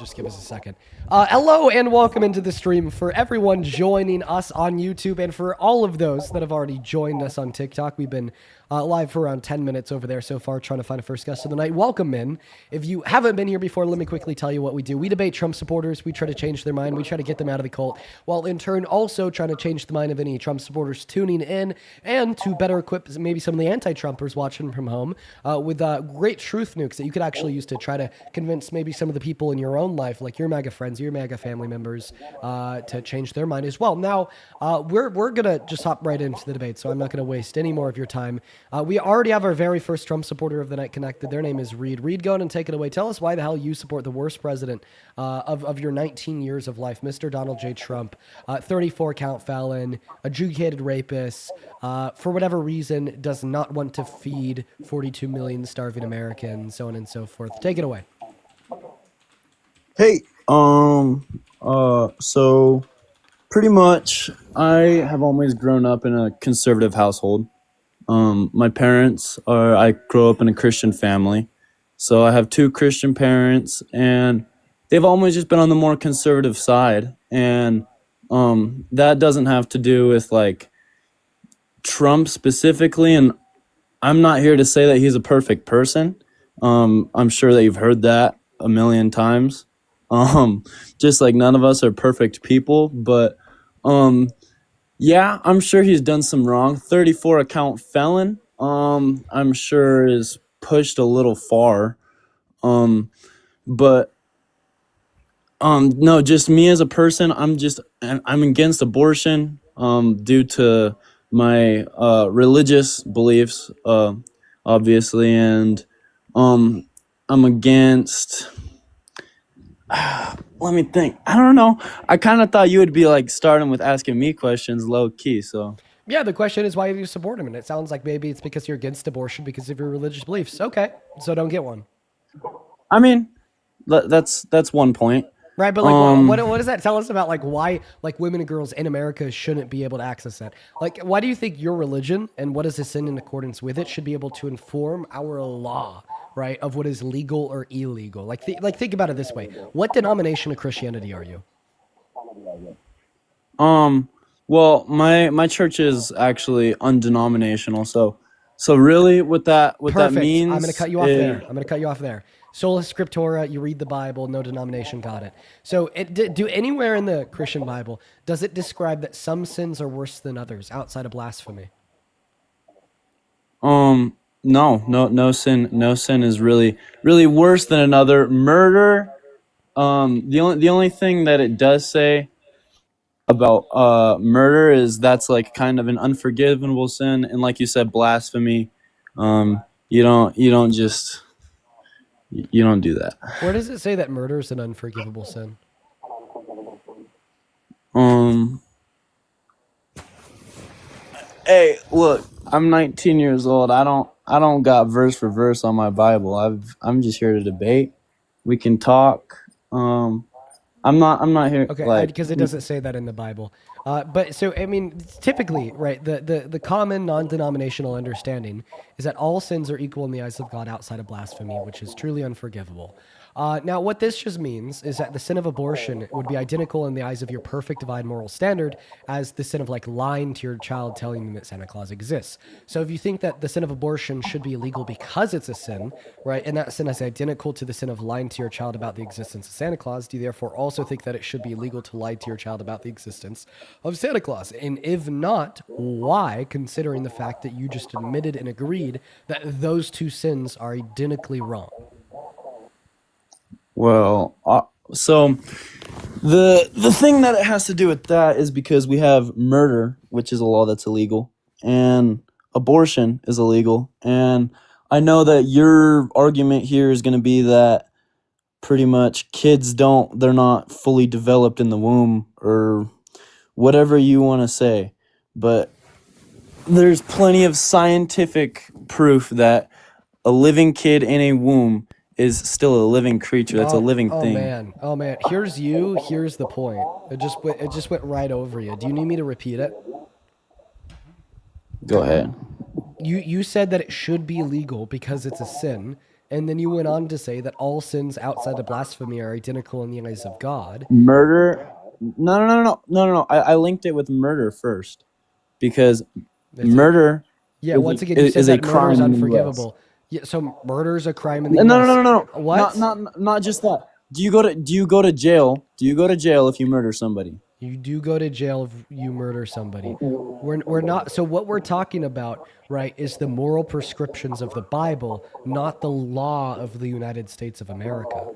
Just give us a second. Hello and welcome into the stream for everyone joining us on YouTube and for all of those that have already joined us on TikTok. We've been live for around 10 minutes over there so far, trying to find a first guest of the night. Welcome in. If you haven't been here before, let me quickly tell you what we do. We debate Trump supporters. We try to change their mind. We try to get them out of the cult, while in turn also trying to change the mind of any Trump supporters tuning in and to better equip maybe some of the anti-Trumpers watching from home with great truth nukes that you could actually use to try to convince maybe some of the people in your own life, like your MAGA friends, your MAGA family members, to change their mind as well. Now, we're going to just hop right into the debate, so I'm not going to waste any more of your time. We already have our very first Trump supporter of the night connected. Their name is Reed. Reed, go ahead and take it away. Tell us why the hell you support the worst president of your 19 years of life, Mr. Donald J. Trump, 34-count felon, adjudicated rapist, for whatever reason, does not want to feed 42 million starving Americans, so on and so forth. Take it away. Hey, so pretty much I have always grown up in a conservative household. My parents I grew up in a Christian family. So I have two Christian parents and they've always just been on the more conservative side. And, that doesn't have to do with like Trump specifically. And I'm not here to say that he's a perfect person. I'm sure that you've heard that a million times. Just like none of us are perfect people, but, yeah, I'm sure he's done some wrong. 34-count felon, I'm sure is pushed a little far. But, no, just me as a person, I'm against abortion, due to my, religious beliefs, obviously, and, I'm against... Let me think. I don't know. I kind of thought you would be like starting with asking me questions low key. So Yeah, the question is why do you support him? And it sounds like maybe it's because you're against abortion because of your religious beliefs. Okay, so don't get one. I mean, that's one point. Right, but like, what does that tell us about like why like women and girls in America shouldn't be able to access that? Like, why do you think your religion and what is a sin in accordance with it should be able to inform our law, right, of what is legal or illegal? Like, think about it this way: what denomination of Christianity are you? Well, my church is actually undenominational. So really, what that Perfect. means, I'm going to cut you off there. I'm going to cut you off there. Sola Scriptura, you read the Bible, no denomination, got it. So do anywhere in the Christian Bible, does it describe that some sins are worse than others outside of blasphemy? No sin is really worse than another. Murder, the only thing that it does say about murder is that's like kind of an unforgivable sin, and like you said, blasphemy, you don't just you don't do that. Where does it say that murder is an unforgivable sin? Hey, look, I'm 19 years old. I don't got verse for verse on my Bible. I'm just here to debate. We can talk. I'm not here Okay, because it doesn't say that in the Bible. But so, I mean, typically, right, the common non-denominational understanding is that all sins are equal in the eyes of God outside of blasphemy, which is truly unforgivable. Now, what this just means is that the sin of abortion would be identical in the eyes of your perfect divine moral standard as the sin of like lying to your child, telling them that Santa Claus exists. So if you think that the sin of abortion should be illegal because it's a sin, right, and that sin is identical to the sin of lying to your child about the existence of Santa Claus, do you therefore also think that it should be illegal to lie to your child about the existence of Santa Claus? And if not, why, considering the fact that you just admitted and agreed that those two sins are identically wrong? Well, so the thing that it has to do with that is because we have murder, which is a law that's illegal, and abortion is illegal. And I know that your argument here is going to be that pretty much they're not fully developed in the womb or whatever you want to say. But there's plenty of scientific proof that a living kid in a womb is still a living creature. That's a living thing. Oh man. Here's the point. It just went right over you. Do you need me to repeat it? Go ahead. You said that it should be legal because it's a sin, And then you went on to say that all sins outside of blasphemy are identical in the eyes of God. Murder? No. I linked it with murder first because That's it. murder Yeah, once again, you said is a that murder is crime in the U.S. unforgivable. Yeah, so murder is a crime in the No, no, U.S. no, no, no. What? Not just that. Do you go to jail? Do you go to jail if you murder somebody? You do go to jail if you murder somebody. We're not. So what we're talking about, right, is the moral prescriptions of the Bible, not the law of the United States of America.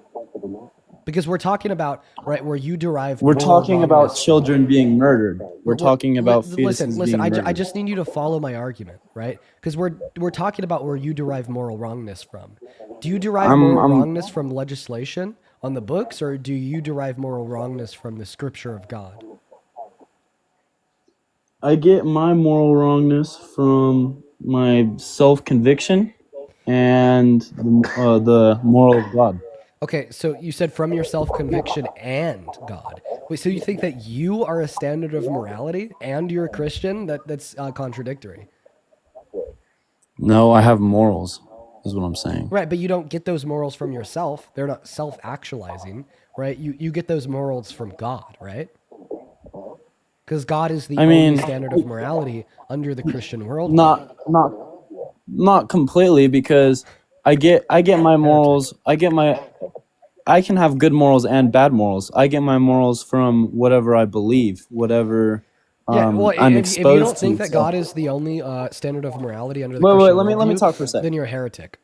Because we're talking about, right, where you derive We're moral talking about wrongness from. children being murdered. We're talking about fetuses Listen. being I murdered. just need you to follow my argument, right? Because we're talking about where you derive moral wrongness from. Do you derive moral I'm wrongness from legislation on the books, or do you derive moral wrongness from the Scripture of God? I get my moral wrongness from my self conviction and the moral of God. Okay, so you said from your self conviction and God. Wait, so you think that you are a standard of morality and you're a Christian? That's contradictory. No, I have morals, is what I'm saying. Right, but you don't get those morals from yourself. They're not self-actualizing, right? You get those morals from God, right? Because God is the I only mean, standard of morality under the Christian worldview. not completely because I get my Heretic. morals. I can have good morals and bad morals. I get my morals from whatever I believe, whatever Yeah, well, I'm if you don't exposed think to. that So, God is the only standard of morality under the wait. Christian Let me worldview, talk for a sec. then you're a heretic.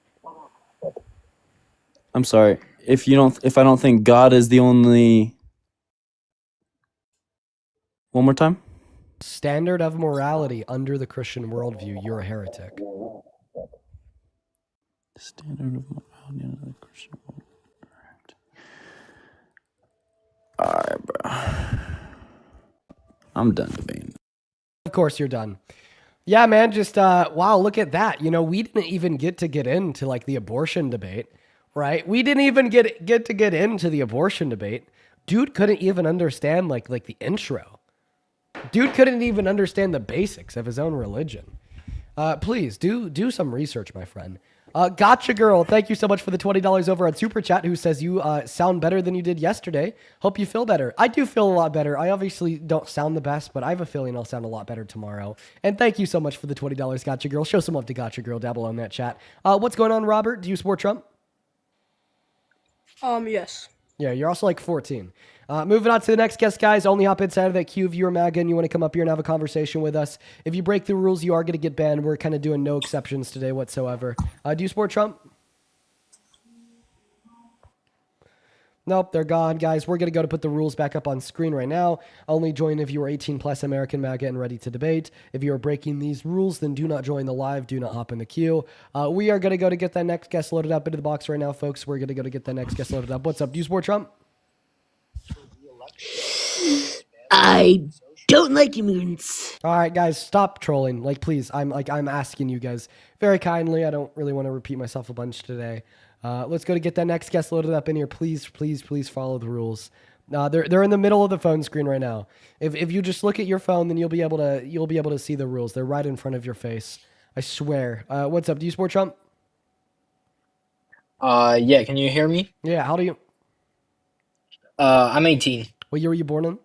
I'm sorry. If I don't think God is the only. One more time. Standard of morality under the Christian worldview, you're a heretic. Standard of morality under the Christian world. Alright, bro. I'm done debating. Of course, you're done. Yeah, man, just wow, look at that. You know, we didn't even get into like the abortion debate, right? We didn't even get into the abortion debate. Dude couldn't even understand like the intro. Dude couldn't even understand the basics of his own religion. Please do some research, my friend. Gotcha girl, thank you so much for the $20 over on Super Chat, who says you sound better than you did yesterday. Hope you feel better. I do feel a lot better. I obviously don't sound the best, but I have a feeling I'll sound a lot better tomorrow. And thank you so much for the $20, Gotcha girl. Show some love to Gotcha girl. Dabble on that chat. What's going on, Robert? Do you support Trump? Yes. Yeah, you're also like 14. Moving on to the next guest, guys. Only hop inside of that queue if you're MAGA and you want to come up here and have a conversation with us. If you break the rules, you are going to get banned. We're kind of doing no exceptions today whatsoever. Do you support Trump? Nope, they're gone, guys. We're going to go to put the rules back up on screen right now. Only join if you are 18 plus American MAGA and ready to debate. If you are breaking these rules, then do not join the live. Do not hop in the queue. We are going to go to get that next guest loaded up into the box right now, folks. We're going to go to get that next guest loaded up. What's up? Do you support Trump? I don't like immigrants. All right, guys, stop trolling. Like, please, I'm asking you guys very kindly. I don't really want to repeat myself a bunch today. Let's go to get that next guest loaded up in here. Please follow the rules. They're in the middle of the phone screen right now. If you just look at your phone, then you'll be able to see the rules. They're right in front of your face. I swear. What's up? Do you support Trump? Yeah, can you hear me? Yeah. How do you? I'm 18. What year were you born in?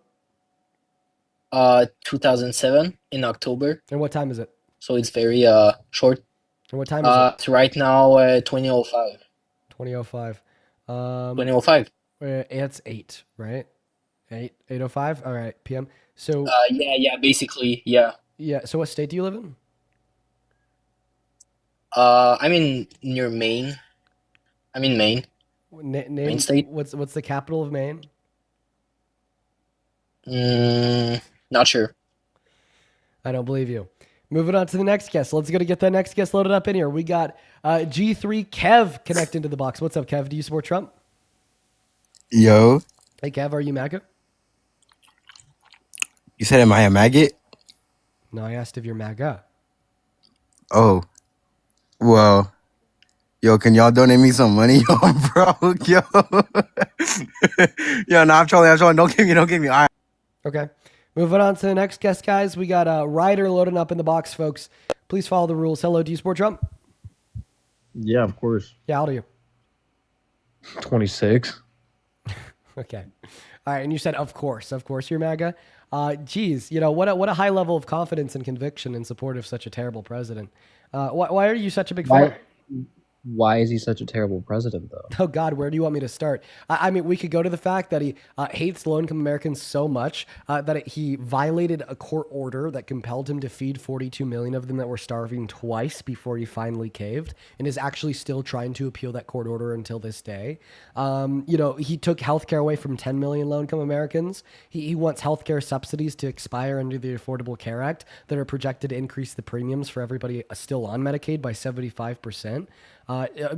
2007 in October, And what time is it? so it's very short. And what time is it? It's right now 2005. 2005. 2005. It's 8, right? 8:05. All right, p.m. So Yeah, basically, yeah. yeah. So what state do you live in? I'm in near Maine. I'm in Maine, Maine Name State. what's the capital of Maine? Not sure. I don't believe you. Moving on to the next guest. Let's go to get that next guest loaded up in here. We got G3 Kev connecting to the box. What's up, Kev? Do you support Trump? Yo, Hey, Kev, are you MAGA? you said am I a maggot? No, I asked if you're MAGA. Oh, well, yo, can y'all donate me some money? Yo, I'm broke, yo. Yo, no, I'm trolling. Don't give me. All right. Okay. Moving on to the next guest, guys. We got Ryder loading up in the box, folks. Please follow the rules. Hello, do you support Trump? Yeah, of course. Yeah, how old are you? 26. Okay. All right, and you said, of course, you're MAGA. Geez, what a high level of confidence and conviction in support of such a terrible president. Why are you such a big fan? Why is he such a terrible president, though? Oh God, where do you want me to start? I mean, we could go to the fact that he hates low-income Americans so much that he violated a court order that compelled him to feed 42 million of them that were starving twice before he finally caved, and is actually still trying to appeal that court order until this day. He took healthcare away from 10 million low-income Americans. He wants healthcare subsidies to expire under the Affordable Care Act that are projected to increase the premiums for everybody still on Medicaid by 75%.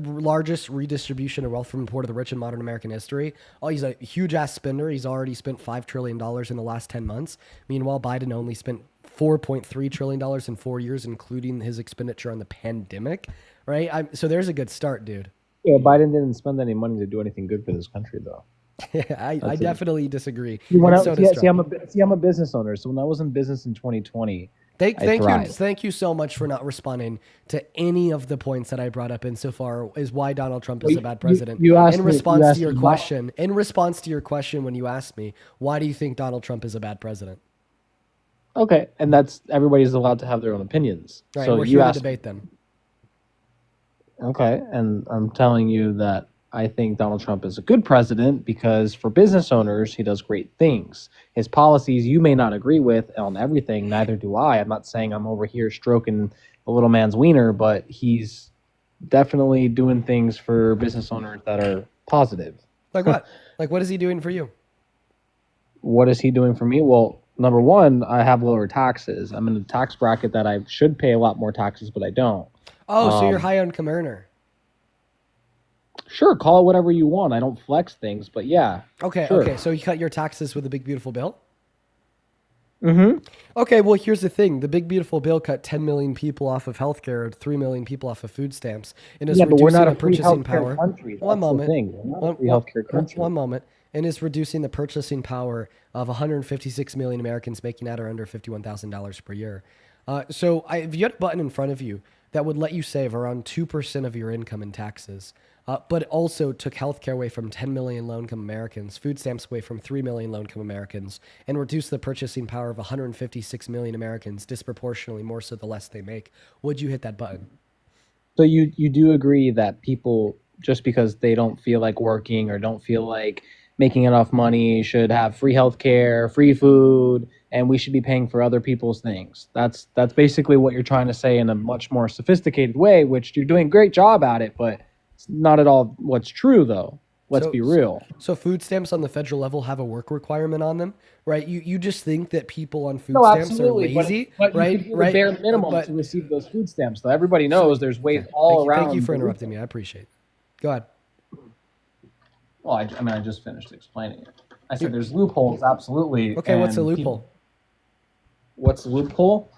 Largest redistribution of wealth from the poor to the rich in modern American history. Oh, he's a huge ass spender. He's already spent $5 trillion in the last 10 months. Meanwhile, Biden only spent $4.3 trillion in 4 years, including his expenditure on the pandemic. Right? So there's a good start, dude. Yeah, Biden didn't spend any money to do anything good for this country, though. I definitely disagree. When And so does Trump. I'm a business owner. So when I was in business in 2020, Thank you so much for not responding to any of the points that I brought up insofar as why Donald Trump is a bad president. In response to your question, when you asked me, why do you think Donald Trump is a bad president? Okay, and that's everybody's allowed to have their own opinions. Right, so we're you here to asked, debate them. okay, and I'm telling you that I think Donald Trump is a good president because for business owners, he does great things. His policies you may not agree with on everything, neither do I. I'm not saying I'm over here stroking the little man's wiener, but he's definitely doing things for business owners that are positive. Like what? Like what is he doing for you? What is he doing for me? Well, number one, I have lower taxes. I'm in a tax bracket that I should pay a lot more taxes, but I don't. Oh, so you're high income earner. Sure, call it whatever you want. I don't flex things, but yeah. Okay, sure. okay. So you cut your taxes with a big beautiful bill? Mm-hmm. Okay, well, here's the thing. The big beautiful bill cut 10 million people off of healthcare, 3 million people off of food stamps, and is but we're reducing not the a free purchasing healthcare power. country. One That's the moment. thing. We're not a free healthcare country. One moment. And is reducing the purchasing power of 156 million Americans making at or under $51,000 per year. So if you had a button in front of you that would let you save around 2% of your income in taxes, but it also took healthcare away from 10 million low-income Americans, food stamps away from 3 million low-income Americans, and reduced the purchasing power of 156 million Americans disproportionately more so the less they make, would you hit that button? So you do agree that people, just because they don't feel like working or don't feel like making enough money, should have free healthcare, free food, and we should be paying for other people's things. That's basically what you're trying to say in a much more sophisticated way, which you're doing a great job at it, but it's not at all what's true, though. Let's be real. So food stamps on the federal level have a work requirement on them, right? You just think that people on food No, stamps absolutely, are lazy, but right? you could do right? the bare minimum to receive those food stamps. Though everybody knows there's ways all around. Thank you for interrupting me. I appreciate it. Go ahead. Well, I just finished explaining it. I said there's loopholes, absolutely. Okay, what's the and loophole? What's the loophole?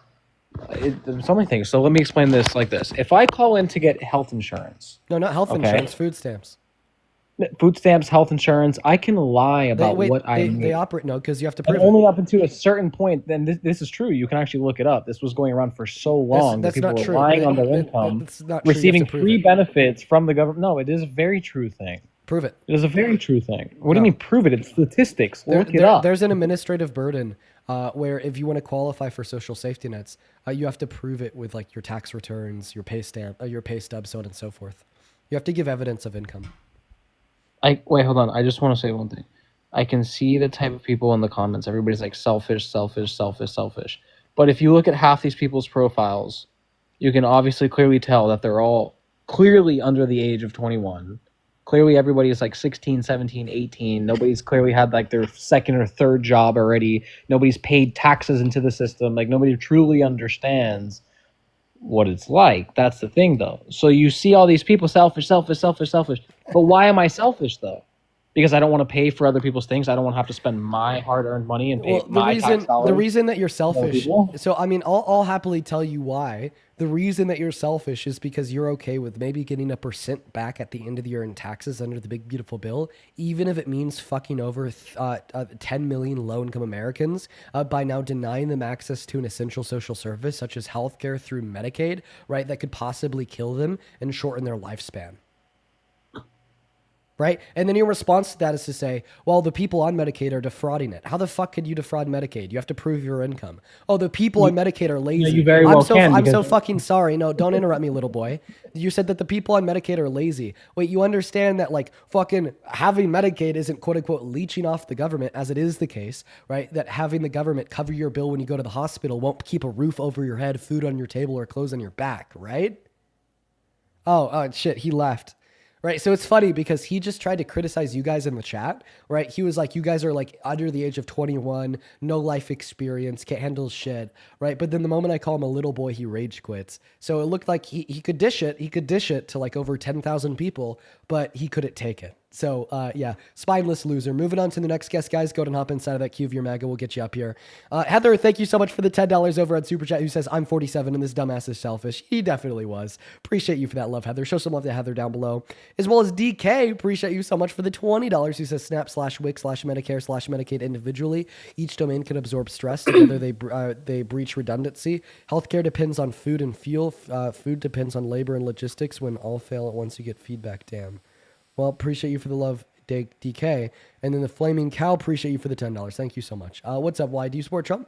There's so many things. So let me explain this like this. If I call in to get health insurance, No, not health insurance, food stamps. food stamps, health insurance, I can lie about what I need. They operate, no, because you have to And prove it. only up until a certain point, then this is true. You can actually look it up. This was going around for so long That's that people not were true. relying on their income, That's not true. You have receiving to prove free it. benefits from the government. No, it is a very true thing. Prove it. It is a very true thing. What do you mean prove it? It's statistics. Look it There- up. There's an administrative burden where if you want to qualify for social safety nets, you have to prove it with like your tax returns, your pay stub, so on and so forth. You have to give evidence of income. Wait, hold on. I just want to say one thing. I can see the type of people in the comments. Everybody's like selfish, selfish, selfish, selfish. But if you look at half these people's profiles, you can obviously clearly tell that they're all clearly under the age of 21. Clearly everybody is like 16, 17, 18. Nobody's clearly had like their second or third job already. Nobody's paid taxes into the system. Like nobody truly understands what it's like. That's the thing though. So you see all these people selfish, selfish, selfish, selfish. But why am I selfish though? because I don't want to pay for other people's things. I don't want to have to spend my hard-earned money and pay Well, my tax dollars. the reason that you're selfish. people. So I mean, I'll happily tell you why. The reason that you're selfish is because you're okay with maybe getting a % back at the end of the year in taxes under the big beautiful bill, even if it means fucking over 10 million low-income Americans by now denying them access to an essential social service such as healthcare through Medicaid, right? That could possibly kill them and shorten their lifespan. Right? And then your response to that is to say, well, the people on Medicaid are defrauding it. How the fuck could you defraud Medicaid? You have to prove your income. Oh, the people on Medicaid are lazy. you very well can, I'm so because- fucking sorry. No, don't interrupt me, little boy. You said that the people on Medicaid are lazy. Wait, you understand that like fucking having Medicaid isn't quote unquote leeching off the government, as it is the case, right? That having the government cover your bill when you go to the hospital won't keep a roof over your head, food on your table, or clothes on your back, right? Oh, shit, he left. Right, so it's funny because he just tried to criticize you guys in the chat, right? He was like, you guys are like under the age of 21, no life experience, can't handle shit, right? But then the moment I call him a little boy, he rage quits. So it looked like he could dish it. He could dish it to like over 10,000 people, but he couldn't take it. So yeah, spineless loser. Moving on to the next guest, guys. Go ahead and hop inside of that queue of your MAGA. We'll get you up here. Heather, thank you so much for the $10 over on Super Chat, who says, I'm 47 and this dumbass is selfish. He definitely was. Appreciate you for that love, Heather. Show some love to Heather down below. As well as DK, appreciate you so much for the $20, who says snap/wic/Medicare/Medicaid individually. Each domain can absorb stress. Together they breach redundancy. Healthcare depends on food and fuel. Food depends on labor and logistics. When all fail at once, you get feedback. Damn. Well, appreciate you for the love, DK. And then the Flaming Cow, appreciate you for the $10. Thank you so much. What's up, Y? Do you support Trump?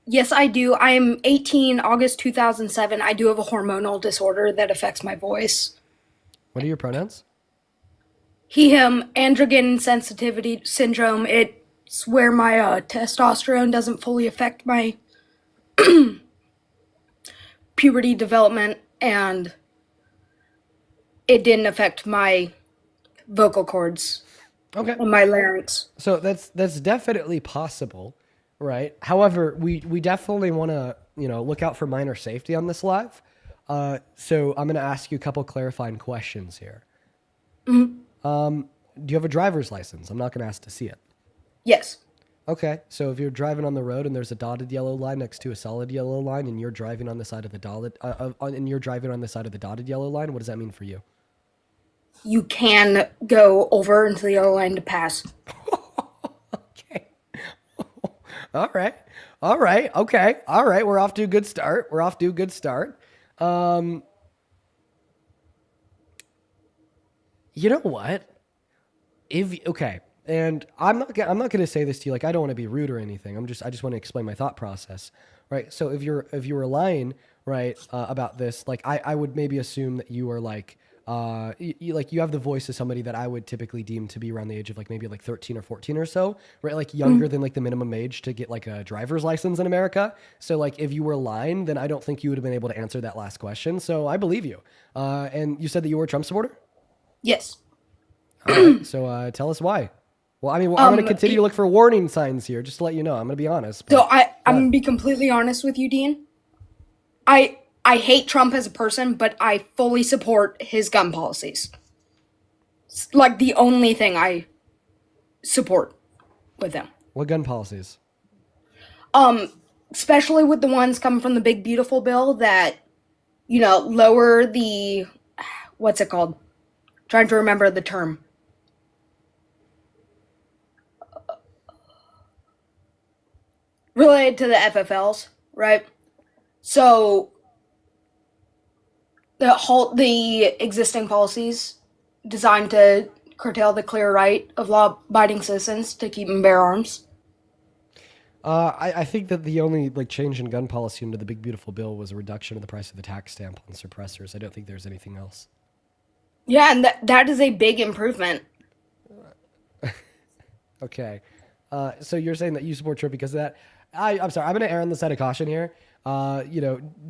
Yes, I do. I am 18, August 2007. I do have a hormonal disorder that affects my voice. What are your pronouns? He, him, androgen sensitivity syndrome. It's where my testosterone doesn't fully affect my puberty development, and it didn't affect my vocal cords Okay. and my larynx. So that's definitely possible, right? However, we definitely want to, look out for minor safety on this live. So I'm going to ask you a couple clarifying questions here. Mm-hmm. Do you have a driver's license? I'm not going to ask to see it. Yes. Okay, so if you're driving on the road and there's a dotted yellow line next to a solid yellow line, and you're driving on the side of the dotted, dotted yellow line, what does that mean for you? You can go over into the yellow line to pass. Okay. All right. Okay. All right. We're off to a good start. You know what? And I'm not going to say this to you like I don't want to be rude or anything. I just want to explain my thought process, right? So if you were lying, right, about this, like I would maybe assume that you are like you have the voice of somebody that I would typically deem to be around the age of like maybe like 13 or 14 or so, right? Like younger than like the minimum age to get like a driver's license in America. So like if you were lying, then I don't think you would have been able to answer that last question. So I believe you. And you said that you were a Trump supporter? Yes. All right. So tell us why. Well, I mean, I'm going to continue to look for warning signs here, just to let you know. I'm going to be honest. So I'm going to be completely honest with you, Dean. I hate Trump as a person, but I fully support his gun policies. It's like the only thing I support with him. What gun policies? Especially with the ones coming from the big beautiful bill that, lower the, what's it called? Trying to remember the term. Related to the FFLs, right? So the existing policies designed to curtail the clear right of law-abiding citizens to keep and bear arms. I think that the only change in gun policy under the big beautiful bill was a reduction of the price of the tax stamp on suppressors. I don't think there's anything else. Yeah, and that is a big improvement. Okay. So you're saying that you support Trump because of that? I'm sorry. I'm going to err on the side of caution here.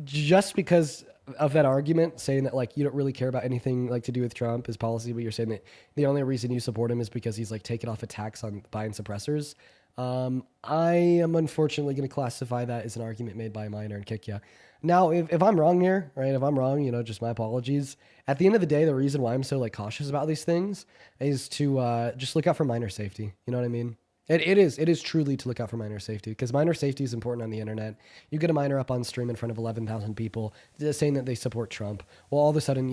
Just because of that argument, saying that you don't really care about anything to do with Trump, his policy, but you're saying that the only reason you support him is because he's taken off a tax on buying suppressors. I am unfortunately going to classify that as an argument made by a minor and kick you. Now, if I'm wrong here, right? If I'm wrong, just my apologies. At the end of the day, the reason why I'm so like cautious about these things is to just look out for minor safety. You know what I mean? It is truly to look out for minor safety because minor safety is important on the internet. You get a minor up on stream in front of 11,000 people saying that they support Trump. Well, all of a sudden,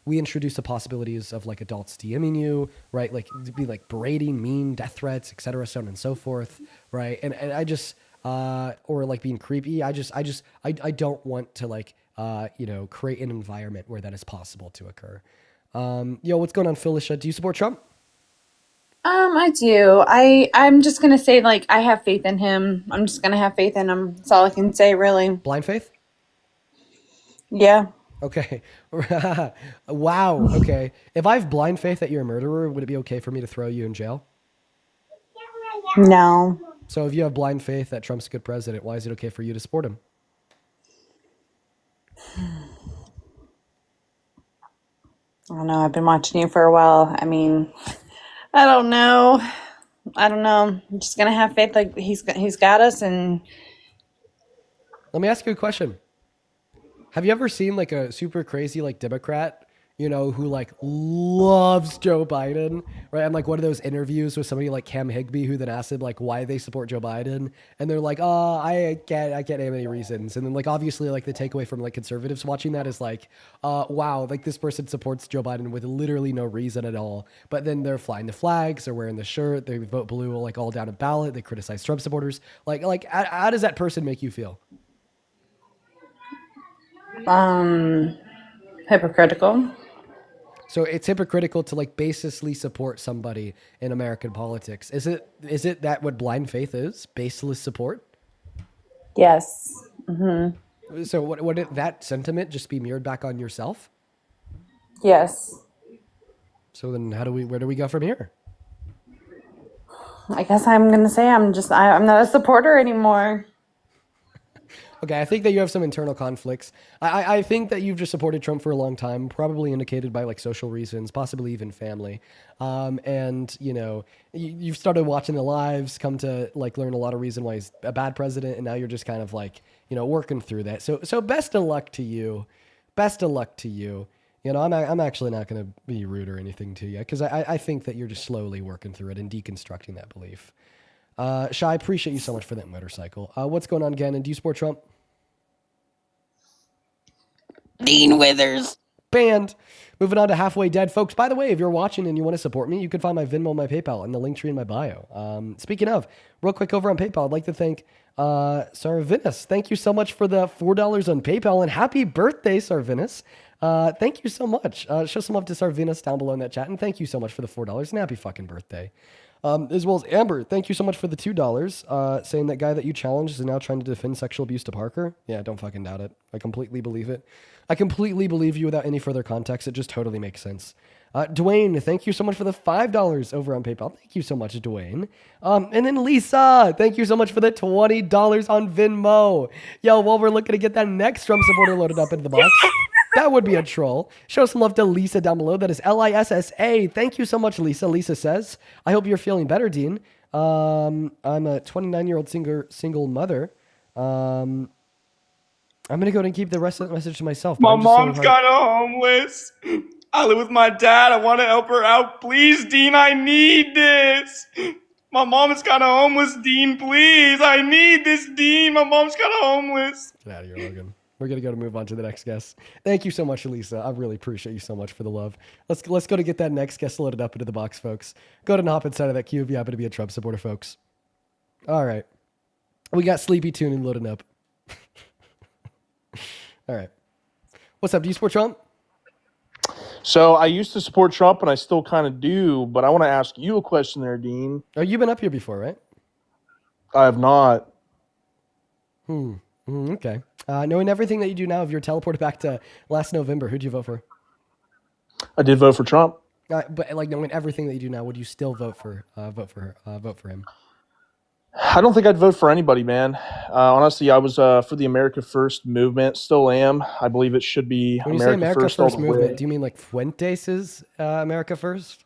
we introduce the possibilities of like adults DMing you, right? Like to be like berating, mean, death threats, etc., so on and so forth, right? And I just or like being creepy. I don't want to like create an environment where that is possible to occur. What's going on, Felicia? Do you support Trump? I do. I'm just gonna say, like, I have faith in him. I'm just gonna have faith in him. That's all I can say, really. Blind faith? Yeah. Okay. Wow. Okay. If I have blind faith that you're a murderer, would it be okay for me to throw you in jail? No. So if you have blind faith that Trump's a good president, why is it okay for you to support him? I don't know. I've been watching you for a while. I mean, I don't know. I'm just gonna have faith. Like he's got us, and Let me ask you a question. Have you ever seen like a super crazy like Democrat, who like loves Joe Biden, right? And like one of those interviews with somebody like Cam Higbee, who then asked him like why they support Joe Biden, and they're like, "Oh, I can't name any reasons." And then like obviously like the takeaway from like conservatives watching that is like, wow, like this person supports Joe Biden with literally no reason at all. But then they're flying the flags, they're wearing the shirt, they vote blue like all down a ballot, they criticize Trump supporters. Like how does that person make you feel? hypocritical. So it's hypocritical to like baselessly support somebody in American politics. Is it that what blind faith is? Baseless support? Yes. So would that sentiment just be mirrored back on yourself? Yes. So then where do we go from here? I guess I'm gonna say I'm not a supporter anymore. Okay, I think that you have some internal conflicts. I think that you've just supported Trump for a long time, probably indicated by like social reasons, possibly even family. And you've started watching the lives, come to like learn a lot of reason why he's a bad president, and now you're just kind of like working through that. So best of luck to you. Best of luck to you. I'm actually not going to be rude or anything to you because I think that you're just slowly working through it and deconstructing that belief. Shy, I appreciate you so much for that motorcycle. What's going on again? And do you support Trump? Dean Withers. Banned. Moving on to Halfway Dead. Folks, by the way, if you're watching and you want to support me, you can find my Venmo and my PayPal in the link tree in my bio. Speaking of, real quick over on PayPal, I'd like to thank Sarvinus. Thank you so much for the $4 on PayPal, and happy birthday, Sarvinus. Thank you so much. Show some love to Sarvinus down below in that chat, and thank you so much for the $4, and happy fucking birthday. As well as Amber, thank you so much for the $2, saying that guy that you challenged is now trying to defend sexual abuse to Parker. Yeah, don't fucking doubt it. I completely believe it. I completely believe you without any further context. It just totally makes sense. Dwayne, thank you so much for the $5 over on PayPal. Thank you so much, Dwayne. And then Lisa, thank you so much for the $20 on Venmo. Yo, while we're looking to get that next Trump supporter loaded up into the box, that would be a troll. Show some love to Lisa down below. That is Lissa. Thank you so much, Lisa. Lisa says, I hope you're feeling better, Dean. I'm a 29-year-old single mother. I'm going to go ahead and keep the rest of the message to myself. My mom's kind of homeless. I live with my dad. I want to help her out. Please, Dean, I need this. My mom is kind of homeless, Dean. Please, I need this, Dean. My mom's kind of homeless. Get out of here, Logan. We're going to go to move on to the next guest. Thank you so much, Elisa. I really appreciate you so much for the love. Let's go to get that next guest loaded up into the box, folks. Go ahead and hop inside of that queue if you happen to be a Trump supporter, folks. All right. We got Sleepy Tuning loading up. All right. What's up? Do you support Trump? So I used to support Trump, and I still kind of do, but I want to ask you a question there, Dean. Oh, you've been up here before, right? I have not. Okay. Knowing everything that you do now, if you're teleported back to last November, who'd you vote for? I did vote for Trump. But like knowing everything that you do now, would you still vote for him? I don't think I'd vote for anybody, man. Honestly, I was for the America First movement. Still am. I believe it should be when you say America First movement, do you mean like Fuentes's America First?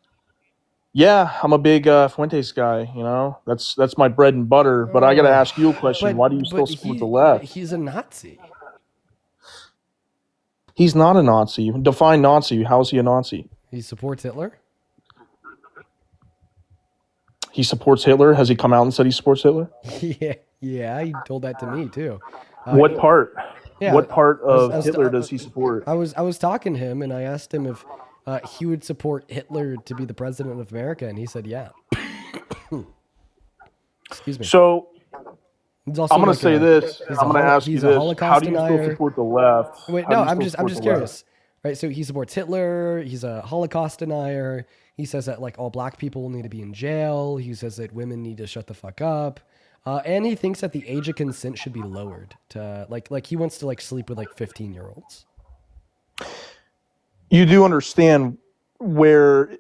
Yeah, I'm a big Fuentes guy. You know, that's my bread and butter. But I got to ask you a question. Why do you still support the left? He's a Nazi. He's not a Nazi. Define Nazi. How is he a Nazi? He supports Hitler. He supports Hitler. Has he come out and said he supports Hitler? Yeah, he told that to me too. What part? Yeah, what part of I was- Hitler does he support? I was talking to him and I asked him if he would support Hitler to be the president of America, and he said yeah. Excuse me. So He's also I'm going like to say a- this. he's I'm a going to hol- ask you he's a this. Holocaust How do you still denier. support the left? Wait, How do no, you I'm still just support the curious. left? Right, so he supports Hitler. He's a Holocaust denier. He says that like all black people need to be in jail. He says that women need to shut the fuck up. And he thinks that the age of consent should be lowered to like he wants to like sleep with like 15-year-olds. You do understand where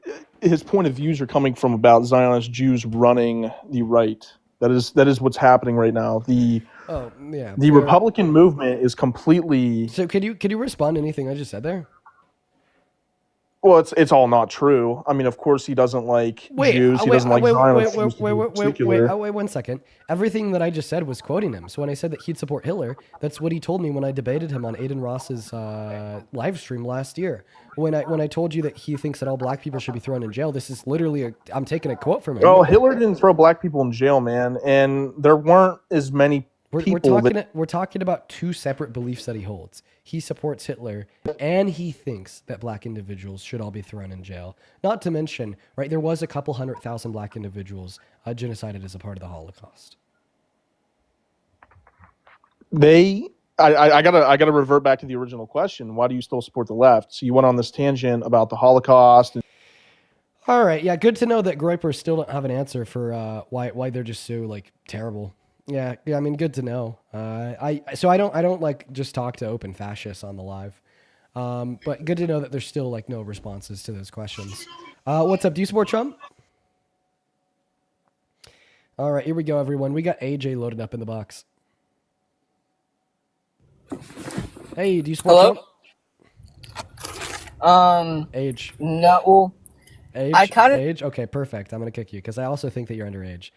his point of views are coming from about Zionist Jews running the right. That is what's happening right now. The Republican movement is completely. So could you respond to anything I just said there? Well, it's all not true. I mean, of course, he doesn't like Jews. He doesn't like Zionist Jews in particular. Wait 1 second. Everything that I just said was quoting him. So when I said that he'd support Hitler, that's what he told me when I debated him on Aiden Ross's live stream last year. When I told you that he thinks that all black people should be thrown in jail, this is literally I'm taking a quote from him. Oh, Hitler didn't throw black people in jail, man, and there weren't as many people. We're talking about two separate beliefs that he holds. He supports Hitler, and he thinks that black individuals should all be thrown in jail. Not to mention, right, there was a couple 100,000 black individuals genocided as a part of the Holocaust. I gotta revert back to the original question. Why do you still support the left? So you went on this tangent about the Holocaust. All right, yeah, good to know that Groypers still don't have an answer for why they're just so like terrible. Yeah, I mean, good to know. I don't like just talk to open fascists on the live, but good to know that there's still like no responses to those questions. What's up? Do you support Trump? All right, here we go, everyone. We got AJ loaded up in the box. Hey, do you support Trump? Age. No. Age? I kinda- Age? Okay, perfect. I'm going to kick you because I also think that you're underage.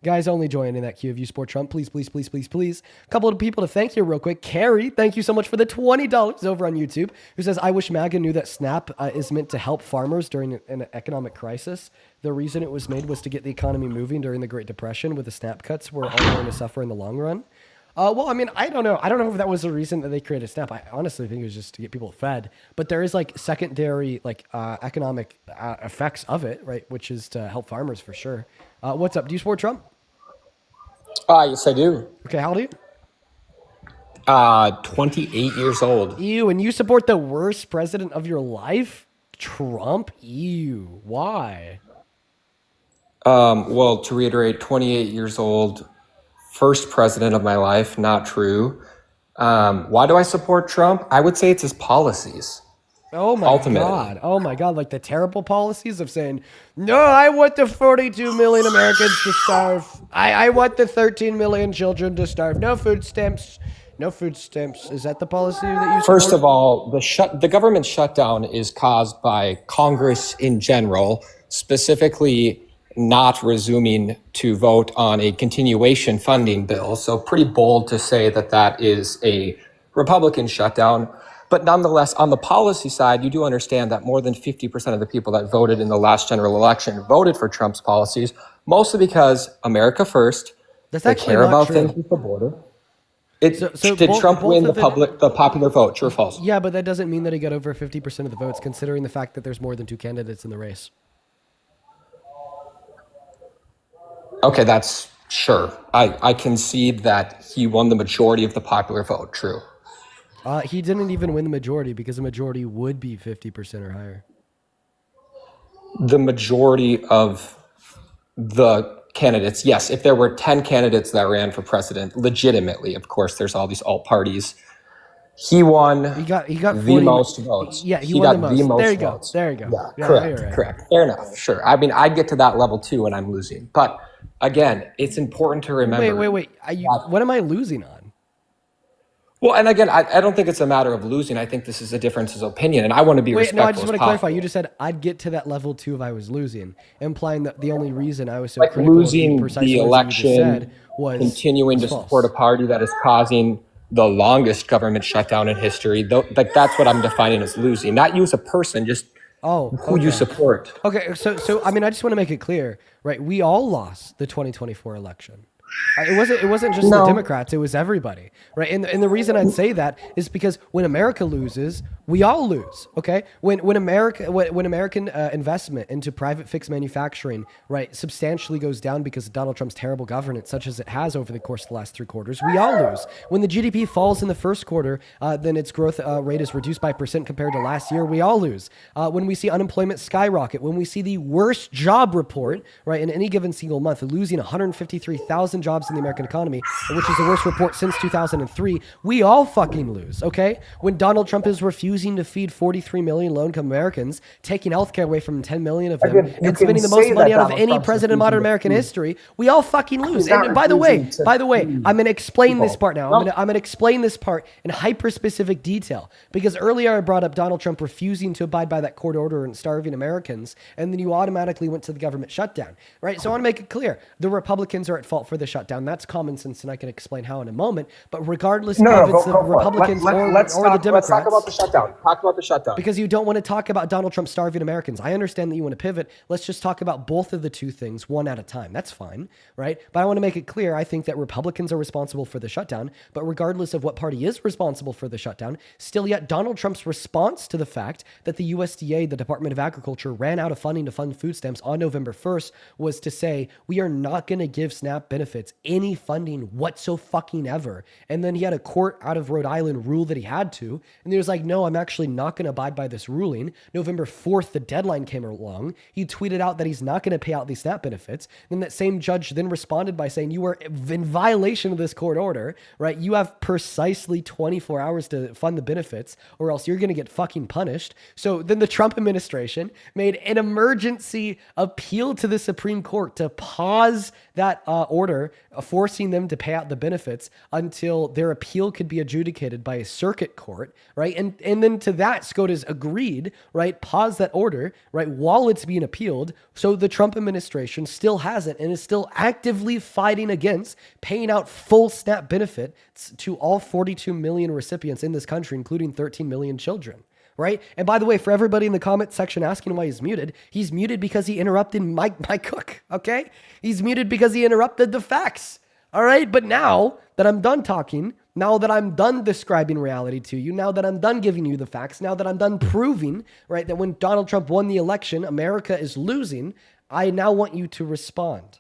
Guys, only join in that queue if you support Trump. Please, please, please, please, please. A couple of people to thank you real quick. Carrie, thank you so much for the $20 over on YouTube, who says, I wish MAGA knew that SNAP is meant to help farmers during an economic crisis. The reason it was made was to get the economy moving during the Great Depression. With the SNAP cuts, we're all going to suffer in the long run. Well, I mean, I don't know. I don't know if that was the reason that they created SNAP. I honestly think it was just to get people fed. But there is like secondary like economic effects of it, right? Which is to help farmers for sure. What's up? Do you support Trump? Yes, I do. Okay, how old are you? 28 years old. Ew, and you support the worst president of your life? Trump? Ew. Why? Well, to reiterate, 28 years old, first president of my life, not true. Why do I support Trump? I would say it's his policies. Oh my Ultimately. God. Oh my God. Like the terrible policies of saying, no, I want the 42 million Americans to starve. I want the 13 million children to starve. No food stamps. No food stamps. Is that the policy that you support? First of all, the government shutdown is caused by Congress in general, specifically not resuming to vote on a continuation funding bill. So pretty bold to say that that is a Republican shutdown. But nonetheless, on the policy side, you do understand that more than 50% of the people that voted in the last general election voted for Trump's policies, mostly because America first. That's they actually care not about true. things with the border. Did both- Trump both win of the popular vote? True or false? Yeah, but that doesn't mean that he got over 50% of the votes, considering the fact that there's more than two candidates in the race. Okay, that's sure. I concede that he won the majority of the popular vote. True. He didn't even win the majority because the majority would be 50% or higher. The majority of the candidates, yes. If there were 10 candidates that ran for president, legitimately, of course, there's all these alt parties. He won. He got the most votes. Yeah, he got won the most. There you go. votes. There you go. Yeah, correct. right. Correct. Fair enough. Sure. I mean, I'd get to that level too, and I'm losing. But again, it's important to remember. Wait. What am I losing on? Well, and again, I don't think it's a matter of losing. I think this is a difference of opinion, and I want to be Wait, no, I just respectful want as to clarify. possible. You just said I'd get to that level too if I was losing, implying that the only reason I was so Like critical of the losing precise the words that you just said election, was continuing to support a false. party that is causing the longest government shutdown in history. Like that's what I'm defining as losing. Not you as a person, just who you support. Okay, so I mean, I just want to make it clear, right? We all lost the 2024 election. It wasn't just the Democrats, it was everybody, right? And the reason I'd say that is because when America loses, we all lose, okay? When American investment into private fixed manufacturing, right, substantially goes down because of Donald Trump's terrible governance, such as it has over the course of the last 3 quarters, we all lose. When the GDP falls in the first quarter, then its growth rate is reduced by 1% compared to last year, we all lose. When we see unemployment skyrocket, when we see the worst job report, right, in any given single month, losing 153,000 jobs in the American economy, which is the worst report since 2003, we all fucking lose, okay? When Donald Trump is refusing to feed 43 million low-income Americans, taking healthcare away from 10 million of them, and spending the most money out of any president in modern American history, we all fucking lose. And by the way, I'm going to explain this part now. I'm going to explain this part in hyper-specific detail, because earlier I brought up Donald Trump refusing to abide by that court order and starving Americans, and then you automatically went to the government shutdown, right? So I want to make it clear, the Republicans are at fault for the shutdown. That's common sense, and I can explain how in a moment. But regardless of it's the Republicans or the Democrats, Let's talk about the shutdown. Talk about the shutdown. because you don't want to talk about Donald Trump starving Americans. I understand that you want to pivot. Let's just talk about both of the two things one at a time. That's fine, right? But I want to make it clear, I think that Republicans are responsible for the shutdown, but regardless of what party is responsible for the shutdown, still yet Donald Trump's response to the fact that the USDA, the Department of Agriculture, ran out of funding to fund food stamps on November 1st was to say, we are not going to give SNAP benefits any funding whatsoever. And then he had a court out of Rhode Island rule that he had to. And he was like, no, I'm actually not going to abide by this ruling. November 4th, the deadline came along. He tweeted out that he's not going to pay out these SNAP benefits. And that same judge then responded by saying, you are in violation of this court order, right? You have precisely 24 hours to fund the benefits or else you're going to get fucking punished. So then the Trump administration made an emergency appeal to the Supreme Court to pause that order, forcing them to pay out the benefits until their appeal could be adjudicated by a circuit court, right? And then to that, SCOTUS agreed, right? Pause that order, right? While it's being appealed. So the Trump administration still has it and is still actively fighting against paying out full SNAP benefits to all 42 million recipients in this country, including 13 million children. Right? And by the way, for everybody in the comment section asking why he's muted because he interrupted Mike Cook, okay? He's muted because he interrupted the facts, all right? But now that I'm done talking, now that I'm done describing reality to you, now that I'm done giving you the facts, now that I'm done proving, right, that when Donald Trump won the election, America is losing, I now want you to respond.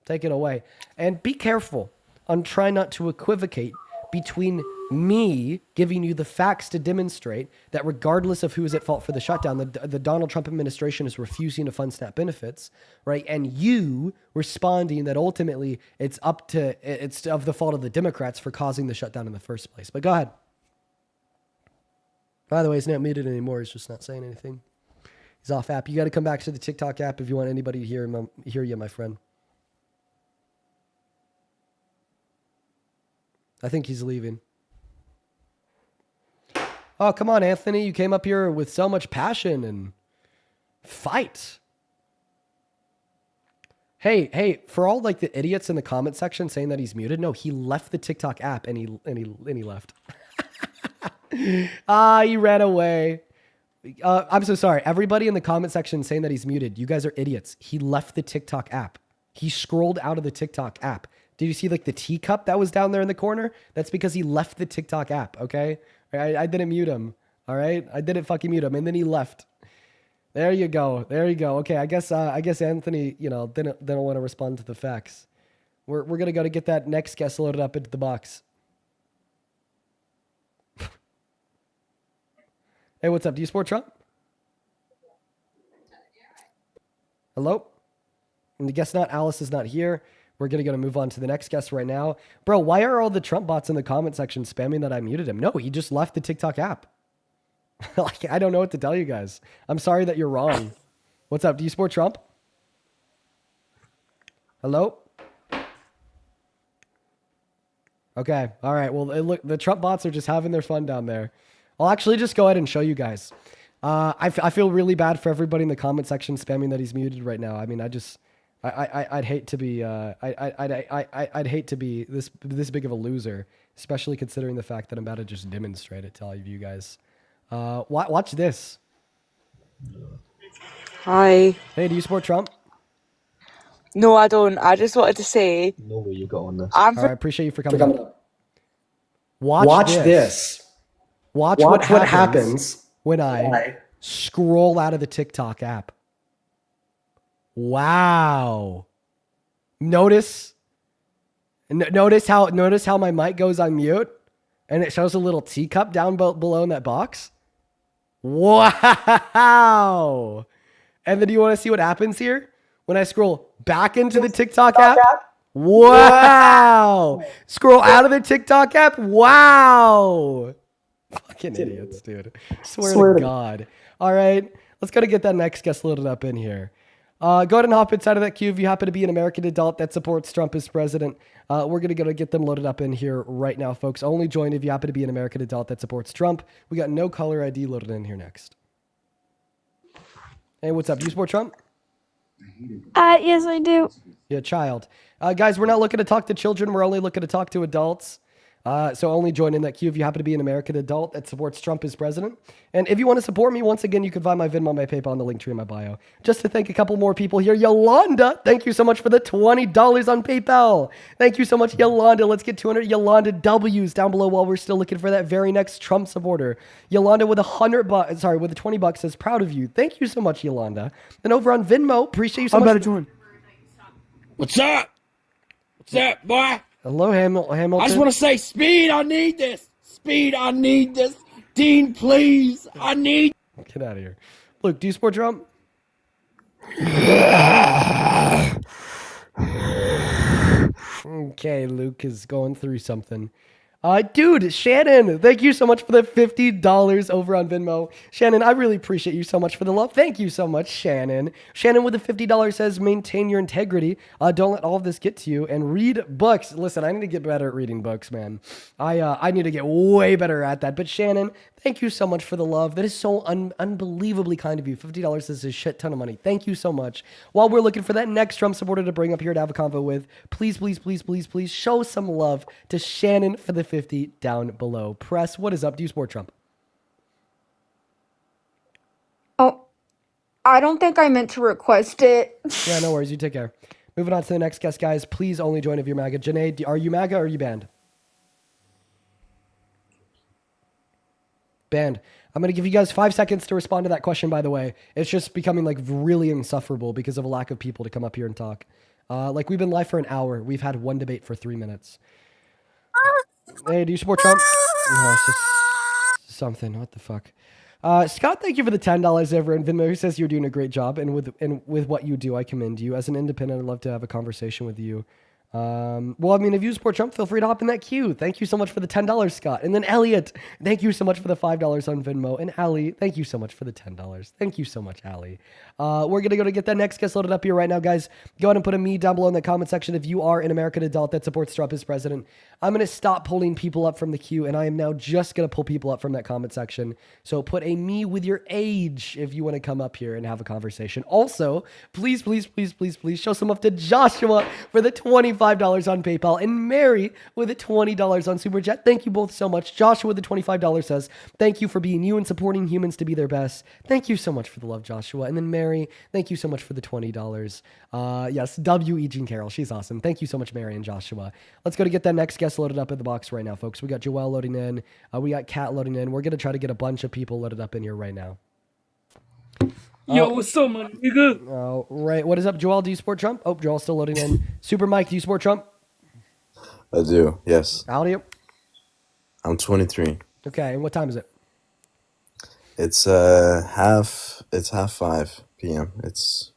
Take it away. And be careful on trying not to equivocate between me giving you the facts to demonstrate that regardless of who is at fault for the shutdown, the Donald Trump administration is refusing to fund SNAP benefits, right? And you responding that ultimately it's of the fault of the Democrats for causing the shutdown in the first place. But go ahead. By the way, he's not muted anymore. He's just not saying anything. He's off app. You got to come back to the TikTok app if you want anybody to hear you, my friend. I think he's leaving. Oh, come on, Anthony. You came up here with so much passion and fight. Hey, for all like the idiots in the comment section saying that he's muted, no, he left the TikTok app and he left. He ran away. I'm so sorry. Everybody in the comment section saying that he's muted, you guys are idiots. He left the TikTok app. He scrolled out of the TikTok app. Did you see like the teacup that was down there in the corner? That's because he left the TikTok app, okay? I didn't mute him, all right? I didn't fucking mute him, and then he left. There you go. Okay, I guess Anthony, didn't want to respond to the facts. We're gonna go to get that next guest loaded up into the box. Hey, what's up? Do you support Trump? Hello? And the guess not, Alice is not here. We're going to move on to the next guest right now. Bro, why are all the Trump bots in the comment section spamming that I muted him? No, he just left the TikTok app. Like, I don't know what to tell you guys. I'm sorry that you're wrong. What's up? Do you support Trump? Hello? Okay. All right. Well, look, the Trump bots are just having their fun down there. I'll actually just go ahead and show you guys. I feel really bad for everybody in the comment section spamming that he's muted right now. I mean, I'd hate to be I'd hate to be this big of a loser, especially considering the fact that I'm about to just demonstrate it to all of you guys. Watch this. Hi. Hey, do you support Trump? No, I don't. I just wanted to say. No way you got on this. All right, I appreciate you for coming up. Watch this. Watch what happens when I scroll out of the TikTok app. Wow. Notice how my mic goes on mute and it shows a little teacup down below in that box. Wow. And then do you want to see what happens here when I scroll back into the TikTok app? Wow. Scroll out of the TikTok app. Wow. Fucking idiots, dude. Swear to God. All right. Let's go to get that next guest loaded up in here. Go ahead and hop inside of that queue if you happen to be an American adult that supports Trump as president. We're going to go to get them loaded up in here right now, folks. Only join if you happen to be an American adult that supports Trump. We got no caller ID loaded in here next. Hey, what's up? Do you support Trump? Yes, I do. Yeah, child. Guys, we're not looking to talk to children. We're only looking to talk to adults. So only join in that queue if you happen to be an American adult that supports Trump as president. And if you want to support me, once again, you can find my Venmo, my PayPal, and the link tree in my bio. Just to thank a couple more people here. Yolanda, thank you so much for the $20 on PayPal. Thank you so much, Yolanda. Let's get 200 Yolanda W's down below while we're still looking for that very next Trump supporter. Yolanda with with the $20 says, proud of you. Thank you so much, Yolanda. And over on Venmo, appreciate you so much. I'm about to join. What's up? What's up, boy? Hello, Hamilton. I just want to say, Speed, I need this. Speed, I need this. Dean, please, I need. Get out of here. Luke, do you support Trump? Okay, Luke is going through something. Dude, Shannon, thank you so much for the $50 over on Venmo. Shannon, I really appreciate you so much for the love. Thank you so much, Shannon. Shannon with the $50 says, maintain your integrity. Don't let all of this get to you and read books. Listen, I need to get better at reading books, man. I need to get way better at that. But Shannon, thank you so much for the love. That is so unbelievably kind of you. $50 is a shit ton of money. Thank you so much. While we're looking for that next Trump supporter to bring up here to have a convo with, please show some love to Shannon for the 50 down below. Press, what is up? Do you support Trump? Oh, I don't think I meant to request it. Yeah, no worries. You take care. Moving on to the next guest, guys. Please only join if you're MAGA. Janae, are you MAGA or are you banned? Banned. I'm going to give you guys 5 seconds to respond to that question, by the way. It's just becoming like really insufferable because of a lack of people to come up here and talk. Like we've been live for an hour. We've had one debate for 3 minutes. Hey, do you support Trump? No, it's just something. What the fuck? Scott, thank you for the $10 over in Venmo. Who says you're doing a great job, and with what you do, I commend you. As an independent, I'd love to have a conversation with you. Well, I mean, if you support Trump, feel free to hop in that queue. Thank you so much for the $10, Scott. And then Elliot, thank you so much for the $5 on Venmo. And Allie, thank you so much for the $10. Thank you so much, Allie. We're going to go to get that next guest loaded up here right now, guys. Go ahead and put a me down below in the comment section if you are an American adult that supports Trump as president. I'm going to stop pulling people up from the queue, and I am now just going to pull people up from that comment section. So put a me with your age if you want to come up here and have a conversation. Also, please show some love to Joshua for the $25 on PayPal and Mary with the $20 on Super Chat. Thank you both so much. Joshua with the $25 says, thank you for being you and supporting humans to be their best. Thank you so much for the love, Joshua. And then Mary, thank you so much for the $20. Yes, W.E. Jean Carroll. She's awesome. Thank you so much, Mary and Joshua. Let's go to get that next guest loaded up in the box right now, folks. We got Joelle loading in. We got Kat loading in. We're going to try to get a bunch of people loaded up in here right now. Yo, what's up, my nigga? Oh, right. What is up, Joel? Do you support Trump? Oh, Joel's still loading in. Super Mike, do you support Trump? I do, yes. How old are you? I'm 23. Okay, and what time is it? It's half 5 p.m. It's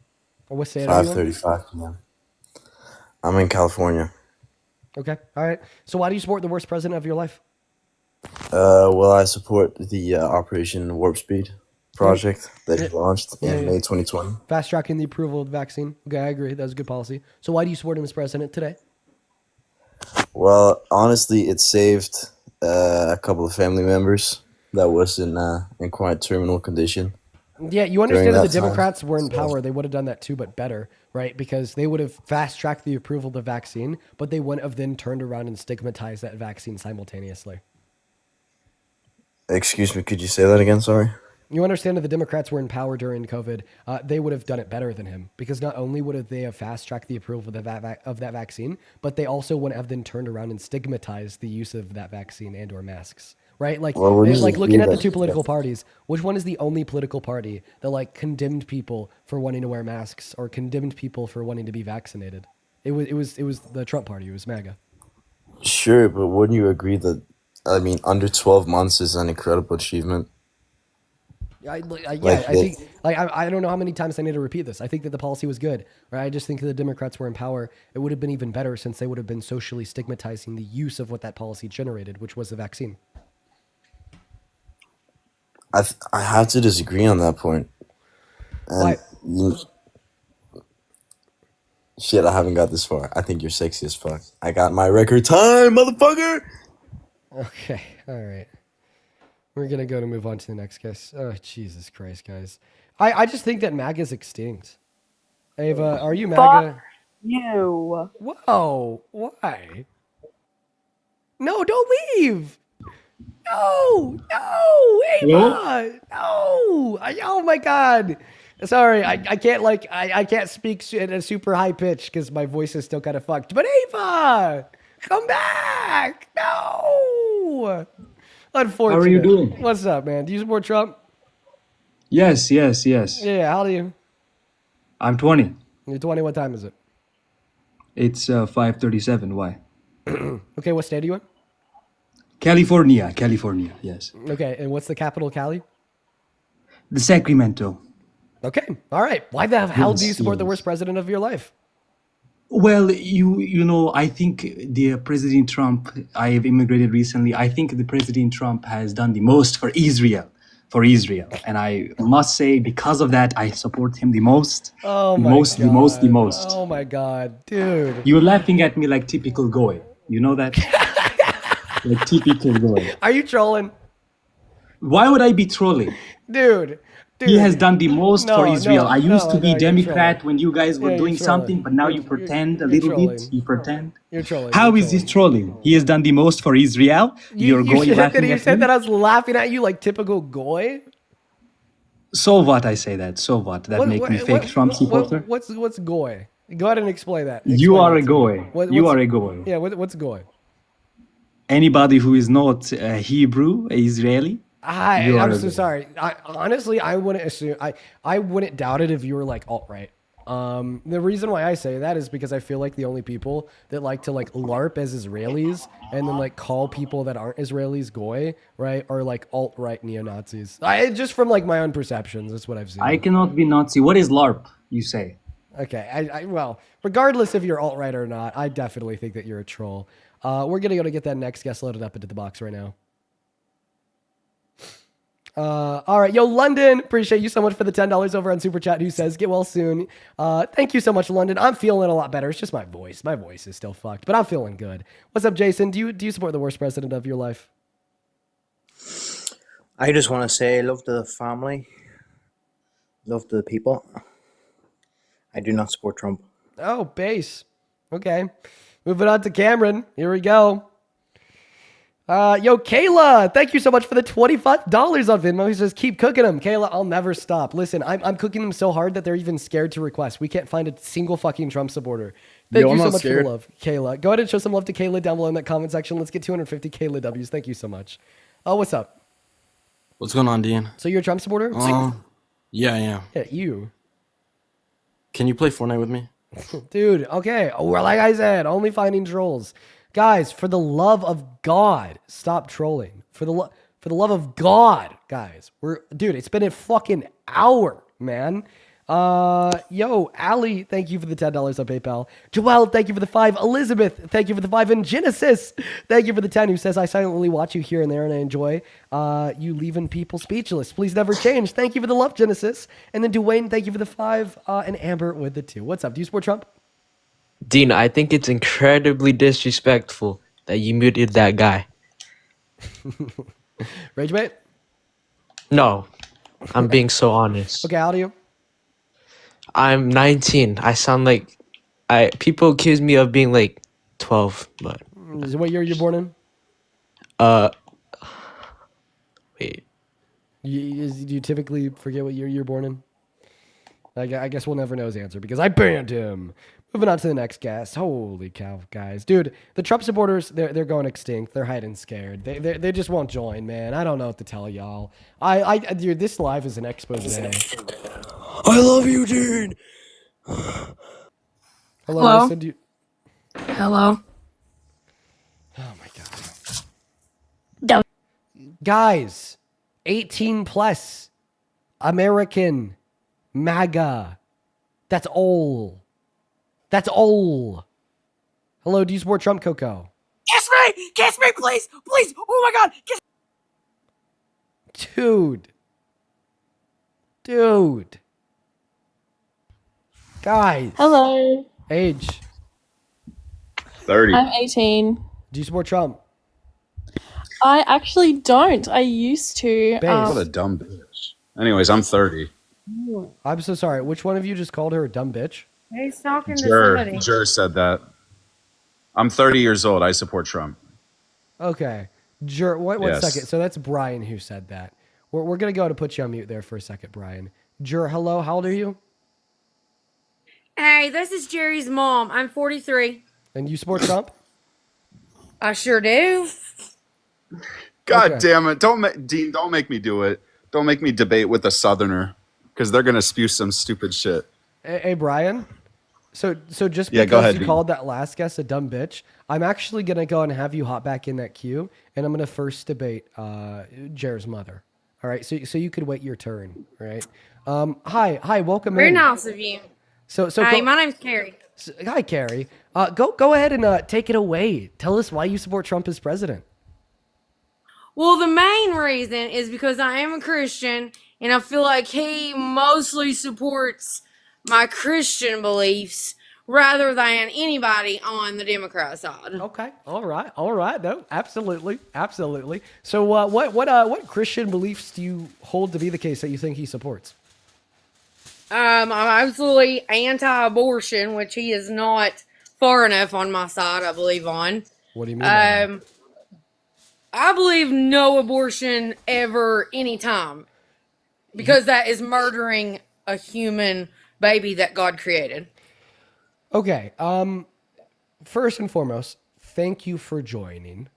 what state are you in? 5:35 p.m. I'm in California. Okay, all right. So why do you support the worst president of your life? Well, I support the Operation Warp Speed project that he launched in May 2020. Fast tracking the approval of the vaccine. Okay, I agree. That was a good policy. So why do you support him as president today? Well, honestly, it saved a couple of family members that was in quite terminal condition Yeah, you during understand if the that time. Democrats were in So, power, they would have done that too, but better, right? Because they would have fast tracked the approval of the vaccine, but they wouldn't have then turned around and stigmatized that vaccine simultaneously. excuse me, could you say that again? Sorry. You understand if the Democrats were in power during COVID, they would have done it better than him because not only would they have fast tracked the approval of that vaccine, but they also wouldn't have then turned around and stigmatized the use of that vaccine and or masks. Right, like Well, would you like agree looking at the that- two political parties, which one is the only political party that like condemned people for wanting to wear masks or condemned people for wanting to be vaccinated? It was the Trump party. It was MAGA. Sure, but wouldn't you agree that, I mean, under 12 months is an incredible achievement? I Like think I don't know how many times I need to repeat this. I think that the policy was good, right? I just think that the Democrats were in power. It would have been even better since they would have been socially stigmatizing the use of what that policy generated, which was the vaccine. I have to disagree on that point. And Why? shit, I haven't got this far. I think you're sexy as fuck. I got my record time, motherfucker. Okay, all right. We're gonna go to move on to the next guest. Oh, Jesus Christ, guys! I just think that MAGA's extinct. Ava, are you MAGA? You. Whoa! Why? No, don't leave. No, Ava, no. Oh my God. Sorry, I can't I can't speak at a super high pitch because my voice is still kind of fucked. But Ava, come back. No. Unfortunate. How are you doing? What's up, man? Do you support Trump? Yes. Yeah. How do you? I'm 20. You're 20. What time is it? It's 5:37. Why? Okay. What state are you in? California. Yes. Okay. And what's the capital, Cali? The Sacramento. Okay. All right. Why the hell do you Yes, support the yes. worst president of your life? Well, you know, I think the President Trump. I have immigrated recently. I think the President Trump has done the most for Israel, and I must say, because of that, I support him the most. Oh the my most, God. the most, the most. Oh my God, dude. You're laughing at me like typical goy. You know that? Like typical goy. Are you trolling? Why would I be trolling? Dude. He has done the most for Israel. I used to be you're Democrat trolling. when you guys were Yeah, doing you're trolling. something, but now you pretend a little bit. You pretend. You're trolling. How You're is this trolling? He has done the most for Israel. You're going laughing you at said me. that I was laughing at you like typical goy. So what? I say that. So what? That make me fake Trump supporter. What's goy? Go ahead and explain that. You Explain are it a to me. goy. You are a goy. Yeah. What's goy? Anybody who is not Hebrew, Israeli. You are I'm a so goy. sorry. Honestly, I wouldn't assume. I wouldn't doubt it if you were like alt right. The reason why I say that is because I feel like the only people that like to like LARP as Israelis and then like call people that aren't Israelis goy, right, are like alt right neo Nazis. Just from like my own perceptions, that's what I've seen. I cannot be Nazi. What is LARP? You say. Okay, well, regardless if you're alt right or not, I definitely think that you're a troll. We're gonna go to get that next guest loaded up into the box right now. All right, yo, London, appreciate you so much for the $10 over on Super Chat. Who says get well soon? Thank you so much, London. I'm feeling a lot better. It's just my voice. My voice is still fucked, but I'm feeling good. What's up, Jason? Do you support the worst president of your life? I just want to say, love the family, love the people. I do not support Trump. Oh, base. Okay, moving on to Cameron. Here we go. Yo, Kayla, thank you so much for the $25 on Venmo. He says, keep cooking them. Kayla, I'll never stop. Listen, I'm cooking them so hard that they're even scared to request. We can't find a single fucking Trump supporter. Thank you so much for the love, Kayla. Go ahead and show some love to Kayla down below in that comment section. Let's get 250 Kayla W's. Thank you so much. What's up? What's going on, Dean? So you're a Trump supporter? Yeah, I am. Yeah, you. Can you play Fortnite with me? Dude, okay. Well, like I said, only finding trolls. Guys, for the love of God, stop trolling. For the love of God, guys. Dude, it's been a fucking hour, man. Yo, Ali, thank you for the $10 on PayPal. Joelle, thank you for the 5. Elizabeth, thank you for the 5. And Genesis, thank you for the 10, who says, I silently watch you here and there and I enjoy you leaving people speechless. Please never change. Thank you for the love, Genesis. And then Dwayne, thank you for the 5. And Amber with the 2. What's up? Do you support Trump? Dean, I think it's incredibly disrespectful that you muted that guy. Rage bait? No, I'm being so honest. Okay, how old are you? I'm 19. I sound like people accuse me of being like 12, but What year you're born in? wait. Do you typically forget what year you're born in? I guess we'll never know his answer because I banned him. Moving on to the next guest. Holy cow, guys. Dude, the Trump supporters, they're going extinct. They're hiding scared. They just won't join, man. I don't know what to tell y'all. Dude, this live is an expose. I love you, Dean. Hello, Hello? listen, do you... Hello? Oh my god. Guys, 18 plus, American, MAGA. That's all. That's all. Hello, do you support Trump, Coco? Kiss me! Kiss me, please! Please! Oh my god! Kiss Dude. Guys. Hello. Age. 30. I'm 18. Do you support Trump? I actually don't. I used to. What a dumb bitch. Anyways, I'm 30. I'm so sorry. Which one of you just called her a dumb bitch? He's talking to somebody. Jur said that. I'm 30 years old. I support Trump. Okay. One Yes. second. So that's Brian who said that. We're going to go to put you on mute there for a second, Brian. Hello. How old are you? Hey, this is Jerry's mom. I'm 43. And you support Trump? I sure do. God damn it. Dean, don't make me do it. Don't make me debate with a Southerner because they're going to spew some stupid shit. Hey, Brian. So just Yeah, because go ahead, you Dean. called that last guest a dumb bitch, I'm actually going to go and have you hop back in that queue, and I'm going to first debate Jer's mother. All right? So you could wait your turn, all right? Hi, welcome Very in. nice of you. So Hi, go- my name's Carrie. Hi, Carrie. Go ahead and take it away. Tell us why you support Trump as president. Well, the main reason is because I am a Christian, and I feel like he mostly supports my Christian beliefs rather than anybody on the Democrat side. Okay. All right. No, absolutely. So what Christian beliefs do you hold to be the case that you think he supports? I'm absolutely anti-abortion, which he is not far enough on my side, I believe on. What do you mean by that? I believe no abortion ever, anytime, because that is murdering a human baby that God created. Okay. First and foremost, thank you for joining.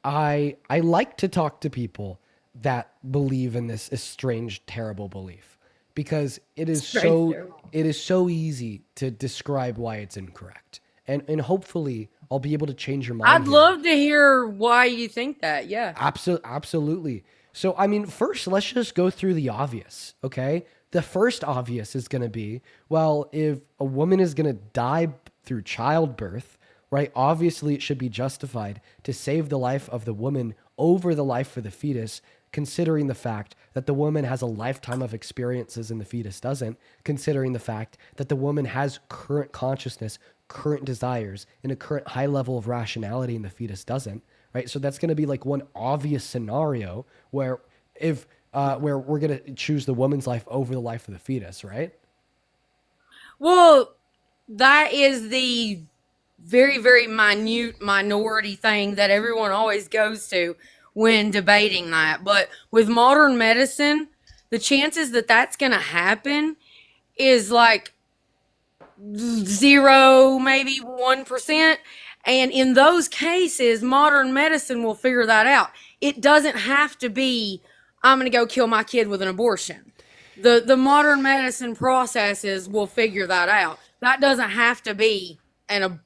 I like to talk to people that believe in this estranged, terrible belief because it is so easy to describe why it's incorrect, and hopefully I'll be able to change your mind. I'd here. love to hear why you think that. Yeah. Absolutely. So, I mean, first, let's just go through the obvious, okay? The first obvious is going to be, well, if a woman is going to die through childbirth, right, obviously it should be justified to save the life of the woman over the life of the fetus, considering the fact that the woman has a lifetime of experiences and the fetus doesn't, considering the fact that the woman has current consciousness, current desires, and a current high level of rationality and the fetus doesn't, right? So that's going to be like one obvious scenario where where we're going to choose the woman's life over the life of the fetus, right? Well, that is the very, very minute minority thing that everyone always goes to when debating that. But with modern medicine, the chances that that's going to happen is like 0, maybe 1%. And in those cases, modern medicine will figure that out. It doesn't have to be, I'm going to go kill my kid with an abortion. The modern medicine processes will figure that out. That doesn't have to be an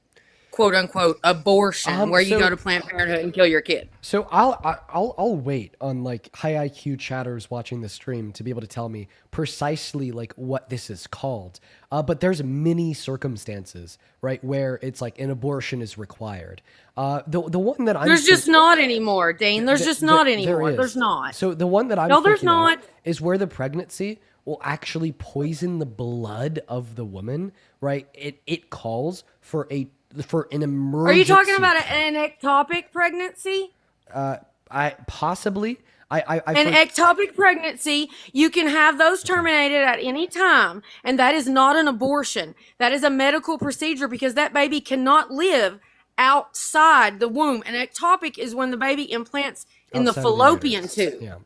quote unquote abortion where you go to Planned Parenthood and kill your kid. So I'll wait on like high IQ chatters watching the stream to be able to tell me precisely like what this is called. But there's many circumstances, right, where it's like an abortion is required. The one that There's just not anymore, Dean. There's just not anymore. is. There's not. So the one that I'm No, there's thinking of not. is where the pregnancy will actually poison the blood of the woman, right? It calls for a for an emergency. Are you talking about an ectopic pregnancy? I possibly. An ectopic pregnancy, you can have those terminated at any time, and that is not an abortion. That is a medical procedure because that baby cannot live outside the womb. An ectopic is when the baby implants in the Outside of the fallopian uterus. tube. Yeah.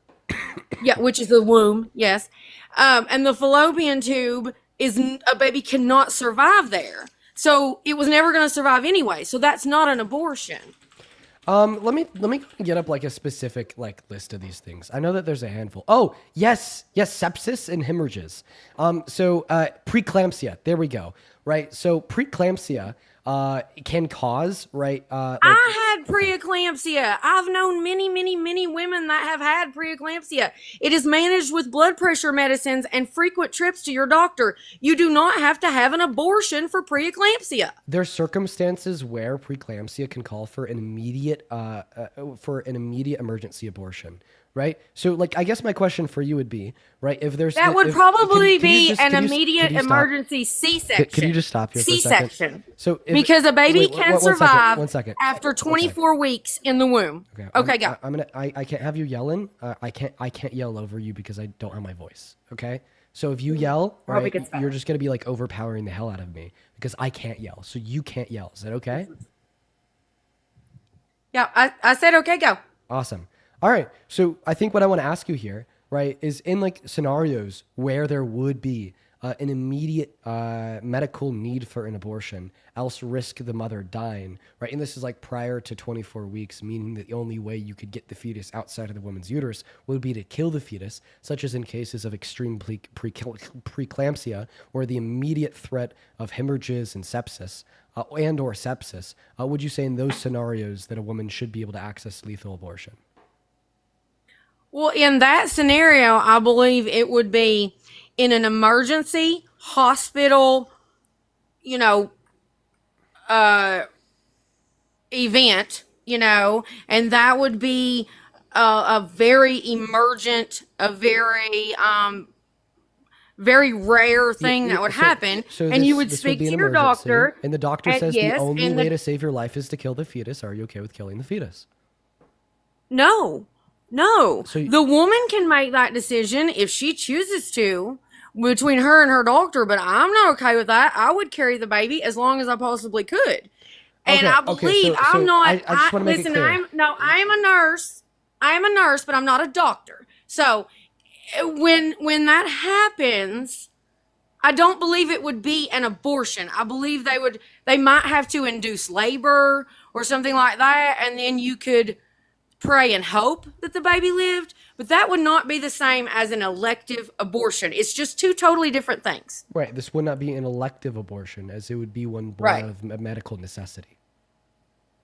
Yeah, which is the womb, yes. And the fallopian tube is a baby cannot survive there. So it was never going to survive anyway. So that's not an abortion. Let me get up like a specific like list of these things. I know that there's a handful. Oh, yes, sepsis and hemorrhages. So preeclampsia. There we go. Right. So preeclampsia can cause I had preeclampsia. I've known many women that have had preeclampsia. It is managed with blood pressure medicines and frequent trips to your doctor. You do not have to have an abortion for preeclampsia. There's circumstances where preeclampsia can call for an immediate emergency abortion, right? So, like, I guess my question for you would be, right, if there's That would probably be an immediate emergency C-section. Can you just stop here for a second? C-section. So, because a baby can survive one second. after 24 weeks in the womb. Okay, go. I can't have you yelling. I can't yell over you because I don't have my voice. Okay. So if you yell, right, you're just gonna be like overpowering the hell out of me because I can't yell. So you can't yell. Is that okay? Yeah, I said okay, go. Awesome. All right. So I think what I want to ask you here, right, is in like scenarios where there would be an immediate medical need for an abortion, else risk the mother dying, right? And this is like prior to 24 weeks, meaning that the only way you could get the fetus outside of the woman's uterus would be to kill the fetus, such as in cases of extreme preeclampsia, or the immediate threat of hemorrhages and sepsis, and/or sepsis. Would you say in those scenarios that a woman should be able to access lethal abortion? Well, in that scenario, I believe it would be in an emergency hospital, event, and that would be a very emergent, a very, very rare thing that would happen. And you would speak to your doctor. And the doctor says the only way to save your life is to kill the fetus. Are you okay with killing the fetus? No. The woman can make that decision if she chooses to between her and her doctor, but I'm not okay with that. I would carry the baby as long as I possibly could. And I believe I'm not. I just want to make it clear. I am a nurse. I am a nurse, but I'm not a doctor. So when that happens, I don't believe it would be an abortion. I believe they might have to induce labor or something like that, and then you could pray and hope that the baby lived, but that would not be the same as an elective abortion. It's just two totally different things. Right. This would not be an elective abortion, as it would be one born out of medical necessity.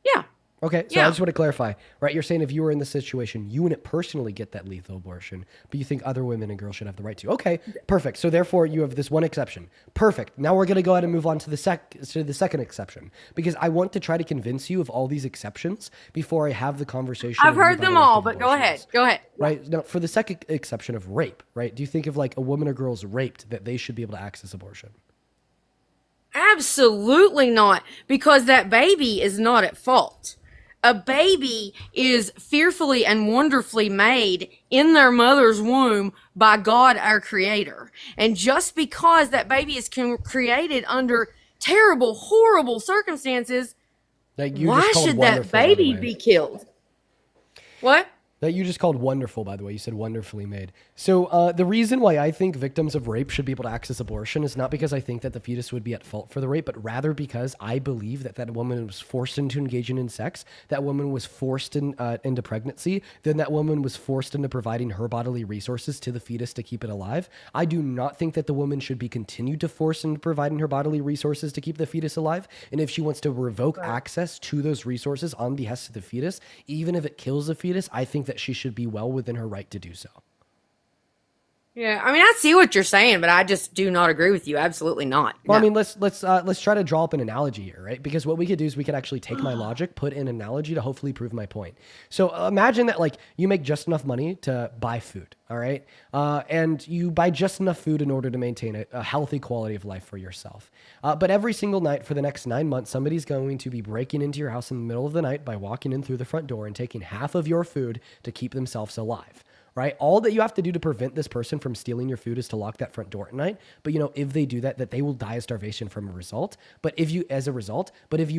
Yeah. Okay, so I just want to clarify, right? You're saying if you were in this situation, you wouldn't personally get that lethal abortion, but you think other women and girls should have the right to. Okay, perfect. So therefore, you have this one exception. Perfect. Now we're going to go ahead and move on to the second exception, because I want to try to convince you of all these exceptions before I have the conversation. I've heard them all, but go ahead. Go ahead. Right. Now, for the second exception of rape, right? Do you think if like a woman or girl's raped that they should be able to access abortion? Absolutely not, because that baby is not at fault. A baby is fearfully and wonderfully made in their mother's womb by God, our creator. And just because that baby is created under terrible, horrible circumstances, why should that baby be killed? What? That you just called wonderful, by the way. You said wonderfully made. So the reason why I think victims of rape should be able to access abortion is not because I think that the fetus would be at fault for the rape, but rather because I believe that that woman was forced into engaging in sex, that woman was forced into pregnancy, then that woman was forced into providing her bodily resources to the fetus to keep it alive. I do not think that the woman should be continued to force into providing her bodily resources to keep the fetus alive. And if she wants to revoke access to those resources on behest of the fetus, even if it kills the fetus, I think that she should be well within her right to do so. Yeah, I mean, I see what you're saying, but I just do not agree with you. Absolutely not. Well, I No. mean, let's try to draw up an analogy here, right? Because what we could do is we could actually take my logic, put in an analogy to hopefully prove my point. So imagine that like you make just enough money to buy food, all right, and you buy just enough food in order to maintain a healthy quality of life for yourself. But every single night for the next 9 months, somebody's going to be breaking into your house in the middle of the night by walking in through the front door and taking half of your food to keep themselves alive. Right? All that you have to do to prevent this person from stealing your food is to lock that front door at night. But if they do that, that they will die of starvation from a result. But if you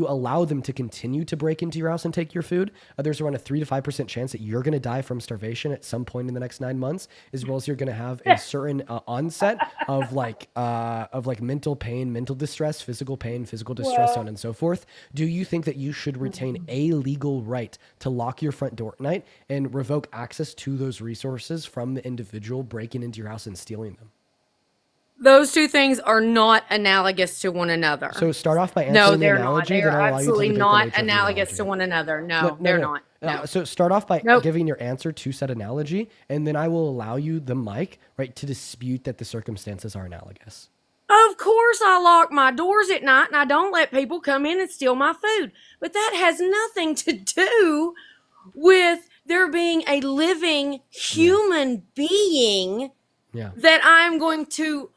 allow them to continue to break into your house and take your food, there's around a 3 to 5% chance that you're going to die from starvation at some point in the next 9 months, as well as you're going to have a certain onset of mental pain, mental distress, physical pain, physical distress, so on and so forth. Do you think that you should retain a legal right to lock your front door at night and revoke access to those resources from the individual breaking into your house and stealing them? Those two things are not analogous to one another. So start off by answering No, the they're analogy, not. They then are I'll allow you to absolutely debate the not nature of the analogous analogy. to one another. No, No, they're no. not. No. So start off by Nope. giving your answer to said analogy, and then I will allow you the mic, right, to dispute that the circumstances are analogous. Of course, I lock my doors at night and I don't let people come in and steal my food. But that has nothing to do with there being a living human being Yeah. that I'm going to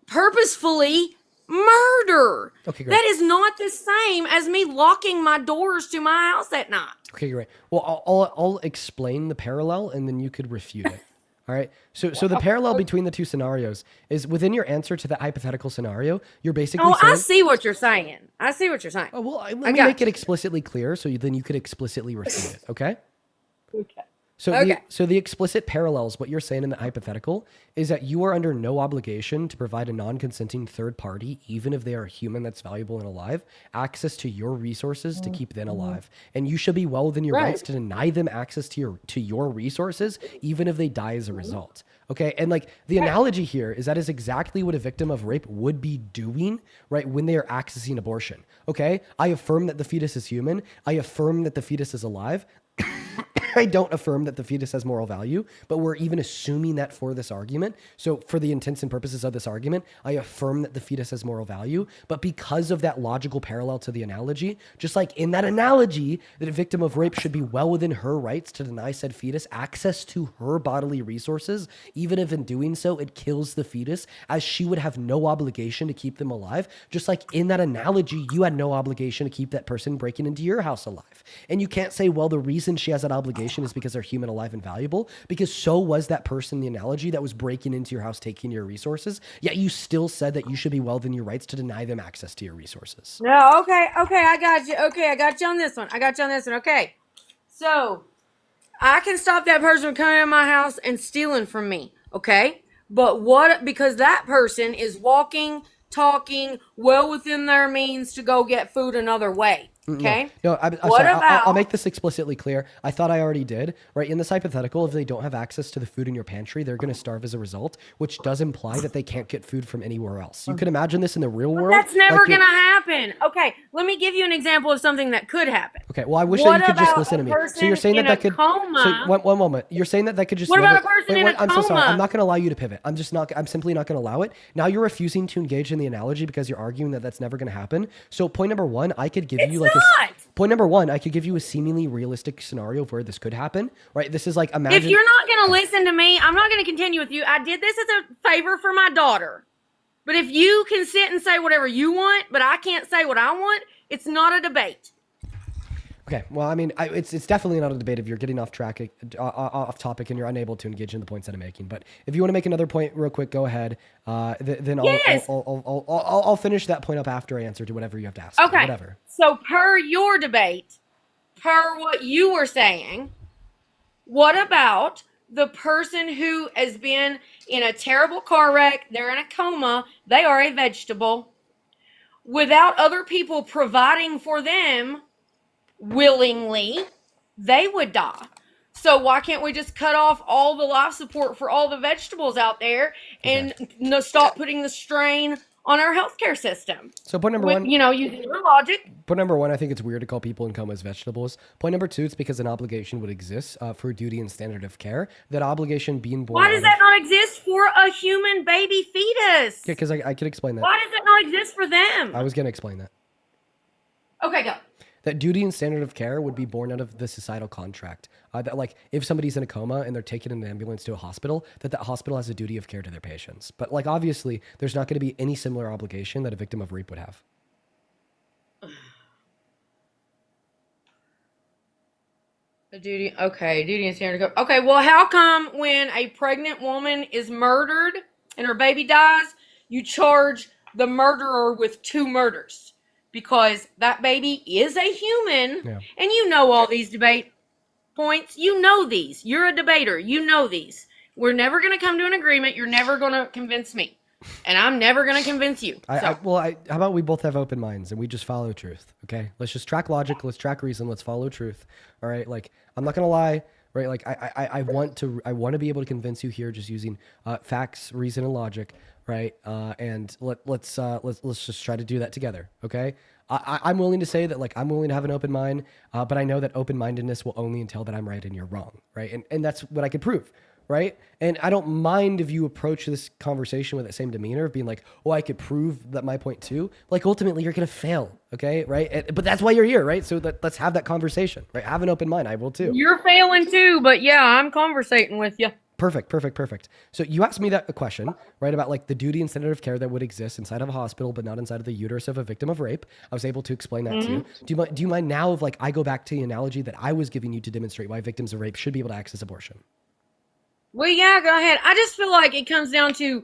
purposefully murder. Okay, great. That is not the same as me locking my doors to my house at night. Okay, great. Well, I'll explain the parallel, and then you could refute it. All right. So the parallel between the two scenarios is within your answer to that hypothetical scenario, you're basically Oh, saying, I see what you're saying. I see what you're saying. Oh, well, let I me got make it you. explicitly clear, so then you could explicitly refute it. Okay. Okay. So Okay. the explicit parallels what you're saying in the hypothetical is that you are under no obligation to provide a non-consenting third party, even if they are a human that's valuable and alive, access to your resources to keep them alive. And you should be well within your Right. rights to deny them access to your resources, even if they die as a result. Okay. And like the analogy here is that is exactly what a victim of rape would be doing, right, when they are accessing abortion. Okay. I affirm that the fetus is human. I affirm that the fetus is alive. I don't affirm that the fetus has moral value, but we're even assuming that for this argument. So for the intents and purposes of this argument, I affirm that the fetus has moral value. But because of that logical parallel to the analogy, just like in that analogy, that a victim of rape should be well within her rights to deny said fetus access to her bodily resources, even if in doing so, it kills the fetus, as she would have no obligation to keep them alive. Just like in that analogy, you had no obligation to keep that person breaking into your house alive. And you can't say, well, the reason she has that obligation is because they're human, alive, and valuable, because so was that person in the analogy that was breaking into your house, taking your resources. Yet you still said that you should be well within your rights to deny them access to your resources. No, okay, I got you. Okay, I got you on this one. Okay. So, I can stop that person from coming in my house and stealing from me, okay? But because that person is walking, talking, well within their means to go get food another way, okay? No, I'm What sorry. about- I'll make this explicitly clear. I thought I already did. Right in this hypothetical, if they don't have access to the food in your pantry, they're going to starve as a result, which does imply that they can't get food from anywhere else. You could imagine this in the real world. That's never like going to happen. Okay, let me give you an example of something that could happen. Okay, well, I wish What that you could just about listen to a me. So person you're saying in that a could. coma? So one moment. You're saying that could just. What about never- a person in a I'm so sorry. coma? I'm not going to allow you to pivot. I'm simply not going to allow it. Now you're refusing to engage in the analogy because you're arguing that that's never going to happen. So point number one, I could give you like point number one, I could give you a seemingly realistic scenario of where this could happen. Right? This is like imagine. If you're not going to listen to me, I'm not going to continue with you. I did this as a favor for my daughter. But if you can sit and say whatever you want, but I can't say what I want, it's not a debate. Okay, well, I mean, it's definitely not a debate if you're getting off track, off topic, and you're unable to engage in the points that I'm making. But if you want to make another point real quick, go ahead. Then Yes. I'll finish that point up after I answer to whatever you have to ask. Okay. Whatever. So per your debate, per what you were saying, what about the person who has been in a terrible car wreck, they're in a coma, they are a vegetable, without other people providing for them willingly, they would die. So why can't we just cut off all the life support for all the vegetables out there and stop putting the strain on our healthcare system. So point number one, you know, using your logic. Point number one, I think it's weird to call people in comas vegetables. Point number two, it's because an obligation would exist for duty and standard of care. That obligation being born. Why does that not exist for a human baby fetus? Yeah, because I could explain that. Why does that not exist for them? I was going to explain that. Okay, go. That duty and standard of care would be born out of the societal contract. That like if somebody's in a coma and they're taken in an ambulance to a hospital, that hospital has a duty of care to their patients. But like obviously, there's not going to be any similar obligation that a victim of rape would have. The duty, okay, duty and standard of care. Okay, well, how come when a pregnant woman is murdered and her baby dies, you charge the murderer with 2 murders? Because that baby is a human, and you know all these debate points. You know these. You're a debater. You know these. We're never going to come to an agreement. You're never going to convince me, and I'm never going to convince you. How about we both have open minds and we just follow truth, okay? Let's just track logic. Let's track reason. Let's follow truth, all right? Like, I'm not going to lie, right? Like, I want to be able to convince you here just using facts, reason, and logic. Right, and let's just try to do that together, okay? I'm willing to say that, like, I'm willing to have an open mind, but I know that open-mindedness will only entail that I'm right and you're wrong, right? And that's what I could prove, right? And I don't mind if you approach this conversation with that same demeanor of being like, oh, I could prove that my point too. Like, ultimately, you're gonna fail, okay, right? But that's why you're here, right? So let's have that conversation, right? Have an open mind. I will too. You're failing too, but yeah, I'm conversating with you. Perfect. So you asked me that question, right, about like the duty and standard of care that would exist inside of a hospital, but not inside of the uterus of a victim of rape. I was able to explain that to you. Do you mind now if like I go back to the analogy that I was giving you to demonstrate why victims of rape should be able to access abortion? Well, yeah, go ahead. I just feel like it comes down to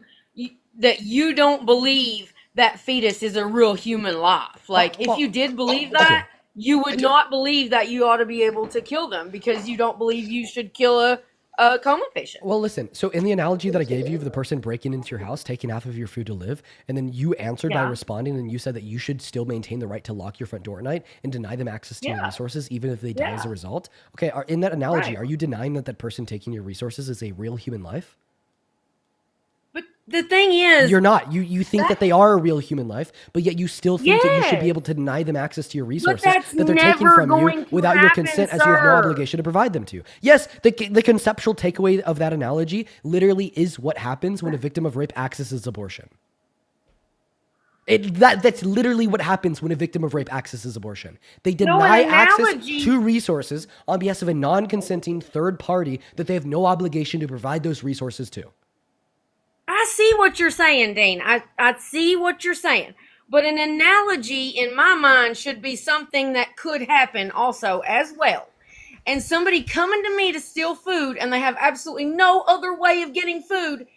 that you don't believe that fetus is a real human life. Like, if you did believe that, you would not believe that you ought to be able to kill them because you don't believe you should kill a coma patient. Well, listen, so in the analogy that I gave you of the person breaking into your house, taking half of your food to live, and then you answered by responding and you said that you should still maintain the right to lock your front door at night and deny them access to your resources, even if they die as a result. Okay, in that analogy, are you denying that that person taking your resources is a real human life? But the thing is... You're not. You think that they are a real human life, but yet you still think that you should be able to deny them access to your resources that they're taking from you without your consent, as you have no obligation to provide them to. Yes, the conceptual takeaway of that analogy literally is what happens when a victim of rape accesses abortion. That's literally what happens when a victim of rape accesses abortion. They deny access to resources on behalf of a non-consenting third party that they have no obligation to provide those resources to. I see what you're saying, Dean. I see what you're saying. But an analogy in my mind should be something that could happen also as well. And somebody coming to me to steal food and they have absolutely no other way of getting food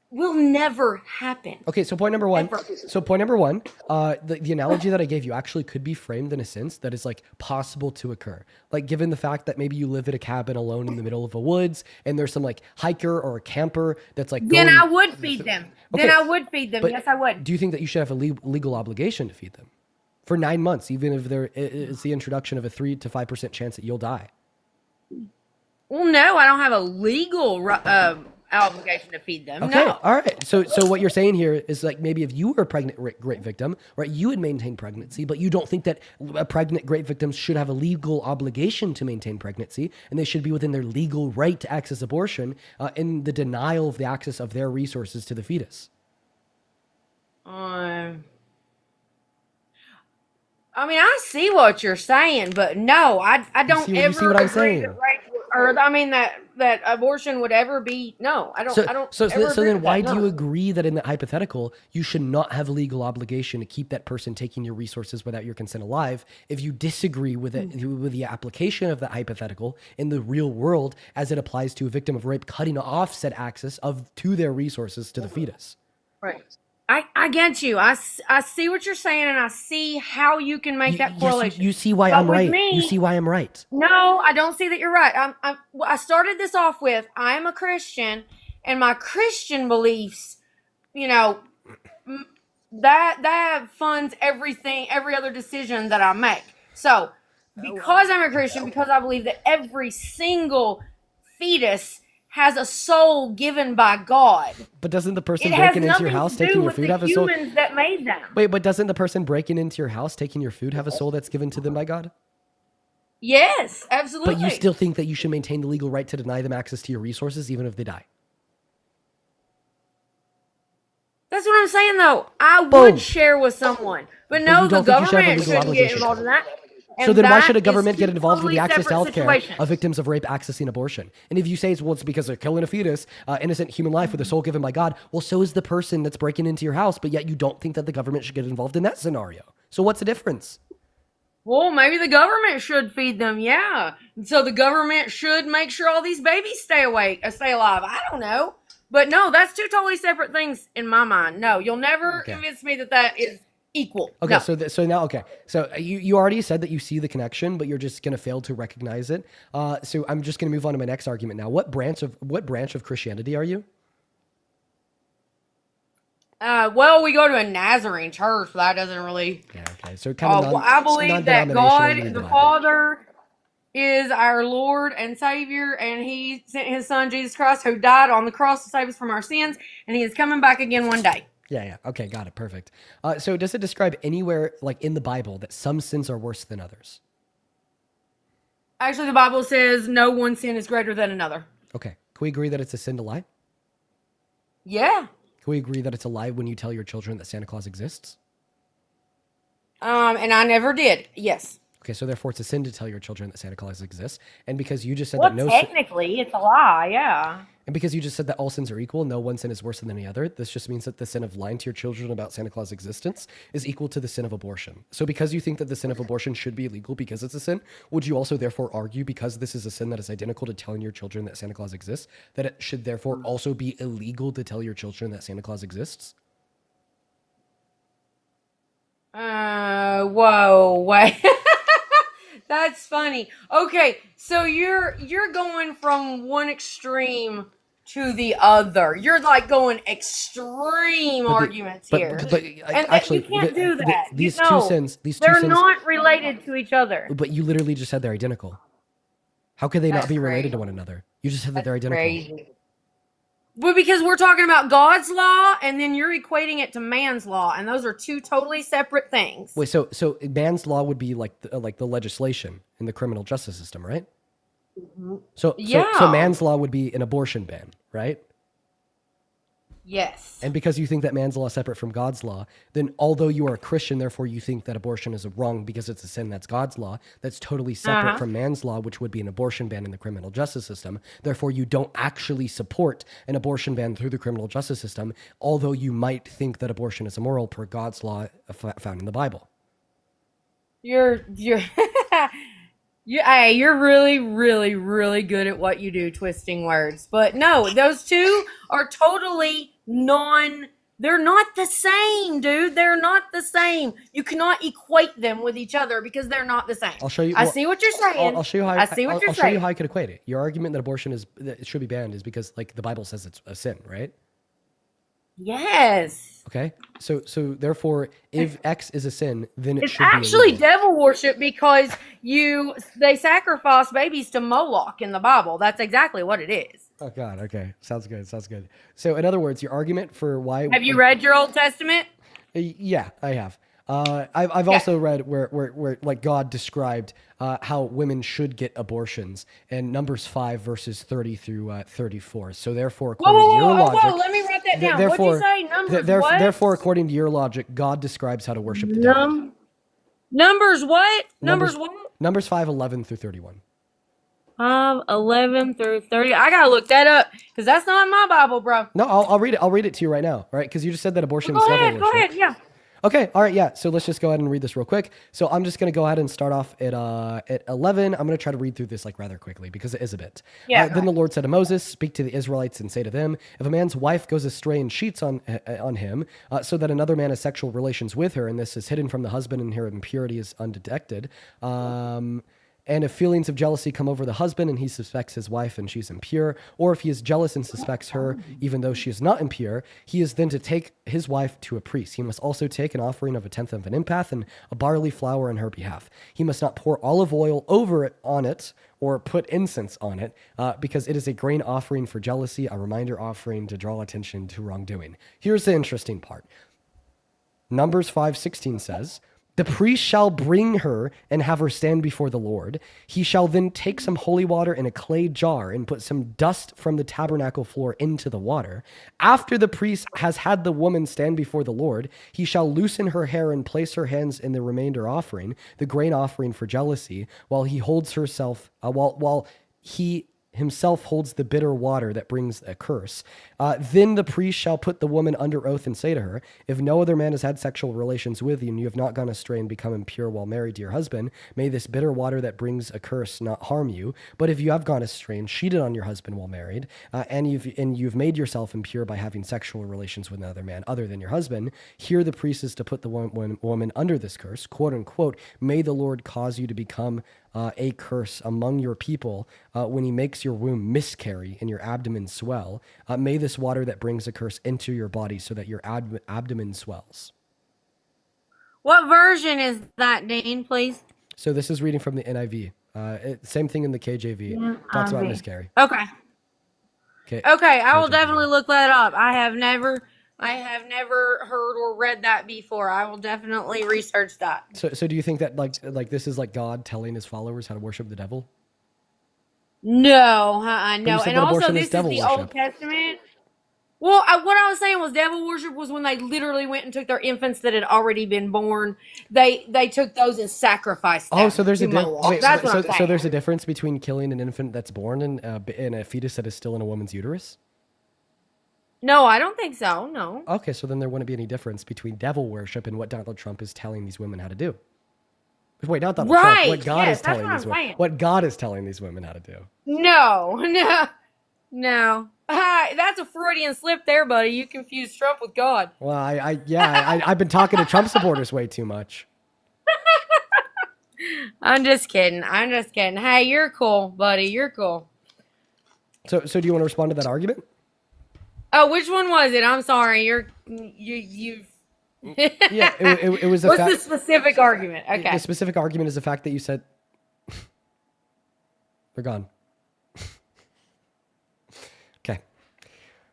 will never happen. Okay, so point number one. The analogy that I gave you actually could be framed in a sense that is like possible to occur. Like given the fact that maybe you live in a cabin alone in the middle of the woods and there's some like hiker or a camper that's like then I would feed them. Okay, then I would feed them. Yes, I would. Do you think that you should have a legal obligation to feed them for 9 months, even if there is the introduction of a 3 to 5% chance that you'll die? Well, no, I don't have a legal obligation to feed them. Okay, No. all right. So what you're saying here is like maybe if you were a pregnant rape victim, right, you would maintain pregnancy, but you don't think that a pregnant rape victim should have a legal obligation to maintain pregnancy, and they should be within their legal right to access abortion in the denial of the access of their resources to the fetus. I mean, I see what you're saying, but no, I don't You ever see what I'm agree saying? that rape, or I mean that abortion would ever be. No, I don't. So ever then agree why with that, do you no. agree that in that hypothetical, you should not have a legal obligation to keep that person taking your resources without your consent alive if you disagree with it, with the application of that hypothetical in the real world as it applies to a victim of rape cutting off said access to their resources to the fetus? Right. I get you. I see what you're saying, and I see how you can make that correlation. You see why But I'm with right. me- You see why I'm right. No, I don't see that you're right. I started this off with I'm a Christian, and my Christian beliefs, that funds everything, every other decision that I make. So, because I'm a Christian, because I believe that every single fetus has a soul given by God. But doesn't the person It has breaking into your nothing house, to do taking your with food, the have a soul? humans that made them. Wait, but doesn't the person breaking into your house, taking your food, have a soul that's given to them by God? Yes, absolutely. But you still think that you should maintain the legal right to deny them access to your resources, even if they die? That's what I'm saying, though. I Boom. would share with someone, but no, you the don't think you should have a government legal shouldn't get obligation. involved in that. So And then why that should a is government get two involved with the totally access to separate healthcare situations. of victims of rape accessing abortion? And if you say, well, it's because they're killing a fetus, innocent human life with a soul given by God, well, so is the person that's breaking into your house, but yet you don't think that the government should get involved in that scenario. So what's the difference? Well, maybe the government should feed them, yeah. So the government should make sure all these babies stay alive. I don't know. But no, that's two totally separate things in my mind. No, you'll never convince me that that is equal. Okay, No. so you already said that you see the connection, but you're just going to fail to recognize it. So I'm just going to move on to my next argument now. What branch of Christianity are you? Well, we go to a Nazarene church, but that doesn't really. Yeah, okay. So kind of I believe that God, the Bible. Father, is our Lord and Savior, and He sent His Son Jesus Christ, who died on the cross to save us from our sins, and He is coming back again one day. Yeah. Okay, got it. Perfect. So does it describe anywhere, like in the Bible, that some sins are worse than others? Actually, the Bible says no one sin is greater than another. Okay. Can we agree that it's a sin to lie? Yeah. Can we agree that it's a lie when you tell your children that Santa Claus exists? And I never did. Yes. Okay, so therefore it's a sin to tell your children that Santa Claus exists. And because you just said Well, that no technically, it's a lie. Yeah. And because you just said that all sins are equal, no one sin is worse than any other, this just means that the sin of lying to your children about Santa Claus' existence is equal to the sin of abortion. So because you think that the sin of abortion should be illegal because it's a sin, would you also therefore argue, because this is a sin that is identical to telling your children that Santa Claus exists, that it should therefore also be illegal to tell your children that Santa Claus exists? Whoa, wait. That's funny. Okay, so you're going from one extreme to the other. You're like going extreme arguments here. And actually, you can't do that. These You know, two sins, they're not related to each other. But you literally just said they're identical. How could they not That's be related crazy. to one another? You just said that they're identical. Crazy. Well, because we're talking about God's law, and then you're equating it to man's law, and those are two totally separate things. Wait, so man's law would be like the legislation in the criminal justice system, right? So man's law would be an abortion ban, right? Yes. And because you think that man's law is separate from God's law, then although you are a Christian, therefore you think that abortion is wrong because it's a sin, that's God's law, that's totally separate from man's law, which would be an abortion ban in the criminal justice system. Therefore, you don't actually support an abortion ban through the criminal justice system, although you might think that abortion is immoral per God's law found in the Bible. You're you're really, really, really good at what you do, twisting words. But no, those two are totally they're not the same, dude. They're not the same. You cannot equate them with each other because they're not the same. I'll show you. I see what you're saying. I'll show you how. I see what you're I'll show saying. you how I could equate it. Your argument that that it should be banned is because, like, the Bible says it's a sin, right? Yes. Okay. So therefore, if X is a sin, then it It's should actually be illegal. devil worship because they sacrifice babies to Moloch in the Bible. That's exactly what it is. Oh God. Okay. Sounds good. So in other words, your argument for why Have you read your Old Testament? Yeah, I have. I've also read where like God described how women should get abortions in Numbers 5 verses 30 through 34. So therefore, according to your logic, Whoa, let me write that down. What'd you say? Numbers what? Therefore, according to your logic, God describes how to worship the devil. Numbers what? Numbers what? Numbers 5:11 through 31. 11 through 30. I gotta look that up because that's not in my Bible, bro. No, I'll read it. I'll read it to you right now, all right? Because you just said that abortion is devil worship. Go ahead, yeah. Okay, all right, yeah. So let's just go ahead and read this real quick. So I'm just gonna go ahead and start off at 11. I'm gonna try to read through this like rather quickly because it is a bit. Yeah. Then the Lord said to Moses, "Speak to the Israelites and say to them, if a man's wife goes astray and cheats on him, so that another man has sexual relations with her, and this is hidden from the husband and her impurity is undetected, And if feelings of jealousy come over the husband and he suspects his wife and she's impure, or if he is jealous and suspects her even though she is not impure, he is then to take his wife to a priest. He must also take an offering of 1/10 of an empath and a barley flour on her behalf. He must not pour olive oil over it on it or put incense on it, because it is a grain offering for jealousy, a reminder offering to draw attention to wrongdoing. Here's the interesting part. Numbers 5:16 says, the priest shall bring her and have her stand before the Lord. He shall then take some holy water in a clay jar and put some dust from the tabernacle floor into the water. After the priest has had the woman stand before the Lord, he shall loosen her hair and place her hands in the remainder offering, the grain offering for jealousy, while he holds herself, while he himself holds the bitter water that brings a curse. Then the priest shall put the woman under oath and say to her, if no other man has had sexual relations with you and you have not gone astray and become impure while married to your husband, may this bitter water that brings a curse not harm you. But if you have gone astray and cheated on your husband while married, and you've made yourself impure by having sexual relations with another man other than your husband, here the priest is to put the woman under this curse, quote unquote, may the Lord cause you to become a curse among your people when he makes your womb miscarry and your abdomen swell. May this water that brings a curse into your body so that your abdomen swells. What version is that, Dean, please? So this is reading from the NIV. Same thing in the KJV. Talks about miscarry. Okay. Okay. Okay, I will definitely look that up. I have never heard or read that before. I will definitely research that. So do you think that like this is like God telling his followers how to worship the devil? No, you no. said And that also, abortion this is is devil the worship. Old Testament. Well, what I was saying was devil worship was when they literally went and took their infants that had already been born. They took those and sacrificed them. Oh, so there's a That's what I'm saying. so there's a difference between killing an infant that's born and a fetus that is still in a woman's uterus? No, I don't think so. No. Okay, so then there wouldn't be any difference between devil worship and what Donald Trump is telling these women how to do. Wait, not Donald Trump. Right, What God yes, is that's telling what these I'm women. saying. What God is telling these women how to do. No. That's a Freudian slip there, buddy. You confused Trump with God. Well, I've been talking to Trump supporters way too much. I'm just kidding. Hey, you're cool, buddy. You're cool. So do you want to respond to that argument? Oh, which one was it? I'm sorry. You've. Yeah, it was. What's the specific argument? Okay. The specific argument is the fact that you said they're gone. Okay.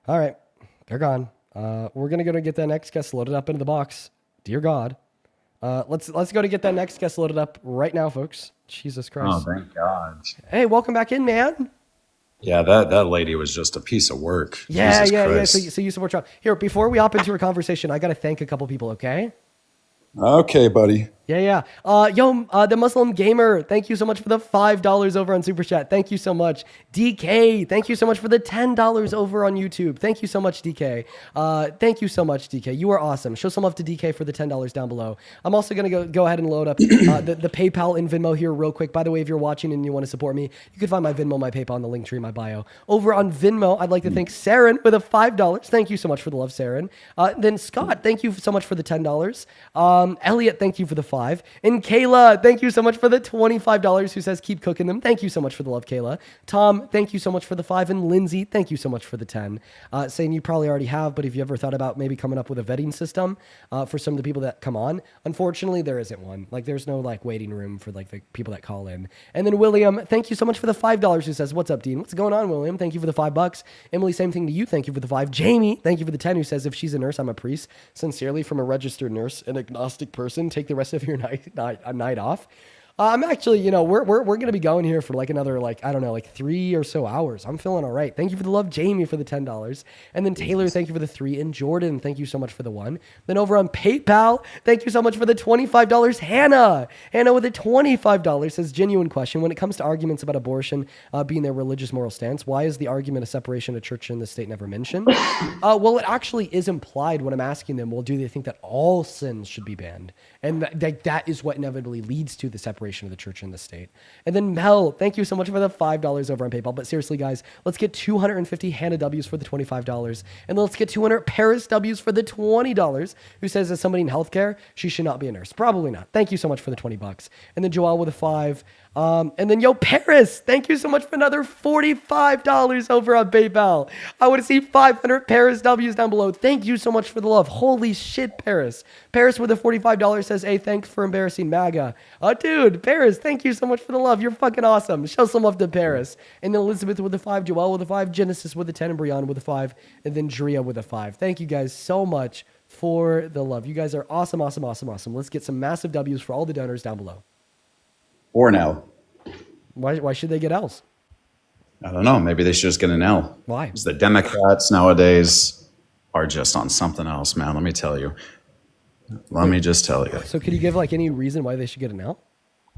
All right, they're gone. We're gonna go to get that next guest loaded up into the box. Dear God, let's go to get that next guest loaded up right now, folks. Jesus Christ. Oh, thank God. Hey, welcome back in, man. Yeah, that lady was just a piece of work. Yeah. Jesus Christ. So you support Trump. Here, before we hop into our conversation, I got to thank a couple people, okay? Okay, buddy. Yeah. The Muslim Gamer, thank you so much for the $5 over on Super Chat. Thank you so much. DK, thank you so much for the $10 over on YouTube. Thank you so much, DK. Thank you so much, DK. You are awesome. Show some love to DK for the $10 down below. I'm also going to go ahead and load up the PayPal and Venmo here real quick. By the way, if you're watching and you want to support me, you can find my Venmo, my PayPal in the link tree in my bio. Over on Venmo, I'd like to thank Saren with a $5. Thank you so much for the love, Saren. Then Scott, thank you so much for the $10. Elliot, thank you for the $5. And Kayla, thank you so much for the $25 who says keep cooking them. Thank you so much for the love, Kayla. Tom, thank you so much for the $5. And Lindsay, thank you so much for the 10. Saying you probably already have, but if you ever thought about maybe coming up with a vetting system for some of the people that come on, unfortunately there isn't one. Like there's no like waiting room for like the people that call in. And then William, thank you so much for the $5 who says, what's up, Dean? What's going on, William? Thank you for the $5. Emily, same thing to you. Thank you for the 5. Jamie, thank you for the 10 who says, if she's a nurse, I'm a priest. Sincerely from a registered nurse, an agnostic person. Take the rest of your night off. I'm actually, we're going to be going here for like another, like, I don't know, like 3 or so hours. I'm feeling all right. Thank you for the love, Jamie, for the $10. And then Taylor, thank you for the 3. And Jordan, thank you so much for the 1. Then over on PayPal, thank you so much for the $25. Hannah with a $25 says, genuine question. When it comes to arguments about abortion being their religious moral stance, why is the argument of separation of church and the state never mentioned? Well, it actually is implied when I'm asking them, well, do they think that all sins should be banned? And that is what inevitably leads to the separation of the church and the state. And then Mel, thank you so much for the $5 over on PayPal. But seriously, guys, let's get 250 Hannah W's for the $25. And let's get 200 Paris W's for the $20. Who says, as somebody in healthcare, she should not be a nurse? Probably not. Thank you so much for the $20. And then Joelle with a 5. And then Paris, thank you so much for another $45 over on PayPal. I want to see 500 Paris W's down below. Thank you so much for the love. Holy shit, Paris. Paris with a $45 says, hey, thanks for embarrassing MAGA. Dude, Paris, thank you so much for the love. You're fucking awesome. Show some love to Paris. And then Elizabeth with a 5, Joelle with a 5, Genesis with a 10, and Brianna with a 5, and then Drea with a 5. Thank you guys so much for the love. You guys are awesome, awesome, awesome, awesome. Let's get some massive W's for all the donors down below. Or an L. Why should they get L's? I don't know. Maybe they should just get an L. Why? Because the Democrats nowadays are just on something else, man. Let me tell you. Let me just tell you. So could you give like any reason why they should get an L?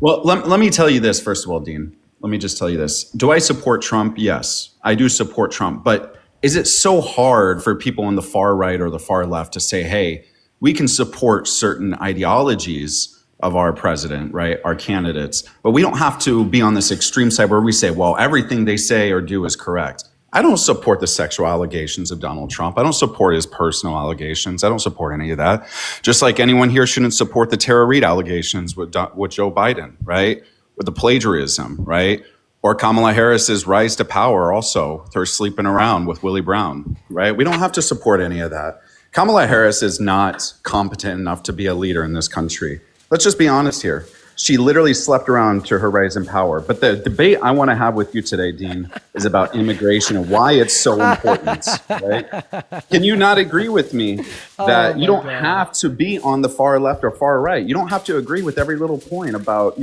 Well, let me tell you this, first of all, Dean. Let me just tell you this. Do I support Trump? Yes, I do support Trump. But is it so hard for people on the far right or the far left to say, hey, we can support certain ideologies of our president, right? Our candidates, but we don't have to be on this extreme side where we say, well, everything they say or do is correct. I don't support the sexual allegations of Donald Trump. I don't support his personal allegations. I don't support any of that. Just like anyone here shouldn't support the Tara Reade allegations with Joe Biden, right? With the plagiarism, right? Or Kamala Harris's rise to power also, her sleeping around with Willie Brown, right? We don't have to support any of that. Kamala Harris is not competent enough to be a leader in this country. Let's just be honest here. She literally slept around to her rise in power. But the debate I want to have with you today, Dean, is about immigration and why it's so important, right? Can you not agree with me that you don't have to be on the far left or far right? You don't have to agree with every little point about,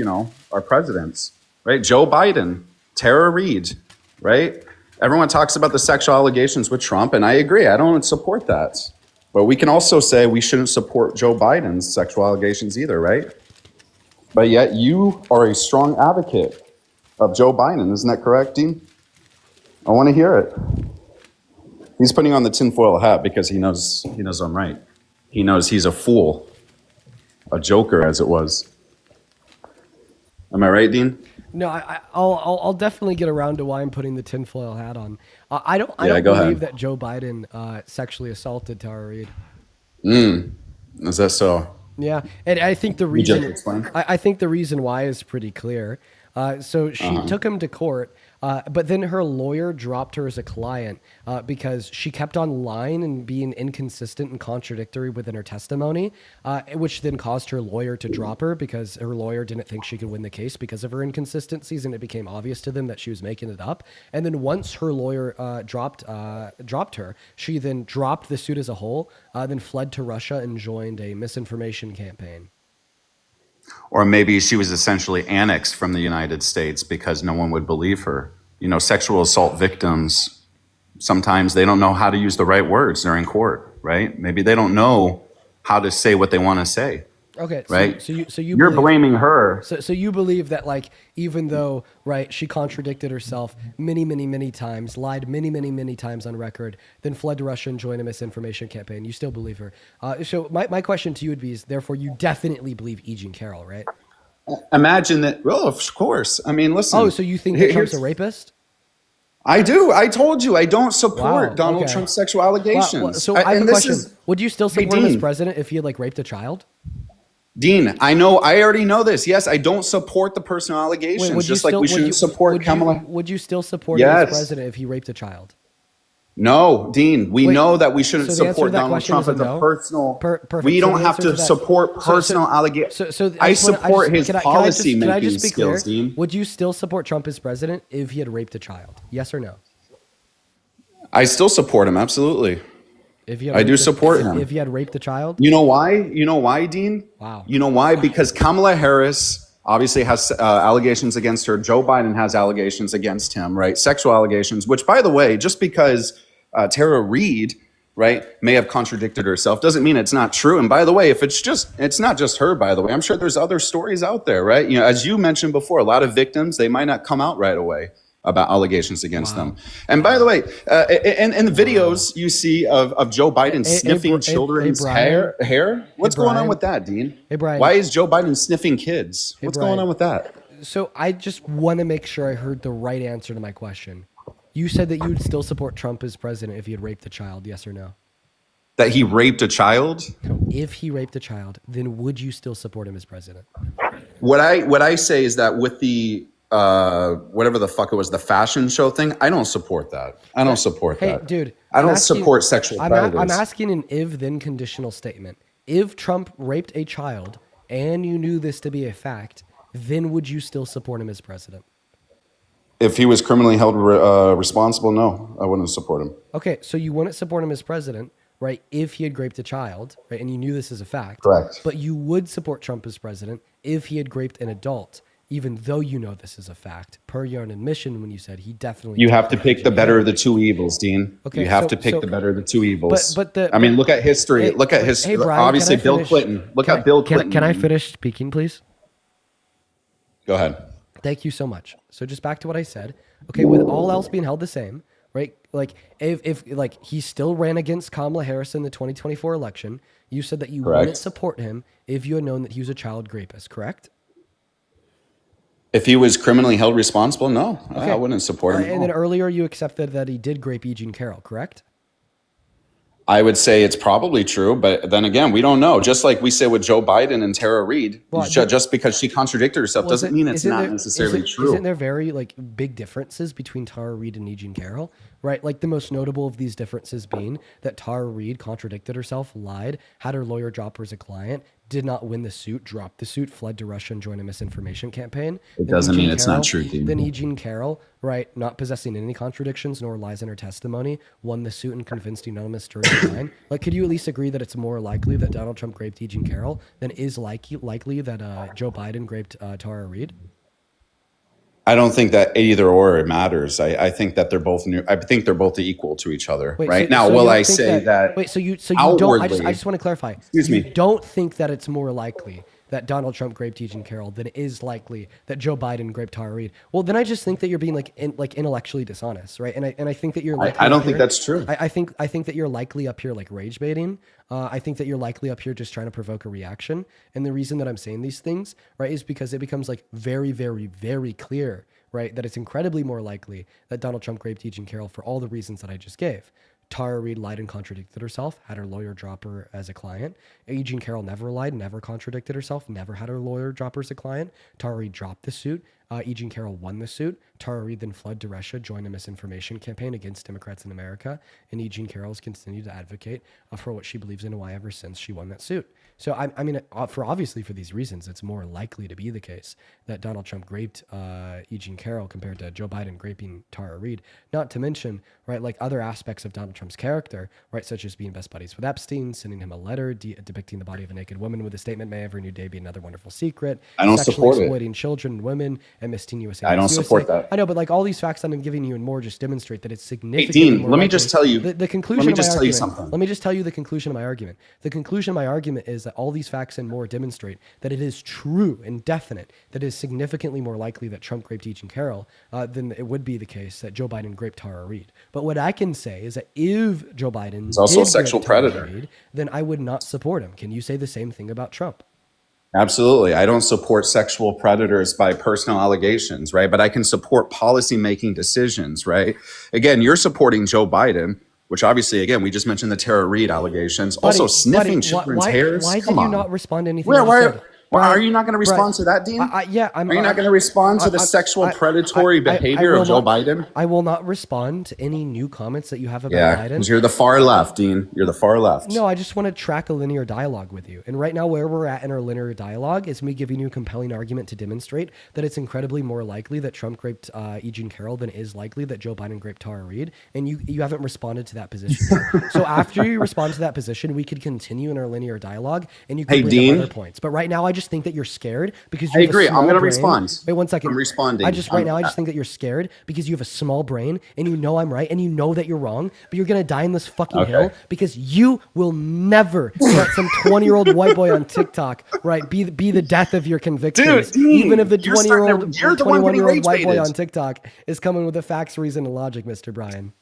our presidents, right? Joe Biden, Tara Reade, right? Everyone talks about the sexual allegations with Trump, and I agree. I don't support that. But we can also say we shouldn't support Joe Biden's sexual allegations either, right? But yet you are a strong advocate of Joe Biden. Isn't that correct, Dean? I want to hear it. He's putting on the tinfoil hat because he knows I'm right. He knows he's a fool, a joker, as it was. Am I right, Dean? No, I'll definitely get around to why I'm putting the tinfoil hat on. I don't go believe ahead. that Joe Biden sexually assaulted Tara Reade. Is that so? Yeah, and I think the You just reason explain. I think the reason why is pretty clear. So she took him to court, but then her lawyer dropped her as a client because she kept on lying and being inconsistent and contradictory within her testimony, which then caused her lawyer to drop her because her lawyer didn't think she could win the case because of her inconsistencies, and it became obvious to them that she was making it up. And then once her lawyer dropped her, she then dropped the suit as a whole, then fled to Russia and joined a misinformation campaign. Or maybe she was essentially annexed from the United States because no one would believe her. Sexual assault victims, sometimes they don't know how to use the right words during court, right? Maybe they don't know how to say what they want to say. Okay, right? So you You're believe, blaming her. So you believe that, like, even though, right, she contradicted herself many times, lied many times on record, then fled to Russia and joined a misinformation campaign, you still believe her. So my question to you would be, is therefore you definitely believe E. Jean Carroll, right? Imagine that. Well, of course. I mean, listen. Oh, so you think that Trump's a rapist? I do. I told you I don't support Wow, Donald okay. Trump's sexual allegations. So I have and a this question. Would you still Hey, support him as Dean. president if he had, like, raped a child? Dean, I already know this. Yes, I don't support the personal allegations, Wait, just like we shouldn't support Kamala. Would you still support him as Yes. president if he raped a child? No, Dean, we Wait, know that we shouldn't so the answer to support that Donald question Trump is as no? a personal. Perfect. We So don't the have answer to to that- support personal allegations. I support his policy can I making just be skills, clear? Dean. Would you still support Trump as president if he had raped a child? Yes or no? I still support him, absolutely. If he had I do raped a- support him. If he had raped a child? You know why? You know why, Dean? Wow. You know why? Because Kamala Harris obviously has allegations against her. Joe Biden has allegations against him, right? Sexual allegations, which, by the way, just because Tara Reade, right, may have contradicted herself doesn't mean it's not true. And by the way, if it's not just her, by the way, I'm sure there's other stories out there, right? As you mentioned before, a lot of victims, they might not come out right away. about allegations against them. And by the way, in the videos you see of Joe Biden sniffing children's hair, what's going on with that, Dean? Hey, Brian. Why is Joe Biden sniffing kids? What's going on with that? So I just want to make sure I heard the right answer to my question. You said that you would still support Trump as president if he had raped a child, yes or no? That he raped a child? If he raped a child, then would you still support him as president? What I say is that with the whatever the fuck it was, the fashion show thing, I don't support that. I don't support that. Hey, dude. I don't support sexual predators. I'm asking an if-then conditional statement. If Trump raped a child and you knew this to be a fact, then would you still support him as president? If he was criminally held responsible, no, I wouldn't support him. Okay, so you wouldn't support him as president, right, if he had raped a child, right, and you knew this as a fact. Correct. But you would support Trump as president if he had raped an adult, even though you know this is a fact, per your own admission when you said he definitely... You have to pick the better of the two evils, Dean. Okay, you have to pick the better of the two evils. But look at history. Look at history. Hey, Brian, obviously, Bill Clinton. Look at Bill Clinton. Can I finish speaking, please? Go ahead. Thank you so much. So just back to what I said. Okay, with all else being held the same, right? Like if he still ran against Kamala Harris in the 2024 election, you said that you wouldn't support him if you had known that he was a child rapist, correct? If he was criminally held responsible, no, I wouldn't support him. And then earlier you accepted that he did rape E. Jean Carroll, correct? I would say it's probably true, but then again, we don't know. Just like we say with Joe Biden and Tara Reid, just because she contradicted herself doesn't mean it's not necessarily true. Isn't there very big differences between Tara Reid and E. Jean Carroll? Right, like the most notable of these differences being that Tara Reid contradicted herself, lied, had her lawyer drop her as a client, did not win the suit, dropped the suit, fled to Russia and joined a misinformation campaign. It doesn't mean it's not true, Dean. Then E. Jean Carroll, right, not possessing any contradictions nor lies in her testimony, won the suit and convinced unanimous jury to resign. Like, could you at least agree that it's more likely that Donald Trump raped E. Jean Carroll than is likely that Joe Biden raped Tara Reid? I don't think that either or it matters. I think that they're both new. I think they're both equal to each other. Wait, right so, now, so will I say that? Wait, so you outwardly, don't? I just want to clarify. Excuse me. You don't think that it's more likely that Donald Trump raped E. Jean Carroll than it is likely that Joe Biden raped Tara Reid? Well, then I just think that you're being intellectually dishonest, right? And I think that you're. I don't think that's true. I think that you're likely up here rage baiting. I think that you're likely up here just trying to provoke a reaction. And the reason that I'm saying these things, right, is because it becomes very, very, very clear, right, that it's incredibly more likely that Donald Trump raped E. Jean Carroll for all the reasons that I just gave. Tara Reid lied and contradicted herself, had her lawyer drop her as a client. E. Jean Carroll never lied, never contradicted herself, never had her lawyer drop her as a client. Tara Reid dropped the suit. E. Jean Carroll won the suit. Tara Reid then fled to Russia, joined a misinformation campaign against Democrats in America, and E. Jean Carroll has continued to advocate for what she believes in and why ever since she won that suit. So I mean, for these reasons, it's more likely to be the case that Donald Trump raped E. Jean Carroll compared to Joe Biden raping Tara Reid. Not to mention, right, like other aspects of Donald Trump's character, right, such as being best buddies with Epstein, sending him a letter depicting the body of a naked woman with a statement, "May every new day be another wonderful secret." I don't sexually support exploiting children and women and Miss Teen USA. I don't support that. I know, but all these facts that I'm giving you and more just demonstrate that it's significantly Hey, Dean, more let me likely. just tell you. The conclusion. Let me of my just tell you argument- something. Let me just tell you the conclusion of my argument. The conclusion of my argument is that all these facts and more demonstrate that it is true and definite that it is significantly more likely that Trump raped E. Jean Carroll than it would be the case that Joe Biden raped Tara Reid. But what I can say is that if Joe Biden He's also did a sexual rape Tara predator. Reid, then I would not support him. Can you say the same thing about Trump? Absolutely. I don't support sexual predators by personal allegations, right? But I can support policy-making decisions, right? Again, you're supporting Joe Biden, which obviously, again, we just mentioned the Tara Reid allegations. Also, sniffing children's hairs. Why did Come you on. not respond to anything Where, I why, said? why are you not going to respond to that, Dean? Are you not going to respond to the sexual predatory behavior of Joe Biden? I will not respond to any new comments that you have about Yeah, Biden. because you're the far left, Dean. You're the far left. No, I just want to track a linear dialogue with you. And right now, where we're at in our linear dialogue is me giving you a compelling argument to demonstrate that it's incredibly more likely that Trump raped E. Jean Carroll than it is likely that Joe Biden raped Tara Reid. And you haven't responded to that position yet. So after you respond to that position, we could continue in our linear dialogue and you can Hey, bring Dean. up other points. But right now, I just just think that you're scared because I you have agree. a small I'm going to brain. respond. Wait 1 second. I'm responding. Right now, I just think that you're scared because you have a small brain and you know I'm right and you know that you're wrong, but you're going to die in this fucking hill because you will never let some 20-year-old white boy on TikTok, right, be the death of your convictions. Dude, even if the you're starting to- 20-year-old, you're the one getting 21-year-old white boy rage-baited. on TikTok is coming with the facts, reason, and logic, Mr. Brian.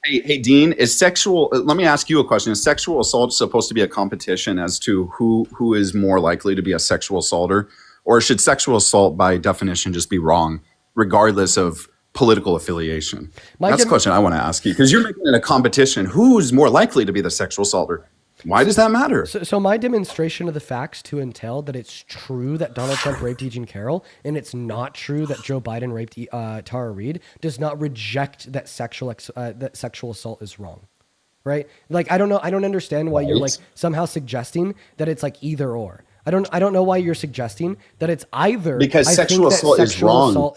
Hey, Dean, let me ask you a question. Is sexual assault supposed to be a competition as to who is more likely to be a sexual assaulter? Or should sexual assault by definition just be wrong, regardless of political affiliation? That's the question I want to ask you, because you're making it a competition. Who's more likely to be the sexual assaulter? Why does that matter? So my demonstration of the facts to entail that it's true that Donald Trump raped E. Jean Carroll and it's not true that Joe Biden raped Tara Reade does not reject that sexual assault is wrong, right? Like I don't understand why you're like somehow suggesting that it's like either or. I don't know why you're suggesting that it's either because sexual assault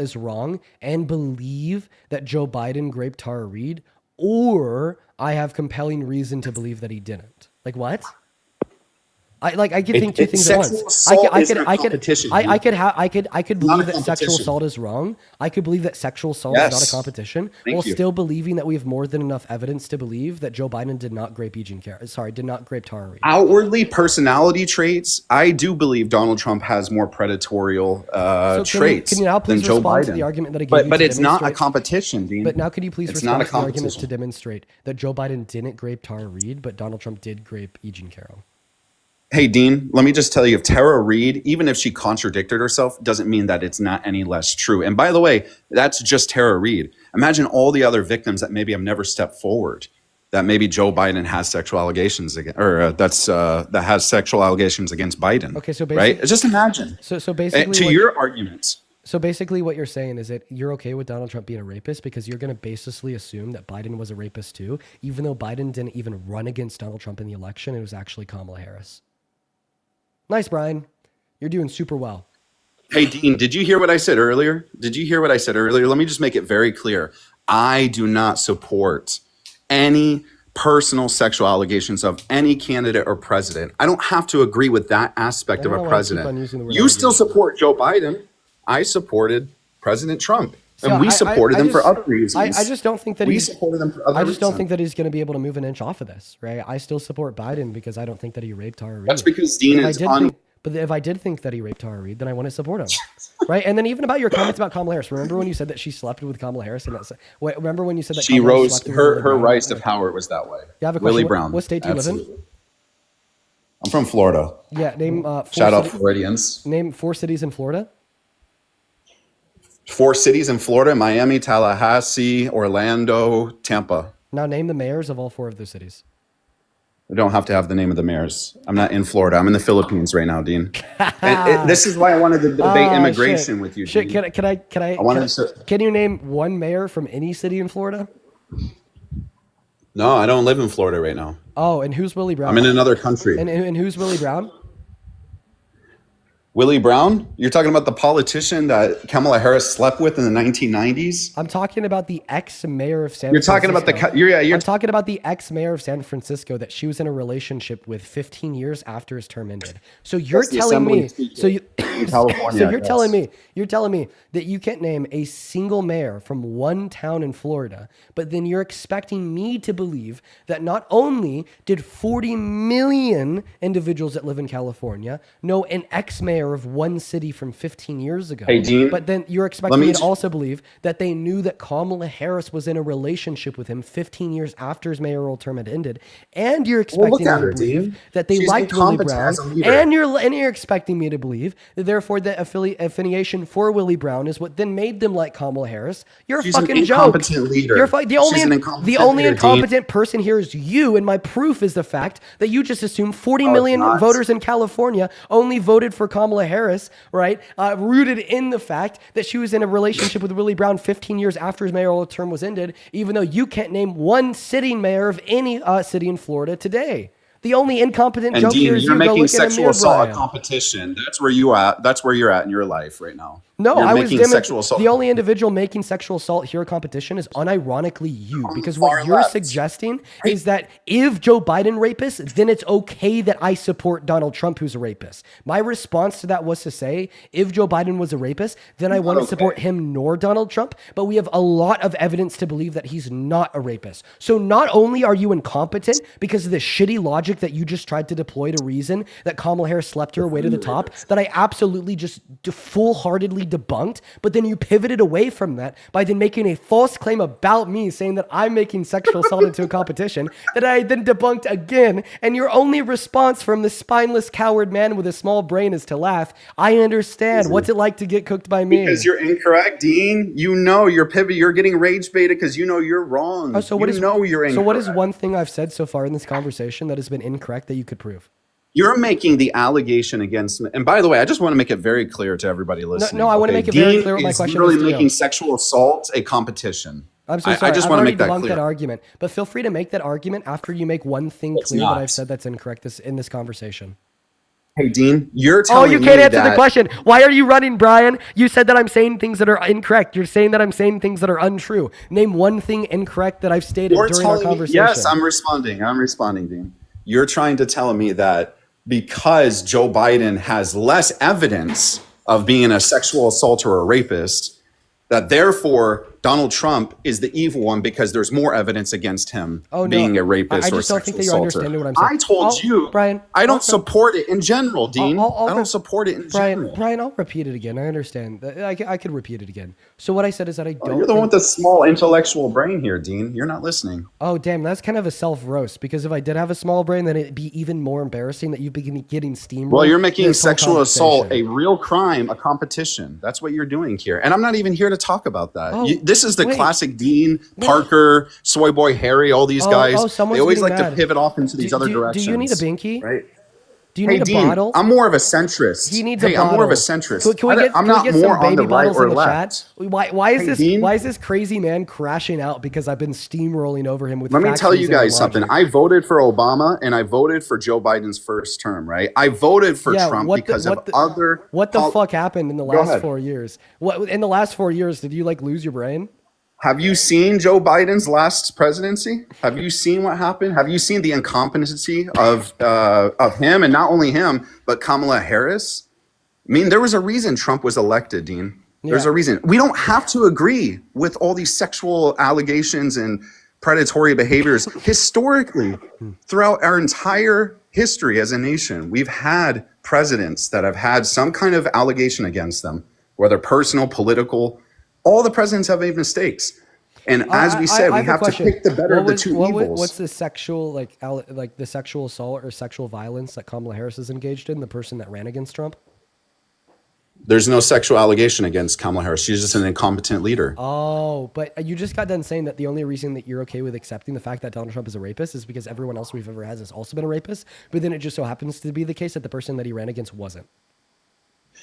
is wrong and believe that Joe Biden raped Tara Reade, or I have compelling reason to believe that he didn't. Like what? I could think two things at once. I could believe that sexual assault is wrong. I could believe that sexual assault is not a competition, while still believing that we have more than enough evidence to believe that Joe Biden did not rape did not rape Tara Reade. Outwardly, personality traits, I do believe Donald Trump has more predatorial traits can you now please than Joe respond Biden. to the argument that I gave you but to it's not a demonstrate- competition, Dean. But now could you please It's respond not a to the argument competition. to demonstrate that Joe Biden didn't grape Tara Reade, but Donald Trump did grape E. Jean Carroll? Hey, Dean, let me just tell you, if Tara Reade, even if she contradicted herself, doesn't mean that it's not any less true. And by the way, that's just Tara Reade. Imagine all the other victims that maybe have never stepped forward, that maybe Joe Biden has sexual allegations against, or that has sexual allegations against Biden. Okay, so right? Just imagine. So basically, to your arguments. So basically, what you're saying is that you're okay with Donald Trump being a rapist because you're going to basically assume that Biden was a rapist too, even though Biden didn't even run against Donald Trump in the election. It was actually Kamala Harris. Nice, Brian. You're doing super well. Hey, Dean, did you hear what I said earlier? Let me just make it very clear. I do not support any personal sexual allegations of any candidate or president. I don't have to agree with that aspect of a president. You still support Joe Biden. I supported President Trump. And we supported them for other reasons. I just don't think that we supported them for other reasons. don't think that he's going to be able to move an inch off of this, right? I still support Biden because I don't think that he raped Tara Reade. That's because Dean is But if I did think that he raped Tara Reade, then I wouldn't support him, right? And then even about your comments about Kamala Harris. Remember when you said that she slept with Kamala Harris? And remember when you said that she Kamala rose, slept with her rise to power was that way. You have a question. Willie Brown. What state do you live in? I'm from Florida. Yeah, name shout out Floridians. Name 4 cities in Florida. 4 cities in Florida: Miami, Tallahassee, Orlando, Tampa. Now name the mayors of all 4 of those cities. I don't have to have the name of the mayors. I'm not in Florida. I'm in the Philippines right now, Dean. This is why I wanted to debate immigration with you, Dean. Can you name one mayor from any city in Florida? No, I don't live in Florida right now. Oh, and who's Willie Brown? I'm in another country. And who's Willie Brown? Willie Brown? You're talking about the politician that Kamala Harris slept with in the 1990s? I'm talking about the ex-mayor of San Francisco. I'm talking about the ex-mayor of San Francisco that she was in a relationship with 15 years after his term ended. So you're telling me, you're telling me that you can't name a single mayor from one town in Florida, but then you're expecting me to believe that not only did 40 million individuals that live in California know an ex-mayor of one city from 15 years ago, hey, Dean, but then you're expecting me to also believe that they knew that Kamala Harris was in a relationship with him 15 years after his mayoral term had ended, and you're expecting me to believe that they liked Willie Brown, and you're expecting me to believe that therefore the affiliation for Willie Brown is what then made them like Kamala Harris. You're a fucking joke. Leader. The only incompetent person here is you, and my proof is the fact that you just assumed 40 million voters in California only voted for Kamala Harris, right? Rooted in the fact that she was in a relationship with Willie Brown 15 years after his mayoral term was ended, even though you can't name one sitting mayor of any city in Florida today. The only incompetent joke here is you're you making go look sexual at a assault Brian. a competition. That's where you at. That's where you're at in your life right now. No, You're I was making sexual assault. the only individual making sexual assault hero competition is unironically you, because far what you're left. suggesting is that if Joe Biden rapist, then it's okay that I support Donald Trump, who's a rapist. My response to that was to say, if Joe Biden was a rapist, then I wouldn't support him nor Donald Trump, but we have a lot of evidence to believe that he's not a rapist. So not only are you incompetent because of the shitty logic that you just tried to deploy to reason that Kamala Harris slept her way to the top, that I absolutely just full-heartedly debunked, but then you pivoted away from that by then making a false claim about me, saying that I'm making sexual assault into a competition that I then debunked again, and your only response from the spineless coward man with a small brain is to laugh. I understand. What's it like to get cooked by me? Because you're incorrect, Dean. You know you're pivoting. You're getting rage baited because you know you're wrong. Oh, so what you is know you're incorrect. So what is one thing I've said so far in this conversation that has been incorrect that you could prove? You're making the allegation against me. And by the way, I just want to make it very clear to everybody listening. No, I want to make it very clear what my question is. Dean is literally making sexual assault a competition. I'm so sorry. I just I've want to already make that debunked clear. that argument, but feel free to make that argument after you make one thing clear that I've said that's incorrect in this conversation. Hey, Dean, you're telling me you can't answer the question. Why are you running, Brian? You said that I'm saying things that are incorrect. You're saying that I'm saying things that are untrue. Name one thing incorrect that I've stated during our conversation. Yes, I'm responding, Dean. You're trying to tell me that because Joe Biden has less evidence of being a sexual assaulter or a rapist, that therefore Donald Trump is the evil one because there's more evidence against him being a rapist or a sexual assaulter. I just don't think that you're understanding what I'm saying. I told you, Brian, I don't support it in general, Dean. I don't support it in general. Brian, I'll repeat it again. I understand. I could repeat it again. So what I said is that I don't. You're the one with the small intellectual brain here, Dean. You're not listening. Oh, damn. That's kind of a self-roast, because if I did have a small brain, then it'd be even more embarrassing that you'd be getting steamrolled. Well, you're making sexual assault a real crime, a competition. That's what you're doing here. And I'm not even here to talk about that. This is the classic Dean, Parker, Soy Boy Harry, all these guys. They always like to pivot off into these other directions. Do you need a binky? Right? Do you need a bottle? I'm more of a centrist. He needs a bottle. I'm more of a centrist. Can we get I'm not some more on the baby right bottles or in the left. chat? Why is this crazy man crashing out because I've been steamrolling over him with Let me facts, tell you reason, and guys something. logic? I voted for Obama and I voted for Joe Biden's first term, right? I voted for Trump because of other... What the fuck happened in the last 4 years? What in the last 4 years, did you lose your brain? Have you seen Joe Biden's last presidency? Have you seen what happened? Have you seen the incompetency of him, and not only him, but Kamala Harris? I mean, there was a reason Trump was elected, Dean. There's a reason. We don't have to agree with all these sexual allegations and predatory behaviors. Historically, throughout our entire history as a nation, we've had presidents that have had some kind of allegation against them, whether personal, political. All the presidents have made mistakes, and as we said, we have to pick the better of the two evils. What's the sexual like the sexual assault or sexual violence that Kamala Harris is engaged in? The person that ran against Trump. There's no sexual allegation against Kamala Harris. She's just an incompetent leader. Oh, but you just got done saying that the only reason that you're okay with accepting the fact that Donald Trump is a rapist is because everyone else we've ever had has also been a rapist. But then it just so happens to be the case that the person that he ran against wasn't.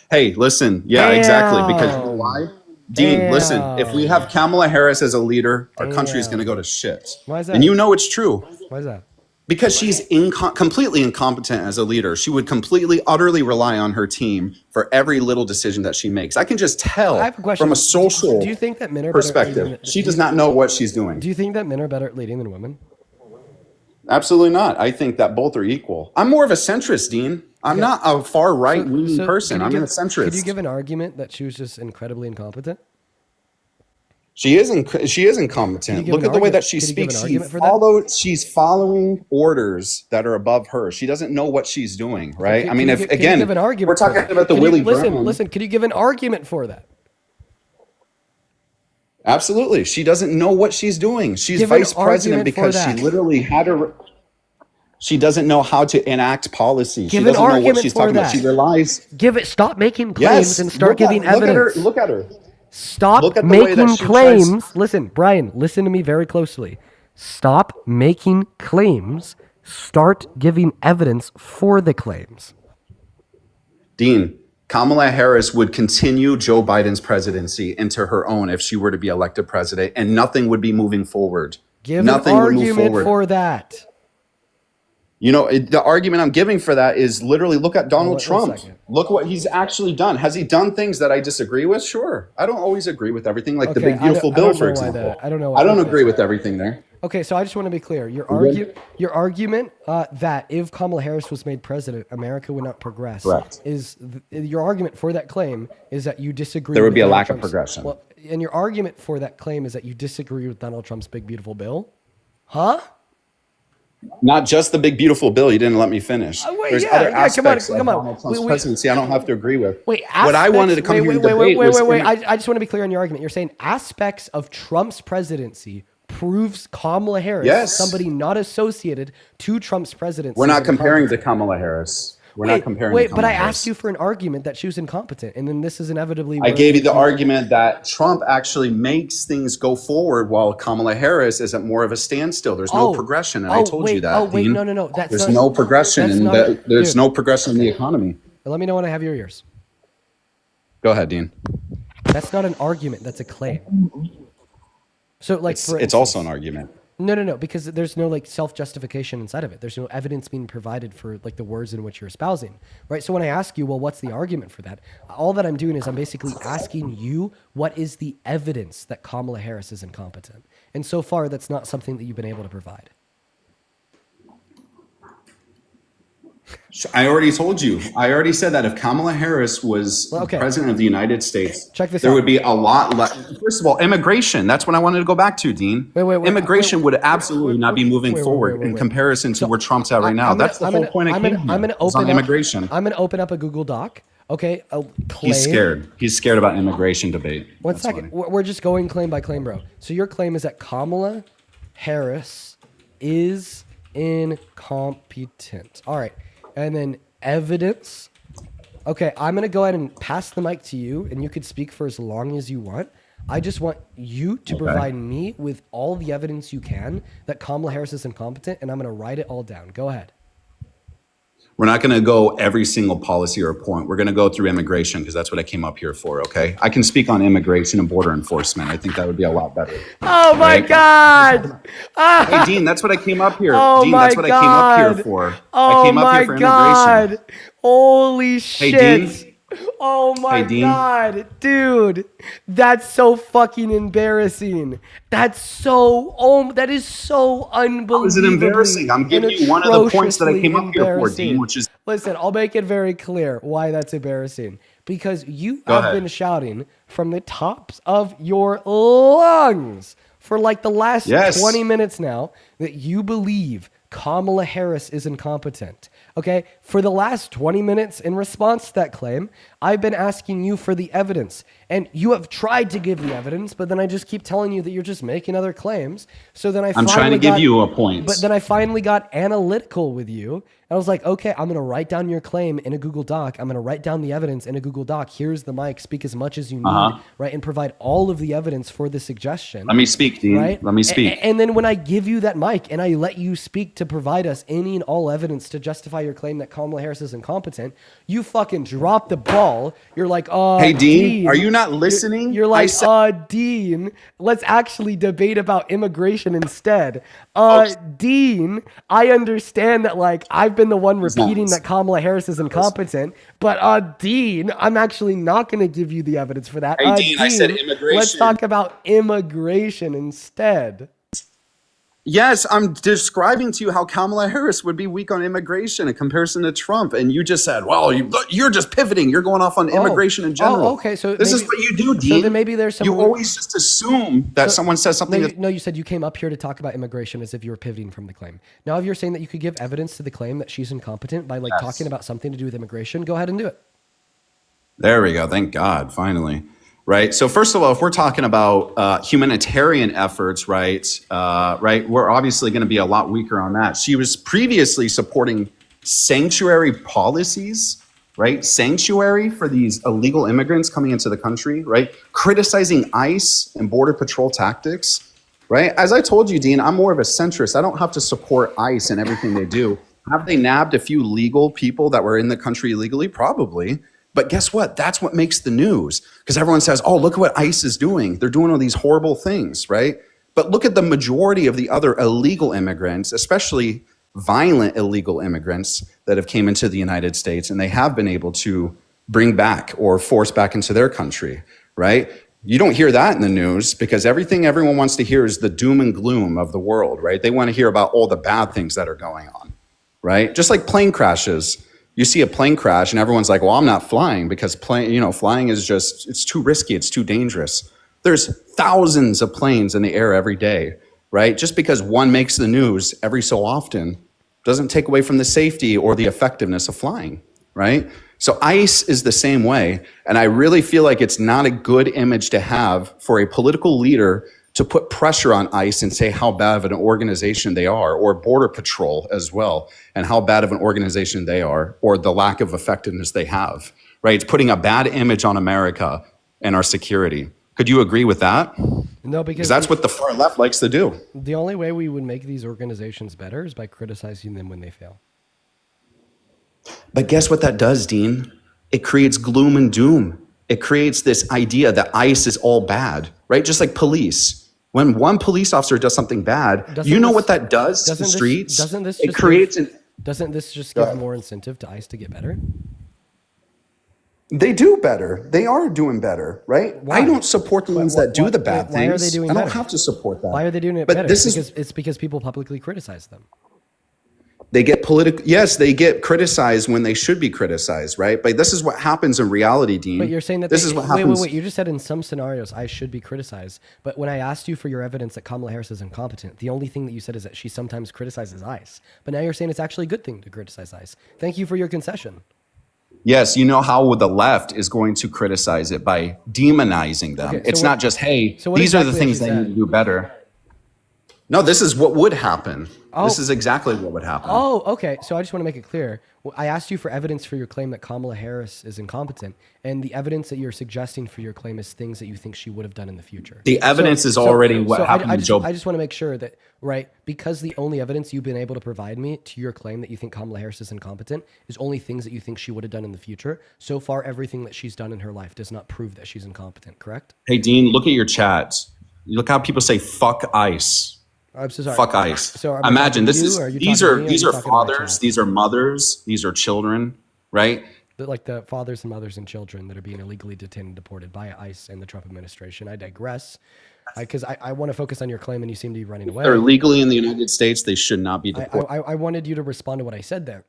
Hey, listen. Yeah, exactly. Because you know why? Dean, listen, if we have Kamala Harris as a leader, our country is going to go to shit. Why is that? And you know it's true. Why is that? Because she's completely incompetent as a leader. She would completely, utterly rely on her team for every little decision that she makes. I can just tell from a social do you think that men are perspective. She does not know what she's doing. Do you think that men are better at leading than women? Absolutely not. I think that both are equal. I'm more of a centrist, Dean. I'm not a far right leaning person. I'm a centrist. Could you give an argument that she was just incredibly incompetent? She is incompetent. Look at the way that she speaks. She's following orders that are above her. She doesn't know what she's doing, right? I mean, if again, we're talking about the Willie Brown. Listen, could you give an argument for that? Absolutely. She doesn't know what she's doing. She's vice president because she literally had her. She doesn't know how to enact policy. She doesn't know what she's talking about. She relies. Stop making claims and start giving evidence. Look at her. Stop making claims. Listen, Brian, listen to me very closely. Stop making claims. Start giving evidence for the claims. Dean, Kamala Harris would continue Joe Biden's presidency into her own if she were to be elected president, and nothing would be moving forward. Give an argument for that. The argument I'm giving for that is literally look at Donald One Trump. second. Look what he's actually done. Has he done things that I disagree with? Sure. I don't always agree with everything, like the Okay, big beautiful I bill, don't for know why example. I don't know. I don't agree with everything there. Okay, so I just want to be clear. Your You good? argument that if Kamala Harris was made president, America would not progress. Correct. Your argument for that claim is that you disagree. There would with be a Donald lack of Trump's- progression. Well, and your argument for that claim is that you disagree with Donald Trump's big beautiful bill, huh? Not just the big beautiful bill. You didn't let me finish. Wait, There's yeah, other yeah, come on, aspects of come on. Donald Trump's Wait, presidency I don't have to agree with. Wait, what I wanted to come here and debate was wait. I just want to be clear on your argument. You're saying aspects of Trump's presidency proves Kamala Harris, Yes. somebody not associated to Trump's presidency. We're not is comparing incompetent. to Kamala Harris. We're not comparing to Wait, Kamala but I Harris. asked you for an argument that she was incompetent, and then this is inevitably. I where gave you the you- argument that Trump actually makes things go forward while Kamala Harris is at more of a standstill. There's no progression, and I told you that. Oh wait, Dean. no. That's There's not, no progression, that's and not- there's dude. no progression in the economy. Let me know when I have your ears. Go ahead, Dean. That's not an argument. That's a claim. So, like, It's also an argument. No, because there's no like self-justification inside of it. There's no evidence being provided for like the words in which you're espousing, right? So when I ask you, well, what's the argument for that? All that I'm doing is I'm basically asking you, what is the evidence that Kamala Harris is incompetent? And so far, that's not something that you've been able to provide. I already told you. I already said that if Kamala Harris was president of the United States, there would be a lot less. First of all, immigration. That's what I wanted to go back to, Dean. Immigration would absolutely not be moving forward in comparison to where Trump's at right now. That's the whole point I came here. I'm going to open on immigration. I'm going to open up a Google Doc. Okay, a claim. He's scared. He's scared about immigration debate. One second. We're just going claim by claim, bro. So your claim is that Kamala Harris is incompetent. All right. And then evidence. Okay, I'm going to go ahead and pass the mic to you, and you could speak for as long as you want. I just want you to provide me with all the evidence you can that Kamala Harris is incompetent, and I'm going to write it all down. Go ahead. We're not going to go every single policy or point. We're going to go through immigration because that's what I came up here for, okay? I can speak on immigration and border enforcement. I think that would be a lot better. Oh, my God. Hey, Dean, that's what I came up here. Oh, Dean, my that's what I came up here for. Oh, I came up here for immigration. Holy Hey, shit. Dean. Oh my Hey, Dean. God, dude, that's so fucking embarrassing. That is so unbelievable. How is it embarrassing? I'm giving you one of the points that I came up here for, Dean, which is... Listen, I'll make it very clear why that's embarrassing. Because you Go have ahead. been shouting from the tops of your lungs for like the last 20 minutes now that you believe Kamala Harris is incompetent. Okay, for the last 20 minutes in response to that claim, I've been asking you for the evidence. And you have tried to give the evidence, but then I just keep telling you that you're just making other claims. So then I'm trying to give you a point. But then I finally got analytical with you. I was like, okay, I'm going to write down your claim in a Google Doc. I'm going to write down the evidence in a Google Doc. Here's the mic. Speak as much as you need, right? And provide all of the evidence for the suggestion. Let me speak, Dean. Right? Let me speak. And then when I give you that mic and I let you speak to provide us any and all evidence to justify your claim that Kamala Harris is incompetent, you fucking drop the ball. You're like, Hey, Dean, are you not listening? You're like, Dean, let's actually debate about immigration instead. Dean, I understand that, like, I've been the one repeating that Kamala Harris is incompetent, but Dean, I'm actually not going to give you the evidence for that. Hey, Dean, I said immigration. Let's talk about immigration instead. Yes, I'm describing to you how Kamala Harris would be weak on immigration in comparison to Trump. And you just said, well, you're just pivoting. You're going off on immigration in general. Okay, so this maybe, is what you do, Dean. So then maybe there's some. You always just assume that someone says something. No, you said you came up here to talk about immigration as if you were pivoting from the claim. Now, if you're saying that you could give evidence to the claim that she's incompetent by like talking about something to do with immigration, go ahead and do it. There we go. Thank God, finally. Right. So first of all, if we're talking about humanitarian efforts, right, we're obviously going to be a lot weaker on that. She was previously supporting sanctuary policies, right? Sanctuary for these illegal immigrants coming into the country, right? Criticizing ICE and Border Patrol tactics, right? As I told you, Dean, I'm more of a centrist. I don't have to support ICE and everything they do. Have they nabbed a few legal people that were in the country illegally? Probably. But guess what? That's what makes the news, because everyone says, oh, look at what ICE is doing. They're doing all these horrible things, right? But look at the majority of the other illegal immigrants, especially violent illegal immigrants that have came into the United States and they have been able to bring back or force back into their country, right? You don't hear that in the news because everything everyone wants to hear is the doom and gloom of the world, right? They want to hear about all the bad things that are going on, right? Just like plane crashes. You see a plane crash and everyone's like, well, I'm not flying because flying is just, it's too risky. It's too dangerous. There's thousands of planes in the air every day, right? Just because one makes the news every so often doesn't take away from the safety or the effectiveness of flying, right? So ICE is the same way. And I really feel like it's not a good image to have for a political leader to put pressure on ICE and say how bad of an organization they are, or Border Patrol as well, and how bad of an organization they are, or the lack of effectiveness they have, right? It's putting a bad image on America and our security. Could you agree with that? No, because that's what the far left likes to do. The only way we would make these organizations better is by criticizing them when they fail. But guess what that does, Dean? It creates gloom and doom. It creates this idea that ICE is all bad, right? Just like police. When one police officer does something bad, what that does to the streets? Doesn't this just give more incentive to ICE to get better? They do better. They are doing better, right? Why? I don't support the ones that do the bad why things. are they doing I don't better? have to support that. Why are they doing it But better? It's because people publicly criticize them. They get yes, they get criticized when they should be criticized, right? But this is what happens in reality, Dean. But you're saying that this is what happens. Wait. You just said in some scenarios I should be criticized. But when I asked you for your evidence that Kamala Harris is incompetent, the only thing that you said is that she sometimes criticizes ICE. But now you're saying it's actually a good thing to criticize ICE. Thank you for your concession. Yes, you know how the left is going to criticize it by demonizing them. Okay, so it's not just, hey, so what these are the exactly things has they she need said? to do better. No, this is what would happen. Oh. This is exactly what would happen. Oh, okay. So I just want to make it clear. I asked you for evidence for your claim that Kamala Harris is incompetent, and the evidence that you're suggesting for your claim is things that you think she would have done in the future. The evidence is already what happened to Joe. I just want to make sure that, right, because the only evidence you've been able to provide me to your claim that you think Kamala Harris is incompetent is only things that you think she would have done in the future. So far, everything that she's done in her life does not prove that she's incompetent, correct? Hey, Dean, look at your chats. Look how people say "fuck ICE." I'm so sorry. Fuck ICE. So imagine this is these are talking to my fathers, chat? these are mothers, these are children, right? Like the fathers and mothers and children that are being illegally detained and deported by ICE and the Trump administration. I digress, because I want to focus on your claim, and you seem to be running away. They're legally in the United States. They should not be deported. I wanted you to respond to what I said there,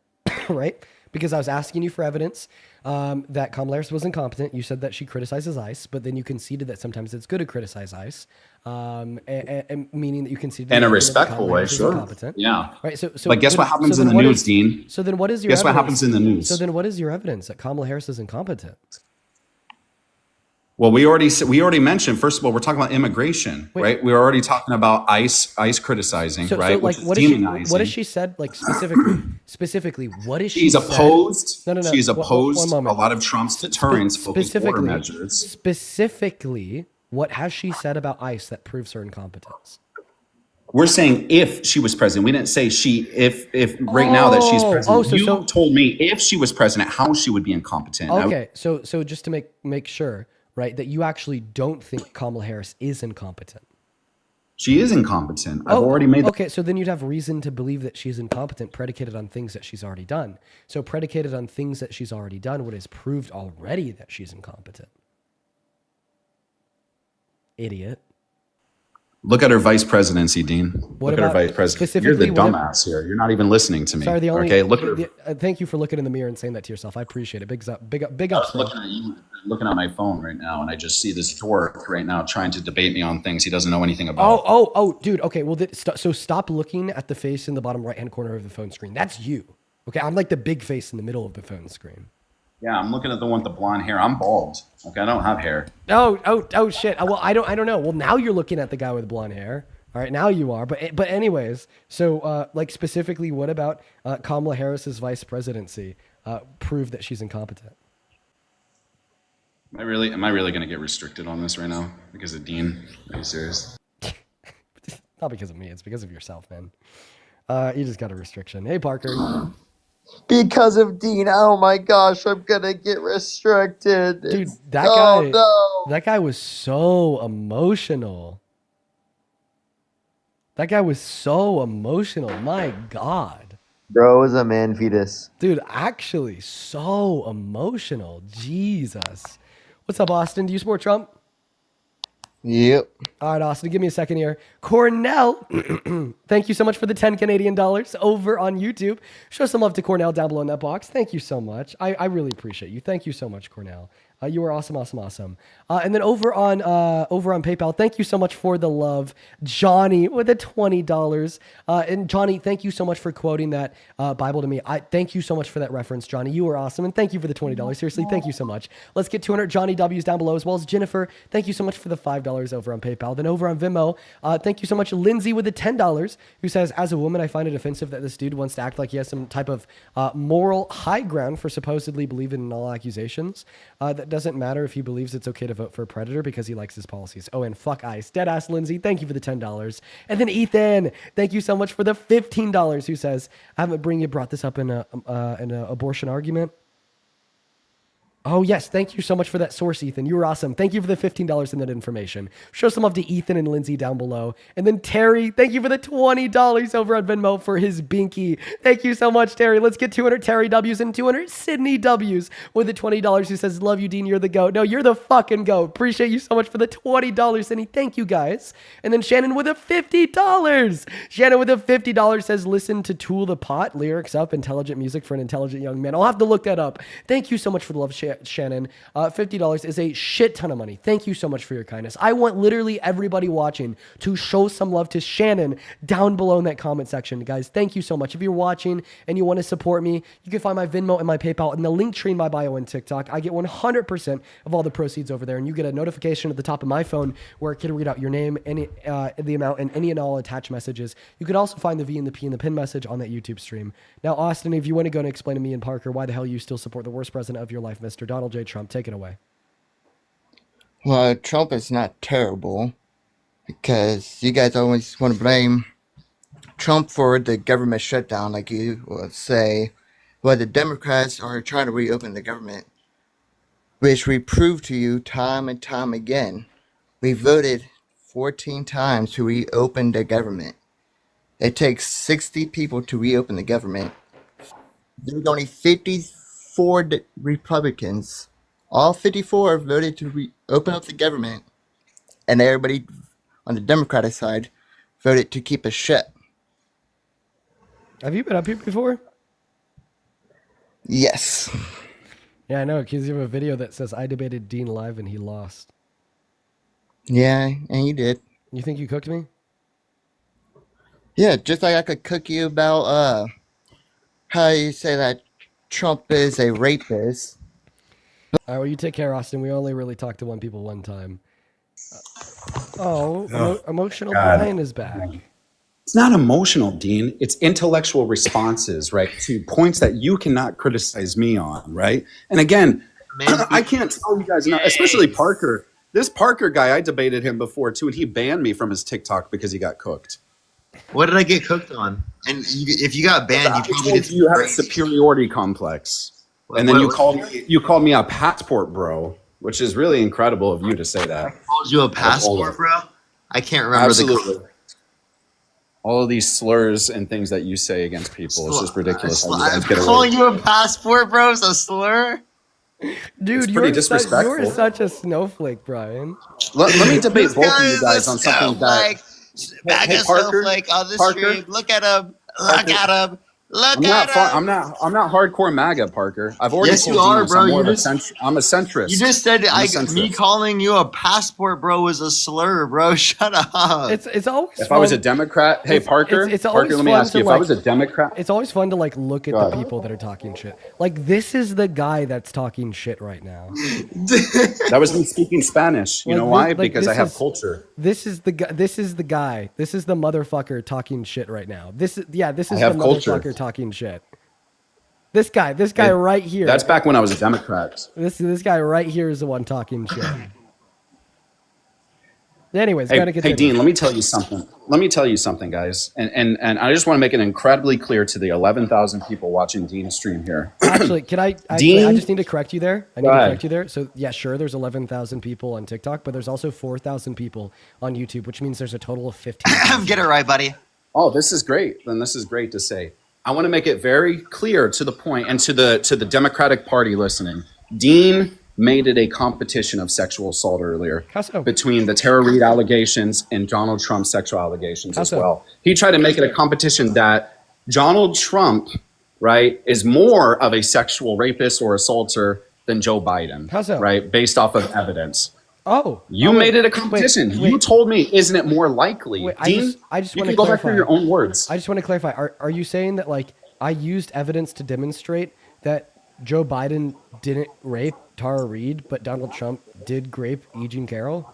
right? Because I was asking you for evidence that Kamala Harris was incompetent. You said that she criticizes ICE, but then you conceded that sometimes it's good to criticize ICE, and meaning that you conceded In a that respectful Kamala way, Harris is sure. incompetent. Yeah. Right. So But guess then- what happens so in then the what news, is- Dean? So then what is your Guess what evidence? happens in the news? So then what is your evidence that Kamala Harris is incompetent? Well, we already mentioned. First of all, we're talking about immigration, right? We're already talking about ICE criticizing, right? So like, Which is what demonizing. has she said? Like specifically, what is she? She's said? opposed. No. She's opposed one a moment. lot of Trump's deterrence-focused border measures. Specifically, what has she said about ICE that proves her incompetence? We're saying if she was president. We didn't say if right now that she's president. You told me if she was president, how she would be incompetent. Okay, so just to make sure, right, that you actually don't think Kamala Harris is incompetent. She is incompetent. I've already made that. Okay, so then you'd have reason to believe that she's incompetent predicated on things that she's already done. So predicated on things that she's already done, what is proved already that she's incompetent. Idiot. Look at her vice presidency, Dean. What Look at her about vice president. You're the specifically, what dumbass here. You're not even listening to me. Sorry, the only. Okay, look at her. Thank you for looking in the mirror and saying that to yourself. I appreciate it. Big up. I was looking at you, looking at my phone right now, and I just see this dork right now trying to debate me on things he doesn't know anything about. Oh, dude. Okay, well, so stop looking at the face in the bottom right-hand corner of the phone screen. That's you. Okay, I'm like the big face in the middle of the phone screen. Yeah, I'm looking at the one with the blonde hair. I'm bald. Okay, I don't have hair. Oh, shit. Well, I don't know. Well, now you're looking at the guy with blonde hair. All right, now you are. But anyways, so like specifically, what about Kamala Harris's vice presidency proved that she's incompetent? Am I really going to get restricted on this right now because of Dean? Are you serious? Not because of me. It's because of yourself, man. You just got a restriction. Hey, Parker. Because of Dean. Oh my gosh, I'm gonna get restricted. Dude, that guy was so emotional. That guy was so emotional. My God. Bro is a man fetus. Dude, actually, so emotional. Jesus. What's up, Austin? Do you support Trump? Yep. All right, Austin, give me a second here. Cornell, thank you so much for the 10 Canadian dollars over on YouTube. Show some love to Cornell down below in that box. Thank you so much. I really appreciate you. Thank you so much, Cornell. You are awesome, awesome, awesome. And then over on PayPal, thank you so much for the love, Johnny, with the $20. And Johnny, thank you so much for quoting that Bible to me. Thank you so much for that reference, Johnny. You are awesome, and thank you for the $20. Seriously, thank you so much. Let's get 200 Johnny W's down below, as well as Jennifer. Thank you so much for the $5 over on PayPal. Then over on Venmo, thank you so much, Lindsay, with the $10, who says, as a woman, I find it offensive that this dude wants to act like he has some type of moral high ground for supposedly believing in all accusations. That doesn't matter if he believes it's okay to vote for a predator because he likes his policies. Oh, and fuck ICE. Deadass Lindsay, thank you for the $10. And then Ethan, thank you so much for the $15, who says, I haven't brought this up in an abortion argument. Oh, yes. Thank you so much for that source, Ethan. You were awesome. Thank you for the $15 in that information. Show some love to Ethan and Lindsay down below. And then Terry, thank you for the $20 over on Venmo for his binky. Thank you so much, Terry. Let's get 200 Terry W's and 200 Sydney W's with the $20, who says, love you, Dean. You're the GOAT. No, you're the fucking GOAT. Appreciate you so much for the $20, Sydney. Thank you, guys. And then Shannon with a $50. Shannon with a $50 says, listen to Tool the Pot. Lyrics up, intelligent music for an intelligent young man. I'll have to look that up. Thank you so much for the love, Shannon. $50 is a shit ton of money. Thank you so much for your kindness. I want literally everybody watching to show some love to Shannon down below in that comment section. Guys, thank you so much. If you're watching and you want to support me, you can find my Venmo and my PayPal in the link tree in my bio on TikTok. I get 100% of all the proceeds over there, and you get a notification at the top of my phone where it can read out your name, any the amount, and any and all attached messages. You could also find the V and the P in the pin message on that YouTube stream. Now, Austin, if you want to go and explain to me and Parker why the hell you still support the worst president of your life, Mr. Donald J. Trump, take it away. Well, Trump is not terrible because you guys always want to blame Trump for the government shutdown, like you will say. Well, the Democrats are trying to reopen the government, which we proved to you time and time again. We voted 14 times to reopen the government. It takes 60 people to reopen the government. There's only 54 Republicans. All 54 voted to open up the government, and everybody on the Democratic side voted to keep it shut. Have you been up here before? Yes. Yeah, I know, because you have a video that says, I debated Dean live and he lost. Yeah, and you did. You think you cooked me? Yeah, just like I could cook you about how you say that Trump is a rapist. All right, well, you take care, Austin. We only really talk to one people one time. Emotional God. Brian is back. It's not emotional, Dean. It's intellectual responses, right, to points that you cannot criticize me on, right? And again, I can't tell you guys, especially Parker. This Parker guy, I debated him before too, and he banned me from his TikTok because he got cooked. What did I get cooked on? And if you got banned, you probably did. You have a superiority complex, and then you called me a passport bro, which is really incredible of you to say that. I called you a passport bro? I can't remember. Absolutely. All of these slurs and things that you say against people is just ridiculous. I'm calling you a passport bro is a slur? Dude, you're such a snowflake, Brian. Let me debate both of you guys on something that... MAGA snowflake on this stream. Look at him. Look at him. Look at him. I'm not hardcore MAGA, Parker. I've already yes, you are, bro. I'm a centrist. You just said me calling you a passport, bro, was a slur, bro. Shut up. It's always. If I was a Democrat, hey Parker, Parker, let me ask you. If I was a Democrat, it's always fun to like look at the people that are talking shit. Like this is the guy that's talking shit right now. That was me speaking Spanish. You know why? Because I have culture. This is the guy. This is the guy. This is the motherfucker talking shit right now. This is the motherfucker talking shit. This guy right here. That's back when I was a Democrat. This guy right here is the one talking shit. Anyways, gotta get. Hey, Dean, let me tell you something, guys. And I just want to make it incredibly clear to the 11,000 people watching Dean's stream here. Actually, I just need to correct you there. So yeah, sure, there's 11,000 people on TikTok, but there's also 4,000 people on YouTube, which means there's a total of 15. Get it right, buddy. Oh, this is great. Then this is great to say. I want to make it very clear to the point, and to the Democratic Party listening. Dean made it a competition of sexual assault earlier between the Tara Reade allegations and Donald Trump's sexual allegations as well. He tried to make it a competition that Donald Trump, right, is more of a sexual rapist or assaulter than Joe Biden, right, based off of evidence. You made it a competition. You told me, isn't it more likely? Dean, I just you want can to go back to your own words. I just want to clarify. Are you saying that like I used evidence to demonstrate that Joe Biden didn't rape Tara Reade, but Donald Trump did rape E. Jean Carroll?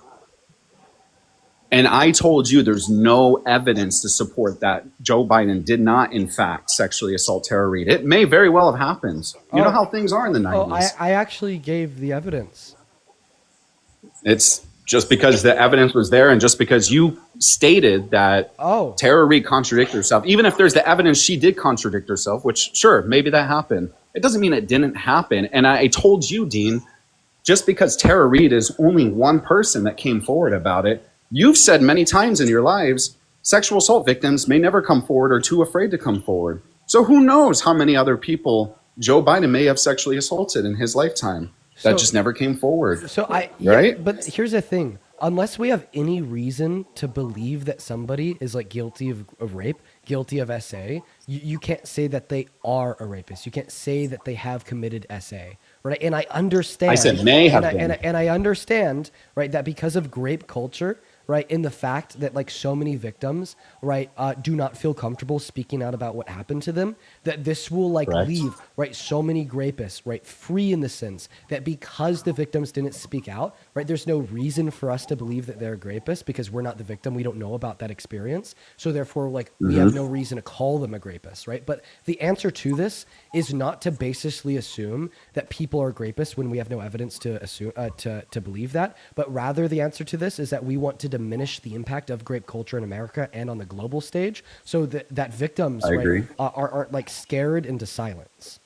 And I told you there's no evidence to support that Joe Biden did not, in fact, sexually assault Tara Reade. It may very well have happened. You know how things are in the 90s. I actually gave the evidence. It's just because the evidence was there and just because you stated that Tara Reade contradicted herself. Even if there's the evidence she did contradict herself, which, sure, maybe that happened. It doesn't mean it didn't happen. And I told you, Dean, just because Tara Reade is only one person that came forward about it, you've said many times in your lives, sexual assault victims may never come forward or too afraid to come forward. So who knows how many other people Joe Biden may have sexually assaulted in his lifetime that just never came forward. Right? But here's the thing. Unless we have any reason to believe that somebody is like guilty of rape, guilty of SA, you can't say that they are a rapist. You can't say that they have committed SA, right? And I understand. I said may have been. And I understand, right, that because of rape culture, right, in the fact that like so many victims, right, do not feel comfortable speaking out about what happened to them, that this will like leave, right, so many rapists, right, free in the sense that because the victims didn't speak out, right, there's no reason for us to believe that they're rapists because we're not the victim. We don't know about that experience. So therefore, like, we have no reason to call them a rapist, right? But the answer to this is not to basically assume that people are rapists when we have no evidence to assume, to believe that, but rather the answer to this is that we want to diminish the impact of rape culture in America and on the global stage so that victims right, aren't like scared into silence.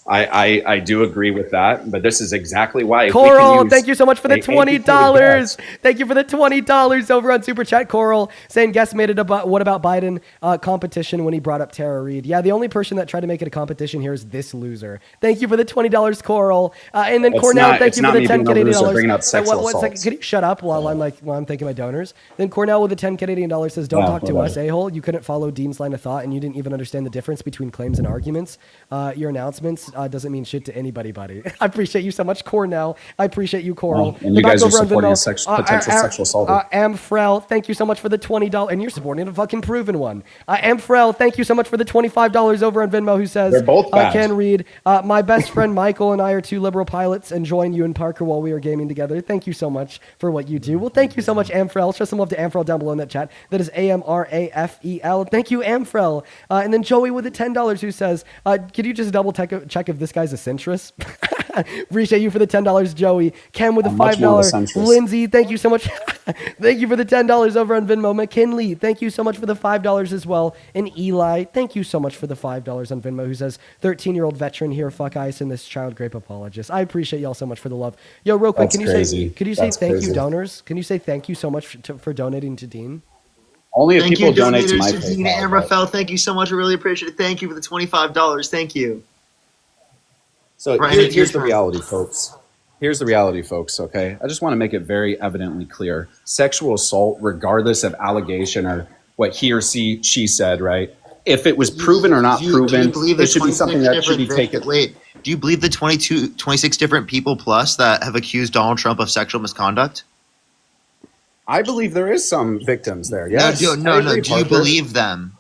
I do agree with that, but this is exactly why. Coral, thank you so much for the $20. Thank you for the $20 over on Super Chat. Coral saying guest made it about what about Biden competition when he brought up Tara Reade. Yeah, the only person that tried to make it a competition here is this loser. Thank you for the $20, Coral. And then Cornell, thank you for the 10 Canadian dollars. Could you shut up while I'm thanking my donors? Then Cornell with the 10 Canadian dollars says, "Don't talk to us, a-hole. You couldn't follow Dean's line of thought, and you didn't even understand the difference between claims and arguments. Your announcements doesn't mean shit to anybody, buddy." I appreciate you so much, Cornell. I appreciate you, Coral. And you guys are supporting a potential sexual assault. Amfrel, thank you so much for the $20. And you're supporting a fucking proven one. Amfrel, thank you so much for the $25 over on Venmo, who says, they're both bad. Ken Reed, my best friend Michael and I are two liberal pilots enjoying you and Parker while we are gaming together. Thank you so much for what you do. Well, thank you so much, Amfrel. Show some love to Amfrel down below in that chat. That is AMRAFEL. Thank you, Amfrel. And then Joey with the $10 who says, could you just double check if this guy's a centrist? Appreciate you for the $10, Joey. Ken with the $5. Lindsay, thank you so much. Thank you for the $10 over on Venmo. McKinley, thank you so much for the $5 as well. And Eli, thank you so much for the $5 on Venmo, who says 13-year-old veteran here, fuck ice, and this child grape apologist. I appreciate y'all so much for the love. Yo, real quick, could you say thank you, donors? Can you say thank you so much for donating to Dean? Only if people donate to my Dean and Rafael, thank you so much. I really appreciate it. Thank you for the $25. Thank you. So here's the reality, folks. Here's the reality, folks, okay? I just want to make it very evidently clear. Sexual assault, regardless of allegation or what he or she said, right? If it was proven or not proven, it should be something that should be taken. Wait, do you believe the 26 different people plus that have accused Donald Trump of sexual misconduct? I believe there is some victims there, yes. No. Do you believe them?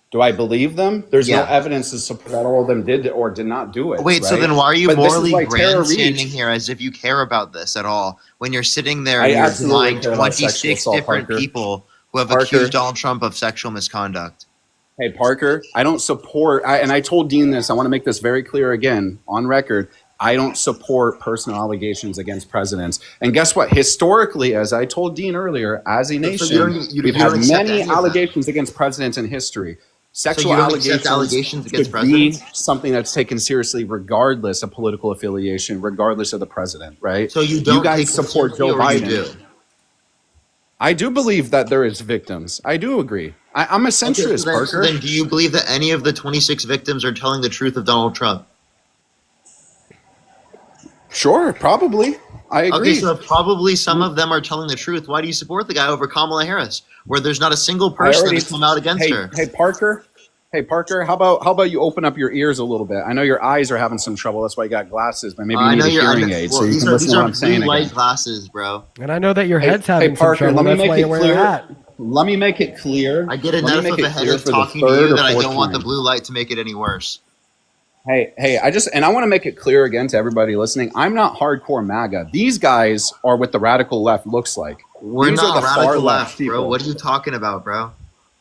Do I believe them? There's no evidence to support that all of them did or did not do it. Wait, so then why are you morally grandstanding here as if you care about this at all when you're sitting there and you're denying 26 different people who have accused Donald Trump of sexual misconduct? Hey, Parker, I don't support, and I told Dean this, I want to make this very clear again on record. I don't support personal allegations against presidents. And guess what? Historically, as I told Dean earlier, as a nation, we've had many allegations against presidents in history. Sexual allegations against presidents be something that's taken seriously regardless of political affiliation, regardless of the president, right? So you guys support Joe Biden. I do believe that there is victims. I do agree. I'm a centrist, Okay, Parker. then do you believe that any of the 26 victims are telling the truth of Donald Trump? Sure, probably. I agree. Okay, so if probably some of them are telling the truth, why do you support the guy over Kamala Harris, where there's not a single person that has come out against her? Hey, Parker. Hey, Parker. How about you open up your ears a little bit? I know your eyes are having some trouble. That's why you got glasses, but maybe you need a hearing aid so you can listen to what I'm saying blue light again. glasses, bro. And I know that your head's having some Parker, trouble. let me That's make why it you're wearing a clear. hat. Let me make it clear. I get Let me enough make of it a clear headache for the talking to third you or that I fourth don't want the time. blue light to make it any worse. Hey, I want to make it clear again to everybody listening. I'm not hardcore MAGA. These guys are what the radical left looks like. We're These not are the far radical left left, people. bro. What are you talking about, bro?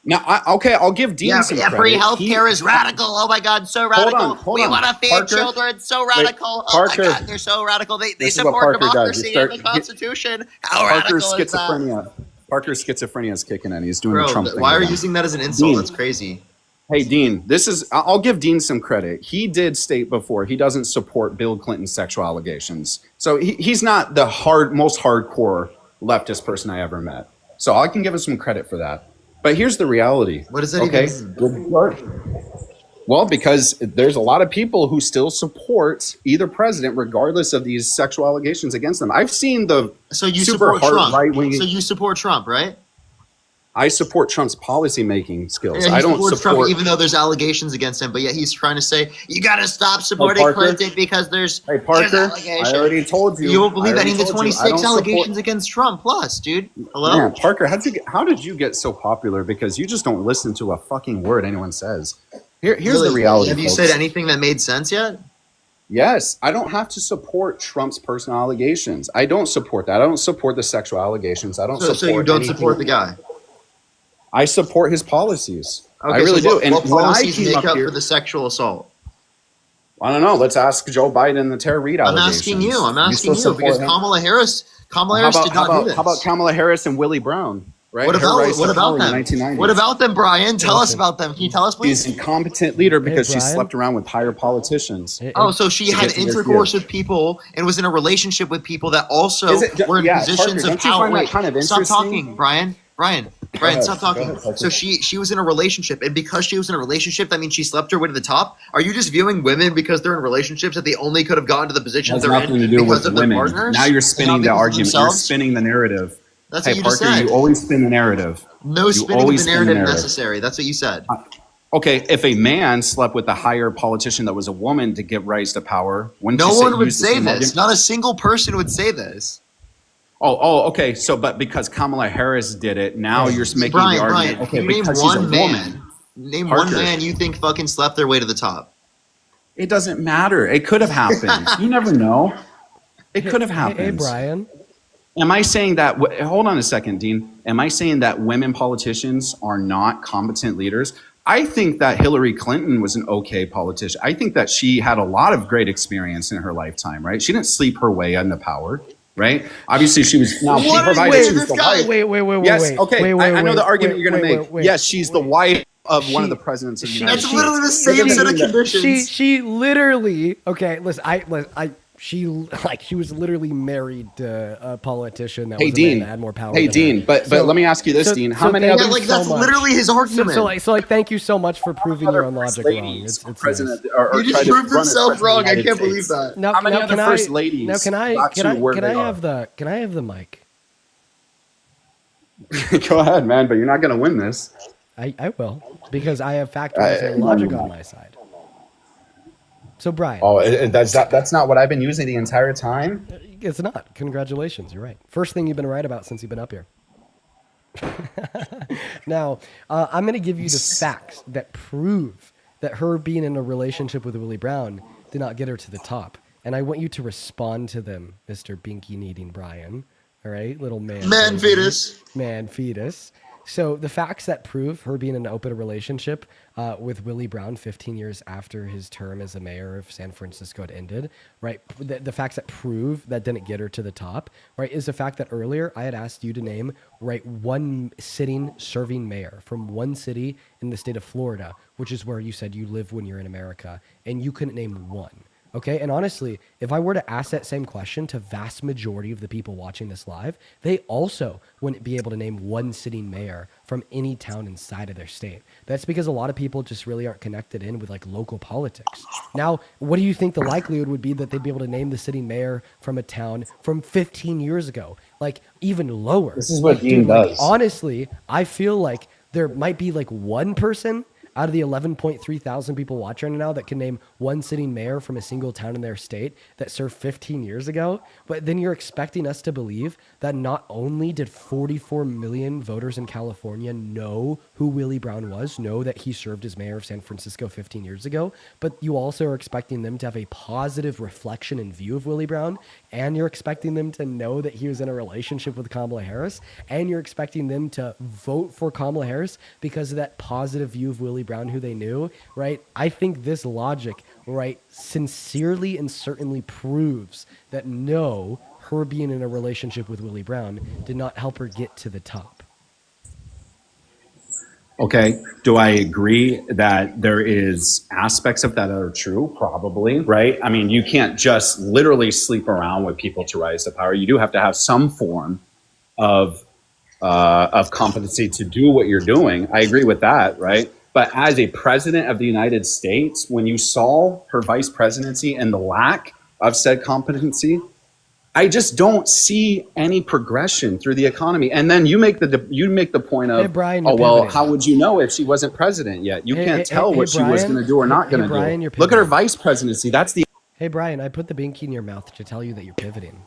Now, I'll give Dean some credit. Free healthcare is radical. Oh my God, so radical. Hold we on. want to feed Parker, children. So radical. Oh Parker, my God, they're so radical. They this is what support Parker does. democracy and the Constitution. How Parker's radical is that? schizophrenia. Parker's schizophrenia is kicking in. He's doing Bro, the Trump thing. why are you again. using that as an insult? Dean. That's crazy. Hey, Dean, I'll give Dean some credit. He did state before he doesn't support Bill Clinton's sexual allegations. So he's not the most hardcore leftist person I ever met. So I can give him some credit for that. But here's the reality. What does that even mean? Well, because there's a lot of people who still support either president, regardless of these sexual allegations against them. I've seen the So you super support hard Trump. right-wing. So you support Trump, right? I support Trump's policymaking skills. Yeah, he I don't supports support. Trump, even though there's allegations against him. But yet he's trying to say you got to stop supporting Parker? Clinton because there's Parker, allegations. I already told you. You won't believe I any of the already told you. I 26 don't allegations support- against Trump. Plus, dude, hello. Man, Parker, how did you get so popular? Because you just don't listen to a fucking word anyone says. Here's Really, the reality. Have you folks. said anything that made sense yet? Yes, I don't have to support Trump's personal allegations. I don't support that. I don't support the sexual allegations. I don't support. So you don't anything. support the guy. I support his policies. Okay, I really so do. And what when I policies came make up up here, for the sexual assault? I don't know. Let's ask Joe Biden and the Tara Reid I'm allegations. asking you. I'm asking still you because support him? Kamala Harris How did not do this. about Kamala Harris and Willie Brown? Right? What Her about rise to what about power in the them? 1990s. What about them, Brian? Tell us about them. Can you tell us, please? She's an incompetent leader because she Brian. slept around with higher politicians. Oh, so she to had get to this intercourse deal. with people and was in a relationship with people that also Is it- were in yeah, positions Parker, of don't you power. find that Wait, kind of stop interesting? talking, Brian. ahead. Stop talking. Go ahead, Parker. So she was in a relationship, and because she was in a relationship, that means she slept her way to the top. Are you just viewing women because they're in relationships that they only could have gotten to the positions Has they're nothing in to do because with of their women. partners? Now you're and spinning not the because of argument. You're themselves? spinning the narrative. That's Hey, what you just Parker, said. you always spin the narrative. No You spinning of always the spin narrative necessary. That's what you said. Okay, if a man slept with a higher politician that was a woman to get rise to power, wouldn't No you one would use the say same this. argument? Not a single person would say this. Okay. So, but because Kamala Harris did it, now you're making the argument. Brian, Okay, can you name because she's a one woman. man? Name Parker. one man you think fucking slept their way to the top. It doesn't matter. It could have happened. You never know. It could have happened. Hey, Brian. Am I saying that? Hold on a second, Dean. Am I saying that women politicians are not competent leaders? I think that Hillary Clinton was an okay politician. I think that she had a lot of great experience in her lifetime, right? She didn't sleep her way into power, right? Obviously, she was. Now, she provided. She was the wife. Wait. Yes. Okay. I know the argument you're going to make. wait, Yes, she's the wife of one of the presidents of the United States. That's literally the same set of conditions. She literally she was literally married to a politician that Hey, was a Dean. man that had more power. Hey, than Dean. her. But let me ask you this, Dean. How many thank other? you that's so much. literally his argument. So thank you so much for proving your own logic wrong. It's president nice. or He tried just to proved run as himself president wrong. of the I United can't believe States. that. Now, How many now other can first I, ladies Now can I got can to I where can they I are? have the mic? Go ahead, man. But you're not going to win this. I will because I have factors and logic on my side. So Brian. Oh, that's not what I've been using the entire time. It's not. Congratulations. You're right. First thing you've been right about since you've been up here. Now, I'm going to give you the facts that prove that her being in a relationship with Willie Brown did not get her to the top. And I want you to respond to them, Mr. Binky Needing Brian. All right? Little man. Man fetus. Man fetus. So the facts that prove her being in an open relationship with Willie Brown 15 years after his term as the mayor of San Francisco had ended, right? The facts that prove that didn't get her to the top, right, is the fact that earlier I had asked you to name, right, one sitting serving mayor from one city in the state of Florida, which is where you said you live when you're in America, and you couldn't name one. Okay. And honestly, if I were to ask that same question to vast majority of the people watching this live, they also wouldn't be able to name one sitting mayor from any town inside of their state. That's because a lot of people just really aren't connected in with like local politics. Now, what do you think the likelihood would be that they'd be able to name the sitting mayor from a town from 15 years ago? Like even lower. This is what like, Dean dude, like, does. honestly, I feel like there might be like one person out of the 11.3 thousand people watching right now that can name one sitting mayor from a single town in their state that served 15 years ago. But then you're expecting us to believe that not only did 44 million voters in California know who Willie Brown was, know that he served as mayor of San Francisco 15 years ago, but you also are expecting them to have a positive reflection and view of Willie Brown, and you're expecting them to know that he was in a relationship with Kamala Harris, and you're expecting them to vote for Kamala Harris because of that positive view of Willie Brown, who they knew, right? I think this logic, right, sincerely and certainly proves that no, her being in a relationship with Willie Brown did not help her get to the top. Okay. Do I agree that there is aspects of that that are true? Probably, right? I mean, you can't just literally sleep around with people to rise to power. You do have to have some form of competency to do what you're doing. I agree with that, right? But as a president of the United States, when you saw her vice presidency and the lack of said competency, I just don't see any progression through the economy. And then you make the point of, Hey, Brian, oh, you're well, pivoting. how would you know if she wasn't president yet? You can't tell what she was Brian. going to do or not going to Brian, do. you're Look at her pivoting. vice presidency. That's the. Hey, Brian, I put the binky in your mouth to tell you that you're pivoting.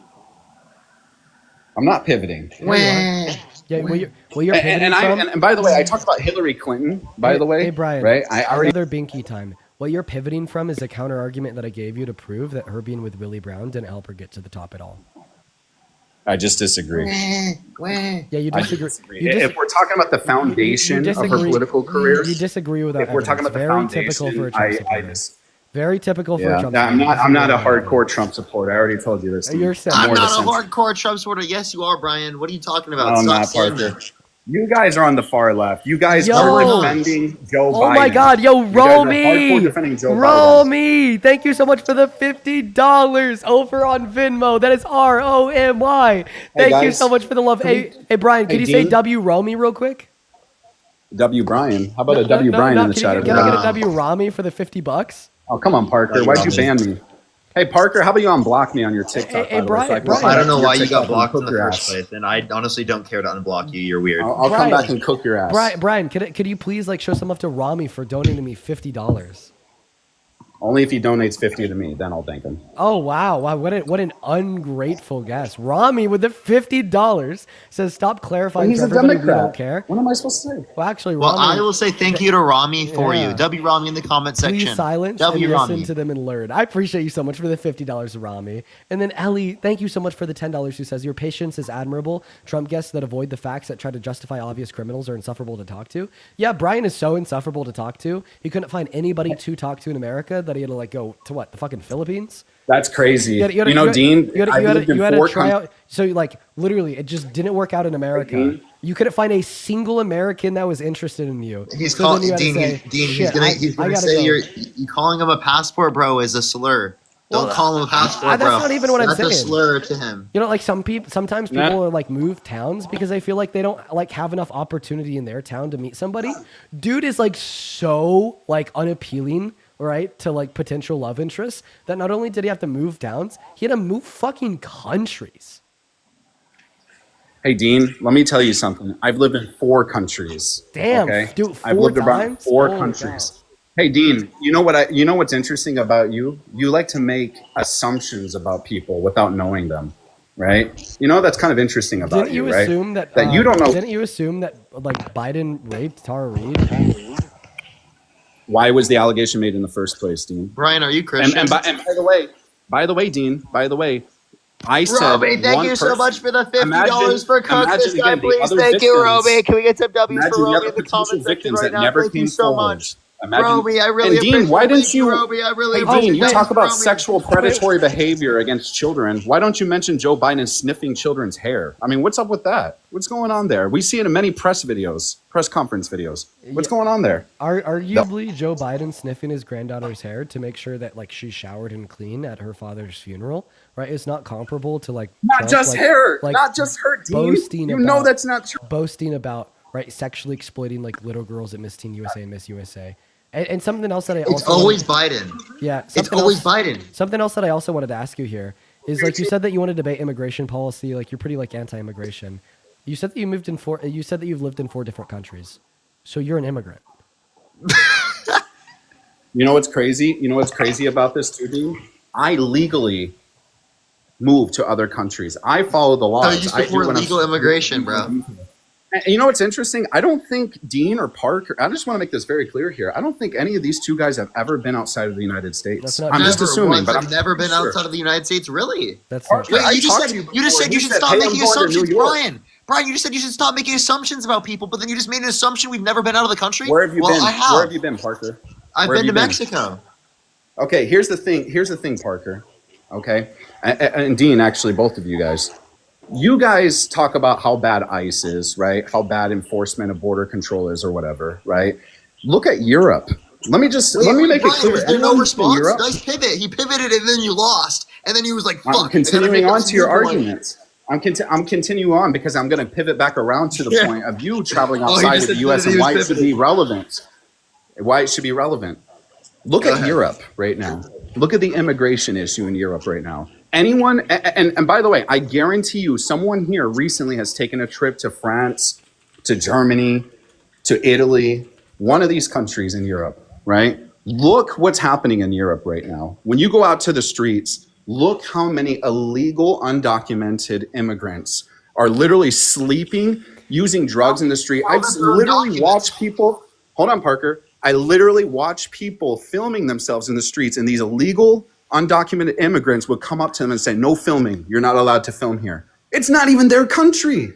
I'm not pivoting. Yeah, well, you're pivoting And by the way, I talked about Hillary Clinton. By the way, hey Brian, right? I already. another binky time. What you're pivoting from is a counter argument that I gave you to prove that her being with Willie Brown didn't help her get to the top at all. I just disagree. Yeah, you I disagree. disagree. If we're talking about the foundation of her political career, you disagree with that. if we're talking about the very typical foundation, for a Trump supporter. Very typical for a Trump supporter. I'm not a hardcore Trump supporter. I already told you this. You're I'm not a hardcore Trump supporter. Yes, you are, Brian. What are you talking about? No, I'm not, saying Parker. that. You guys are on the far left. You guys are defending Joe Biden. Oh my God, yo, You guys are Romy! hardcore defending Joe Biden. Romy! Thank you so much for the $50 over on Venmo. That is ROMY. Thank you guys. so much for the love. Hey, Brian, could you say Dean? W Romy real quick? W. Bryan. How about a W. Bryan in the chat? Can I get a W Romy for the $50? Oh, come on, Parker. Why'd you ban me? Hey, Parker, how about you unblock me on your TikTok? Hey, by the way, Brian, I don't know why you TikTok got blocked in and the cook your first ass. place, and I honestly don't care to unblock you. You're weird. I'll come back and cook your ass. Brian, could you please like show some love to Romy for donating me $50? Only if he donates 50 to me, then I'll thank him. Oh wow! What an ungrateful guest. Rami with the $50 says, "Stop clarifying He's for a everybody. We Democrat. don't care." What am I supposed to say? Well, actually, Well, Rami, I will say thank you to Rami for Yeah. you. W Rami in the comment section. please silence W and Rami. listen to them and learn. I appreciate you so much for the $50, Rami. And then Ellie, thank you so much for the $10. Who says your patience is admirable. Trump guests that avoid the facts that try to justify obvious criminals are insufferable to talk to. Yeah, Brian is so insufferable to talk to. He couldn't find anybody to talk to in America that he had to like go to what, the fucking Philippines? That's crazy. You had Dean, I've lived in you had four to try countries. out. So like literally, it just didn't work out in America. You couldn't find a single American that was interested in you. He's So calling then you had to Dean. say, Dean. He's "Shit, gonna I say gotta go." you calling him a passport bro is a slur. Don't call him a passport bro. That's not even what I'm That's saying. a slur to him. You know, like sometimes people are like move towns because they feel like they don't like have enough opportunity in their town to meet somebody. Dude is like so like unappealing, right, to like potential love interests that not only did he have to move towns, he had to move fucking countries. Hey, Dean, let me tell you something. I've lived in 4 countries. Damn, okay? dude, I've 4 lived around times? 4 Holy countries. cow. Hey, Dean, you know what's interesting about you? You like to make assumptions about people without knowing them, right? You know, that's kind of interesting about Didn't you right? assume that you don't know. Didn't you assume that like Biden raped Tara Reid? Why was the allegation made in the first place, Dean? Brian, are you Christian? And by the way, Dean, I said Roby, thank one you so person- much for the $50 Imagine- for Cook imagine this time, again the please. other Thank you, victims. Roby. Can we get some W's Imagine for the Roby other in the potential comment section victims right that now? never Thank came you so forward. much. Imagine, Roby, I really and Dean, why didn't you? Roby, I really Hey, Dean, you appreciate talk about Roby. sexual predatory behavior against children. Why don't you mention Joe Biden sniffing children's hair? I mean, what's up with that? What's going on there? We see it in many press conference videos. What's going on there? Arguably, Joe Biden sniffing his granddaughter's hair to make sure that like she showered and clean at her father's funeral, right? It's not comparable to like Not Trump, just like, hair, like not just her, Dean. boasting You about, know that's not true. boasting about right sexually exploiting like little girls at Miss Teen USA and Miss USA. And something else that I also It's always Biden. Yeah, It's always Biden. Something else that I also wanted to ask you here is like you said that you want to debate immigration policy, like you're pretty like anti-immigration. You said that you moved in you said that you've lived in 4 different countries. So you're an immigrant. You know what's crazy? You know what's crazy about this too, Dean? I legally move to other countries. I follow the laws. So you support legal immigration, bro. And you know what's interesting? I don't think Dean or Parker, I just want to make this very clear here. I don't think any of these 2 guys have ever been outside of the United States. I'm just assuming, but I've never been outside of the United States, really. That's not true. Wait, you just said you should stop "Hey, I'm making going to New assumptions, York." Brian. Brian, you just said you should stop making assumptions about people, but then you just made an assumption we've never been out of the country. Where have you well, been? I have. Where have you been, Parker? I've Where been have to you Mexico. Okay, here's the thing, Parker. Okay, and Dean, actually, both of you guys. You guys talk about how bad ICE is, right? How bad enforcement of border control is, or whatever, right? Look at Europe. Let me make it clear. Was there no Anyone response? in Europe- Nice pivot. He pivoted and then you lost, and then he was like, "Fuck." I'm continuing on to your arguments. I'm continuing on because I'm going to pivot back around to the point of you traveling outside of the U.S. and why it should be relevant. Why it should be relevant. Look at Europe right now. Look at the immigration issue in Europe right now. Anyone, and by the way, I guarantee you someone here recently has taken a trip to France, to Germany, to Italy, one of these countries in Europe, right? Look what's happening in Europe right now. When you go out to the streets, look how many illegal, undocumented immigrants are literally sleeping, using drugs in the street. I've literally watched people, hold on, Parker. I literally watch people filming themselves in the streets, and these illegal, undocumented immigrants would come up to them and say, "No filming. You're not allowed to film here." It's not even their country.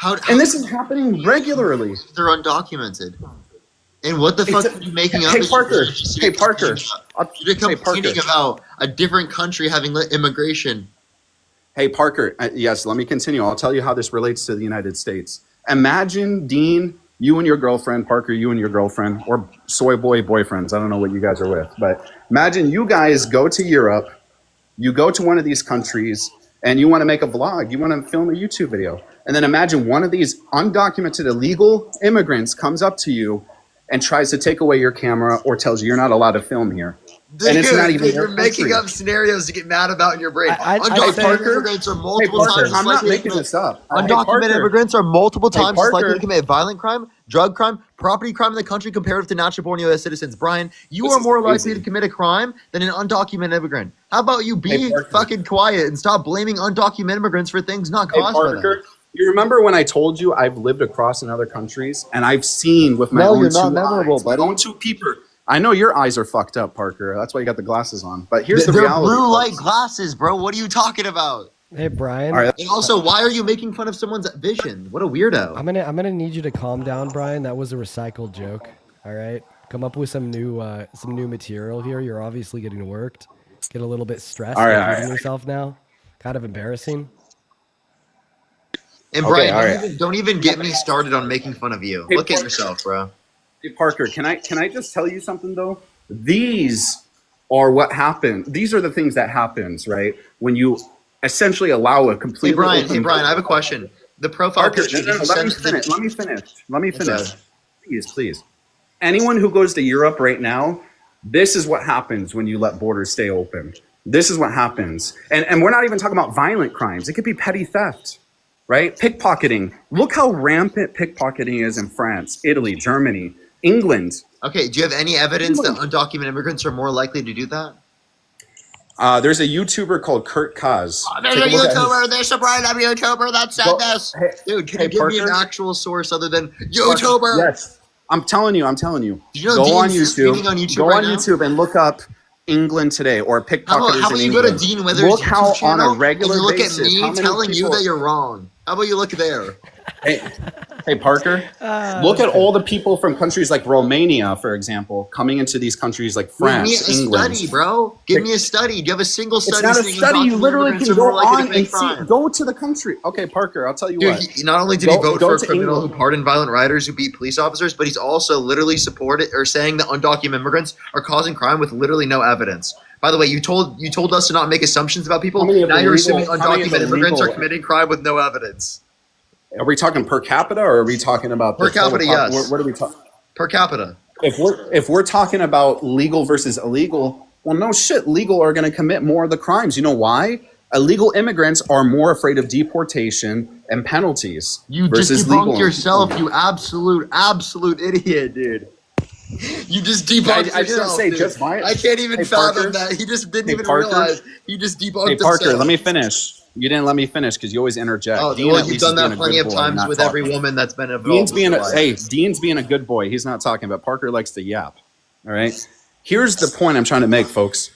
And this is happening regularly. They're undocumented. And what the fuck are you making up? Hey, Parker. Hey, Parker. You're complaining about a different country having immigration. Hey, Parker. Yes, let me continue. I'll tell you how this relates to the United States. Imagine, Dean, you and your girlfriend, Parker, you and your girlfriend, or soy boy boyfriends. I don't know what you guys are with, but imagine you guys go to Europe, you go to one of these countries, and you want to make a vlog, you want to film a YouTube video. And then imagine one of these undocumented illegal immigrants comes up to you and tries to take away your camera or tells you you're not allowed to film here. Dude, and it's not even you're making up scenarios to get mad about in your brain. Undocumented immigrants are multiple times. I'm not making this up. Undocumented immigrants are multiple times as likely Parker. to commit violent crime, drug crime, property crime in the country comparative to natural-born U.S. citizens. Brian, you are more likely to commit a crime than an undocumented immigrant. How about you be fucking quiet and stop blaming undocumented immigrants for things not caused by them? Parker, you remember when I told you I've lived across in other countries and I've seen with my own you're not two memorable, eyes, buddy. my own 2 people. I know your eyes are fucked up, Parker. That's why you got the glasses on. But here's the They're reality. blue light glasses, bro. What are you talking about? Hey, Brian. All right. And also, why are you making fun of someone's vision? What a weirdo. I'm gonna need you to calm down, Brian. That was a recycled joke. All right, come up with some new material here. You're obviously getting worked. Get a little bit stressed. All right, and all right. yourself now. Kind of embarrassing. And Brian, don't even get me started on making fun of you. Hey, Look at Parker. yourself, bro. Hey, Parker, can I just tell you something though? These are what happens. These are the things that happens, right? When you essentially allow a completely Hey, Brian, I have a question. The profile Parker, picture. no, let me finish. Please. Anyone who goes to Europe right now, this is what happens when you let borders stay open. This is what happens. And we're not even talking about violent crimes. It could be petty theft, right? Pickpocketing. Look how rampant pickpocketing is in France, Italy, Germany, England. Okay, do you have any evidence that undocumented immigrants are more likely to do that? There's a YouTuber called Kurt Kaz. There's a YouTuber. There's a Brian W. YouTuber that said this. Dude, can you give me an actual source other than YouTuber? Yes. I'm telling you. Do you know Go on Dean's speaking on YouTube Go right on now? YouTube and look up England today or pickpocketers How about in you go England. to Dean Weather's Look how YouTube channel on a regular and you look basis, at how me many telling you people- that you're wrong? How about you look there? Hey, Parker, look at all the people from countries like Romania, for example, coming into these countries like France, Give me a England. study, bro. Give me a study. Do you have a single It's study not a saying study. You undocumented literally immigrants can are more go likely to on commit and see. crime? Go to the country. Okay, Parker, I'll tell you Dude, what. not only did he vote for a to criminal England. who pardoned violent rioters who beat police officers, but he's also literally supported or saying that undocumented immigrants are causing crime with literally no evidence. By the way, you told us to not make assumptions about people. Now you're assuming undocumented immigrants are committing crime with no evidence. Are we talking per capita, or are we talking about per capita? Yes. What are we talking? Per capita. If we're talking about legal versus illegal, well, no shit. Legal are going to commit more of the crimes. You know why? Illegal immigrants are more afraid of deportation and penalties. You versus just debunked legal yourself, you absolute idiot, dude. You just debunked yourself. I didn't say dude. just my. I can't even fathom Parker, that. He just didn't even Parker, realize. He just debunked Hey, Parker, himself. let me finish. You didn't let me finish because you always interject. Oh, Dean, well, at you've least done is being that a plenty good of boy, times not with talking. every woman that's been involved. Dean's being a good boy. He's not talking, but Parker likes to yap. All right. Here's the point I'm trying to make, folks.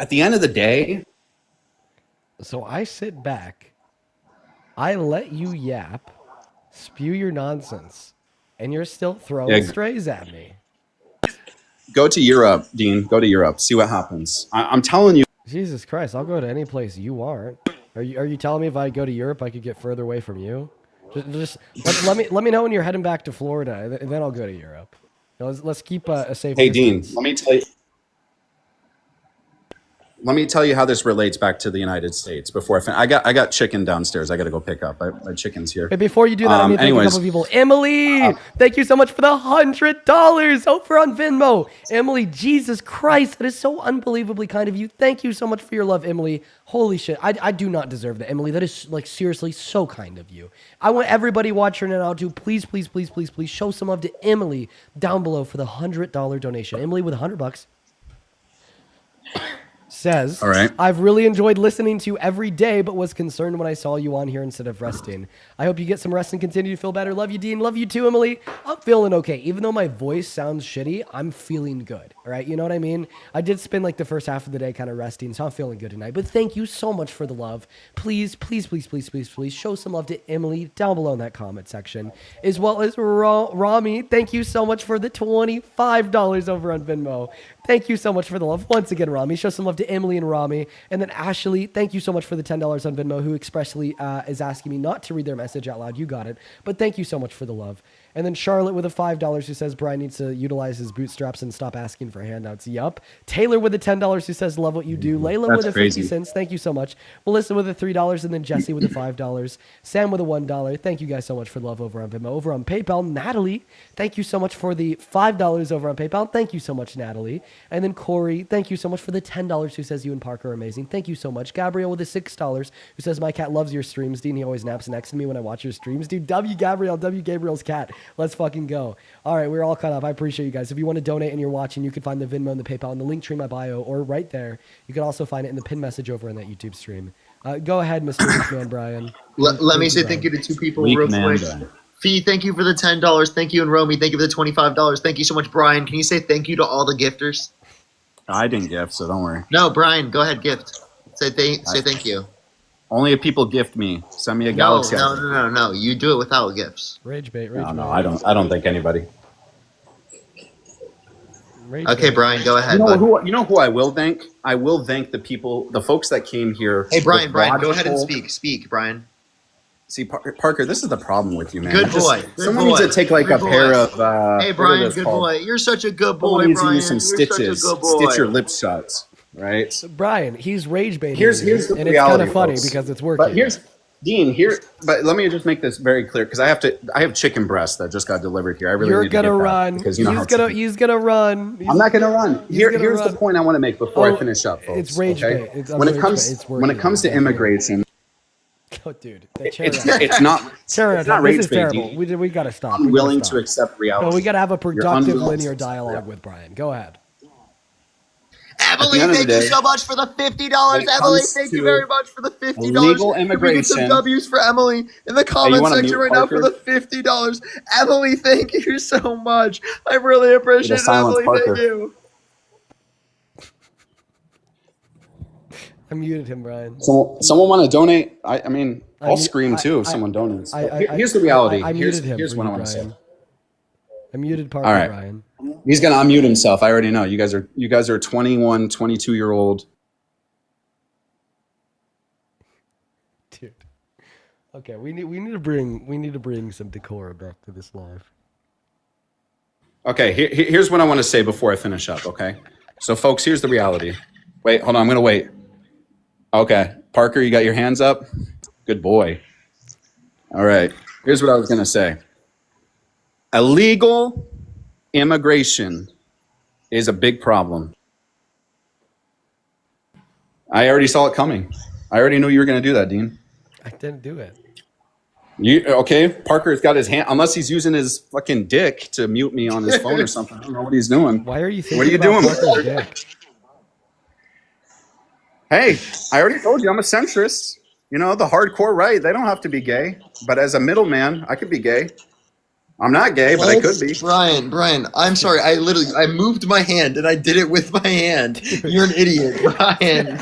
At the end of the day, so I sit back, I let you yap, spew your nonsense, and you're still throwing strays at me. go to Europe, Dean. Go to Europe. See what happens. I'm telling you. Jesus Christ, I'll go to any place you aren't. Are you telling me if I go to Europe, I could get further away from you? Just let me know when you're heading back to Florida, and then I'll go to Europe. Let's keep a safe. Hey, distance. Dean. Let me tell you how this relates back to the United States. Before I got chicken downstairs. I got to go pick up. My chicken's here. Hey, before you do that, I need to thank a couple of people. Emily, thank you so much for the $100 over on Venmo. Emily, Jesus Christ, that is so unbelievably kind of you. Thank you so much for your love, Emily. Holy shit, I do not deserve that, Emily. That is like seriously so kind of you. I want everybody watching it now to please show some love to Emily down below for the $100 donation. Emily with $100. Says, all right. I've really enjoyed listening to you every day, but was concerned when I saw you on here instead of resting. I hope you get some rest and continue to feel better. Love you, Dean. Love you too, Emily. I'm feeling okay. Even though my voice sounds shitty, I'm feeling good. All right. You know what I mean? I did spend like the first half of the day kind of resting, so I'm feeling good tonight. But thank you so much for the love. Please show some love to Emily down below in that comment section, as well as Rami. Thank you so much for the $25 over on Venmo. Thank you so much for the love. Once again, Rami, show some love to Emily and Rami. And then Ashley, thank you so much for the $10 on Venmo, who expressly is asking me not to read their message out loud. You got it. But thank you so much for the love. And then Charlotte with a $5 who says Brian needs to utilize his bootstraps and stop asking for handouts. Yup. Taylor with the $10 who says love what you do. Layla with a 50 cents. Thank you so much. Melissa with a $3. And then Jesse with a $5. Sam with a $1. Thank you guys so much for the love over on Venmo. Over on PayPal, Natalie, thank you so much for the $5 over on PayPal. Thank you so much, Natalie. And then Corey, thank you so much for the $10 who says you and Parker are amazing. Thank you so much. Gabrielle with the $6 who says my cat loves your streams. Dean, he always naps next to me when I watch your streams. Dude, W Gabrielle, W Gabriel's cat. Let's fucking go. All right, we're all caught up. I appreciate you guys. If you want to donate and you're watching, you can find the Venmo and the PayPal in the link tree in my bio or right there. You can also find it in the pin message over in that YouTube stream. Go ahead, Mr. Man Brian. Let me say thank you to two people real quick. Fee, thank you for the $10. Thank you, and Romy, thank you for the $25. Thank you so much, Brian. Can you say thank you to all the gifters? I didn't gift, so don't worry. No, Brian, go ahead, gift. Say thank you. Only if people gift me. Send me a galaxy. No. You do it without gifts. Rage bait. No, I don't think anybody. Okay, Brian, go ahead. You know who I will thank? I will thank the people, the folks that came here. Hey, Brian, go ahead and speak. Speak, Brian. See, Parker, this is the problem with you, man. Good boy. Someone needs to take like a pair of. Hey, Brian, good boy. You're such a good boy, Brian. Brian. Use some stitches. Stitch your lips shut. Right. Brian, he's rage baiting. Here's the and reality, it's kind of funny folks. because it's working. But here's Dean. But let me just make this very clear because I have chicken breast that just got delivered here. I really need to get run because you know he's gonna run. I'm not gonna run. Here's the point I want to make before I finish up, folks. It's rage bait. When it comes to immigration. Oh, dude, it's not. This is terrible. We got to stop. I'm willing to accept reality. No, we got to have a productive linear dialogue with Brian. Go ahead. Emily, thank you so much for the $50. Emily, thank you very much for the $50. Legal immigration. Get some W's for Emily in the comment section right now for the $50. Emily, thank you so much. I really appreciate it, Emily. Thank you. I muted him, Brian. Someone want to donate? I mean, I'll scream too if someone donates. Here's the reality. I muted him. Here's for what you, I want to say. Brian. I muted Parker. All right. Brian. He's gonna unmute himself. I already know. You guys are 21, 22-year-old. Dude. Okay, we need to bring some decorum back to this live. Okay, here's what I want to say before I finish up, okay? So, folks, here's the reality. Wait, hold on. I'm going to wait. Okay. Parker, you got your hands up? Good boy. All right. Here's what I was going to say. Illegal immigration is a big problem. I already saw it coming. I already knew you were going to do that, Dean. I didn't do it. Okay, Parker's got his hand, unless he's using his fucking dick to mute me on his phone or something. I don't know what he's doing. Why are you thinking What are you about doing? Parker's dick? Hey, I already told you I'm a centrist. You know, the hardcore right, they don't have to be gay. But as a middleman, I could be gay. I'm not gay, but I could be. Brian, I'm sorry. I moved my hand and I did it with my hand. You're an idiot, Brian.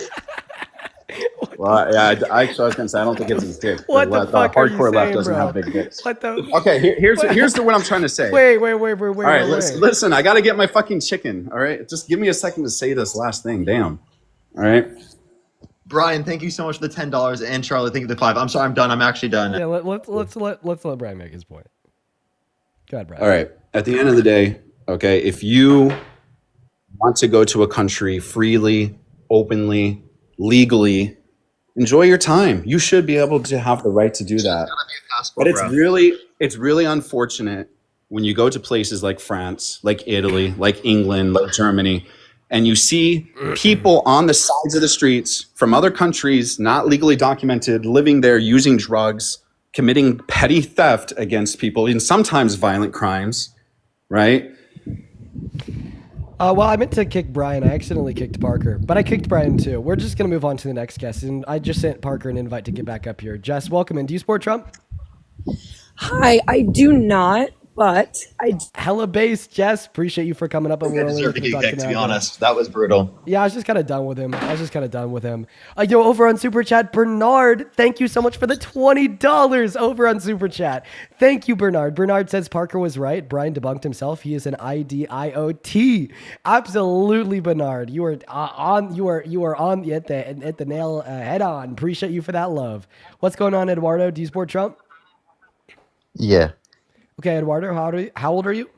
Well, yeah, I was going to say, I don't think it's his dick. What the fuck are you hardcore left saying, doesn't bro? have big dicks. What the? Okay, here's what I'm trying to say. Wait. All right, listen, I got to get my fucking chicken, all right? Just give me a second to say this last thing, damn. All right? Brian, thank you so much for the $10, and Charlie, thank you for the $5. I'm sorry, I'm done. I'm actually done. Yeah, let's let Brian make his point. Go ahead, Brian. All right. At the end of the day, okay, if you want to go to a country freely, openly, legally, enjoy your time. You should be able to have the right to do that. But it's really unfortunate when you go to places like France, like Italy, like England, like Germany, and you see people on the sides of the streets from other countries, not legally documented, living there, using drugs, committing petty theft against people, and sometimes violent crimes, right? Well, I meant to kick Brian. I accidentally kicked Parker, but I kicked Brian too. We're just going to move on to the next guest, and I just sent Parker an invite to get back up here. Jess, welcome in. Do you support Trump? Hi, I do not, but I... Hella base, Jess. Appreciate you for coming up. I deserve to get kicked, to be honest. That was brutal. Yeah, I was just kind of done with him. Yo, over on Super Chat, Bernard, thank you so much for the $20 over on Super Chat. Thank you, Bernard. Bernard says Parker was right. Brian debunked himself. He is an IDIOT. Absolutely, Bernard. You are on at the nail head on. Appreciate you for that love. What's going on, Eduardo? Do you support Trump? Yeah, Okay, Eduardo, how old are you?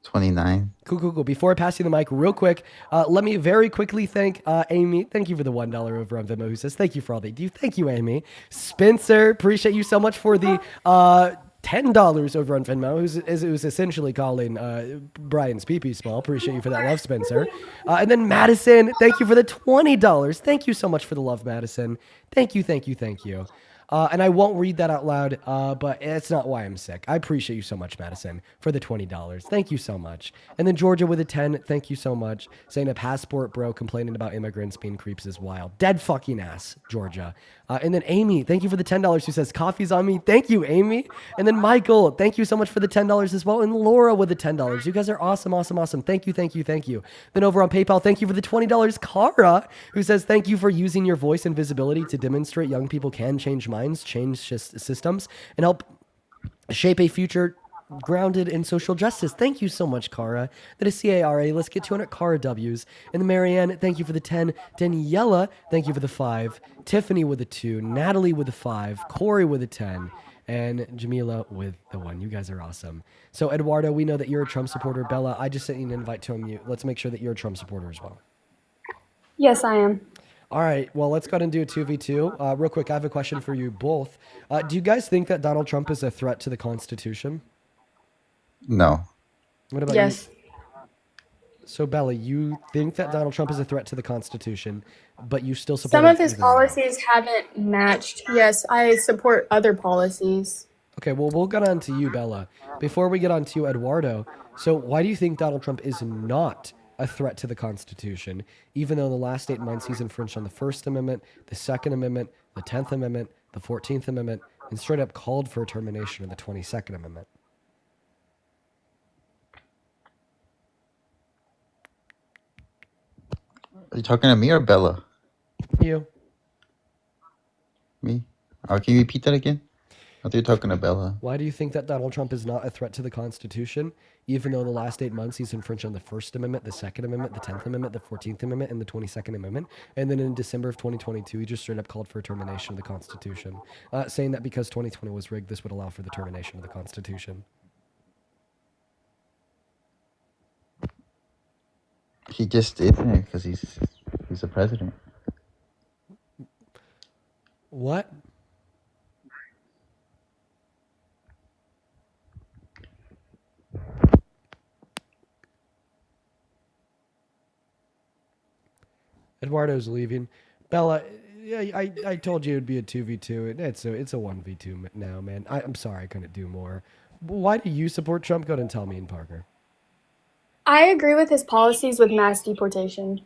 29. Cool. Before I pass you the mic real quick, let me very quickly thank Amy. Thank you for the $1 over on Venmo, who says, thank you for all that you do. Thank you, Amy. Spencer, appreciate you so much for the $10 over on Venmo, who's essentially calling Brian's pee-pee small. Appreciate you for that love, Spencer. And then Madison, thank you for the $20. Thank you so much for the love, Madison. Thank you. And I won't read that out loud, but it's not why I'm sick. I appreciate you so much, Madison, for the $20. Thank you so much. And then Georgia with a 10, thank you so much. Saying a passport bro complaining about immigrants being creeps is wild. Dead fucking ass, Georgia. And then Amy, thank you for the $10, who says coffee's on me. Thank you, Amy. And then Michael, thank you so much for the $10 as well. And Laura with the $10. You guys are awesome. Thank you. Then over on PayPal, thank you for the $20. Kara, who says thank you for using your voice and visibility to demonstrate young people can change minds, change systems, and help shape a future grounded in social justice. Thank you so much, Kara. That is CARA. Let's get 200 Kara W's. And then Marianne, thank you for the 10. Daniela, thank you for the 5. Tiffany with the 2. Natalie with the 5. Corey with the 10. And Jamila with the 1. You guys are awesome. So, Eduardo, we know that you're a Trump supporter. Bella, I just sent you an invite to unmute. Let's make sure that you're a Trump supporter as well. Yes, I am. All right, well, let's go ahead and do a 2v2. Real quick, I have a question for you both. Do you guys think that Donald Trump is a threat to the Constitution? No. What about Yes. you? So, Bella, you think that Donald Trump is a threat to the Constitution, but you still support Some of him his even now? policies haven't matched. Yes, I support other policies. Okay, well, we'll get on to you, Bella. Before we get on to you, Eduardo, so why do you think Donald Trump is not a threat to the Constitution, even though in the last 8 months he's infringed on the First Amendment, the Second Amendment, the 10th Amendment, the 14th Amendment, and straight up called for a termination of the 22nd Amendment? Are you talking to me or Bella? You. Me? Can you repeat that again? I thought you were talking to Bella. Why do you think that Donald Trump is not a threat to the Constitution, even though the last 8 months he's infringed on the First Amendment, the Second Amendment, the 10th Amendment, the 14th Amendment, and the 22nd Amendment? And then in December of 2022, he just straight up called for a termination of the Constitution, saying that because 2020 was rigged, this would allow for the termination of the Constitution. He just isn't it because he's the president. What? Eduardo's leaving. Bella, yeah, I told you it'd be a 2v2. It's a 1v2 now, man. I'm sorry I couldn't do more. Why do you support Trump? Go ahead and tell me, and Parker. I agree with his policies with mass deportation.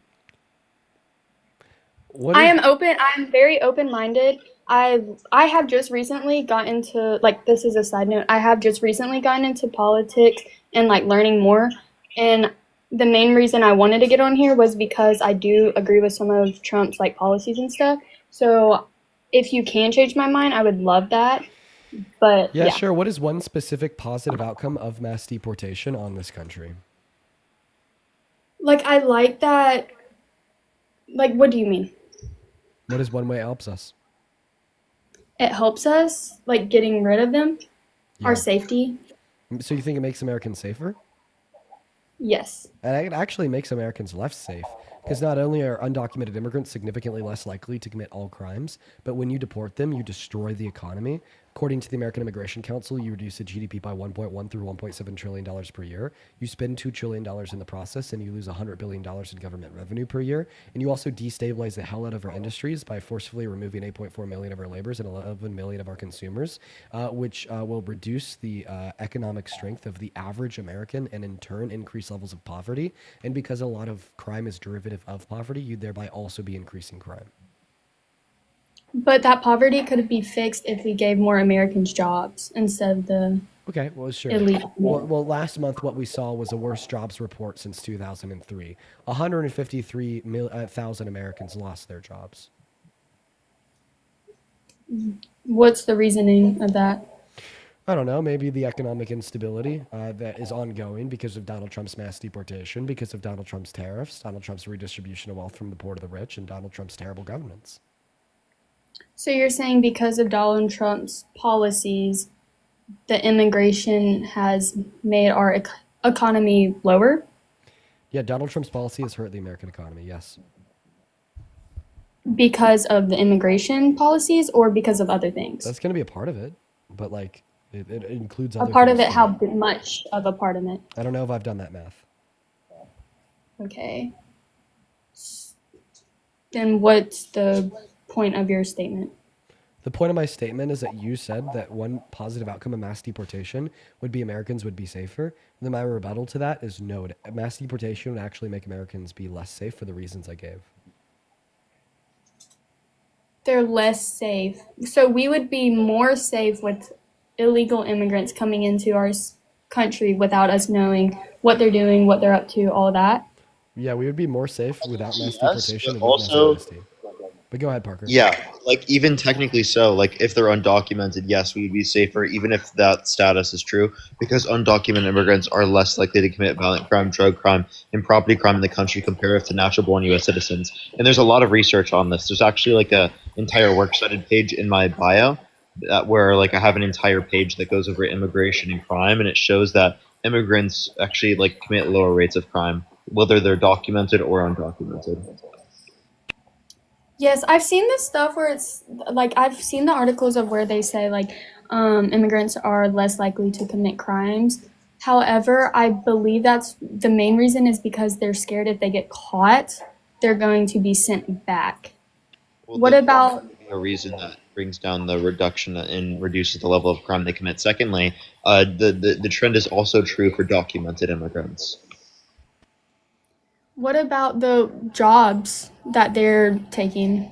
I am open. I'm very open-minded. I have just recently gotten into, like, this is a side note. I have just recently gotten into politics and like learning more. And the main reason I wanted to get on here was because I do agree with some of Trump's like policies and stuff. So if you can change my mind, I would love that. But Yeah, sure. What is one specific positive outcome of mass deportation on this country? Like, I like that. Like, what do you mean? What is one way it helps us? It helps us, like, getting rid of them, Yeah. our safety. So you think it makes Americans safer? Yes. And it actually makes Americans less safe, because not only are undocumented immigrants significantly less likely to commit all crimes, but when you deport them, you destroy the economy. According to the American Immigration Council, you reduce the GDP by 1.1 through 1.7 trillion dollars per year. You spend $2 trillion in the process, and you lose $100 billion in government revenue per year. And you also destabilize the hell out of our industries by forcefully removing 8.4 million of our laborers and 11 million of our consumers, which will reduce the economic strength of the average American and in turn increase levels of poverty. And because a lot of crime is derivative of poverty, you'd thereby also be increasing crime. But that poverty could be fixed if we gave more Americans jobs instead of the Okay, well, sure. elite. Well, last month what we saw was the worst jobs report since 2003. 153,000 Americans lost their jobs. What's the reasoning of that? I don't know, maybe the economic instability that is ongoing because of Donald Trump's mass deportation, because of Donald Trump's tariffs, Donald Trump's redistribution of wealth from the poor to the rich, and Donald Trump's terrible governance. So you're saying because of Donald Trump's policies, the immigration has made our economy lower? Yeah, Donald Trump's policy has hurt the American economy, yes. Because of the immigration policies or because of other things? That's going to be a part of it, but like it includes A other part of things it, too. how much of a part of it? I don't know if I've done that math. Okay. Then what's the point of your statement? The point of my statement is that you said that one positive outcome of mass deportation would be Americans would be safer. And then my rebuttal to that is no. Mass deportation would actually make Americans be less safe for the reasons I gave. They're less safe. So we would be more safe with illegal immigrants coming into our country without us knowing what they're doing, what they're up to, all that. Yeah, we would be more safe without mass Yes, deportation but and with mass also- amnesty. But go ahead, Parker. Yeah, like even technically so, like if they're undocumented, yes, we'd be safer, even if that status is true, because undocumented immigrants are less likely to commit violent crime, drug crime, and property crime in the country compared to natural-born U.S. citizens. And there's a lot of research on this. There's actually like a entire works cited page in my bio where like I have an entire page that goes over immigration and crime, and it shows that immigrants actually like commit lower rates of crime, whether they're documented or undocumented. Yes, I've seen this stuff where it's like I've seen the articles of where they say like immigrants are less likely to commit crimes. However, I believe that's the main reason is because they're scared if they get caught, they're going to be sent back. Well, What that's about a reason that brings down the reduction and reduces the level of crime they commit. Secondly, the trend is also true for documented immigrants. what about the jobs that they're taking?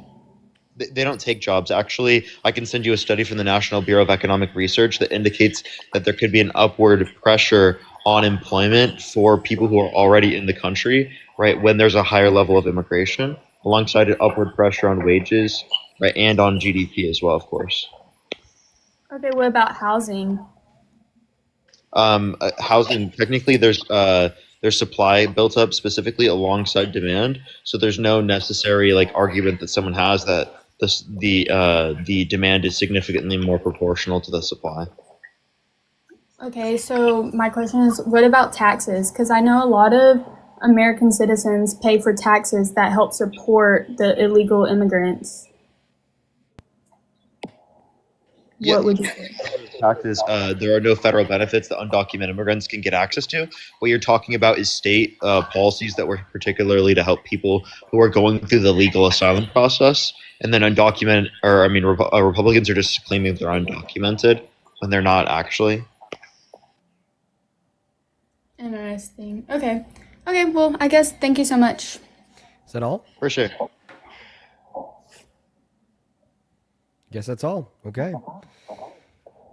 They don't take jobs. Actually, I can send you a study from the National Bureau of Economic Research that indicates that there could be an upward pressure on employment for people who are already in the country, right, when there's a higher level of immigration, alongside an upward pressure on wages, right, and on GDP as well, of course. Okay, what about housing? Housing, technically there's supply built up specifically alongside demand, so there's no necessary like argument that someone has that the demand is significantly more proportional to the supply. Okay, so my question is, what about taxes? Because I know a lot of American citizens pay for taxes that help support the illegal immigrants. Yeah, What would you say? taxes, there are no federal benefits that undocumented immigrants can get access to. What you're talking about is state policies that were particularly to help people who are going through the legal asylum process. And then undocumented, or I mean, Republicans are just claiming they're undocumented when they're not actually. Interesting. Okay. Okay, well, I guess thank you so much. Is that all? For sure. Guess that's all. Okay.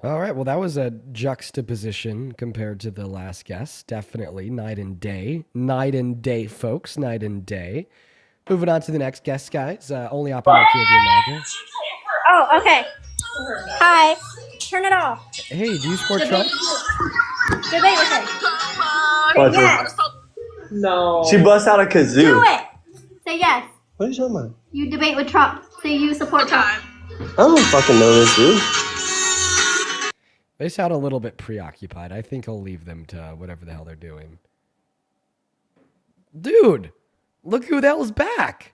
All right. Well, that was a juxtaposition compared to the last guest. Definitely night and day. Night and day, folks. Night and day. Moving on to the next guest, guys. Only operator of your MAGA. Oh, okay. Hi. Turn it off. Hey, do you support Trump? Debate with him. What, Say yes. No. She busts out a kazoo. Do it. Say yes. What are you talking about? You debate with Trump. Say you support Trump. I don't fucking know this dude. They sound a little bit preoccupied. I think I'll leave them to whatever the hell they're doing. Dude, look who the hell's back.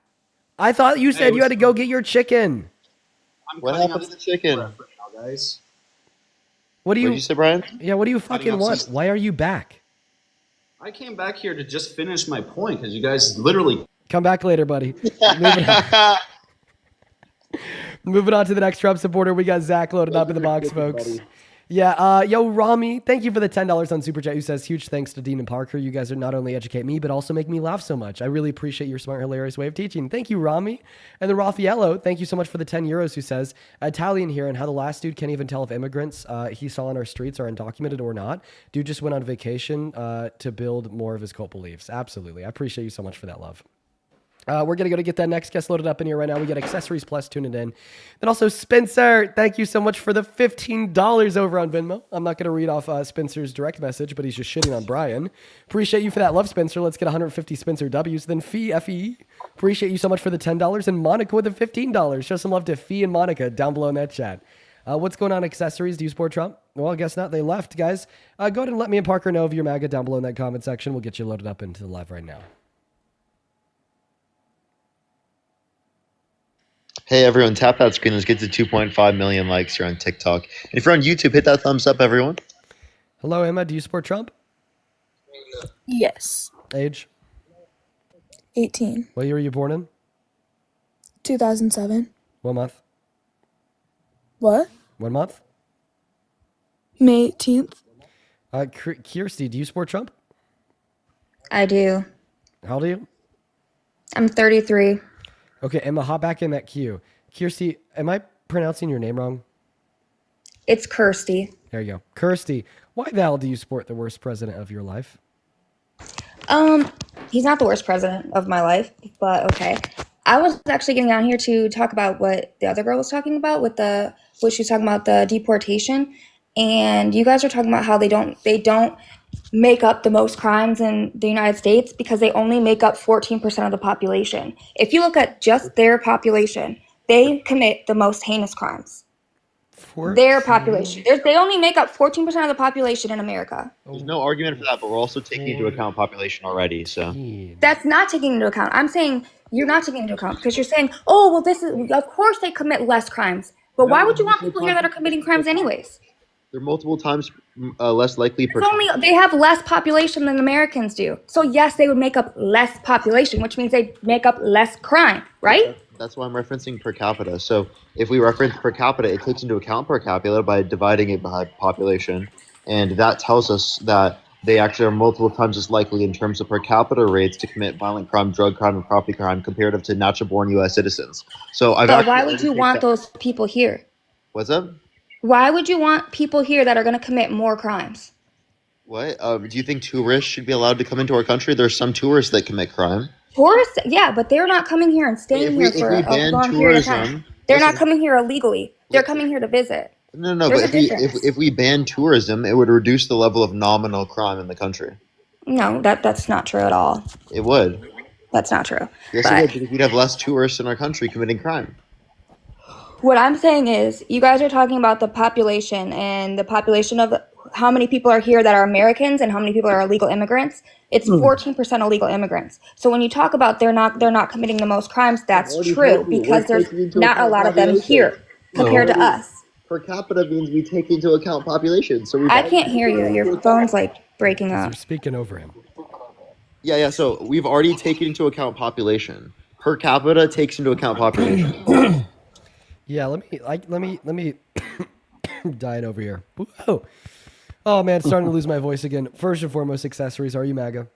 I thought you said you had to go get your chicken. What happened to the chicken? Guys. What do What did you say, Brian? Yeah, what do you fucking want? Why are you back? I came back here to just finish my point because you guys literally. Come back later, buddy. Moving on to the next Trump supporter. We got Zach loaded up in the box, folks. Yeah, yo, Rami, thank you for the $10 on Super Chat, who says, huge thanks to Dean and Parker. You guys are not only educate me, but also make me laugh so much. I really appreciate your smart, hilarious way of teaching. Thank you, Rami. And then Raffaello, thank you so much for the 10 euros, who says, Italian here, and how the last dude can't even tell if immigrants he saw on our streets are undocumented or not. Dude just went on vacation to build more of his cult beliefs. Absolutely. I appreciate you so much for that, love. We're going to go to get that next guest loaded up in here right now. We got Accessories Plus tuning in. Then also Spencer, thank you so much for the $15 over on Venmo. I'm not going to read off Spencer's direct message, but he's just shitting on Brian. Appreciate you for that love, Spencer. Let's get 150 Spencer W's. Then Fee, F-E. Appreciate you so much for the $10. And Monica with the $15. Show some love to Fee and Monica down below in that chat. What's going on, Accessories? Do you support Trump? Well, I guess not. They left, guys. Go ahead and let me and Parker know if you're MAGA down below in that comment section. We'll get you loaded up into the live right now. Hey everyone, tap that screen. Let's get to 2.5 million likes here on TikTok. And if you're on YouTube, hit that thumbs up, everyone. Hello, Emma. Do you support Trump? Yes. Age? 18. What year were you born in? 2007. What month? What? What month? May 18th. Kirsty, do you support Trump? I do. How old are you? I'm 33. Okay, Emma, hop back in that queue. Kirsty, am I pronouncing your name wrong? It's Kirsty. There you go. Kirsty, why the hell do you support the worst president of your life? He's not the worst president of my life, but okay. I was actually getting on here to talk about what the other girl was talking about with what she was talking about, the deportation. And you guys are talking about how they don't make up the most crimes in the United States because they only make up 14% of the population. If you look at just their population, they commit the most heinous crimes. Their population. They only make up 14% of the population in America. There's no argument for that, but we're also taking into account population already, so. That's not taking into account. I'm saying you're not taking into account because you're saying, oh, well, this is, of course they commit less crimes. But why would you want people here that are committing crimes anyways? They're multiple times less likely per They have less population than Americans do. So yes, they would make up less population, which means they make up less crime, right? That's why I'm referencing per capita. So if we reference per capita, it takes into account per capita by dividing it by population. And that tells us that they actually are multiple times as likely in terms of per capita rates to commit violent crime, drug crime, and property crime comparative to natural-born U.S. citizens. So But why would you want those people here? What's up? Why would you want people here that are going to commit more crimes? What? Do you think tourists should be allowed to come into our country? There's some tourists that commit crime. Tourists, yeah, but they're not coming here and staying here for a long period of time. They're not coming here illegally. They're coming here to visit. No, There's but a difference. if we ban tourism, it would reduce the level of nominal crime in the country. No, that's not true at all. It would. That's not true. Yes, it But would, because we'd have less tourists in our country committing crime. what I'm saying is, you guys are talking about the population and the population of how many people are here that are Americans and how many people are illegal immigrants. It's 14% illegal immigrants. So when you talk about they're not committing the most crimes, that's true because there's not a lot of them here compared to us. Per capita means we take into account population. So I can't hear you. Your phone's like breaking up. You're speaking over him. Yeah. So we've already taken into account population. Per capita takes into account population. Yeah, let me dying over here. Whoa. Oh man, starting to lose my voice again. First and foremost, accessories. Are you MAGA?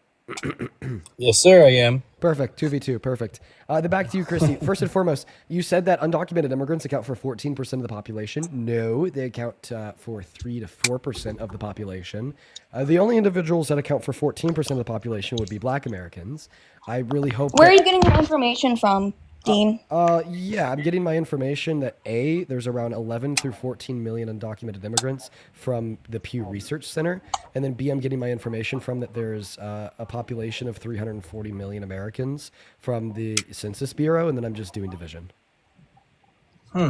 Yes, sir, I am. Perfect. 2v2. Perfect. Then back to you, Christy. First and foremost, you said that undocumented immigrants account for 14% of the population. No, they account for 3 to 4% of the population. The only individuals that account for 14% of the population would be Black Americans. I really hope. Where are you getting your information from, Dean? Yeah, I'm getting my information that A, there's around 11 through 14 million undocumented immigrants from the Pew Research Center. And then B, I'm getting my information from that there's a population of 340 million Americans from the Census Bureau. And then I'm just doing division.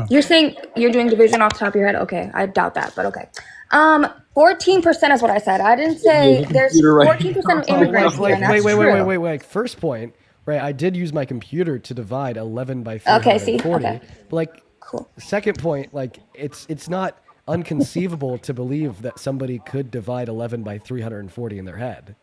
You're saying you're doing division off the top of your head? Okay, I doubt that, but okay. 14% is what I said. I didn't say there's 14% of immigrants here, and that's true. Wait. First point. Right, I did use my computer to divide 11 by 340. Okay. Like, cool. Second point, like it's not unconceivable to believe that somebody could divide 11 by 340 in their head.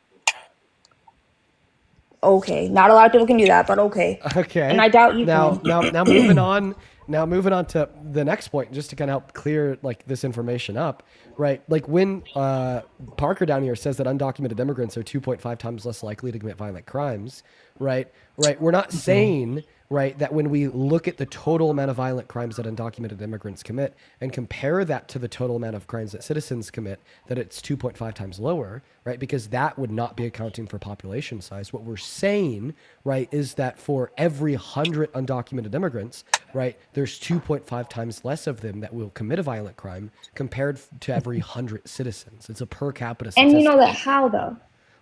Okay, not a lot of people can do that, but okay. Okay. And I doubt you now, can. Now moving on. Now moving on to the next point, just to kind of help clear like this information up, right? Like when Parker down here says that undocumented immigrants are 2.5 times less likely to commit violent crimes, right? We're not saying, right, that when we look at the total amount of violent crimes that undocumented immigrants commit and compare that to the total amount of crimes that citizens commit, that it's 2.5 times lower, right? Because that would not be accounting for population size. What we're saying, right, is that for every 100 undocumented immigrants, right, there's 2.5 times less of them that will commit a violent crime compared to every 100 citizens. It's a per capita statistic. And you know that how, though?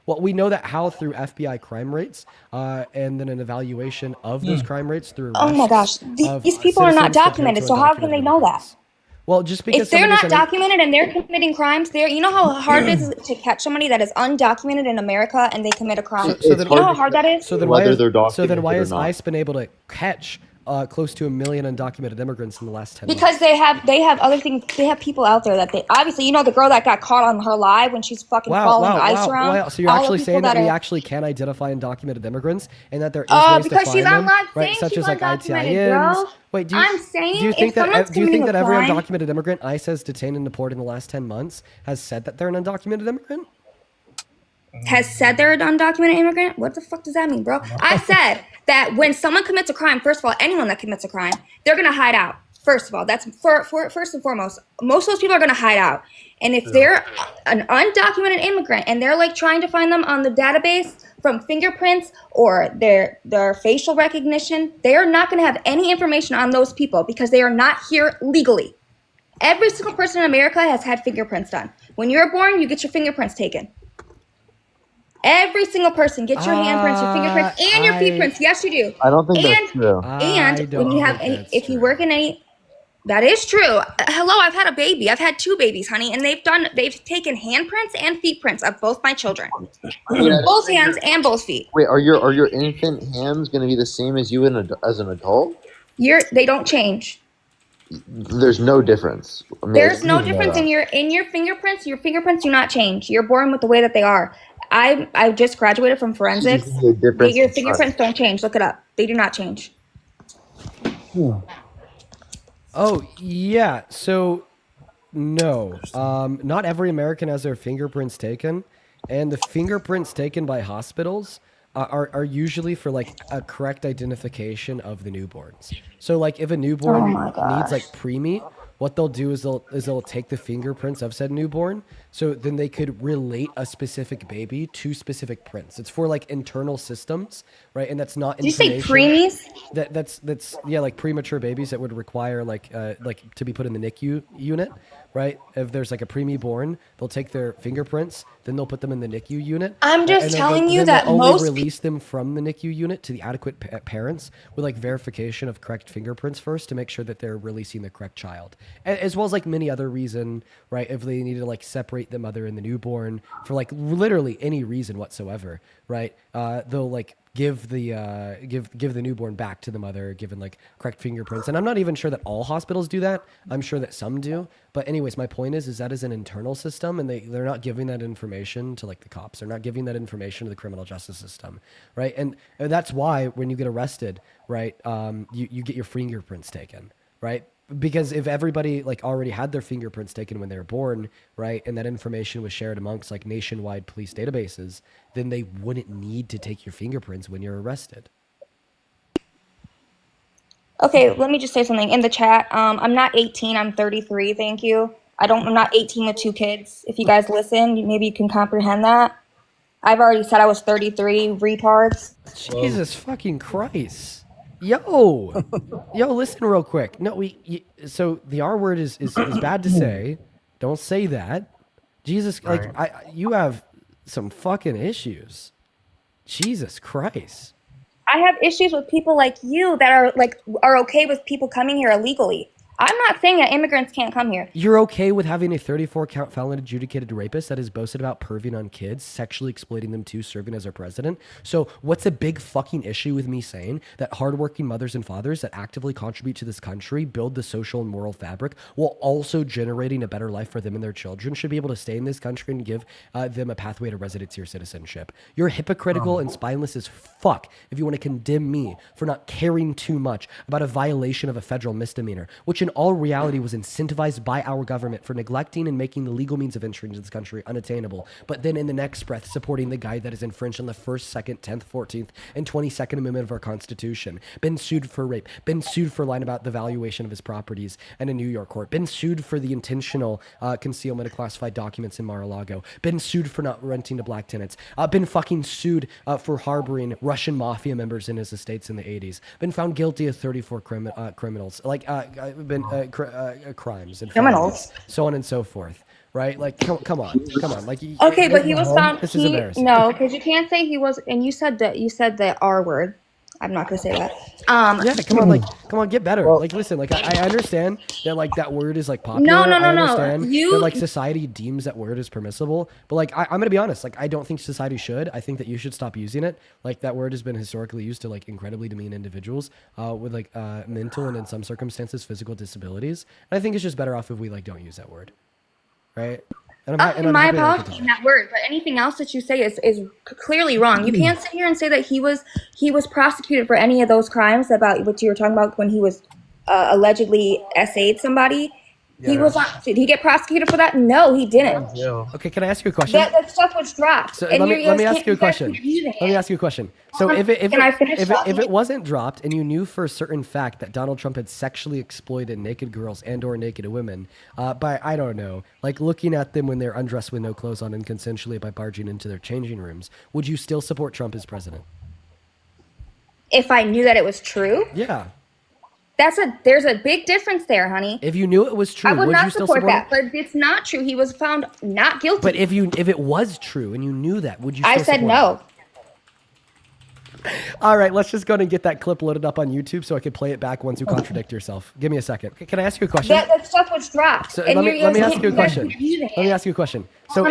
Well, we know that how through FBI crime rates, and then an evaluation of those crime rates through. Oh my gosh, these people are not documented, so how can they know that? Well, just because if they're not documented and they're committing crimes, you know how hard it is to catch somebody that is undocumented in America and they commit a crime. You know how hard that is. So then why has ICE been able to catch close to 1 million undocumented immigrants in the last 10 because months? they have other things. They have people out there that they obviously, you know, the girl that got caught on her live when she's fucking following ICE around. Wow. So you're actually saying that we actually can identify undocumented immigrants and that there is ways because to she's find them, online right? saying Such she's as like undocumented, bro. Wait, I'm saying do you think that every crime, undocumented immigrant ICE has detained and deported in the last 10 months has said that they're an undocumented immigrant? Has said they're an undocumented immigrant? What the fuck does that mean, bro? I said that when someone commits a crime, first of all, anyone that commits a crime, they're gonna hide out. First of all, that's first and foremost. Most of those people are gonna hide out. And if they're an undocumented immigrant and they're like trying to find them on the database from fingerprints or their facial recognition, they are not gonna have any information on those people because they are not here legally. Every single person in America has had fingerprints done. When you're born, you get your fingerprints taken. Every single person, get your handprints, your fingerprints, and your feet prints. Yes, you do. I don't think that's true. And when you have any, if you work in any, that is true. Hello, I've had a baby. I've had 2 babies, honey, and they've taken handprints and feet prints of both my children, both hands and both feet. Wait, are your infant hands going to be the same as you as an adult? They don't change. There's no difference. There's no difference in your fingerprints. Your fingerprints do not change. You're born with the way that they are. I just graduated from forensics. Your fingerprints don't change. Look it up. They do not change. Oh, yeah. So, no. Not every American has their fingerprints taken. And the fingerprints taken by hospitals are usually for, like, a correct identification of the newborns. So, like, if a newborn needs, like, preemie, what they'll do is they'll take the fingerprints of said newborn, so then they could relate a specific baby to specific prints. It's for like internal systems, right? And that's not Did you say information. preemies? That's yeah, like premature babies that would require like to be put in the NICU unit, right? If there's like a preemie born, they'll take their fingerprints, then they'll put them in the NICU unit. I'm just and then telling you then that they'll only most release them from the NICU unit to the adequate parents with like verification of correct fingerprints first to make sure that they're releasing the correct child, as well as like many other reason, right? If they need to like separate the mother and the newborn for like literally any reason whatsoever, right? They'll like give the give the newborn back to the mother given like correct fingerprints. And I'm not even sure that all hospitals do that. I'm sure that some do. But anyways, my point is that is an internal system, and they're not giving that information to like the cops. They're not giving that information to the criminal justice system, right? And that's why when you get arrested, right, you get your fingerprints taken, right? Because if everybody like already had their fingerprints taken when they were born, right, and that information was shared amongst like nationwide police databases, then they wouldn't need to take your fingerprints when you're arrested. Okay, let me just say something in the chat. I'm not 18. I'm 33. Thank you. I'm not 18 with 2 kids. If you guys listen, maybe you can comprehend that. I've already said I was 33. Retards. Jesus fucking Christ. Yo, listen real quick. No, so the R word is bad to say. Don't say that. Jesus, like you have some fucking issues. Jesus Christ. I have issues with people like you that are okay with people coming here illegally. I'm not saying that immigrants can't come here. You're okay with having a 34-count felon adjudicated rapist that has boasted about perving on kids, sexually exploiting them too, serving as our president? So what's a big fucking issue with me saying that hardworking mothers and fathers that actively contribute to this country, build the social and moral fabric, while also generating a better life for them and their children, should be able to stay in this country and give them a pathway to residency or citizenship? You're hypocritical and spineless as fuck if you want to condemn me for not caring too much about a violation of a federal misdemeanor, which in all reality was incentivized by our government for neglecting and making the legal means of entry into this country unattainable, but then in the next breath supporting the guy that is infringed on the 1st, 2nd, 10th, 14th, and 22nd Amendment of our Constitution, been sued for rape, been sued for lying about the valuation of his properties in a New York court, been sued for the intentional concealment of classified documents in Mar-a-Lago, been sued for not renting to black tenants, been fucking sued for harboring Russian mafia members in his estates in the 80s, been found guilty of 34 criminals, been crimes and criminals, so on and so forth, right? Like, come on, like. Okay, but he was found. This is embarrassing. No, because you can't say he was. And you said the R word. I'm not gonna say that. Yeah, come on, get better. Like, listen, like I understand that like that word is like popular. No. I understand that like society deems that word as permissible, but like I'm gonna be honest, like I don't think society should. I think that you should stop using it. Like that word has been historically used to like incredibly demean individuals with like mental and in some circumstances physical disabilities. And I think it's just better off if we like don't use that word, right? And I'm my happy to apologies on that word, but anything else that you say is clearly wrong. You can't sit here and say that he was prosecuted for any of those crimes about what you were talking about when he was allegedly SA'd somebody. Yeah. He was not. Did he get prosecuted for that? No, he didn't. Okay, can I ask you a question? That stuff was dropped. So let me ask you a question. Let me ask you a question. So if it wasn't dropped and you knew for a certain fact that Donald Trump had sexually exploited naked girls and or naked women by, I don't know, like looking at them when they're undressed with no clothes on and consensually by barging into their changing rooms, would you still support Trump as president? If I knew that it was true? Yeah. There's a big difference there, honey. If you knew it was true, I would not you still support that, but it's not true. He was found not guilty. But if it was true and you knew that, would you? I said no. All right, let's just go and get that clip loaded up on YouTube so I can play it back once you contradict yourself. Give me a second. Can I ask you a question? That stuff was dropped. So let me ask you a question. Let me ask you a question. So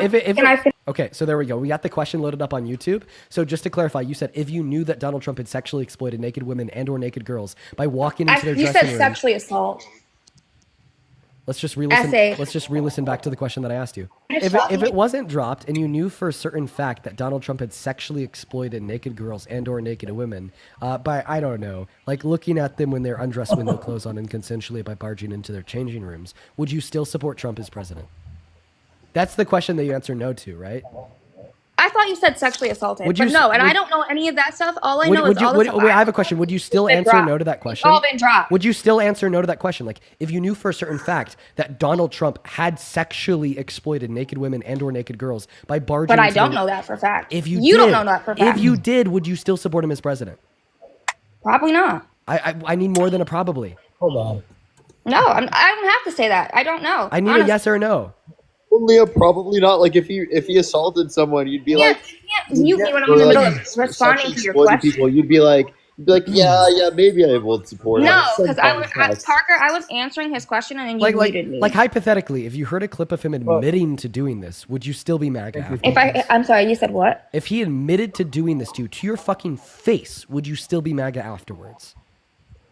okay, so there we go. We got the question loaded up on YouTube. So just to clarify, you said if you knew that Donald Trump had sexually exploited naked women and or naked girls by walking into their dressing room. You said sexually assault. Let's just re-listen back to the question that I asked you. If it wasn't dropped and you knew for a certain fact that Donald Trump had sexually exploited naked girls and or naked women by, I don't know, like looking at them when they're undressed with no clothes on and consensually by barging into their changing rooms, would you still support Trump as president? That's the question that you answer no to, right? I thought you said sexually assaulted, Would but you- no, and I would- don't know any of that stuff. All I Would, know would is you? all the Would, stuff wait, I have a question. Would you still been answer dropped. no to that It's question? all been dropped. Would you still answer no to that question? Like, if you knew for a certain fact that Donald Trump had sexually exploited naked women and/or naked girls by barging, But I into don't the- know that for a fact. If you don't did- know that for a fact. If you did, would you still support him as president? Probably not. I need more than a probably. Hold on. No, I don't have to say that. I don't know. I need Honestly. a yes or a no. Only a probably not. Like if he assaulted someone, you'd be like, You can't mute me when I'm in the middle of responding to your exploiting question. people. You'd be like, yeah, maybe I will support. No, him. because Parker, I was answering his question and then you muted me. Like hypothetically, if you heard a clip of him admitting to doing this, would you still be MAGA? Afterwards? I'm sorry, you said what? If he admitted to doing this to you, to your fucking face, would you still be MAGA afterwards?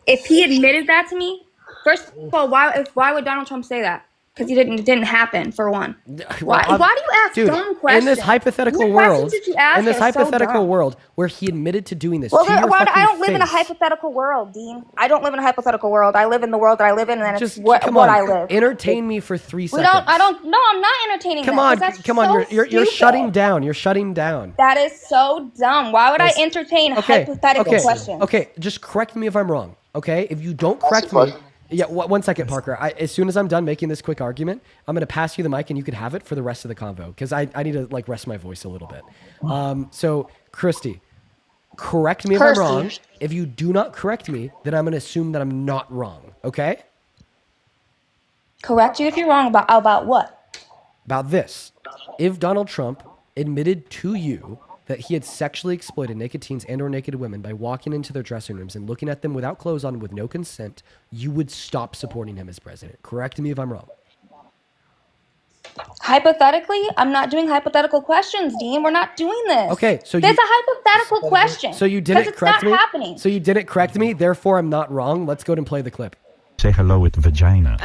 If he admitted that to me, first of all, why would Donald Trump say that? Because it didn't happen, for one. Why do you ask Dude, dumb questions? in this hypothetical What world, questions did you ask in this are so hypothetical dumb. world where he admitted to doing this Well, to your I fucking don't live in a face, hypothetical world, Dean. I don't live in a hypothetical world. I live in the world that I live in, and then just it's what come on, I live. entertain me for 3 We seconds. don't. I don't. No, I'm not entertaining. Come that, on, 'cause that's come on, so you're stupid. shutting down. You're shutting down. That is so dumb. Why would I entertain hypothetical questions? Okay, just correct me if I'm wrong. Okay, if you don't correct me, yeah. One second, Parker. As soon as I'm done making this quick argument, I'm gonna pass you the mic and you can have it for the rest of the convo because I need to like rest my voice a little bit. So Christy, correct me if I'm wrong. If you do not correct me, then I'm gonna assume that I'm not wrong. Okay? Correct you if you're wrong about what? About this. If Donald Trump admitted to you that he had sexually exploited naked teens and or naked women by walking into their dressing rooms and looking at them without clothes on with no consent, you would stop supporting him as president. Correct me if I'm wrong. Hypothetically, I'm not doing hypothetical questions, Dean. We're not doing this. Okay, so there's a hypothetical question. So you didn't it's correct not me. happening. So you didn't correct me. Therefore, I'm not wrong. Let's go ahead and play the clip. Say hello with vagina.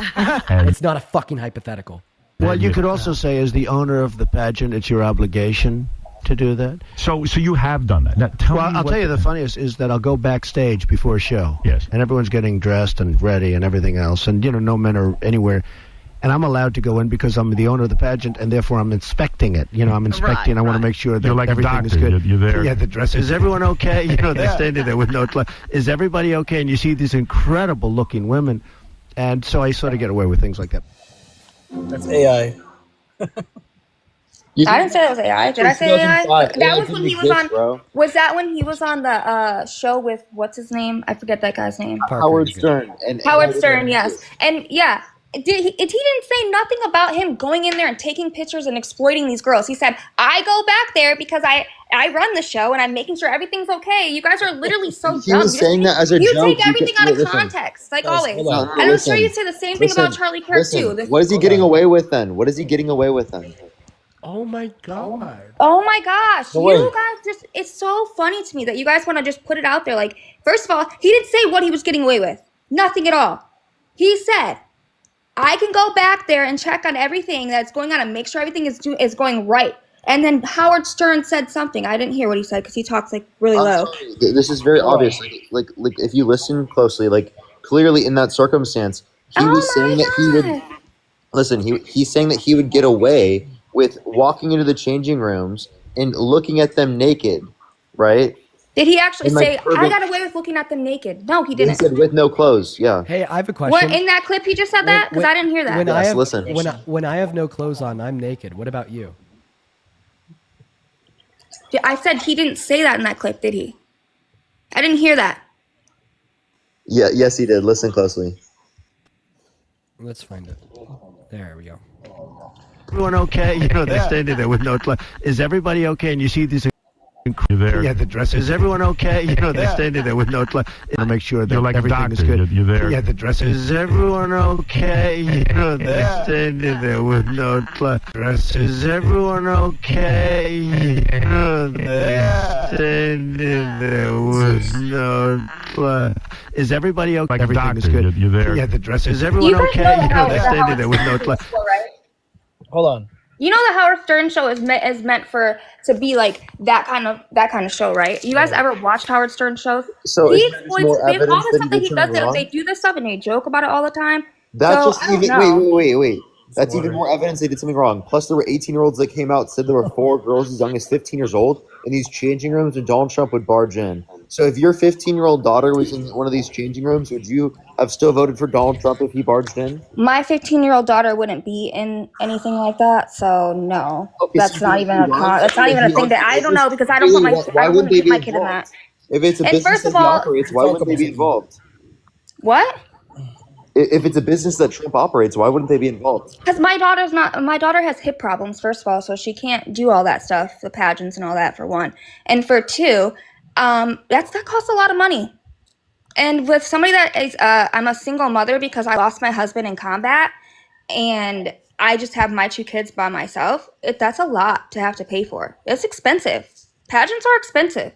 It's not a fucking hypothetical. What you could also say as the owner of the pageant, it's your obligation to do that. So you have done that. Now, tell me I'll what tell you the funniest is that I'll go backstage before a show. Yes. And everyone's getting dressed and ready and everything else. And, no men are anywhere. And I'm allowed to go in because I'm the owner of the pageant, and therefore I'm inspecting it. I'm inspecting. I want to make sure that You're like a everything is doctor. good. You're there. Yeah, the dress. Is everyone okay? They're standing there with no. Is everybody okay? And you see these incredible looking women, and so I sort of get away with things like that. That's AI. I didn't say that was AI. Did I say AI? 2005. That AI was when didn't he was exist, on. bro. Was that when he was on the show with what's his name? I forget that guy's name. Howard Stern. Howard Stern, yes. And yeah, he didn't say nothing about him going in there and taking pictures and exploiting these girls. He said, I go back there because I run the show and I'm making sure everything's okay. You guys are literally so He dumb. was saying that as a you joke. take everything out of Listen. context, like Guys, always. hold on. And I'm Listen. sure you say the same thing about Charlie Kirk too. What is he getting away with then? What is he getting away with then? Oh my god. Oh my gosh. No way. You guys just, it's so funny to me that you guys want to just put it out there. Like, first of all, he didn't say what he was getting away with. Nothing at all. He said, I can go back there and check on everything that's going on and make sure everything is going right. And then Howard Stern said something. I didn't hear what he said because he talks like really low. This is very obvious. Like if you listen closely, like clearly in that circumstance, he was saying that he would listen. He's saying that he would get away with walking into the changing rooms and looking at them naked, right? Did he actually And, like, say, I got away with looking at them naked? No, he He didn't. said with no clothes. Yeah. Hey, I have a question. What, in that clip he just said that? Because I didn't hear that. When I have, listen. When I have no clothes on, I'm naked. What about you? I said he didn't say that in that clip, did he? I didn't hear that. Yeah. Yes, he did. Listen closely. Let's find it. There we go. Everyone okay? They're standing there with no. Is everybody okay? And you see these. Yeah, the dress. Is everyone okay? They're standing there with no. To make sure that You're like a everything is doctor. good. You're there. Yeah, the dress. Is everyone okay? They're standing there with no dress. Is everyone okay? They're standing there with no. Is everybody okay? Like a Everything doctor. is good. You're there. Yeah, the dress. Is everyone You guys okay? know how They're the standing Howard there with no. Stern show, right? Hold on. You know the Howard Stern show is meant for to be like that kind of show, right? You guys ever watched Howard Stern shows? So he if there's exploits more all the evidence that stuff he that did he does. something wrong? They do this stuff and they joke about it all the time. That's So, just I don't even. know. Wait. That's even more evidence they did something wrong. Plus, there were 18-year-olds that came out, said there were 4 girls as young as 15 years old in these changing rooms, and Donald Trump would barge in. So if your 15-year-old daughter was in one of these changing rooms, would you have still voted for Donald Trump if he barged in? My 15-year-old daughter wouldn't be in anything like that, so no. Okay, That's so not even a that's not even a thing that I don't know because I don't put my Why I wouldn't wouldn't they put be my kid in that. involved? If it's a And business first that of he all, operates, why wouldn't they be involved? what? If it's a business that Trump operates, why wouldn't they be involved? Because my daughter has hip problems, first of all, so she can't do all that stuff, the pageants and all that, for one. And for two, that costs a lot of money. And with somebody that is, I'm a single mother because I lost my husband in combat, and I just have my 2 kids by myself. That's a lot to have to pay for. It's expensive. Pageants are expensive.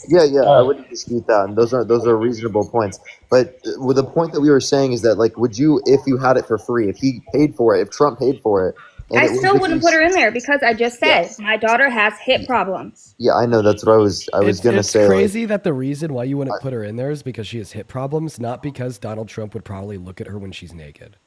Yeah, I wouldn't dispute that, and those are reasonable points. But with the point that we were saying is that, like, would you, if you had it for free, if he paid for it, if Trump paid for it, and I it was still the wouldn't case- put her in there because I just said my daughter has hip problems. Yeah, I know. That's what I was gonna It's say. crazy that the reason why you wouldn't put her in there is because she has hip problems, not because Donald Trump would probably look at her when she's naked.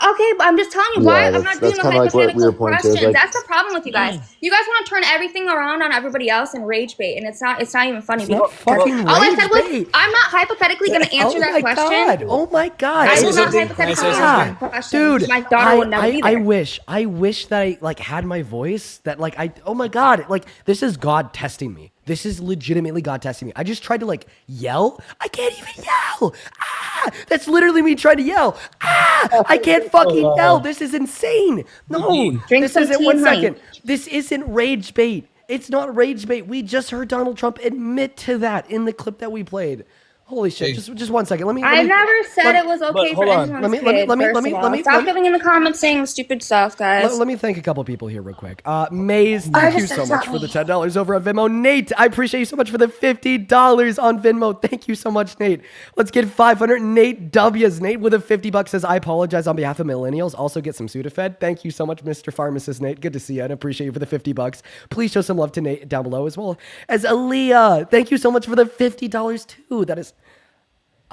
Okay, but I'm just telling you Yeah, why I'm that's- not doing that's the kinda like what we hypothetical were pointing to, is questions. like- That's the problem with you guys. You guys want to turn everything around on everybody else and rage bait, and it's not even funny. It's not because fucking all I rage said was bait. I'm not hypothetically going to answer Oh that my question. God. Oh my God. I will not something? hypothetically Can I say answer that something? question. Dude, My daughter would never be there. I wish that I like had my voice that like oh my God, like this is God testing me. This is legitimately God testing me. I just tried to like yell. I can't even yell. Ah, that's literally me trying to yell. Ah, I can't fucking yell. This is insane. No, Drink this some isn't tea one and honey. second. This isn't rage bait. It's not rage bait. We just heard Donald Trump admit to that in the clip that we played. Holy shit! Just 1 second. Let me. I never said it was okay for hold on. anyone's Let me- kid, first of all. Stop giving in the comments saying stupid stuff, guys. Let me thank a couple people here real quick. Maze, I thank you just so said much for the something. $10 over on Venmo. Nate, I appreciate you so much for the $50 on Venmo. Thank you so much, Nate. Let's get 500. Nate W's. Nate with a $50 says, I apologize on behalf of millennials. Also get some Sudafed. Thank you so much, Mr. Pharmacist Nate. Good to see you and appreciate you for the $50. Please show some love to Nate down below as well as Aaliyah. Thank you so much for the $50 too. That is...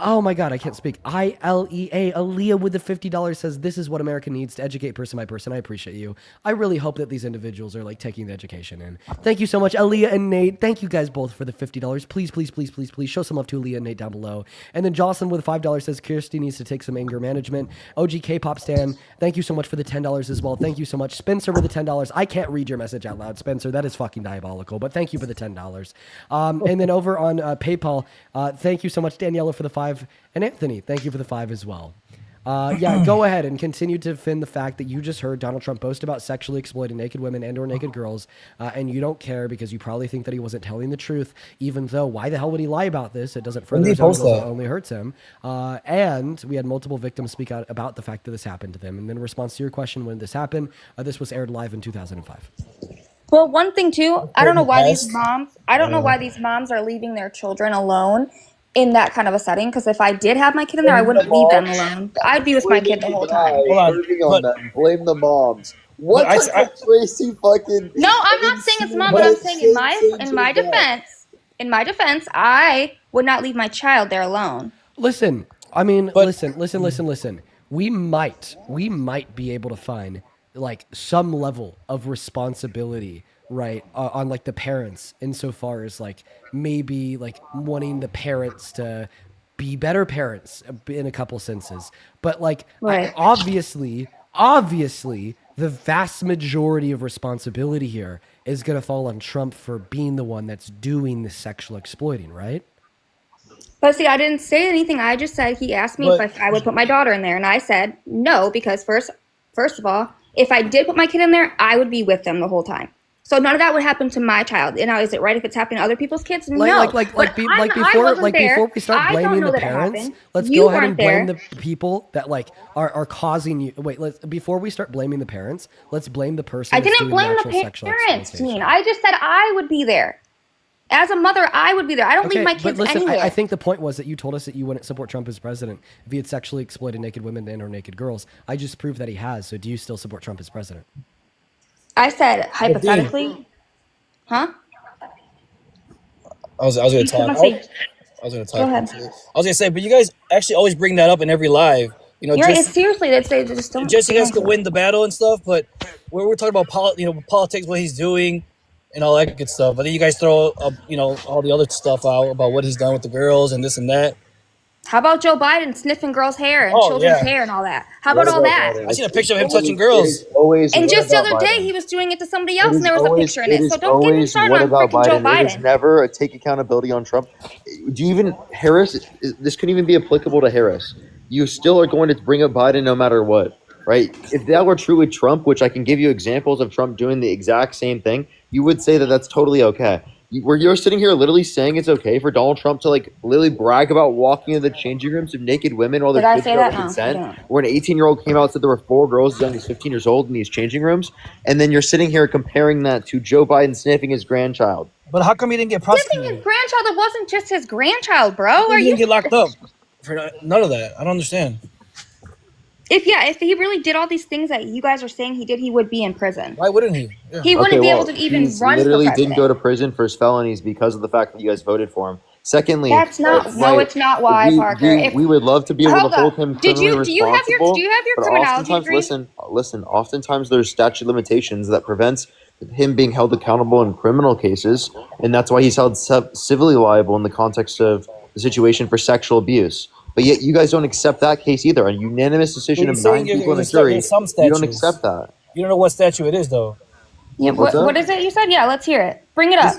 Oh my God, I can't speak. ILEA, Aaliyah with the $50 says, this is what America needs to educate person by person. I appreciate you. I really hope that these individuals are like taking the education in. Thank you so much, Aaliyah and Nate. Thank you guys both for the $50. Please, please, please, please, please show some love to Aaliyah and Nate down below. And then Jocelyn with $5 says, Kirsty needs to take some anger management. OG K-pop Stan, thank you so much for the $10 as well. Thank you so much. Spencer with the $10. I can't read your message out loud, Spencer. That is fucking diabolical, but thank you for the $10. And then over on PayPal, thank you so much, Daniela, for the 5. And Anthony, thank you for the 5 as well. Yeah, go ahead and continue to defend the fact that you just heard Donald Trump boast about sexually exploiting naked women and or naked girls, and you don't care because you probably think that he wasn't telling the truth, even though why the hell would he lie about this? It doesn't further his own goals, it only hurts him. And we had multiple victims speak out about the fact that this happened to them. And then in response to your question, when this happened, this was aired live in 2005. Well, one thing too, I don't know why these moms are leaving their children alone in that kind of a setting. Because if I did have my kid in there, I wouldn't leave them alone. I'd be with my kid the whole time. Blame the moms. What type of crazy fucking? No, I'm not saying it's mom, but I'm saying in my defense, I would not leave my child there alone. Listen, I mean, listen. We might be able to find like some level of responsibility, right, on like the parents, insofar as like maybe like wanting the parents to be better parents in a couple senses, but like Right. obviously the vast majority of responsibility here is going to fall on Trump for being the one that's doing the sexual exploiting, right? But see, I didn't say anything. I just said he asked me if I would put my daughter in there, and I said no because first of all, if I did put my kid in there, I would be with them the whole time. So none of that would happen to my child. And now, is it right if it's happening to other people's kids? No. Before we start blaming the parents, let's go ahead and blame the people that like are causing you. Before we start blaming the parents, let's blame the person. I didn't blame the parents, Gene. I just said I would be there. As a mother, I would be there. I don't leave my kids anywhere. I think the point was that you told us that you wouldn't support Trump as president if he had sexually exploited naked women and or naked girls. I just proved that he has. So do you still support Trump as president? I said hypothetically. Huh? I was gonna talk. Go ahead. I was gonna say, but you guys actually always bring that up in every live. You know, seriously, they just don't. Just you guys could win the battle and stuff, but we're talking about politics, what he's doing, and all that good stuff. But then you guys throw up, all the other stuff out about what he's done with the girls and this and that. How about Joe Biden sniffing girls' hair and children's hair and all that? How about all that? I seen a picture of him touching girls. And just the other day, he was doing it to somebody else, and there was a picture in it. So don't get me started on freaking Joe Biden. It is never a take accountability on Trump. Do you even Harris? This couldn't even be applicable to Harris. You still are going to bring up Biden no matter what, right? If that were true with Trump, which I can give you examples of Trump doing the exact same thing, you would say that that's totally okay. Where you're sitting here literally saying it's okay for Donald Trump to literally brag about walking into the changing rooms of naked women while their kids don't consent. Where an 18-year-old came out and said there were 4 girls as young as 15 years old in these changing rooms, and then you're sitting here comparing that to Joe Biden sniffing his grandchild. But how come he didn't get prosecuted? Sniffing his grandchild? It wasn't just his grandchild, bro. He didn't get locked up for none of that. I don't understand. If he really did all these things that you guys are saying he did, he would be in prison. Why wouldn't he? Yeah. He wouldn't be able to even run for president. He literally didn't go to prison for his felonies because of the fact that you guys voted for him. Secondly, that's not. No, it's not why, Parker. We would love to be able to hold him criminally responsible. Do you have your criminology degree? Listen. Oftentimes, there's statute limitations that prevents him being held accountable in criminal cases, and that's why he's held civilly liable in the context of the situation for sexual abuse. But yet you guys don't accept that case either. A unanimous decision of 9 people in the jury, you don't accept that. You don't know what statute it is, though. Yeah, what is it you said? Yeah, let's hear it. Bring it up.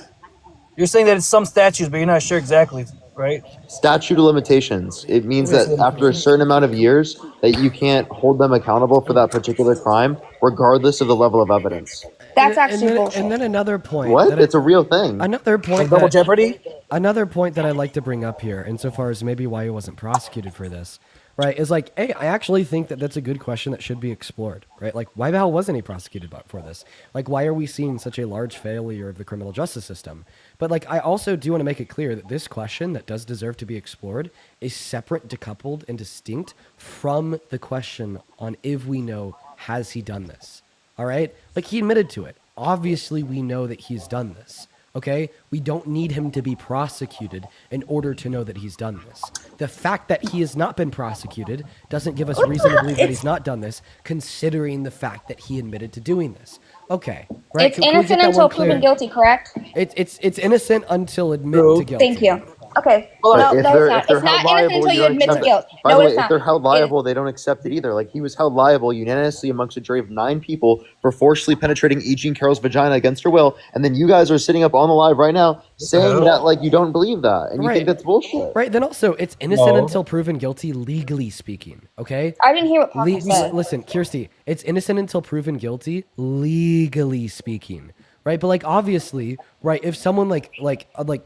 You're saying that it's some statutes, but you're not sure exactly, right? Statute of limitations. It means that after a certain amount of years, that you can't hold them accountable for that particular crime, regardless of the level of evidence. That's actually bullshit. And then another point. What? It's a real thing. Another point. Double jeopardy? Another point that I'd like to bring up here, insofar as maybe why he wasn't prosecuted for this, right, is hey, I actually think that that's a good question that should be explored, right? Why the hell wasn't he prosecuted for this? Why are we seeing such a large failure of the criminal justice system? But I also do want to make it clear that this question that does deserve to be explored is separate, decoupled, and distinct from the question on if we know, has he done this? All right? He admitted to it. Obviously, we know that he's done this. Okay? We don't need him to be prosecuted in order to know that he's done this. The fact that he has not been prosecuted doesn't give us reason to believe that he's not done this, considering the fact that he admitted to doing this. Okay, right? It's innocent until proven guilty, correct? It's innocent until admitted to guilt. Thank you. Okay. No, it's not. It's not innocent until you admit to guilt. By the way, if they're held liable, they don't accept it either. He was held liable unanimously amongst a jury of 9 people for forcibly penetrating E. Jean Carroll's vagina against her will, and then you guys are sitting up on the live right now saying that you don't believe that, and you think that's bullshit. Right. Then also, it's innocent until proven guilty, legally speaking. Okay. I didn't hear what Parker said. Listen, Kirsty, it's innocent until proven guilty, legally speaking. Right. But obviously, right, if someone like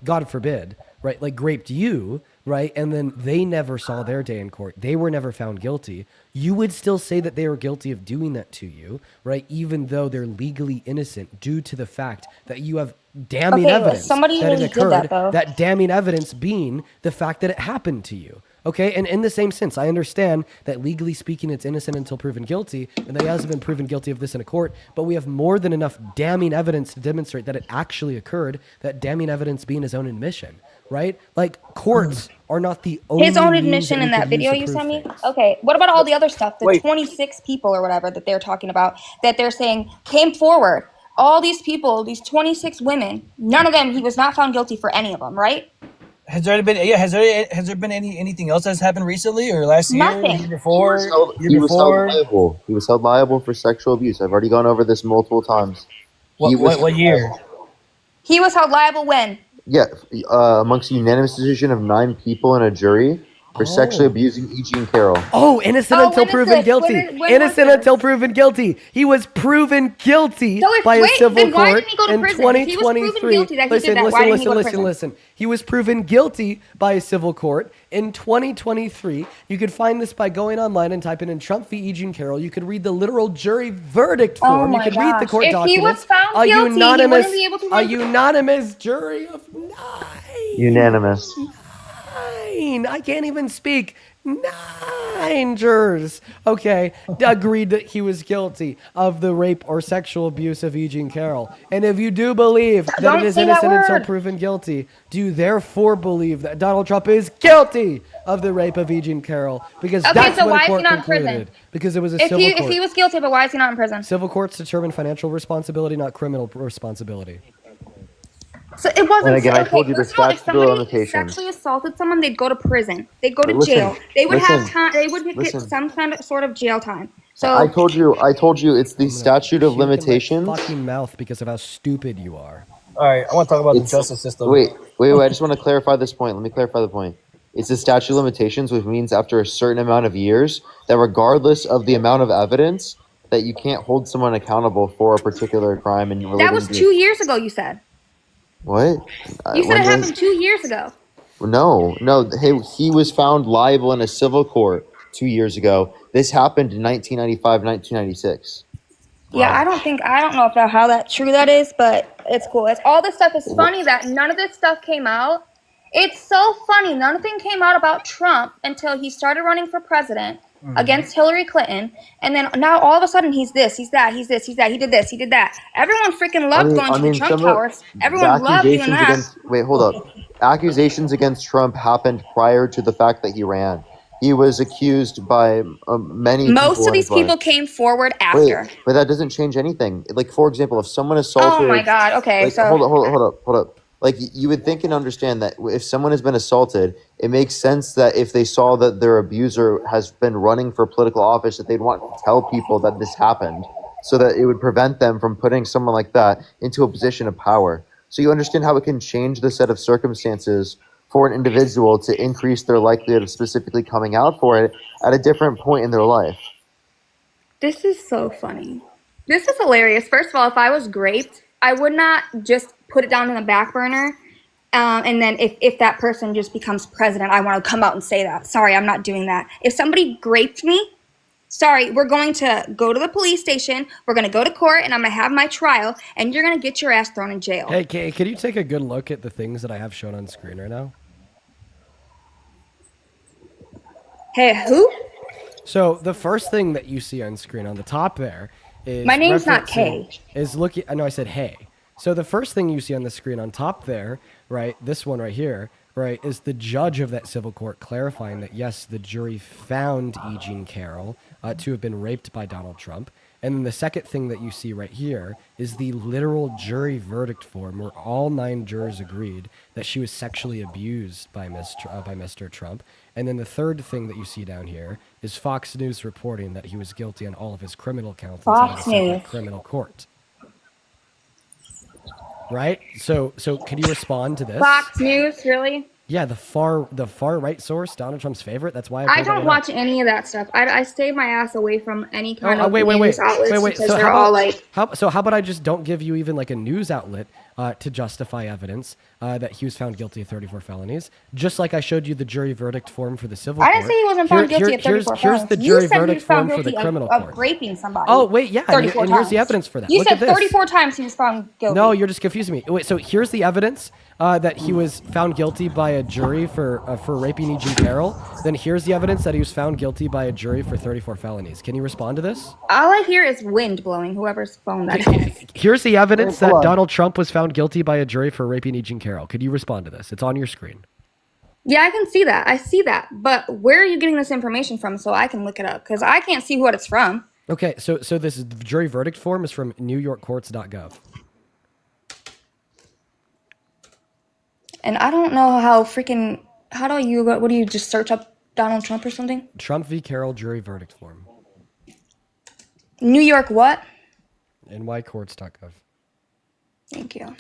God forbid, right, raped you, right, and then they never saw their day in court, they were never found guilty, you would still say that they were guilty of doing that to you, right, even though they're legally innocent due to the fact that you have damning evidence that it occurred, that damning evidence being the fact that it happened to you. Okay, and in the same sense, I understand that legally speaking, it's innocent until proven guilty, and that he hasn't been proven guilty of this in a court, but we have more than enough damning evidence to demonstrate that it actually occurred, that damning evidence being his own admission, right? Courts are not the only his own admission in that video you sent me? Things. Okay, what about all the other stuff? The 26 people or whatever that they're talking about, that they're saying came forward. All these people, these 26 women, none of them, he was not found guilty for any of them, right? Has there been anything else that's happened recently or last year? Nothing. Year before? He was held liable. He was held liable for sexual abuse. I've already gone over this multiple times. What year? He was held liable when? Yeah, amongst a unanimous decision of 9 people in a jury for sexually abusing E. Jean Carroll. Oh, innocent until proven guilty. Innocent until proven guilty. He was proven guilty by a civil court in 2023. Listen. He was proven guilty by a civil court in 2023. You could find this by going online and typing in Trump v. E. Jean Carroll. You could read the literal jury verdict form. You could read the court documents. If he was found guilty, he wouldn't be able to a unanimous jury of 9. Unanimous. I can't even speak 9 jurors, okay, agreed that he was guilty of the rape or sexual abuse of E. Jean Carroll. And if you do believe that Don't it is say that innocent until word. proven guilty, do you therefore believe that Donald Trump is guilty of the rape of E. Jean Carroll? Because Okay, that's so what why a is he court not in prison? concluded. Because it was a If civil he court. if he was guilty, but why is he not in prison? Civil courts determine financial responsibility, not criminal responsibility. So it wasn't. And again, I okay, told you the first of all, if statute of somebody limitations. sexually assaulted someone, they'd go to prison. They'd go to But listen, jail. They would have listen, time. They would get listen. some kind of sort of jail time. I So told you it's the statute of Puke in my limitations. fucking mouth because of how stupid you are. All right, I want to talk about the It's- justice system. Wait, I just want to clarify this point. Let me clarify the point. It's the statute of limitations, which means after a certain amount of years, that regardless of the amount of evidence, that you can't hold someone accountable for a particular crime and that was 2 years ago. You said. What? You said it happened 2 years ago. No. He was found liable in a civil court 2 years ago. This happened in 1995, 1996. Yeah, I don't know if how that true that is, but it's cool. It's all this stuff is funny that none of this stuff came out. It's so funny. Nothing came out about Trump until he started running for president against Hillary Clinton, and then now all of a sudden he's this, he's that, he's this, he's that, he did this, he did that. Everyone freaking loved going to the Trump towers. Everyone loved doing that. Wait, hold up. Accusations against Trump happened prior to the fact that he ran. He was accused by many. Most of these people came forward after. Wait, but that doesn't change anything. Like, for example, if someone assaulted. Oh my God. Okay, like, so hold up. Like, you would think and understand that if someone has been assaulted, it makes sense that if they saw that their abuser has been running for political office, that they'd want to tell people that this happened, so that it would prevent them from putting someone like that into a position of power. So you understand how it can change the set of circumstances for an individual to increase their likelihood of specifically coming out for it at a different point in their life. this is so funny. This is hilarious. First of all, if I was raped, I would not just put it down in the back burner. And then if that person just becomes president, I want to come out and say that. Sorry, I'm not doing that. If somebody raped me, sorry, we're going to go to the police station, we're going to go to court, and I'm going to have my trial, and you're going to get your ass thrown in jail. Hey, can you take a good look at the things that I have shown on screen right now? Hey, who? So the first thing that you see on screen on the top there is My name's not referencing- Kay. Is looking. I know I said hey. So the first thing you see on the screen on top there, right? This one right here, right, is the judge of that civil court clarifying that yes, the jury found E. Jean Carroll to have been raped by Donald Trump. And then the second thing that you see right here is the literal jury verdict form where all 9 jurors agreed that she was sexually abused by Mr. Trump. And then the third thing that you see down here is Fox News reporting that he was guilty on all of his criminal counts inside of a Fox separate News. criminal court. Right? So can you respond to this? Fox News, really? Yeah, the far right source, Donald Trump's favorite. That's why I don't watch any of that stuff. I stay my ass away from any kind of wait. news outlets because So they're all like. how about I just don't give you even like a news outlet to justify evidence that he was found guilty of 34 felonies, just like I showed you the jury verdict form for the civil I court. didn't say he wasn't found guilty of 34 Here's felonies. the You jury said he verdict was found form for the guilty criminal of court. raping somebody. Oh wait, yeah, and 34 here's the times. evidence for that. You Look said at this. 34 times he was found guilty. No, you're just confusing me. Wait, so here's the evidence that he was found guilty by a jury for raping E. Jean Carroll. Then here's the evidence that he was found guilty by a jury for 34 felonies. Can you respond to this? All I hear is wind blowing. Whoever's phone that is. Here's the evidence Hold that on. Donald Trump was found guilty by a jury for raping E. Jean Carroll. Could you respond to this? It's on your screen. Yeah, I can see that. I see that. But where are you getting this information from so I can look it up? Because I can't see what it's from. Okay, so this is the jury verdict form is from NewYorkCourts.gov. And I don't know how freaking. What do you just search up Donald Trump or something? Trump v. Carroll jury verdict form. New York what? NYCourts.gov. Thank you.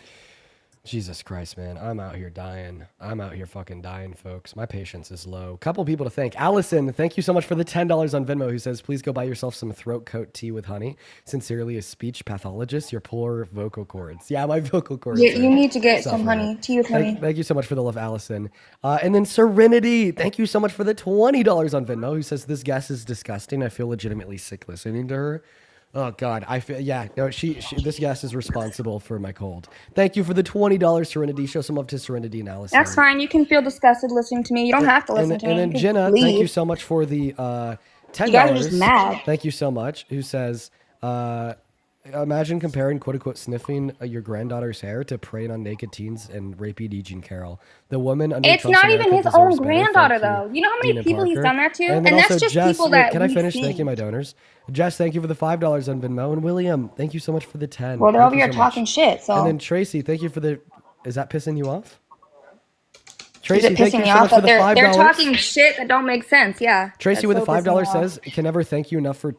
Jesus Christ, man. I'm out here dying. I'm out here fucking dying, folks. My patience is low. Couple people to thank. Allison, thank you so much for the $10 on Venmo, who says, please go buy yourself some throat coat tea with honey. Sincerely, a speech pathologist. Your poor vocal cords. Yeah, my vocal cords. Yeah, you need to get some suffering. honey. Tea with honey. Thank you so much for the love, Allison. And then Serenity, thank you so much for the $20 on Venmo, who says, this guest is disgusting. I feel legitimately sick listening to her. Oh God, I feel no. This guest is responsible for my cold. Thank you for the $20, Serenity. Show some love to Serenity and Allison. That's fine. You can feel disgusted listening to me. You don't have to listen to me. And then You can Jenna, leave. thank you so much for the $10. You guys are just mad. Thank you so much. Who says, imagine comparing quote unquote sniffing your granddaughter's hair to preying on naked teens and rapey Dejan Carroll. The woman under It's Trump's not even America his deserves own better. granddaughter, Thank though. You know how many Dina people he's Parker. done that to? And And also that's just Jess, people wait, that can I we finish see. thanking my donors? Jess, thank you for the $5 on Venmo. And William, thank you so much for the 10. Well, they're Thank over you here so much. talking shit, so. And then Tracy, thank you for the. Is that pissing you off? Is Tracy, it thank you pissing you so off much for that the $5. they're talking shit that don't make sense? Yeah. Tracy that's with so the pissing me off. $5 says, "Can never thank you enough for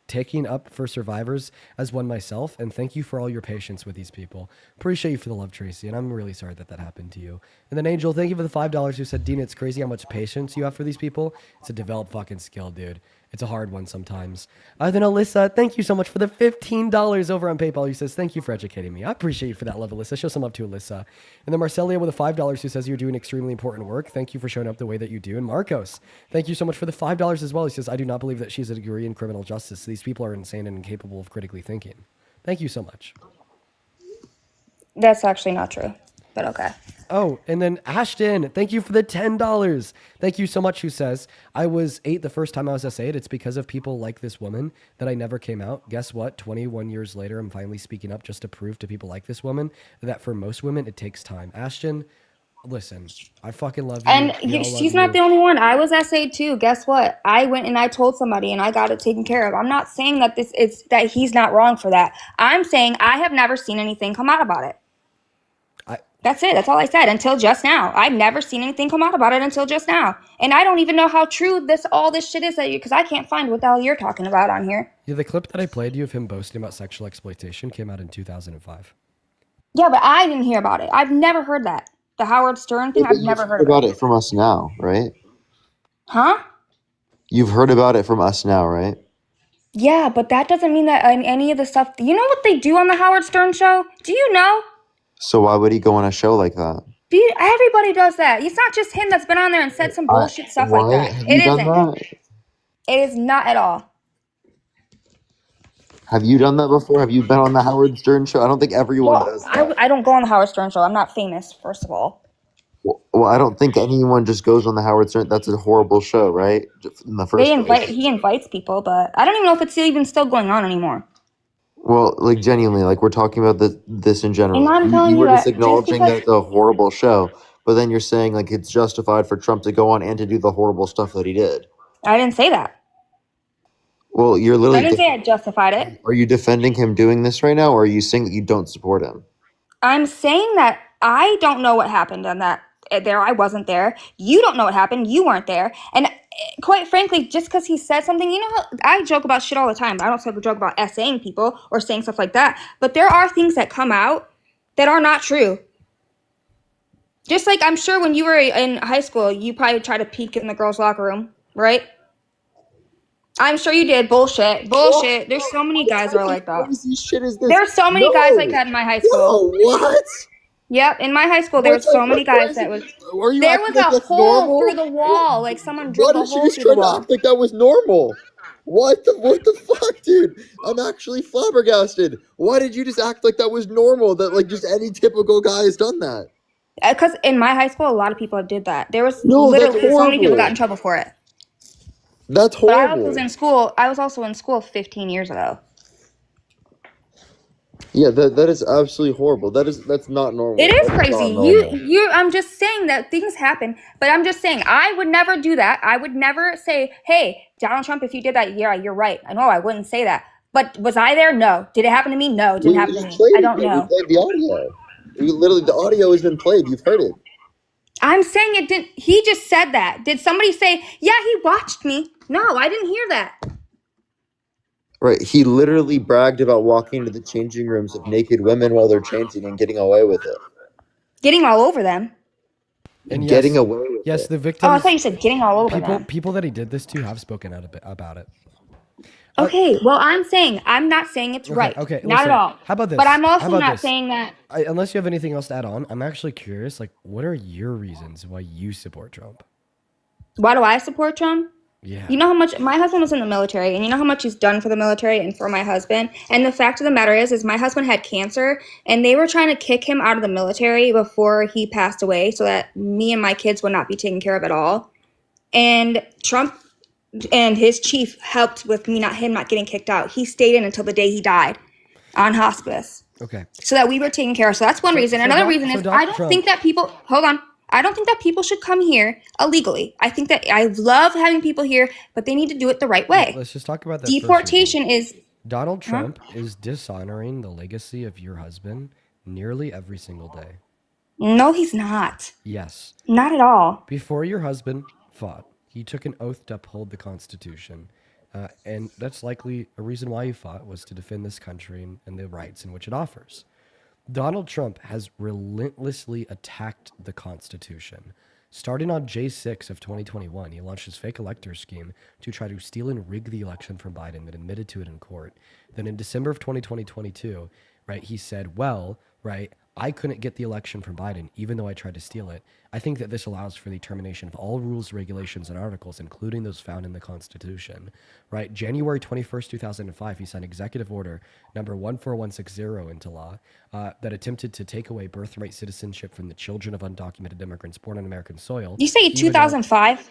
taking up for survivors as one myself, and thank you for all your patience with these people. Appreciate you for the love, Tracy, and I'm really sorry that happened to you." And then Angel, thank you for the $5 who said, "Dean, it's crazy how much patience you have for these people. It's a developed fucking skill, dude. It's a hard one sometimes." Then Alyssa, thank you so much for the $15 over on PayPal. Who says, "Thank you for educating me." I appreciate you for that love, Alyssa. Show some love to Alyssa. And then Marcelia with the $5 who says, "You're doing extremely important work. Thank you for showing up the way that you do." And Marcos, thank you so much for the $5 as well. He says, "I do not believe that she has a degree in criminal justice. These people are insane and incapable of critically thinking." Thank you so much. That's actually not true, but okay. Oh, and then Ashton, thank you for the $10. Thank you so much. Who says, "I was 8 the first time I was S8. It's because of people like this woman that I never came out. Guess what? 21 years later, I'm finally speaking up just to prove to people like this woman that for most women, it takes time." Ashton, listen, I fucking love you. And We all love she's not you. the only one. I was SA too. Guess what? I went and I told somebody and I got it taken care of. I'm not saying that that he's not wrong for that. I'm saying I have never seen anything come out about it. That's it. That's all I said until just now. I've never seen anything come out about it until just now. And I don't even know how true all this shit is that because I can't find what the hell you're talking about on here. Yeah, the clip that I played you of him boasting about sexual exploitation came out in 2005. Yeah, but I didn't hear about it. I've never heard that. The Howard Stern thing, I've never heard about of it. it from us now, right? Huh? You've heard about it from us now, right? Yeah, but that doesn't mean that any of the stuff. You know what they do on the Howard Stern show? Do you know? So why would he go on a show like that? Everybody does that. It's not just him that's been on there and said some bullshit stuff like that. Have It you done isn't. that? It is not at all. Have you done that before? Have you been on the Howard Stern show? I don't think everyone Well, does that. I don't go on the Howard Stern show. I'm not famous, first of all. Well, I don't think anyone just goes on the Howard Stern. That's a horrible show, right? In the first place. He invites people, but I don't even know if it's even still going on anymore. Well, like genuinely, like we're talking about this in general. And I'm telling You you were just that acknowledging just that it's a horrible show, but then you're saying like it's justified for Trump to go on and to do the horrible stuff that he did. I didn't say that. Well, you're I literally. didn't say I justified it. Are you defending him doing this right now, or are you saying that you don't support him? I'm saying that I don't know what happened on that. There, I wasn't there. You don't know what happened. You weren't there. And quite frankly, just because he said something, you know how I joke about shit all the time. I don't joke about essaying people or saying stuff like that. But there are things that come out that are not true. Just like I'm sure when you were in high school, you probably tried to peek in the girls' locker room, right? I'm sure you did. Bullshit. There's so many guys that are like that. Shit is this? There's so many guys like that in my high school. What? Yep, in my high school there were so many guys that was. There was a hole through the wall, like someone drilled a hole through the wall. Act like that was normal. What the fuck, dude? I'm actually flabbergasted. Why did you just act like that was normal? That like just any typical guy has done that? Because in my high school, a lot of people did that. There was No, that's literally so many people horrible. got in trouble for it. That's But horrible. I was also in school 15 years ago. Yeah, that is absolutely horrible. That's not normal. It is That crazy. not normal. I'm just saying that things happen, but I'm just saying I would never do that. I would never say, "Hey, Donald Trump, if you did that, yeah, you're right." I know I wouldn't say that. But was I there? No. Did it happen to me? No, it didn't happen to me. I don't know. We played the audio. The audio has been played. You've heard it. I'm saying it didn't. He just said that. Did somebody say, "Yeah, he watched me"? No, I didn't hear that. Right. He literally bragged about walking into the changing rooms of naked women while they're changing and getting away with it. Getting all over them. And getting away with it. Yes, the Oh, I victims. thought you said getting all over them. People that he did this to have spoken out a bit about it. Okay, well, I'm not saying it's right. Okay, not listen, at all. How about this? But I'm How also about not this? saying that. Unless you have anything else to add on, I'm actually curious. Like, what are your reasons why you support Trump? Why do I support Trump? Yeah. You know how much my husband was in the military, and you know how much he's done for the military and for my husband. And the fact of the matter is my husband had cancer, and they were trying to kick him out of the military before he passed away, so that me and my kids would not be taken care of at all. And Trump and his chief helped with him not getting kicked out. He stayed in until the day he died on hospice. Okay. So that we were taken care of. So that's one reason. Another reason is I don't Trump. think that people hold on. I don't think that people should come here illegally. I think that I love having people here, but they need to do it the right way. Let's just talk about that. Deportation is Donald Trump is dishonoring the legacy of your husband nearly every single day. No, he's not. Yes. Not at all. Before your husband fought, he took an oath to uphold the Constitution. And that's likely a reason why he fought, was to defend this country and the rights in which it offers. Donald Trump has relentlessly attacked the Constitution. Starting on J6 of 2021, he launched his fake elector scheme to try to steal and rig the election from Biden and admitted to it in court. Then in December of 2022, right, he said, well, right, I couldn't get the election from Biden, even though I tried to steal it. I think that this allows for the termination of all rules, regulations, and articles, including those found in the Constitution. Right? January 21st, 2005, he signed Executive Order number 14160 into law that attempted to take away birthright citizenship from the children of undocumented immigrants born on American soil. You say 2005?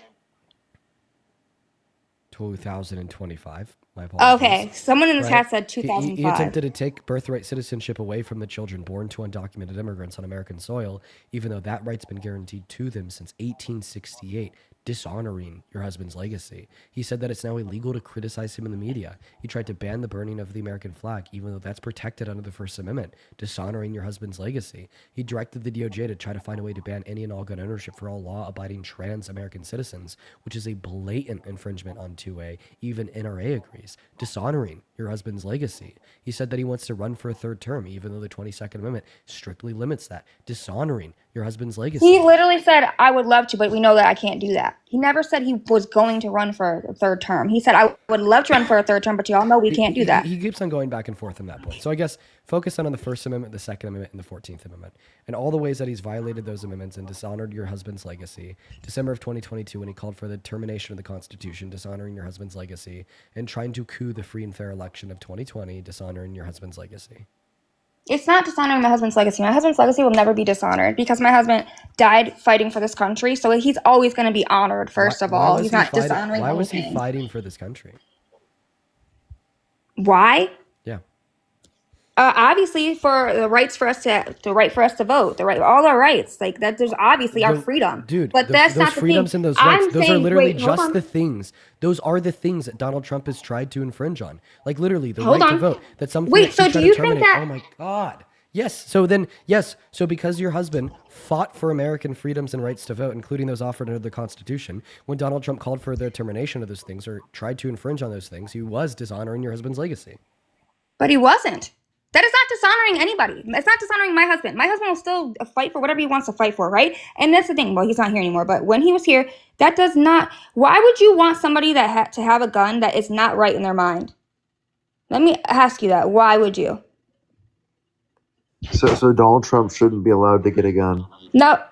2025. My apologies. Okay, someone in the chat said 2005. He attempted to take birthright citizenship away from the children born to undocumented immigrants on American soil, even though that right's been guaranteed to them since 1868, dishonoring your husband's legacy. He said that it's now illegal to criticize him in the media. He tried to ban the burning of the American flag, even though that's protected under the First Amendment, dishonoring your husband's legacy. He directed the DOJ to try to find a way to ban any and all gun ownership for all law-abiding trans American citizens, which is a blatant infringement on 2A. Even NRA agrees, dishonoring your husband's legacy. He said that he wants to run for a third term, even though the 22nd Amendment strictly limits that, dishonoring your husband's legacy. He literally said, I would love to, but we know that I can't do that. He never said he was going to run for a third term. He said, I would love to run for a third term, but y'all know we can't do that. He keeps on going back and forth on that point. So I guess focus on the First Amendment, the Second Amendment, and the 14th Amendment, and all the ways that he's violated those amendments and dishonored your husband's legacy. December of 2022, when he called for the termination of the Constitution, dishonoring your husband's legacy, and trying to coup the free and fair election of 2020, dishonoring your husband's legacy. It's not dishonoring my husband's legacy. My husband's legacy will never be dishonored because my husband died fighting for this country. So he's always going to be honored, first of all. He's not dishonoring anything. Why was he fighting for this country? Why? Yeah. Obviously for the rights for us to right for us to vote, all our rights, like that. There's obviously our freedom, dude. But that's those not the freedoms thing. and those rights. I'm Those saying, are literally wait, just the things. Those are the things that Donald Trump has tried to infringe on. Like literally, the right to vote. That's something. Wait, that so do you think that? Oh my God. Yes. So then, yes. So because your husband fought for American freedoms and rights to vote, including those offered under the Constitution, when Donald Trump called for the termination of those things or tried to infringe on those things, he was dishonoring your husband's legacy. But he wasn't. That is not dishonoring anybody. It's not dishonoring my husband. My husband will still fight for whatever he wants to fight for, right? And that's the thing. Well, he's not here anymore. But when he was here, that does not. Why would you want somebody that to have a gun that is not right in their mind? Let me ask you that. Why would you? So Donald Trump shouldn't be allowed to get a gun. No,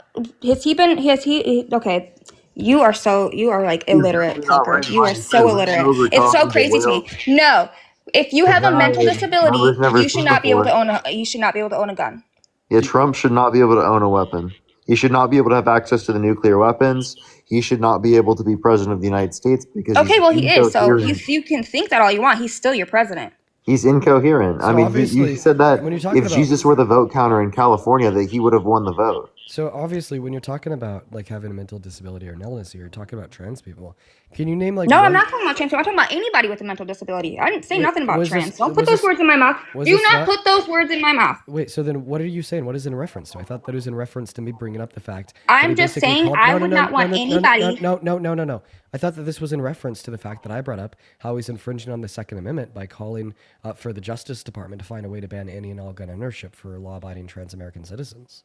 okay. You are like illiterate, Parker. You are so illiterate. It's so crazy to me. No. If you have a mental disability, you should not be able to own a gun. Yeah, Trump should not be able to own a weapon. He should not be able to have access to the nuclear weapons. He should not be able to be president of the United States because he is. So you can think that all you want. He's still your president. He's incoherent. So I mean, you said that if Jesus were the vote counter in California, that he would have won the vote. So obviously, when you're talking about like having a mental disability or an illness, you're talking about trans people. Can you name like? No, I'm not talking about trans people. I'm talking about anybody with a mental disability. I didn't say nothing about trans. Don't put those words in my mouth. Do not put those words in my mouth. Wait. So then, what are you saying? What is in reference to? I thought that it was in reference to me bringing up the fact. I'm just saying I would not want anybody. No. I thought that this was in reference to the fact that I brought up how he's infringing on the Second Amendment by calling for the Justice Department to find a way to ban any and all gun ownership for law-abiding trans American citizens.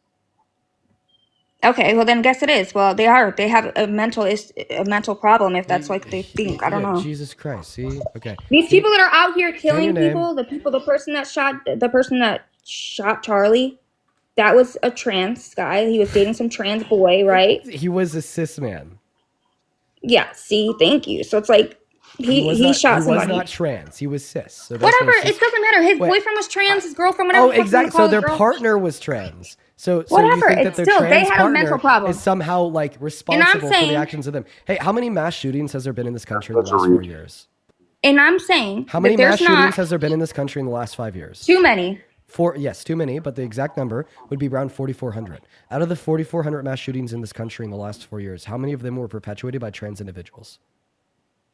Okay, well then guess it is. Well, they have a mental problem if that's like they think. I don't know. Jesus Christ. See? Okay. These people that are out here killing people, the person that shot Charlie, that was a trans guy. He was dating some trans boy, right? He was a cis man. Yeah, see, thank you. So it's like he shot somebody. He was not trans. He was cis. So Whatever, it doesn't matter. His boyfriend was trans, his girlfriend, whatever. Oh, exactly. So their partner was trans. So whatever, you think that it's their still, trans they had a mental partner problem. is somehow like responsible for saying- the actions of them? Hey, how many mass shootings has there been in this country in the last 4 years? And I'm saying How many that mass there's shootings not has there been in this country in the last 5 years? too many. Yes, too many, but the exact number would be around 4,400. Out of the 4,400 mass shootings in this country in the last 4 years, how many of them were perpetuated by trans individuals?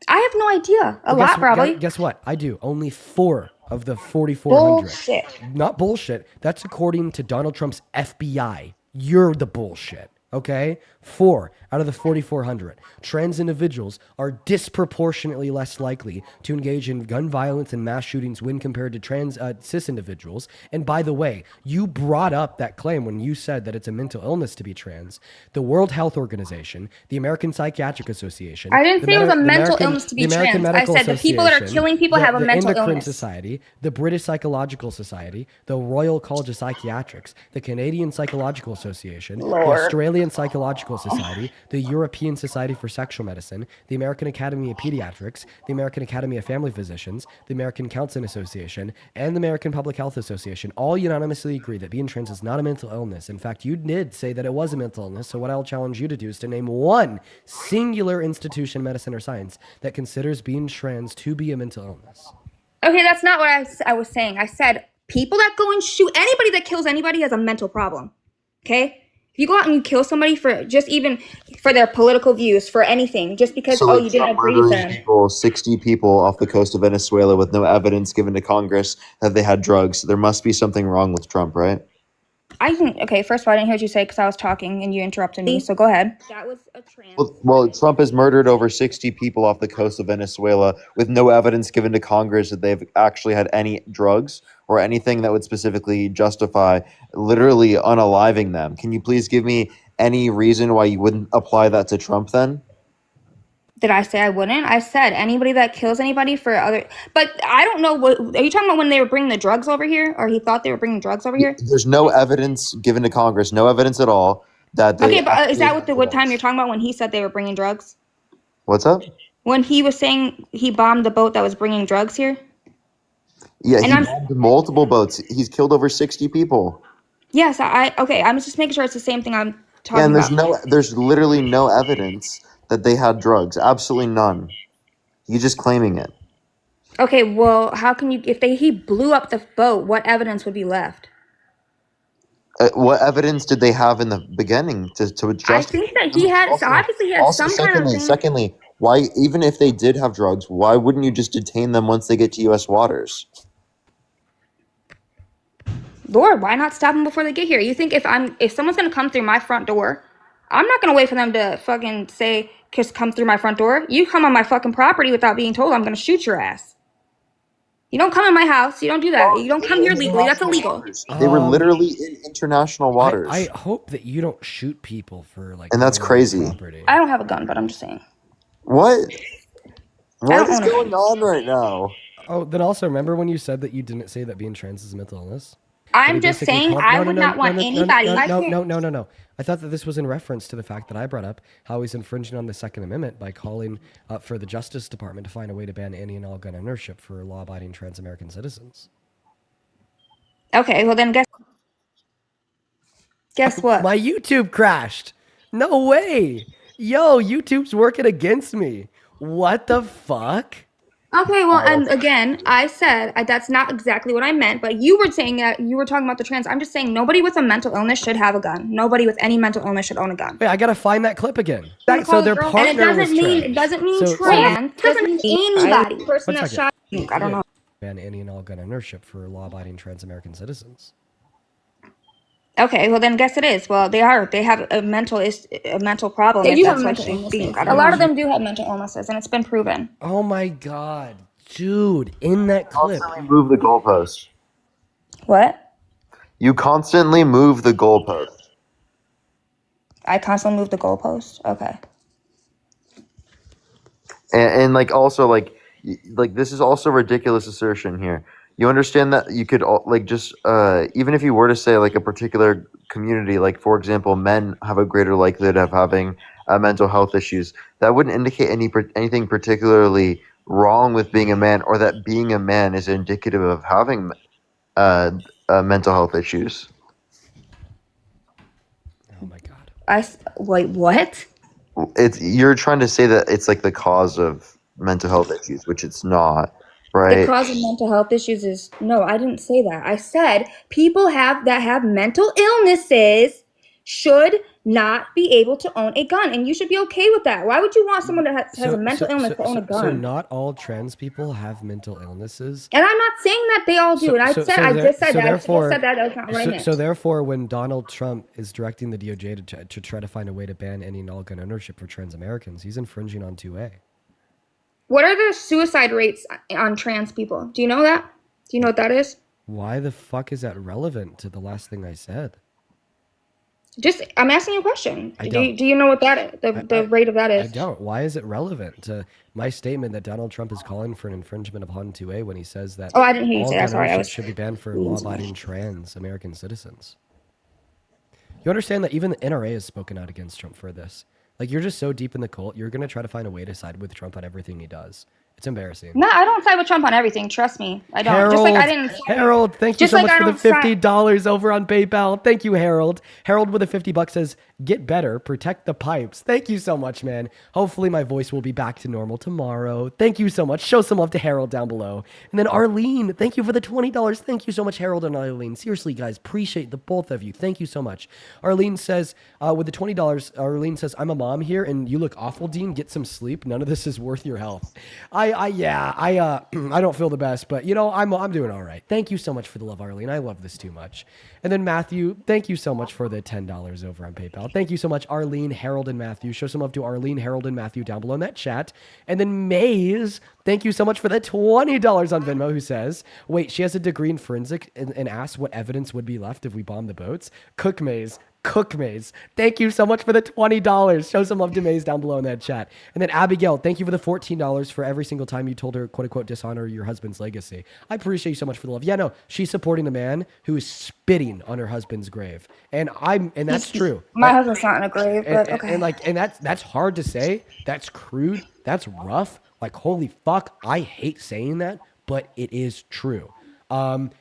I have no idea. A lot, probably. Guess what? I do. Only 4 of the 4,400. Bullshit. Not bullshit. That's according to Donald Trump's FBI. You're the bullshit. Okay? 4 out of the 4,400. Trans individuals are disproportionately less likely to engage in gun violence and mass shootings when compared to cis individuals. And by the way, you brought up that claim when you said that it's a mental illness to be trans. The World Health Organization, the American Psychiatric Association. I didn't say it was a mental illness to be trans. I said the people that are killing people have a mental illness. The Endocrine illness. Society, the British Psychological Society, the Royal College of Psychiatrics, the Canadian Psychological Association, the Australian Psychological Society, the European Society for Sexual Medicine, the American Academy of Pediatrics, the American Academy of Family Physicians, the American Counseling Association, and the American Public Health Association all unanimously agree that being trans is not a mental illness. In fact, you did say that it was a mental illness, so what I'll challenge you to do is to name one singular institution, medicine, or science that considers being trans to be a mental illness. Okay, that's not what I was saying. I said people that go and shoot anybody that kills anybody has a mental problem. Okay? If you go out and you kill somebody for just even for their political views, for anything, just because you didn't agree with them. 60 people off the coast of Venezuela with no evidence given to Congress that they had drugs. There must be something wrong with Trump, right? Okay, first of all, I didn't hear what you say because I was talking and you interrupted me, so go ahead. That was a trans. Well, Trump has murdered over 60 people off the coast of Venezuela with no evidence given to Congress that they've actually had any drugs or anything that would specifically justify literally unaliving them. Can you please give me any reason why you wouldn't apply that to Trump then? Did I say I wouldn't? I said anybody that kills anybody for other... But I don't know what... Are you talking about when they were bringing the drugs over here? Or he thought they were bringing drugs over here? There's no evidence given to Congress, no evidence at all that they... Okay, but is that what time you're talking about when he said they were bringing drugs? What's up? When he was saying he bombed the boat that was bringing drugs here? Yeah, he bombed multiple boats. He's killed over 60 people. Yes, okay, I'm just making sure it's the same thing I'm talking about. And there's literally no evidence that they had drugs. Absolutely none. You're just claiming it. Okay, well, how can you... If he blew up the boat, what evidence would be left? What evidence did they have in the beginning to justify? I think that he had... So obviously he had some kind of thing. Secondly, why, even if they did have drugs, why wouldn't you just detain them once they get to U.S. waters? Lord, why not stop them before they get here? You think if someone's going to come through my front door... I'm not going to wait for them to fucking say, just come through my front door. You come on my fucking property without being told, I'm going to shoot your ass. You don't come in my house. You don't do that. You don't come here legally. That's illegal. They were literally in international waters. I hope that you don't shoot people for and that's crazy. Property. I don't have a gun, but I'm just saying. What? What is going on right now? Oh, then also remember when you said that you didn't say that being trans is a mental illness? I'm just saying I would not want anybody. No. I thought that this was in reference to the fact that I brought up how he's infringing on the Second Amendment by calling for the Justice Department to find a way to ban any and all gun ownership for law-abiding trans American citizens. Okay, well then guess what? My YouTube crashed. No way. Yo, YouTube's working against me. What the fuck? Okay, well, and again, I said that's not exactly what I meant, but you were saying that you were talking about the trans. I'm just saying nobody with a mental illness should have a gun. Nobody with any mental illness should own a gun. Wait, I gotta find that clip again. So their partner was trans. It doesn't mean trans. It doesn't mean anybody. Person that shot. I don't know. Ban any and all gun ownership for law-abiding trans American citizens. Okay, well then guess it is. Well, they have a mental problem. They do have mental illnesses. A lot of them do have mental illnesses, and it's been proven. Oh my god, dude! In that clip, constantly move the goalpost. What? You constantly move the goalpost. I constantly move the goalpost. Okay. And like also like this is also ridiculous assertion here. You understand that you could like just even if you were to say like a particular community, like for example, men have a greater likelihood of having mental health issues, that wouldn't indicate anything particularly wrong with being a man, or that being a man is indicative of having mental health issues. Oh my god. Wait, what? You're trying to say that it's like the cause of mental health issues, which it's not, The right? cause of mental health issues is no, I didn't say that. I said people that have mental illnesses should not be able to own a gun, and you should be okay with that. Why would you want someone that has a mental illness to own a gun? So not all trans people have mental illnesses. And I'm not saying that they all do. I just said that. I just said that. I was not right. So therefore, when Donald Trump is directing the DOJ to try to find a way to ban any and all gun ownership for trans Americans, he's infringing on 2A. What are the suicide rates on trans people? Do you know that? Do you know what that is? Why the fuck is that relevant to the last thing I said? I'm asking you a question. I Do you know what that the rate of that is? I don't. Why is it relevant to my statement that Donald Trump is calling for an infringement of HON 2A when he says that I didn't hear you say that. all Sorry, gun ownership should be banned for law-abiding trans American citizens? You understand that even the NRA has spoken out against Trump for this. Like, you're just so deep in the cult, you're going to try to find a way to side with Trump on everything he does. It's embarrassing. No, I don't side with Trump on everything. Trust me, I don't. Harold, just like I didn't. Harold, thank you so much for the $50 over on PayPal. Thank you, Harold. Harold with a $50 says, "Get better, protect the pipes." Thank you so much, man. Hopefully my voice will be back to normal tomorrow. Thank you so much. Show some love to Harold down below. And then Arlene, thank you for the $20. Thank you so much, Harold and Arlene. Seriously, guys, appreciate the both of you. Thank you so much. Arlene says, with the $20, Arlene says, "I'm a mom here, and you look awful, Dean. Get some sleep. None of this is worth your health." I don't feel the best, but I'm doing all right. Thank you so much for the love, Arlene. I love this too much. And then Matthew, thank you so much for the $10 over on PayPal. Thank you so much, Arlene, Harold, and Matthew. Show some love to Arlene, Harold, and Matthew down below in that chat. And then Maze, thank you so much for the $20 on Venmo, who says, wait, she has a degree in forensic and asks what evidence would be left if we bomb the boats. Cook Maze. Thank you so much for the $20. Show some love to Maze down below in that chat. And then Abigail, thank you for the $14 for every single time you told her, quote unquote, dishonor your husband's legacy. I appreciate you so much for the love. Yeah, no, she's supporting the man who is spitting on her husband's grave. And that's true. My husband's not in a grave, but okay. And that's hard to say. That's crude. That's rough. Like, holy fuck. I hate saying that, but it is true.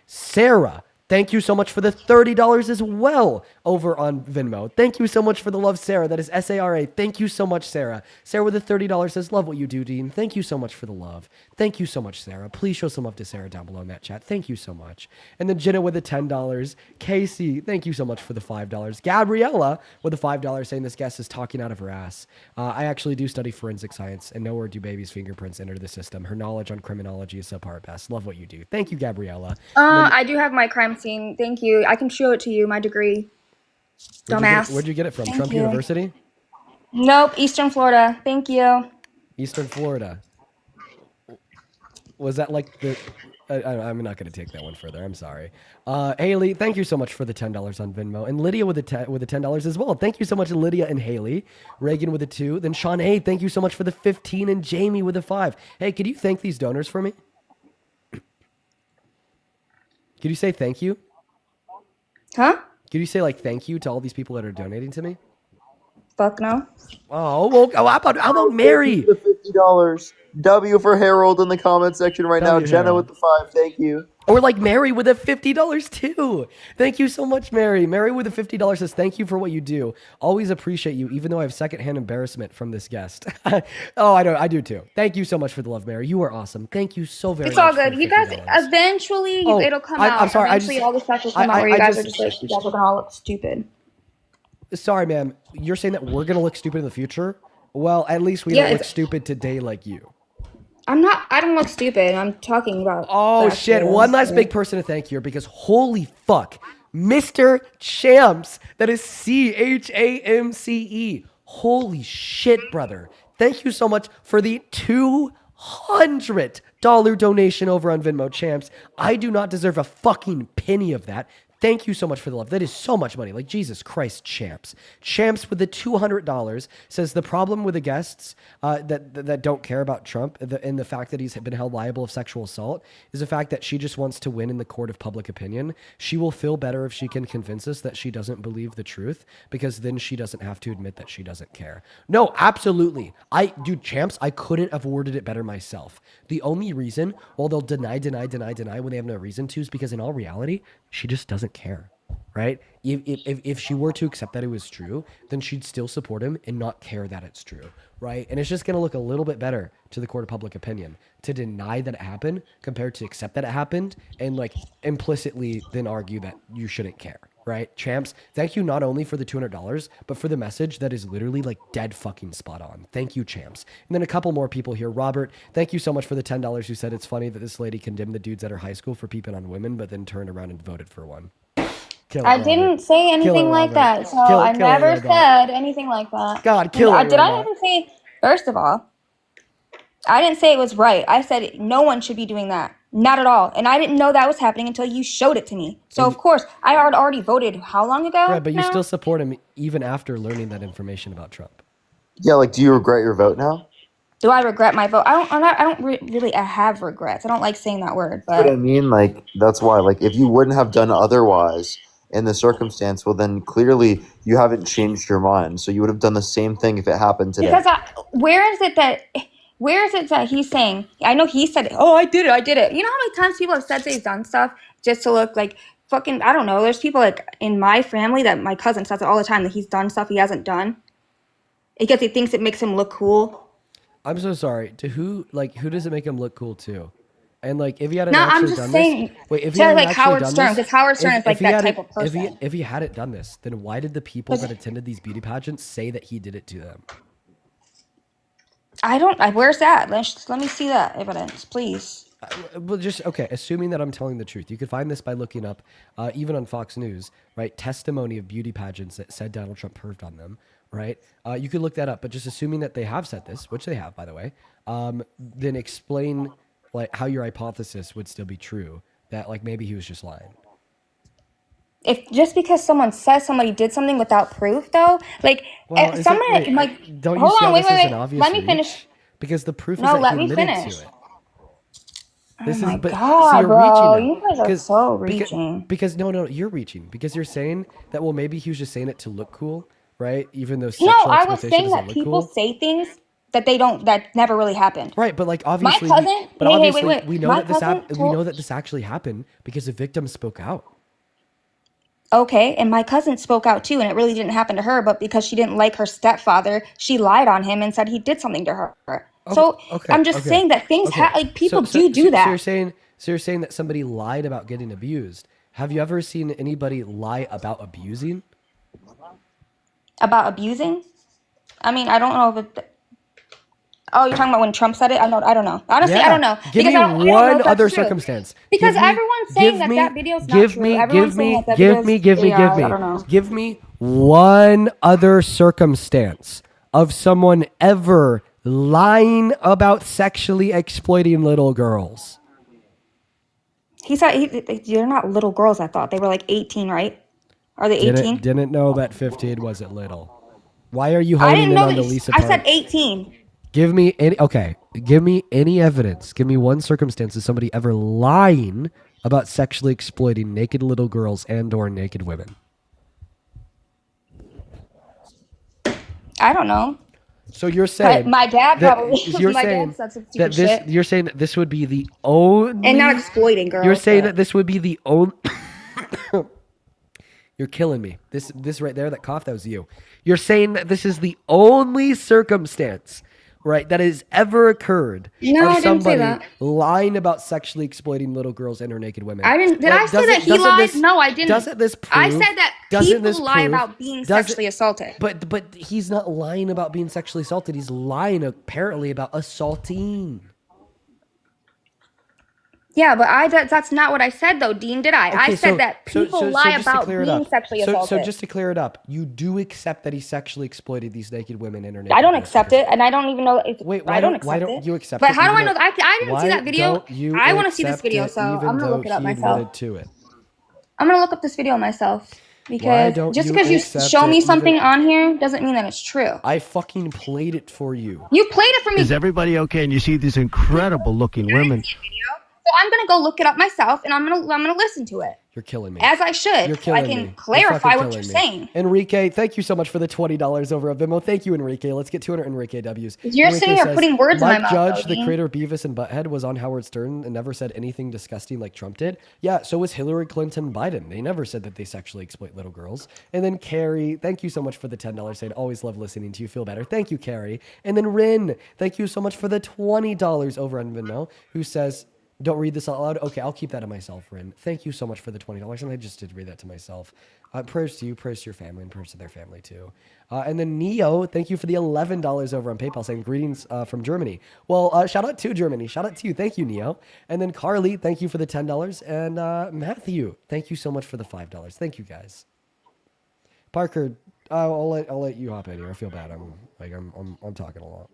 Sarah, thank you so much for the $30 as well over on Venmo. Thank you so much for the love, Sarah. That is SARA. Thank you so much, Sarah. Sarah with the $30 says, love what you do, Dean. Thank you so much for the love. Thank you so much, Sarah. Please show some love to Sarah down below in that chat. Thank you so much. And then Jenna with the $10. Casey, thank you so much for the $5. Gabriella with the $5 saying this guest is talking out of her ass. I actually do study forensic science, and nowhere do babies' fingerprints enter the system. Her knowledge on criminology is subpar at best. Love what you do. Thank you, Gabriella. I do have my crime scene. Thank you. I can show it to you, my degree. Dumbass. Where'd you get it from? Thank Trump you. University? Nope, Eastern Florida. Thank you. Eastern Florida. Was that like the... I'm not going to take that one further. I'm sorry. Haley, thank you so much for the $10 on Venmo. And Lydia with the $10 as well. Thank you so much, Lydia and Haley. Reagan with the 2. Then Sean A, thank you so much for the 15. And Jamie with the 5. Hey, could you thank these donors for me? Could you say thank you? Huh? Could you say like thank you to all these people that are donating to me? Fuck no. Oh, well, how about Mary? The $50. W for Harold in the comment section right now. Jenna Harold. with the 5. Thank you. Or like Mary with a $50 too. Thank you so much, Mary. Mary with a $50 says, thank you for what you do. Always appreciate you, even though I have secondhand embarrassment from this guest. Oh, I do too. Thank you so much for the love, Mary. You are awesome. Thank you so very much. It's all good. You guys, eventually, it'll come out. I'm sorry. Eventually, all the stuff will come out where you guys are just like, you guys are gonna all look stupid. Sorry, ma'am. You're saying that we're going to look stupid in the future? Well, at least we don't look stupid today like you. I don't look stupid. I'm talking about. Oh, shit. One last big person to thank here because holy fuck. Mr. Champs. That is CHAMCE. Holy shit, brother. Thank you so much for the $200 donation over on Venmo, Champs. I do not deserve a fucking penny of that. Thank you so much for the love. That is so much money. Like, Jesus Christ, Champs. Champs with the $200 says the problem with the guests that don't care about Trump and the fact that he's been held liable of sexual assault is the fact that she just wants to win in the court of public opinion. She will feel better if she can convince us that she doesn't believe the truth, because then she doesn't have to admit that she doesn't care. No, absolutely. Dude, Champs, I couldn't have worded it better myself. The only reason, while they'll deny when they have no reason to, is because in all reality, she just doesn't care, right? If she were to accept that it was true, then she'd still support him and not care that it's true, right? And it's just going to look a little bit better to the court of public opinion to deny that it happened compared to accept that it happened and like implicitly then argue that you shouldn't care, right? Champs, thank you not only for the $200, but for the message that is literally like dead fucking spot on. Thank you, Champs. And then a couple more people here. Robert, thank you so much for the $10 who said it's funny that this lady condemned the dudes at her high school for peeping on women, but then turned around and voted for one. I didn't say anything like that, so I never said anything like that. God, kill it. Did I even say? First of all, I didn't say it was right. I said no one should be doing that. Not at all. And I didn't know that was happening until you showed it to me. So of course, I had already voted how long ago? Right, but you still support him even after learning that information about Trump. Yeah, like, do you regret your vote now? Do I regret my vote? I don't really have regrets. I don't like saying that word, But but I mean, like, that's why. Like, if you wouldn't have done otherwise in the circumstance, well, then clearly you haven't changed your mind. So you would have done the same thing if it happened today. because where is it that he's saying? I know he said, "Oh, I did it." You know how many times people have said they've done stuff just to look like fucking, I don't know. There's people like in my family that my cousin says it all the time that he's done stuff he hasn't done because he thinks it makes him look cool. I'm so sorry. To who does it make him look cool to? And like, if he hadn't No, actually I'm just done saying. this, wait, if he So hadn't like actually Howard done Stern, this, because Howard Stern is like if he that hadn't- type of person. If he hadn't done this, then why did the people that attended these beauty pageants say that he did it to them? I don't. Where's that? Let me see that evidence, please. Well, assuming that I'm telling the truth, you could find this by looking up, even on Fox News, right? Testimony of beauty pageants that said Donald Trump perved on them, right? You could look that up, but just assuming that they have said this, which they have, by the way, then explain like how your hypothesis would still be true, that like maybe he was just lying. If just because someone says somebody did something without proof, though, like Well, don't you hold see on, how wait, this is an wait. obvious Let me reach? finish. Because the proof No, is let that he me admitted finish. to it. Oh my So God, you're bro, reaching now. you guys are so reaching. Because no, you're reaching because you're saying that maybe he was just saying it to look cool, right? Even though No, sexual I was exploitation saying doesn't that look people cool. say things that never really happened. Right, but like obviously, My cousin. Wait. we know My that this cousin we know that this actually happened because the victim spoke out. Okay, and my cousin spoke out too, and it really didn't happen to her, but because she didn't like her stepfather, she lied on him and said he did something to her. So I'm just saying that things like people do that. So you're saying that somebody lied about getting abused. Have you ever seen anybody lie about abusing? About abusing? I mean, I don't know if it. Oh, you're talking about when Trump said it? I don't know. Honestly, I don't know. Give me I don't know one if other that's true. circumstance. Because everyone's saying that video's not true. Everyone's saying that video's AI. I don't know. Give me one other circumstance of someone ever lying about sexually exploiting little girls. He said they're not little girls. I thought they were like 18, right? Are they 18? Didn't know that 15 wasn't little. Why are you honing in on the Lisa I part? said 18. Give me any evidence. Give me one circumstance of somebody ever lying about sexually exploiting naked little girls and or naked women. I don't know. So you're saying But my dad probably. You're my saying dad said some that stupid this. shit. You're saying that this would be the only. And not exploiting girls. You're saying but- that this would be the only. You're killing me. This right there, that cough, that was you. You're saying that this is the only circumstance, right, that has ever occurred No, I of didn't say somebody that. lying about sexually exploiting little girls and or naked women. I didn't. Did I say that he lied? No, I didn't. Doesn't this prove? I said that people lie about being sexually assaulted. But he's not lying about being sexually assaulted. He's lying apparently about assaulting. Yeah, but that's not what I said though, Dean. Did I? I said that people lie about being sexually assaulted. So just to clear it up, you do accept that he sexually exploited these naked women and her naked I don't girls. accept it, and I don't even know. Wait, I don't accept why don't it. you accept But it? how do I even know? I didn't see that video. don't you I want to see this accept video, it so I'm even gonna though look it up he myself. admitted to it? I'm gonna look up this video myself Why because don't just you because you accept show it me something even- on here doesn't mean that it's true. I fucking played it for you. You played it for me. Is everybody okay? And you see these incredible looking women. So I'm gonna go look it up myself, and I'm gonna listen to it You're killing me. as I should, You're so I killing can me. You're clarify fucking what you're killing me. saying. Enrique, thank you so much for the $20 over at Venmo. Thank you, Enrique. Let's get 200 Enrique W's. You're Enrique sitting here says, putting words in my Mike mouth, Judge, though, the Dean. creator of Beavis and Butthead, was on Howard Stern and never said anything disgusting like Trump did. Yeah, so was Hillary Clinton Biden. They never said that they sexually exploit little girls. And then Carrie, thank you so much for the $10 saying, always love listening to you, feel better. Thank you, Carrie. And then Rin, thank you so much for the $20 over on Venmo, who says, don't read this out loud. Okay, I'll keep that to myself, Rin. Thank you so much for the $20. And I just did read that to myself. Prayers to you, prayers to your family, and prayers to their family too. And then Neo, thank you for the $11 over on PayPal saying greetings from Germany. Well, shout out to Germany. Shout out to you. Thank you, Neo. And then Carly, thank you for the $10. And Matthew, thank you so much for the $5. Thank you guys. Parker, I'll let you hop in here. I feel bad. I'm talking a lot.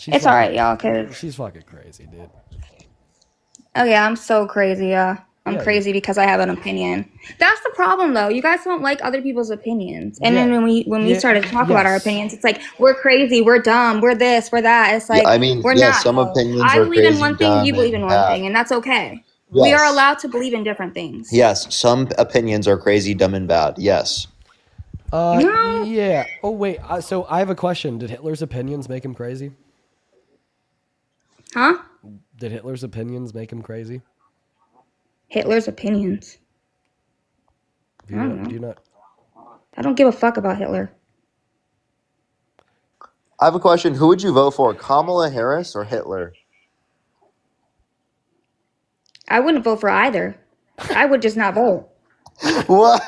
It's all right, y'all, 'cause- she's fucking crazy, dude. Oh yeah, I'm so crazy. I'm Yeah, crazy because I have an opinion. That's the problem, though. You guys don't like other people's opinions, and Yeah. then when we Yeah, started to talk about our yes. opinions, it's like we're crazy, we're dumb, we're this, we're that. It's like I mean, we're yeah, not. some though. opinions I are believe in crazy, one thing, you dumb, believe in and one bad. thing, and that's okay. We Yes. are allowed to believe in different things. Yes, some opinions are crazy, dumb, and bad. Yes. No. Yeah. Oh wait. So I have a question. Did Hitler's opinions make him crazy? Huh? Did Hitler's opinions make him crazy? Hitler's opinions. Do you, I don't know. do you not? I don't give a fuck about Hitler. I have a question. Who would you vote for, Kamala Harris or Hitler? I wouldn't vote for either. I would just not vote. What?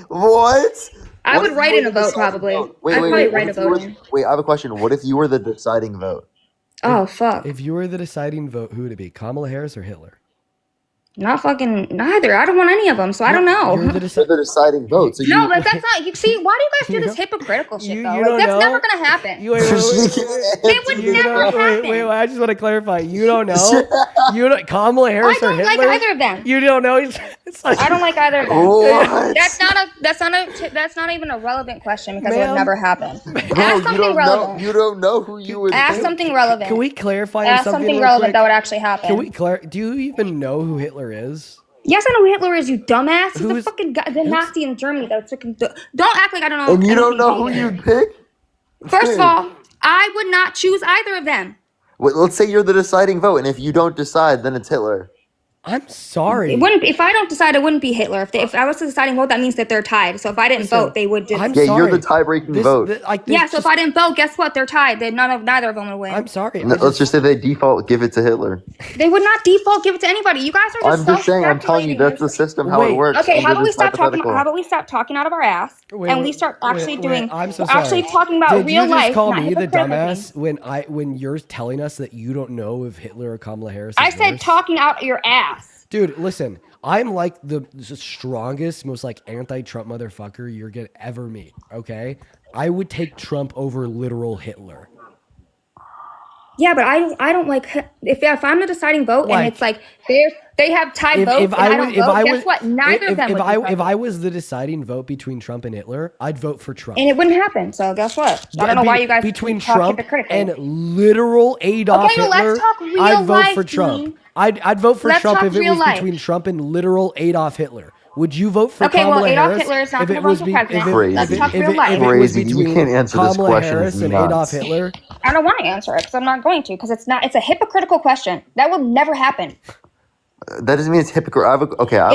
What? I What would if write you in were a the vote deciding probably. vote? Wait, I'd wait, probably wait. write What a if you vote were- in. Wait, I have a question. What if you were the deciding vote? Oh fuck. If you were the deciding vote, who would it be? Kamala Harris or Hitler? Not fucking neither. I don't want any of them, so I don't know. You're the You're the deciding vote. So No, you, but that's not. You see, why do you guys do this hypocritical shit though? you Like, don't that's know? never gonna happen. You, wait, wait, wait, It would never happen. wait, I just want to clarify. You don't know? You don't, Kamala Harris I or don't Hitler? like either of them. You don't know? It's like, I don't like either of them. What? That's not even a relevant question because it Ma'am. would never happen. bro, Ask you something don't know. relevant. You don't know who you would. Ask pick. something relevant. Can we clarify Ask something something real relevant quick? that would actually happen. Can we do you even know who Hitler is? Yes, I know who Hitler is, you dumbass. He's the Who's- fucking guy, the Nazi in Germany that took him. Don't act like I don't know. And you don't anything know about who Hitler. you'd pick? First of all, I would not choose either of them. Wait, let's say you're the deciding vote, and if you don't decide, then it's Hitler. I'm sorry. It wouldn't. If I don't decide, it wouldn't be Hitler. If I was the deciding vote, that means that they're tied. So if I didn't Listen, vote, they would just. I'm Yeah, sorry. you're the tie-breaking vote. Yeah. So if I didn't vote, guess what? They're tied. Neither of them would win. I'm sorry. No, let's just say they default give it to Hitler. They would not default give it to anybody. You guys are I'm just. just saying. I'm telling you that's the system how it works. Okay, and how you're about we just stop talking? hypothetical. How about we stop talking out of our ass and we start actually doing? I'm so actually sorry. talking about Did real you just life. call not me the hypocritical dumbass things. when you're telling us that you don't know if Hitler or Kamala Harris? I is said worse? talking out your ass. Dude, listen. I'm like the strongest, most like anti-Trump motherfucker you're gonna ever meet. Okay, I would take Trump over literal Hitler. Yeah, but I don't like if I'm the deciding vote Like- and it's like they have tied votes and I don't vote. Guess what? Neither of them would be if president. I was the deciding vote between Trump and Hitler, I'd vote for Trump. And it wouldn't happen. So guess what? I don't know why you guys between talk Trump hypocritically. and literal Adolf Okay, well, Hitler. let's talk real I'd vote life, for Trump. Dean. I'd vote for Let's Trump talk if it real was life. between Trump and literal Adolf Hitler. Would you vote for Okay, well, Kamala Adolf Harris? Hitler is not if gonna it run was for be- president. if it- Crazy. Let's talk if real it- life. if it was Crazy. You between can't answer this Kamala question. Harris It's and nuts. Adolf Hitler. I don't want to answer it because I'm not going to because it's a hypocritical question. That will never happen. That doesn't mean it's hypocritical. I have a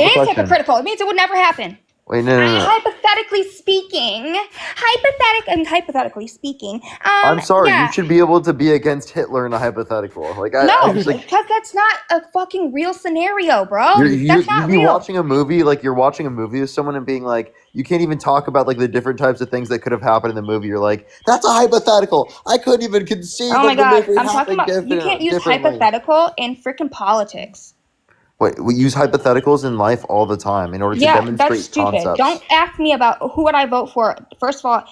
It is question. hypocritical. It means it would never happen. Wait, no. Hypothetically speaking, hypothetically speaking, I'm sorry. yeah. You should be able to be against Hitler in a hypothetical. Like, I No, just like because that's not a fucking real scenario, bro. you'd That's not be real. watching a movie, like you're watching a movie with someone and being like, you can't even talk about like the different types of things that could have happened in the movie. You're like, that's a hypothetical. I couldn't even conceive Oh my of the god, movie I'm talking about. You can't use differently. hypothetical in freaking politics. Wait, we use hypotheticals in life all the time in order to Yeah, demonstrate that's stupid. concepts. Don't ask me about who would I vote for. First of all,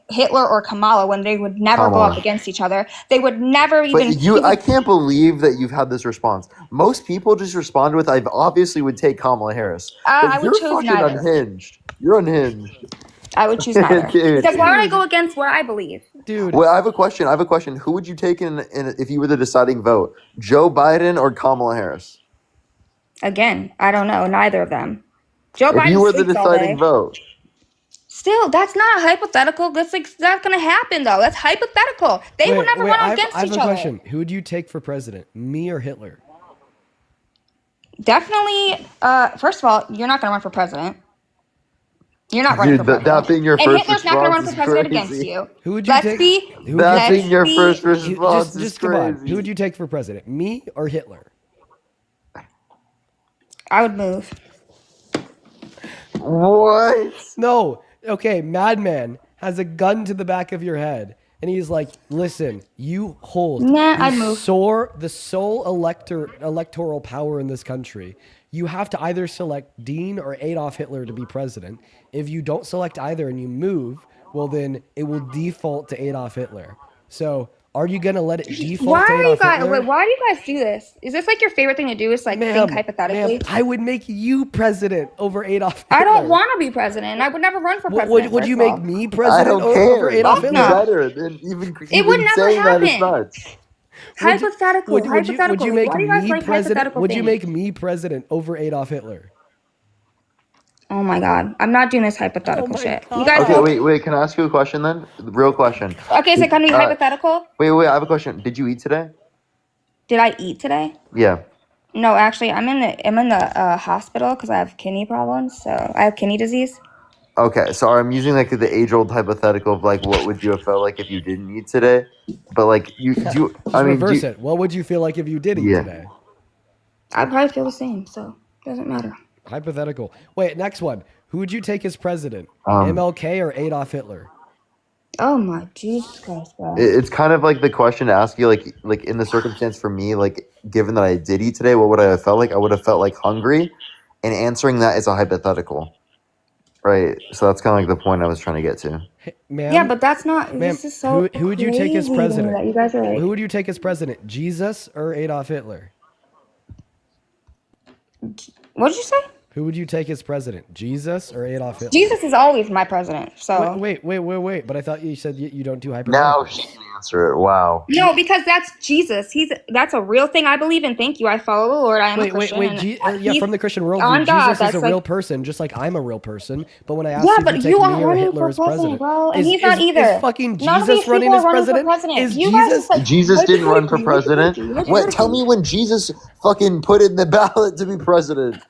Hitler or Kamala, when they would never go up Kamala. against each other. They would never even. But I can't believe that you've had this response. Most people just respond with, "I obviously would take Kamala Harris." But I would you're choose fucking neither. unhinged. You're unhinged. I would choose neither. Dude. Because why would I go against what I believe? Dude. Well, I have a question. Who would you take in if you were the deciding vote? Joe Biden or Kamala Harris? Again, I don't know. Neither of them. Joe If Biden you were the sleeps all deciding day. vote. Still, that's not a hypothetical. That's not going to happen, though. That's hypothetical. They would never run against I have each a other. question. Who would you take for president? Me or Hitler? Definitely. First of all, you're not going to run for president. You're not running Dude, for president. that being your and first Hitler's not going to run response for is president crazy. against you. Who would you Let's take? be. That being your be- first response is Just come on. crazy. Who would you take for president? Me or Hitler? I would move. What? No. Okay, Madman has a gun to the back of your head. And he's like, listen, you hold Nah, the I'd move. sole electoral power in this country. You have to either select Dean or Adolf Hitler to be president. If you don't select either and you move, well, then it will default to Adolf Hitler. So are you going to let it default Why to are you Adolf guys? Hitler? Wait, why do you guys do this? Is this like your favorite thing to do? Is like think hypothetically? Ma'am, I would make you president over Adolf Hitler. I don't want to be president. I would never run for president. Would you first of make all. me I president don't care. over Adolf That'd Hitler? be better than even It would never saying that is happen. nuts. Hypothetical. Would Hypothetical. you make Why do you guys me like president? hypothetical Would you things? make me president over Adolf Hitler? Oh my god, I'm not doing this hypothetical shit. You guys. Okay, wait. Can I ask you a question then? The real question. Okay, so can we hypothetical? Wait. I have a question. Did you eat today? Did I eat today? Yeah. No, actually, I'm in the hospital because I have kidney problems. So I have kidney disease. Okay, so I'm using like the age-old hypothetical of like what would you have felt like if you didn't eat today, but like Reverse it. What would you feel like if you did eat today? I'd probably feel the same. So it doesn't matter. Hypothetical. Wait, next one. Who would you take as president? Um, MLK or Adolf Hitler? Oh my Jesus Christ, bro. It's kind of like the question to ask you, like in the circumstance for me, like given that I did eat today, what would I have felt like? I would have felt like hungry, and answering that is a hypothetical, right? So that's kind of like the point I was trying to get to. Ma'am, Yeah, but that's not. ma'am, This is so. who would you take as crazy to me president? that you guys are like. Who would you take as president? Jesus or Adolf Hitler? What did you say? Who would you take as president? Jesus or Adolf Hitler? Jesus is always my president. So Wait. But I thought you said you don't do hypotheticals. Now she can answer it. Wow. no, because that's Jesus. That's a real thing I believe in. Thank you. I follow the Lord. I am a Christian. and Yeah, he's from the Christian worldview, on God, Jesus is that's a like- real person, just like I'm a real person. But when I asked Yeah, you but if you you take are me or running Hitler for as president, president, bro, and he's not either. Is fucking None of these Jesus running people as are running for president? president. Is You guys Jesus? just, like, Jesus didn't run for president. hypothetically. What? Tell me when Jesus fucking put in the ballot to be president.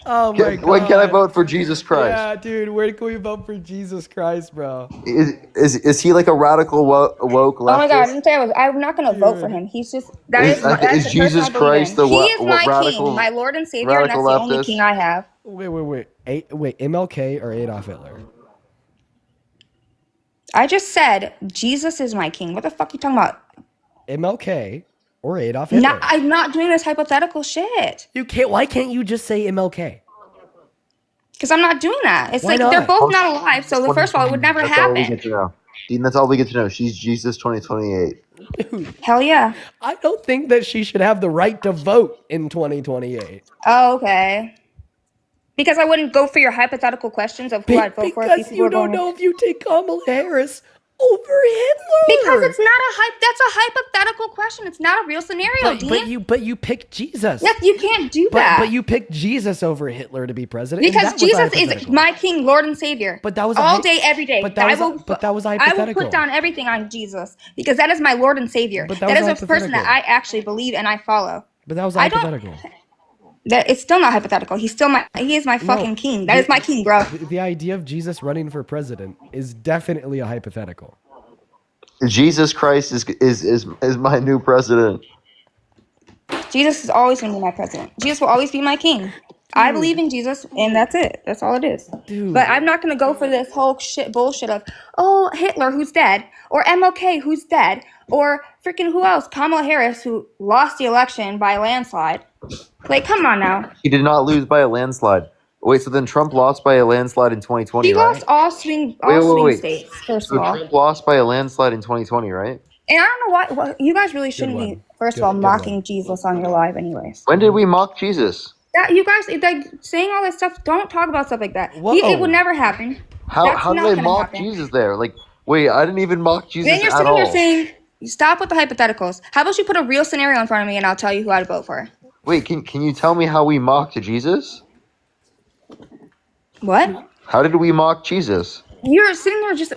Oh my god! When can I vote for Jesus Christ? Yeah, dude, where can we vote for Jesus Christ, bro? Is he like a radical woke leftist? Oh my God! I didn't say I'm not gonna vote for him. He's just that's the person Jesus I believe Christ in. the He is my radical, king, my Lord and Savior, and that's the only leftist? king I have. Wait. MLK or Adolf Hitler? I just said Jesus is my king. What the fuck are you talking about? MLK or Adolf Hitler? I'm not doing this hypothetical shit. You can't. Why can't you just say MLK? Because I'm not doing that. It's Why like not? they're both not alive. So first of all, it would never That's all we happen. get to know. Dean, that's all we get to know. She's Jesus 2028. Hell yeah. I don't think that she should have the right to vote in 2028. Oh, okay. Because I wouldn't go for your hypothetical questions of who I'd vote for. Because you don't know if you take Kamala Harris over Hitler. Because it's not that's a hypothetical question. It's not a real scenario, Dean. But you picked Jesus. Yes, you can't do that. But you picked Jesus over Hitler to be president. and Because that was Jesus is hypothetical. my King, Lord, and Savior. But that was all day, every day. But that was I will hypothetical. put down everything on Jesus because that is my Lord and Savior. But that that is was a person that hypothetical. I actually believe and I follow. But that was I don't- hypothetical. That it's still not hypothetical. He is my fucking king. That is my king, bro. The idea of Jesus running for president is definitely a hypothetical. Jesus Christ is my new president. Jesus is always going to be my president. Jesus will always be my king. I believe in Jesus, and that's it. That's all it is. Dude. But I'm not going to go for this whole bullshit of, oh, Hitler, who's dead, or MLK, who's dead, Or freaking who else? Kamala Harris, who lost the election by a landslide. Like, come on now. He did not lose by a landslide. Wait, so then Trump lost by a landslide in 2020, She right? lost all swing Wait. states, first So of all. Trump lost by a landslide in 2020, right? And I don't know why you guys really shouldn't be, first of all, mocking Jesus on your live anyways. When did we mock Jesus? That you guys like saying all that stuff, don't talk about stuff like that. It would never happen. How did I mock Jesus there? Like, wait, I didn't even mock Jesus Then you're at sitting here all. saying, stop with the hypotheticals. How about you put a real scenario in front of me and I'll tell you who I'd vote for. Wait, can you tell me how we mocked Jesus? What? How did we mock Jesus? You're sitting there just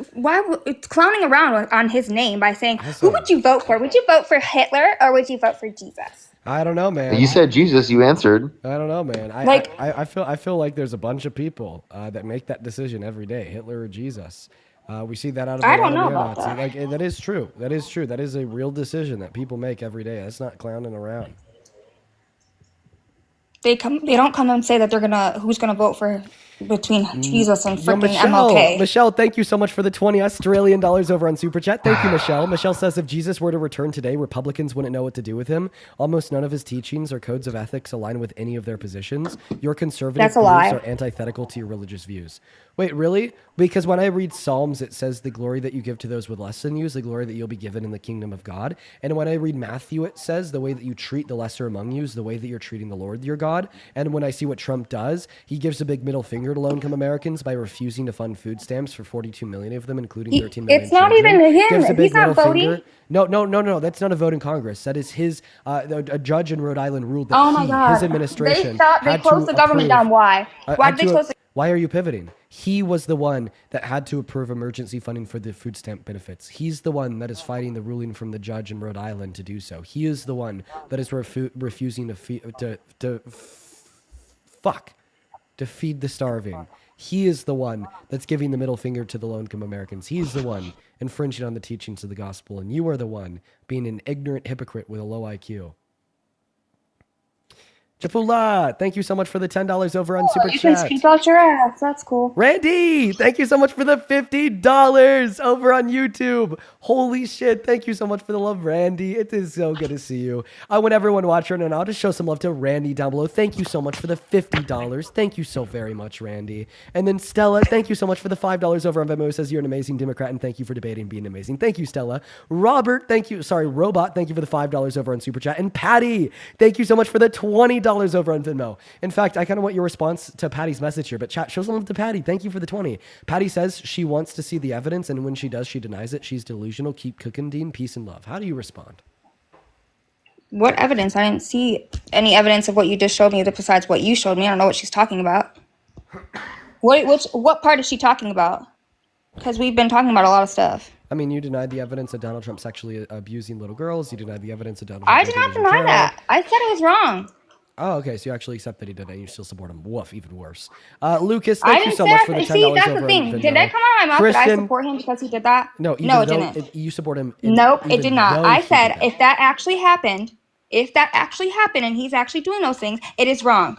clowning around on his name by saying, who would you vote for? Would you vote for Hitler or would you vote for Jesus? I don't know, man. You said Jesus. You answered. I don't know, man. I feel like there's a bunch of people that make that decision every day. Hitler or Jesus. We see that out of I a lot don't know of about neo-Nazi. that. Like that is true. That is true. That is a real decision that people make every day. That's not clowning around. They don't come and say that who's gonna vote for between Jesus and freaking Michelle, MLK. Michelle, thank you so much for the 20 Australian dollars over on Super Chat. Thank you, Michelle. Michelle says if Jesus were to return today, Republicans wouldn't know what to do with him. Almost none of his teachings or codes of ethics align with any of their positions. Your conservative That's a beliefs lie. are antithetical to your religious views. Wait, really? Because when I read Psalms, it says the glory that you give to those with less than you is the glory that you'll be given in the kingdom of God. And when I read Matthew, it says the way that you treat the lesser among you is the way that you're treating the Lord your God. And when I see what Trump does, he gives a big middle finger to low-income Americans by refusing to fund food stamps for 42 million of them, including 13 million It's not children. even him. Gives a big He's not middle voting. finger. No. That's not a vote in Congress. That is his. A judge in Rhode Island ruled that Oh my God. his administration They had closed to the government approve- down. Why? Why had did they to- close the Why are you pivoting? He was the one that had to approve emergency funding for the food stamp benefits. He's the one that is fighting the ruling from the judge in Rhode Island to do so. He is the one that is refusing to feed the starving. He is the one that's giving the middle finger to the low-income Americans. He is the one infringing on the teachings of the gospel, and you are the one being an ignorant hypocrite with a low IQ. Chapula, thank you so much for the $10 over on Super You can Chat. speak out your ass. That's cool. Randy, thank you so much for the $50 over on YouTube. Holy shit, thank you so much for the love, Randy. It is so good to see you. I want everyone watching, and I'll just show some love to Randy down below. Thank you so much for the $50. Thank you so very much, Randy. And then Stella, thank you so much for the $5 over on Venmo. It says you're an amazing Democrat, and thank you for debating and being amazing. Thank you, Stella. Robert, Robot, thank you for the $5 over on Super Chat. And Patty, thank you so much for the $20 over on Venmo. In fact, I kind of want your response to Patty's message here, but chat, show some love to Patty. Thank you for the 20. Patty says she wants to see the evidence, and when she does, she denies it. She's delusional. Keep cooking, Dean. Peace and love. How do you respond? What evidence? I didn't see any evidence of what you just showed me besides what you showed me. I don't know what she's talking about. What part is she talking about? Because we've been talking about a lot of stuff. I mean, you denied the evidence of Donald Trump sexually abusing little girls. You denied the evidence of Donald Trump. I did not deny that. I said it was wrong. Oh, okay. So you actually accept that he did it and you still support him. Woof, even worse. Lucas, thank you so say much for the $10 See, that's over the thing. on Venmo. Did I come out of my mouth that I Christian- support him because he did that? No, it didn't. You support him. Nope, it even did not. though I he said did that. if that actually happened and he's actually doing those things, it is wrong.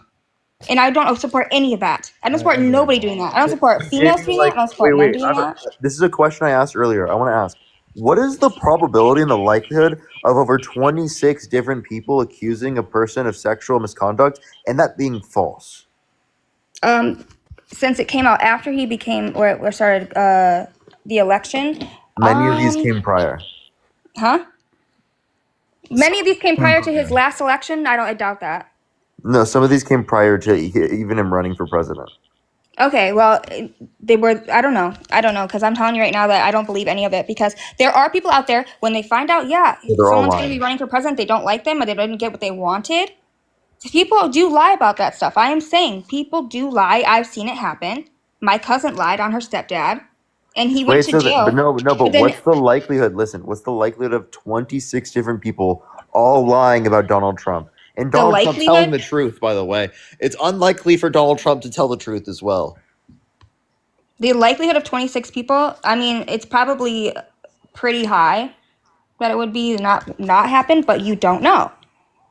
And I don't support any of that. I don't support nobody doing that. I don't support females doing that. I don't support men doing that. This is a question I asked earlier. I want to ask, what is the probability and the likelihood of over 26 different people accusing a person of sexual misconduct and that being false? Since it came out after he became or started the election. Many of these came prior. Huh? Many of these came prior to his last election. I doubt that. No, some of these came prior to even him running for president. Okay, well, they were, I don't know, because I'm telling you right now that I don't believe any of it, because there are people out there, when they find out, someone's going to be running for president, they don't like them, or they didn't get what they wanted. People do lie about that stuff. I am saying people do lie. I've seen it happen. My cousin lied on her stepdad, and he went to jail. But what's the likelihood? Listen, what's the likelihood of 26 different people all lying about Donald Trump? And Donald Trump telling the truth, by the way. It's unlikely for Donald Trump to tell the truth as well. The likelihood of 26 people, I mean, it's probably pretty high that it would be not happen, but you don't know.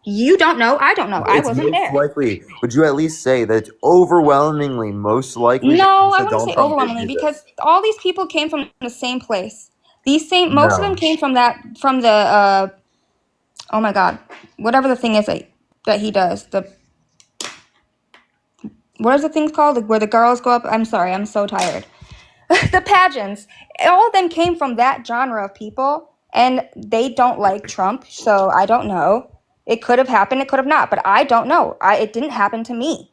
You don't know. I don't know. I wasn't there. Likely. Would you at least say that it's overwhelmingly most likely? No, I wouldn't say overwhelmingly, because all these people came from the same place. Most of them No. came from the oh my god, whatever the thing is that he does. What is the thing called? Where the girls go up? I'm sorry, I'm so tired. The pageants. All of them came from that genre of people, and they don't like Trump, so I don't know. It could have happened, it could have not, but I don't know. It didn't happen to me.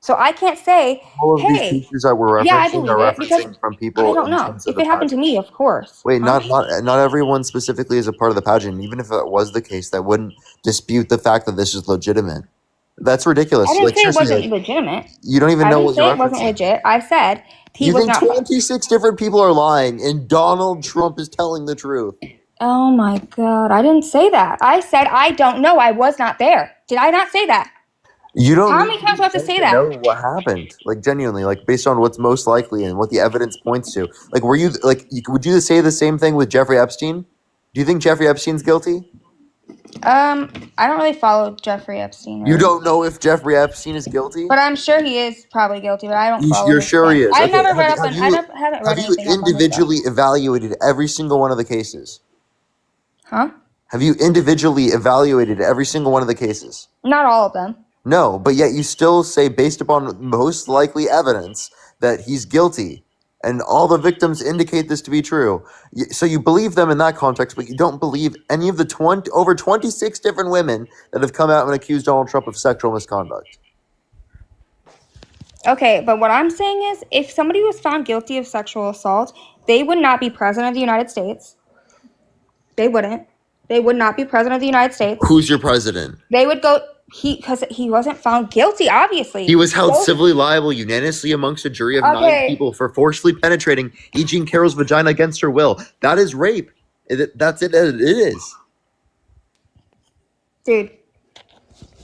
So I can't say, All of these hey, pictures that we're yeah, I referencing believe are it, because referencing from I people don't in know. terms of If the it happened to pageant. me, of course. Wait, Huh? not everyone specifically is a part of the pageant. Even if that was the case, that wouldn't dispute the fact that this is legitimate. That's ridiculous. I didn't Like say it seriously, wasn't legitimate. you don't even I know didn't what say you're it wasn't referencing. legit. I said he You was think not. 26 different people are lying and Donald Trump is telling the truth? Oh my god, I didn't say that. I said I don't know. I was not there. Did I not say that? You don't How need many to times be do I have to there say to know that? what happened. Like genuinely, like based on what's most likely and what the evidence points to. Like would you say the same thing with Jeffrey Epstein? Do you think Jeffrey Epstein's guilty? I don't really follow Jeffrey Epstein. You Really. don't know if Jeffrey Epstein is guilty? But I'm sure he is probably guilty. But I don't follow You're his sure he thing. is. I Okay, never read up on. Haven't read have you anything up on his stuff. individually evaluated every single one of the cases? Huh? Have you individually evaluated every single one of the cases? Not all of them. No, but yet you still say, based upon most likely evidence, that he's guilty. And all the victims indicate this to be true. So you believe them in that context, but you don't believe any of the over 26 different women that have come out and accused Donald Trump of sexual misconduct. Okay, but what I'm saying is, if somebody was found guilty of sexual assault, they would not be president of the United States. They wouldn't. They would not be president of the United States. Who's your president? They would go. Because he wasn't found guilty, obviously. He was held civilly liable unanimously amongst a jury of 9 people for forcefully penetrating E. Jean Carroll's vagina against her will. That is rape. That's it. It is. Dude,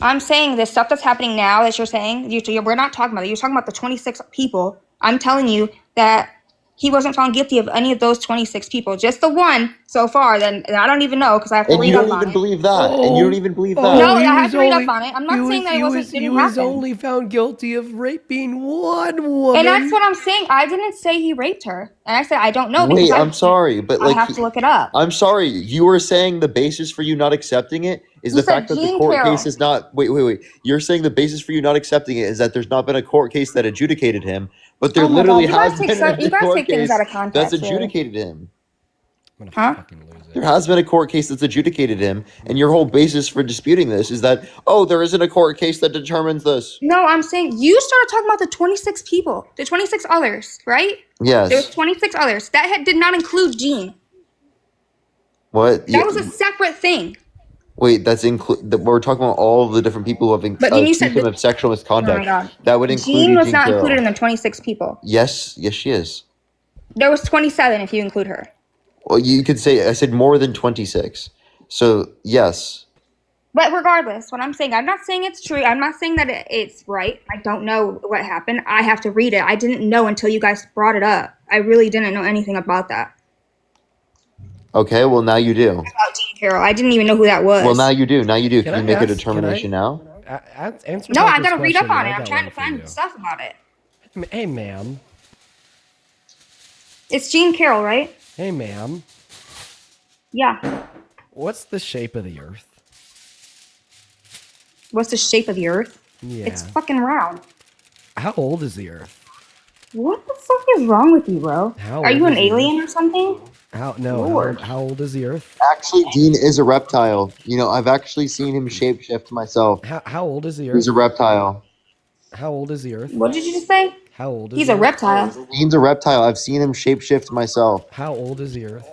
I'm saying the stuff that's happening now that you're saying, we're not talking about it. You're talking about the 26 people. I'm telling you that he wasn't found guilty of any of those 26 people. Just the one so far. Then I don't even know because I have to read up on it. And you don't even believe that. And you don't even believe that. No, I have to read up on it. I'm not saying that it wasn't. He was only found guilty of raping one woman. And that's what I'm saying. I didn't say he raped her. And I said I don't know. Wait, I'm sorry, but I have to look it up. I'm sorry. You were saying the basis for you not accepting it is the fact that the court case is not. Wait. You're saying the basis for you not accepting it is that there's not been a court case that adjudicated him, but there literally has been a court case that's adjudicated him. Huh? There has been a court case that's adjudicated him, and your whole basis for disputing this is that, oh, there isn't a court case that determines this. No, I'm saying you started talking about the 26 people, the 26 others, right? Yes. There's 26 others. That did not include Jean. What? That was a separate thing. Wait, we're talking about all of the different people who have accused him of sexual misconduct. Oh my God. That would include Jean was Jean not Carroll. included in the 26 people. Yes, she is. There was 27 if you include her. Well, you could say, I said more than 26. So, yes. But regardless, what I'm saying, I'm not saying it's true. I'm not saying that it's right. I don't know what happened. I have to read it. I didn't know until you guys brought it up. I really didn't know anything about that. Okay, well, now you do. About Jean Carroll. I didn't even know who that was. Well, now you do. Now you do. Can I you make a ask- determination now? Answer No, I Parker's gotta read up question, on it. and I I'm got trying one to for find you. stuff about it. Hey, ma'am. It's Jean Carroll, right? Hey, ma'am. Yeah. What's the shape of the Earth? What's the shape of the Earth? Yeah. It's fucking round. How old is the Earth? What the fuck is wrong with you, bro? How Are you old an is the alien or something? How old is the Earth? Actually, Dean is a reptile. You know, I've actually seen him shapeshift myself. How old is the Earth? He's a reptile. How old is the Earth? What did you just say? How old is He's the a Earth? reptile. Dean's a reptile. I've seen him shapeshift myself. How old is the Earth?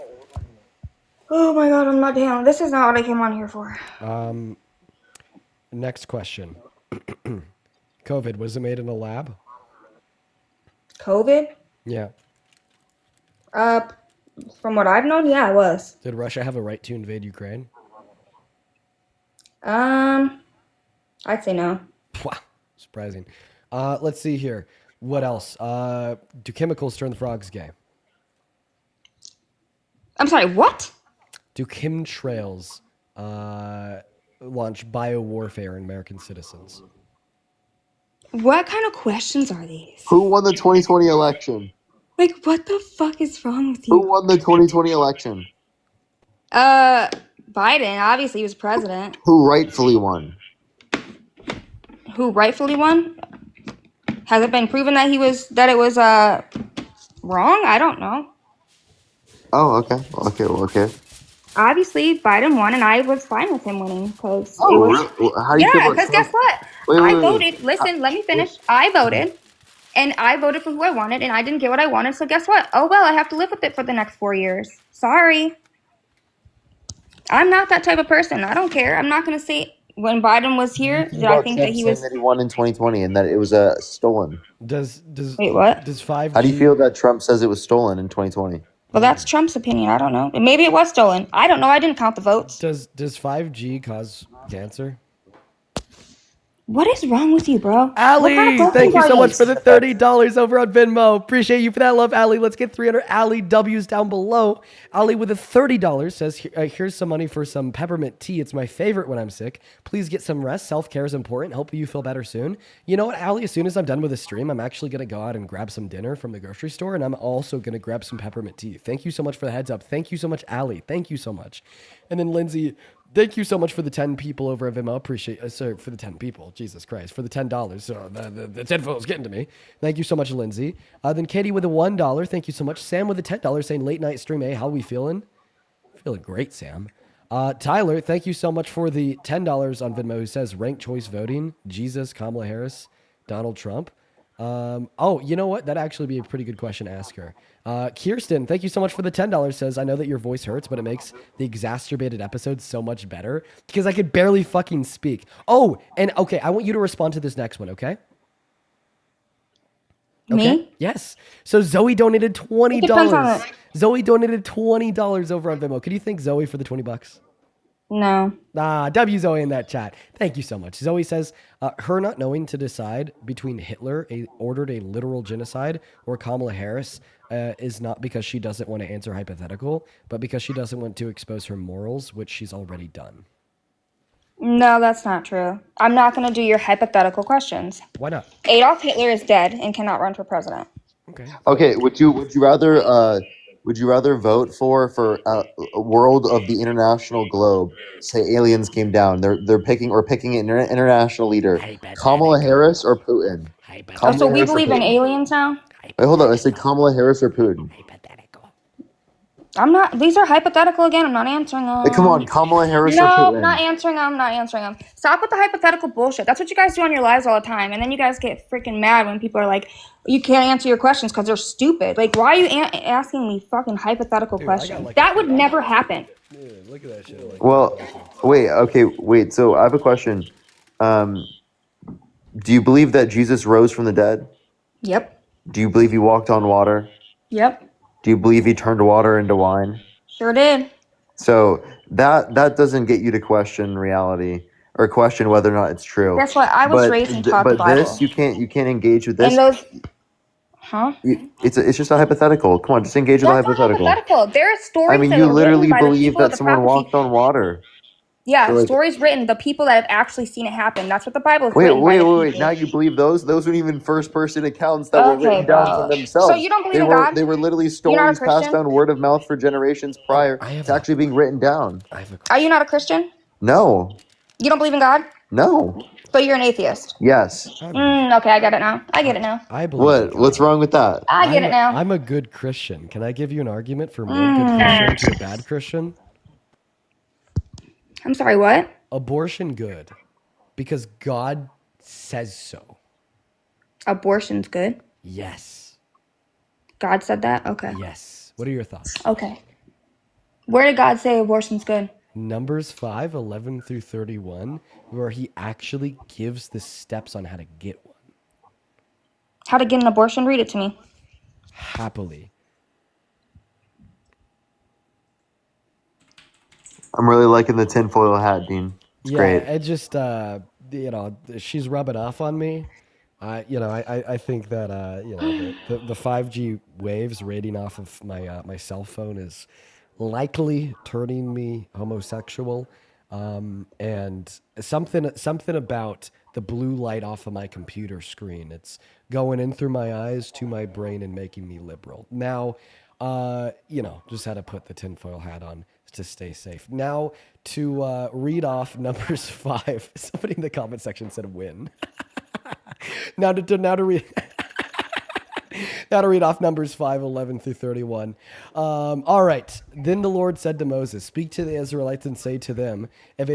Oh my god, I'm not down. This is not what I came on here for. Next question. COVID, was it made in a lab? COVID? Yeah. From what I've known, yeah, it was. Did Russia have a right to invade Ukraine? I'd say no. Wow, surprising. Let's see here. What else? Do chemicals turn the frogs gay? I'm sorry, what? Do chemtrails launch biowarfare in American citizens? What kind of questions are these? Who won the 2020 election? Like, what the fuck is wrong with Who you? won the 2020 election? Biden, obviously, was president. Who rightfully won? Who rightfully won? Has it been proven that it was wrong? I don't know. Oh, okay. Okay. Obviously, Biden won, and I was fine with him winning because Oh, it was. really? How do you feel Yeah, about because guess Trump? what? Wait. I voted. Listen, let me Wait. finish. I voted, and I voted for who I wanted, and I didn't get what I wanted. So guess what? Oh well, I have to live with it for the next 4 years. Sorry. I'm not that type of person. I don't care. I'm not gonna say when Biden was here. Did I think that Trump he saying was? that he won in 2020 and that it was stolen? Does Wait, what? does 5G? How do you feel that Trump says it was stolen in 2020? Well, that's Trump's opinion. I don't know. Maybe it was stolen. I don't know. I didn't count the votes. Does 5G cause cancer? What is wrong with you, bro? Allie, What kind of thank you questions so are much these? for the $30 over on Venmo. Appreciate you for that love, Allie. Let's get 300 Allie W's down below. Allie with a $30 says, here's some money for some peppermint tea. It's my favorite when I'm sick. Please get some rest. Self-care is important. Hope you feel better soon. You know what, Allie? As soon as I'm done with the stream, I'm actually going to go out and grab some dinner from the grocery store, and I'm also going to grab some peppermint tea. Thank you so much for the heads up. Thank you so much, Allie. Thank you so much. And then Lindsay, thank you so much for the 10 people over at Venmo. Appreciate sorry, for the 10 people. Jesus Christ. For the $10. So the 10 folks getting to me. Thank you so much, Lindsay. Then Katie with a $1. Thank you so much. Sam with a $10 saying late night stream. Hey, how we feeling? Feeling great, Sam. Tyler, thank you so much for the $10 on Venmo who says ranked choice voting. Jesus, Kamala Harris, Donald Trump. Oh, you know what? That'd actually be a pretty good question to ask her. Kirsten, thank you so much for the $10 says, I know that your voice hurts, but it makes the exacerbated episodes so much better because I could barely fucking speak. Oh, and okay, I want you to respond to this next one, okay? Me? Yes. So Zoe donated $20. It depends on it. Zoe donated $20 over on Venmo. Could you thank Zoe for the $20? No. W Zoe in that chat. Thank you so much. Zoe says, her not knowing to decide between Hitler ordered a literal genocide or Kamala Harris is not because she doesn't want to answer hypothetical, but because she doesn't want to expose her morals, which she's already done. No, that's not true. I'm not going to do your hypothetical questions. Why not? Adolf Hitler is dead and cannot run for president. Okay, would you rather vote for a world of the international globe? Say aliens came down. They're picking an international leader. Kamala Harris or Putin? Oh, so we Harris or believe in Putin? aliens now? Wait, hold on. I said Kamala Harris or Putin. I'm not. These are hypothetical again. I'm not answering them. Hey, come on, Kamala Harris or No, Putin? I'm not answering them. I'm not answering them. Stop with the hypothetical bullshit. That's what you guys do on your lives all the time. And then you guys get freaking mad when people are like, you can't answer your questions because they're stupid. Like, why are you asking me fucking hypothetical questions? That would never happen. Yeah, look at that shit. Well, wait. So I have a question. Do you believe that Jesus rose from the dead? Yep. Do you believe he walked on water? Yep. Do you believe he turned water into wine? Sure did. So that doesn't get you to question reality or question whether or not it's true. That's why I was raised and taught the But Bible. this you can't engage with this. And those, huh? It's just a hypothetical. Come on, just engage with a That's not hypothetical. hypothetical. There are stories. I mean, that you were literally written by the believe people of that the someone prophecy. walked on water. Yeah, So, like- stories written. The people that have actually seen it happen. That's what the Bible is Wait. written by. The people. Now you believe those? Those weren't even first-person accounts that were Okay, written down bro. from themselves. So you don't believe they in were God? they were literally You're not a stories passed Christian? down word of mouth for generations prior to actually being written down. Are you not a Christian? No. You don't believe in God? No. So you're an atheist? Yes. Okay, I get it now. I get it now. I believe. What's wrong with that? I get it now. I'm a good Christian. Can I give you an argument for more good Christian to a bad Christian? I'm sorry, what? Abortion good. Because God says so. Abortion's good. Yes. God said that? Okay. Yes. What are your thoughts? Okay. Where did God say abortion's good? Numbers 5:11 through 31, where he actually gives the steps on how to get one. How to get an abortion? Read it to me. Happily. I'm really liking the tinfoil hat, Dean. It's great. It just, she's rubbing off on me. I think that, the 5G waves radiating off of my cell phone is likely turning me homosexual. And something about the blue light off of my computer screen. It's going in through my eyes to my brain and making me liberal. Now, just had to put the tinfoil hat on to stay safe. Now to read off Numbers 5. Somebody in the comment section said win. now to read. Now to read off Numbers 5:11 through 31. All right. Then the Lord said to Moses, "Speak to the Israelites and say to them, if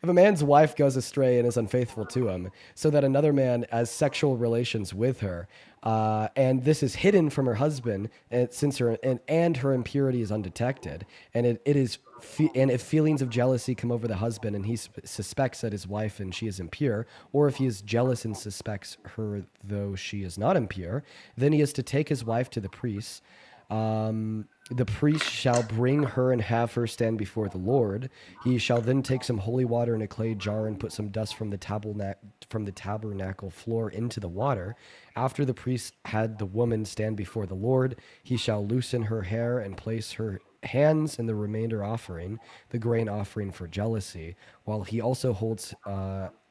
a man's wife goes astray and is unfaithful to him, so that another man has sexual relations with her, and this is hidden from her husband, and her impurity is undetected, and and if feelings of jealousy come over the husband and he suspects that his wife and she is impure, or if he is jealous and suspects her though she is not impure, then he is to take his wife to the priest. The priest shall bring her and have her stand before the Lord. He shall then take some holy water in a clay jar and put some dust from the tabernacle floor into the water. After the priest had the woman stand before the Lord, he shall loosen her hair and place her hands in the remainder offering, the grain offering for jealousy, while he also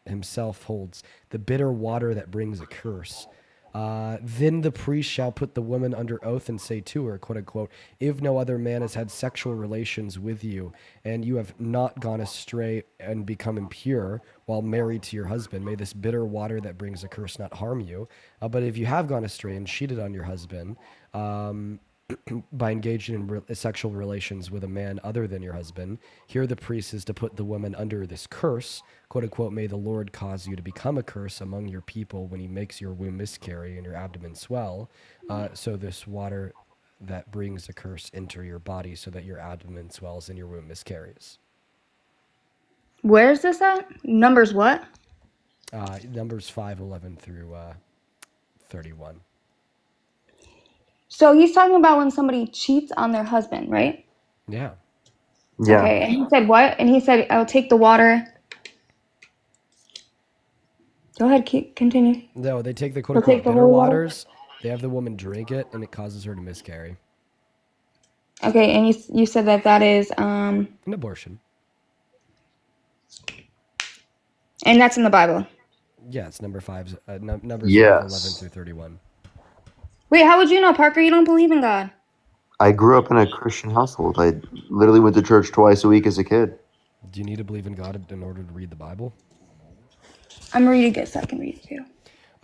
himself holds the bitter water that brings a curse. Then the priest shall put the woman under oath and say to her, quote unquote, if no other man has had sexual relations with you and you have not gone astray and become impure while married to your husband, may this bitter water that brings a curse not harm you. But if you have gone astray and cheated on your husband, by engaging in sexual relations with a man other than your husband, here the priest is to put the woman under this curse, quote unquote, may the Lord cause you to become a curse among your people when he makes your womb miscarry and your abdomen swell. So this water that brings a curse enter your body so that your abdomen swells and your womb miscarries. Where's this at? Numbers what? Numbers 5:11 through 31. So he's talking about when somebody cheats on their husband, right? Yeah. Yeah. Okay, and he said what? And he said, I'll take the water. Go ahead, continue. No, they take the quote They'll unquote take the bitter holy water? waters. They have the woman drink it, and it causes her to miscarry. Okay, and you said that is An abortion. and that's in the Bible. Yeah, it's Numbers 5:11 Yes. through 31. Wait, how would you know, Parker? You don't believe in God. I grew up in a Christian household. I literally went to church twice a week as a kid. Do you need to believe in God in order to read the Bible? I'm reading it so I can read it too.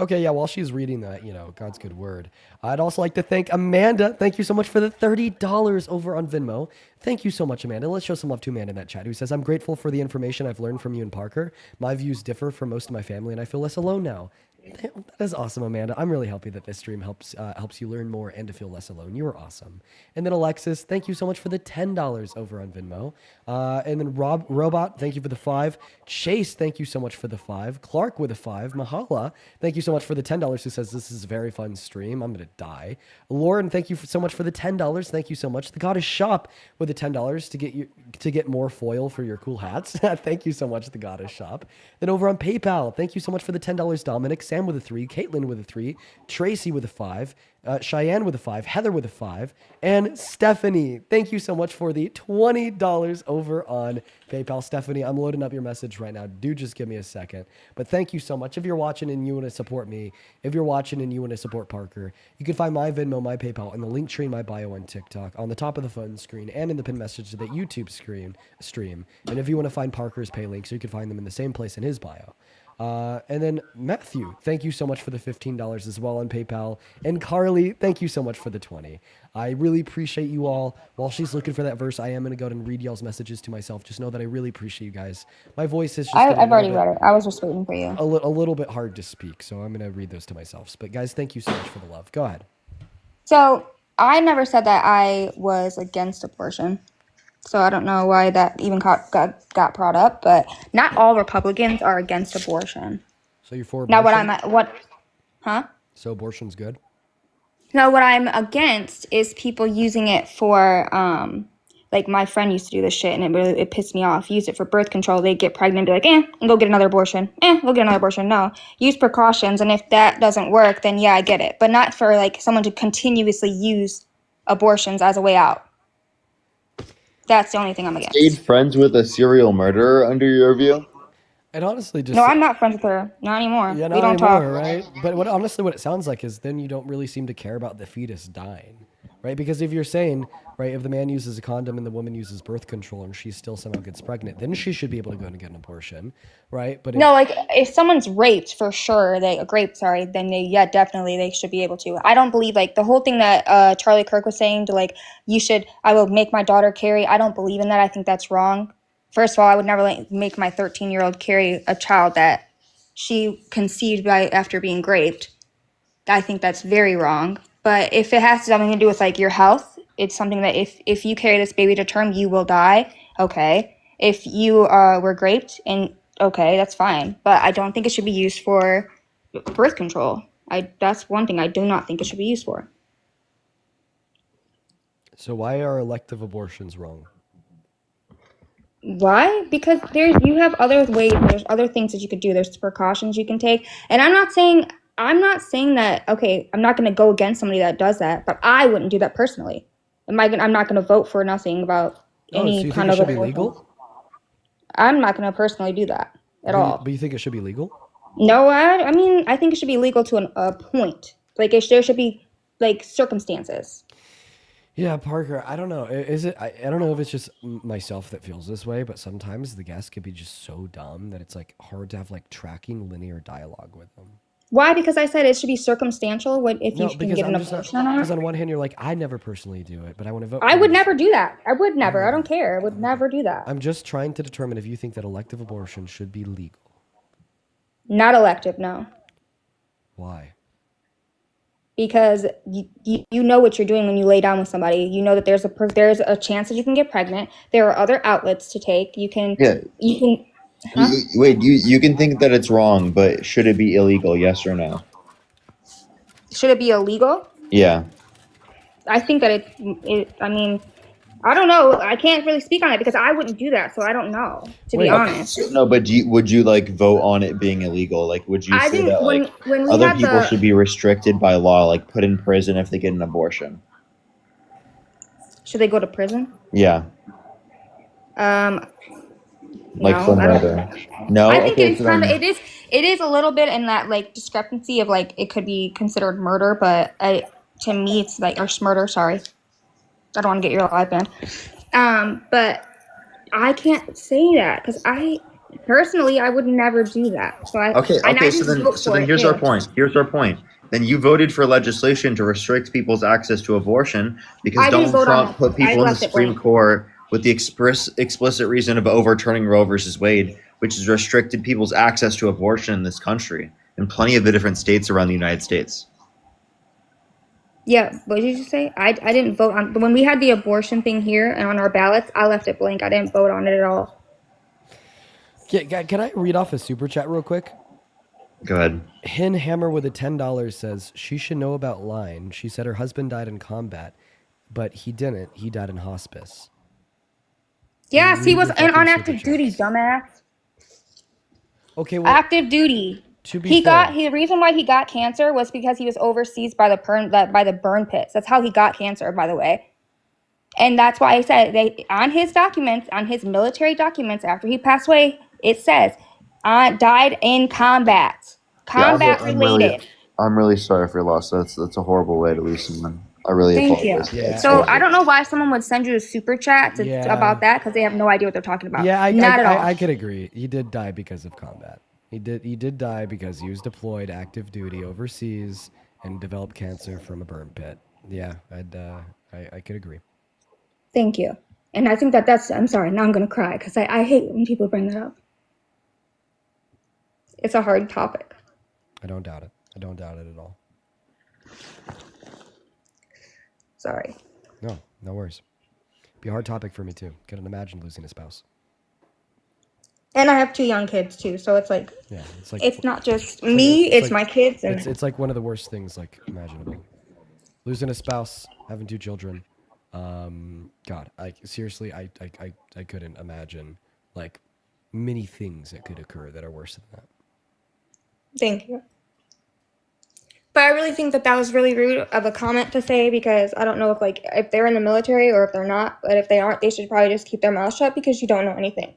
Okay, yeah, while she's reading that, God's good word, I'd also like to thank Amanda. Thank you so much for the $30 over on Venmo. Thank you so much, Amanda. Let's show some love to Amanda in that chat, who says, I'm grateful for the information I've learned from you and Parker. My views differ from most of my family, and I feel less alone now. That is awesome, Amanda. I'm really happy that this stream helps you learn more and to feel less alone. You are awesome. And then Alexis, thank you so much for the $10 over on Venmo. And then Robot, thank you for the 5. Chase, thank you so much for the 5. Clark with a 5. Mahala, thank you so much for the $10, who says this is a very fun stream. I'm going to die. Lauren, thank you so much for the $10. Thank you so much. The Goddess Shop with the $10 to get more foil for your cool hats. Thank you so much, The Goddess Shop. Then over on PayPal, thank you so much for the $10, Dominic. Sam with a 3, Caitlin with a 3, Tracy with a 5, Cheyenne with a 5, Heather with a 5, and Stephanie. Thank you so much for the $20 over on PayPal. Stephanie, I'm loading up your message right now. Do just give me a second. But thank you so much. If you're watching and you want to support me, if you're watching and you want to support Parker, you can find my Venmo, my PayPal, and the link tree in my bio on TikTok on the top of the phone screen and in the pinned message to the YouTube stream. And if you want to find Parker's pay links, you can find them in the same place in his bio. And then Matthew, thank you so much for the $15 as well on PayPal. And Carly, thank you so much for the 20. I really appreciate you all. While she's looking for that verse, I am going to go ahead and read y'all's messages to myself. Just know that I really appreciate you guys. My voice is just I've already read it. I was just waiting for you. a little bit hard to speak, so I'm going to read those to myself. But guys, thank you so much for the love. Go ahead. So I never said that I was against abortion. So I don't know why that even got brought up, but not all Republicans are against abortion. So you're for Now abortion? Huh? So abortion's good? No, what I'm against is people using it for, like my friend used to do this shit and it pissed me off. Use it for birth control. They get pregnant and be like, and go get another abortion. Go get another abortion. No, use precautions. And if that doesn't work, then yeah, I get it. But not for like someone to continuously use abortions as a way out. That's the only thing I'm against. Stayed friends with a serial murderer under your view? And honestly, just No, I'm not friends with her. Not anymore. yeah, We not don't anymore, talk. right? But honestly, what it sounds like is then you don't really seem to care about the fetus dying, right? Because if you're saying, right, if the man uses a condom and the woman uses birth control and she still somehow gets pregnant, then she should be able to go and get an abortion, right? But No, like if someone's raped, for sure, then yeah, definitely they should be able to. I don't believe like the whole thing that Charlie Kirk was saying to like I will make my daughter carry. I don't believe in that. I think that's wrong. First of all, I would never make my 13-year-old carry a child that she conceived after being raped. I think that's very wrong. But if it has something to do with like your health, it's something that if you carry this baby to term, you will die. Okay. If you were raped, and okay, that's fine. But I don't think it should be used for birth control. That's one thing I do not think it should be used for. so why are elective abortions wrong? Why? Because you have other ways. There's other things that you could do. There's precautions you can take. And I'm not saying that. Okay, I'm not going to go against somebody that does that, but I wouldn't do that personally. I'm not going to vote for nothing about any so you kind think it of should be abortion. legal? I'm not going to personally do that at all. But you think it should be legal? No, I mean I think it should be legal to a point. Like there should be like circumstances. Yeah, Parker, I don't know. Is it? I don't know if it's just myself that feels this way, but sometimes the guests could be just so dumb that it's like hard to have like tracking linear dialogue with them. Why? Because I said it should be circumstantial. If you can get an abortion or not. Because on one hand, you're like, I never personally do it, but I want to vote. I would never do that. I would never. I don't care. I would never do that. I'm just trying to determine if you think that elective abortion should be legal. Not elective, no. Why? Because you know what you're doing when you lay down with somebody. You know that there's a chance that you can get pregnant. There are other outlets to take. You can. Huh? You can think that it's wrong, but should it be illegal? Yes or no? Should it be illegal? Yeah. I think that I mean, I don't know. I can't really speak on it because I wouldn't do that, so I don't know, to be honest. No, but would you like vote on it being illegal? Like, would you say that like when we other had people should be restricted by law, like put in prison if they get an abortion? Should they go to prison? Yeah. Like No, for I don't murder. No. I think Okay, it's so kind of then- it is a little bit in that like discrepancy of like it could be considered murder, but to me it's like or murder. Sorry, I don't want to get your live banned. But I can't say that because I personally I would never do that. So Okay. So then here's our point. Here's our point. Then you voted for legislation to restrict people's access to abortion because I didn't Donald vote on Trump it. put I people in the left it Supreme blank. Court with the explicit reason of overturning Roe versus Wade, which has restricted people's access to abortion in this country in plenty of the different states around the United States. Yeah, what did you say? I didn't vote on when we had the abortion thing here and on our ballots. I left it blank. I didn't vote on it at all. Can I read off a super chat real quick? Go ahead. Hin Hammer with a $10 says she should know about Line. She said her husband died in combat, but he didn't. He died in hospice. Yes, he was Read your on fucking active super duty, chats. dumbass. Okay, well, Active duty. to be fair, The reason why he got cancer was because he was overseas by the burn pits. That's how he got cancer, by the way. And that's why I said on his documents, on his military documents, after he passed away, it says died in combat. Combat related. I'm really sorry for your loss. That's a horrible way to lose someone. I really Thank you. apologize. Yeah. So I don't know why someone would send you a super chat Yeah. about that because they have no idea what they're talking about. Yeah, Not at all. I could agree. He did die because of combat. He did die because he was deployed active duty overseas and developed cancer from a burn pit. Yeah, I could agree. Thank you. And I think that's, I'm sorry, now I'm going to cry because I hate when people bring that up. It's a hard topic. I don't doubt it. I don't doubt it at all. Sorry. No worries. Be a hard topic for me too. Couldn't imagine losing a spouse. And I have 2 young kids too, so it's like, Yeah, it's like it's not just me, it's like- my kids. And It's like one of the worst things like imaginable. Losing a spouse, having 2 children. God, I seriously, I couldn't imagine like many things that could occur that are worse than that. thank you. But I really think that that was really rude of a comment to say, because I don't know if they're in the military or if they're not, but if they aren't, they should probably just keep their mouth shut because you don't know anything.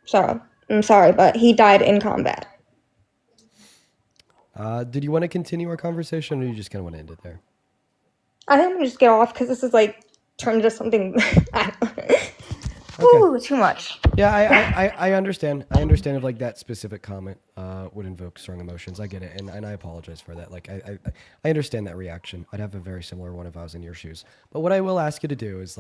So I'm sorry, but he died in combat. Did you want to continue our conversation, or you just kind of want to end it there? I think I'm gonna just get off because this is turned into something. Ooh, too much. Yeah, I understand. I understand if that specific comment would invoke strong emotions. I get it, and I apologize for that. I understand that reaction. I'd have a very similar one if I was in your shoes. But what I will ask you to do is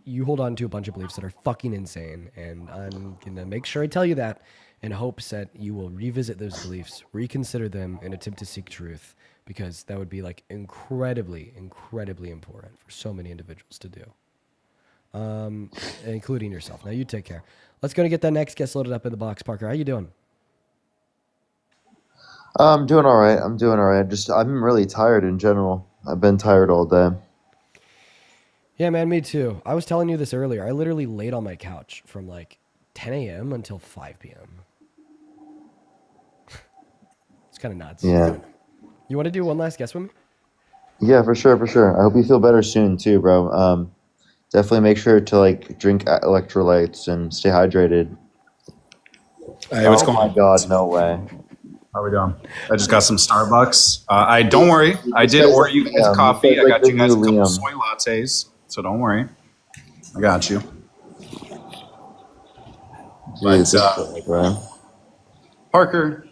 you hold on to a bunch of beliefs that are fucking insane, and I'm gonna make sure I tell you that in hopes that you will revisit those beliefs, reconsider them, and attempt to seek truth, because that would be incredibly, incredibly important for so many individuals to do. Including yourself. Now you take care. Let's go and get that next guest loaded up in the box. Parker, how you doing? I'm doing all right. I'm really tired in general. I've been tired all day. Yeah, man, me too. I was telling you this earlier. I literally laid on my couch from 10 a.m. until 5 p.m. It's kind of nuts. Yeah. You want to do one last guess with me? Yeah, for sure. I hope you feel better soon too, bro. Definitely make sure to drink electrolytes and stay hydrated. Hey, what's going on? Oh my God, no way. How we doing? I just got some Starbucks. I don't worry. I did order you guys coffee. I got you guys a couple soy lattes, so don't worry. I got you. But Parker,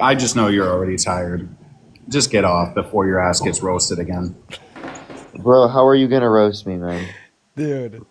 I just know you're already tired. Just get off before your ass gets roasted again. Bro, how are you gonna roast me, man? Dude,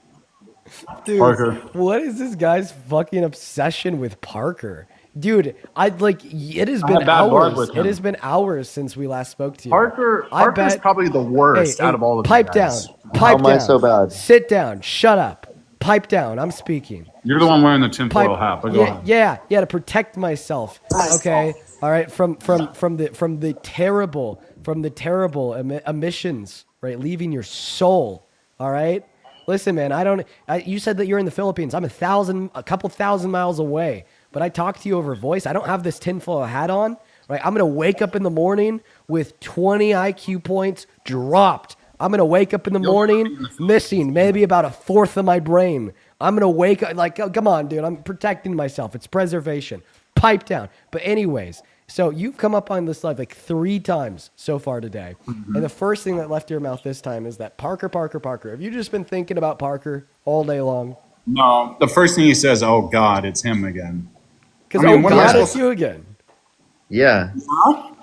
Parker. What is this guy's fucking obsession with Parker? Dude, it has been hours. It has been hours since we last spoke to you. Parker's probably the worst out of all of you pipe guys. down. Pipe down. How am I so bad? Sit down. Shut up. Pipe down. I'm speaking. You're the one wearing the tinfoil hat. But go on. Yeah, to protect myself. Okay. All right. From the terrible emissions, right? Leaving your soul. All right. Listen, man. You said that you're in the Philippines. I'm a couple thousand miles away. But I talk to you over voice. I don't have this tinfoil hat on. Right. I'm gonna wake up in the morning with 20 IQ points dropped. I'm gonna wake up in the morning missing maybe about a fourth of my brain. I'm gonna wake up come on, dude. I'm protecting myself. It's preservation. Pipe down. But anyways, so you've come up on this live 3 times so far today, and the first thing that left your mouth this time is that Parker. Have you just been thinking about Parker all day long? No, the first thing he says, "Oh God, it's him again." Because God, it's you again. Yeah. Huh?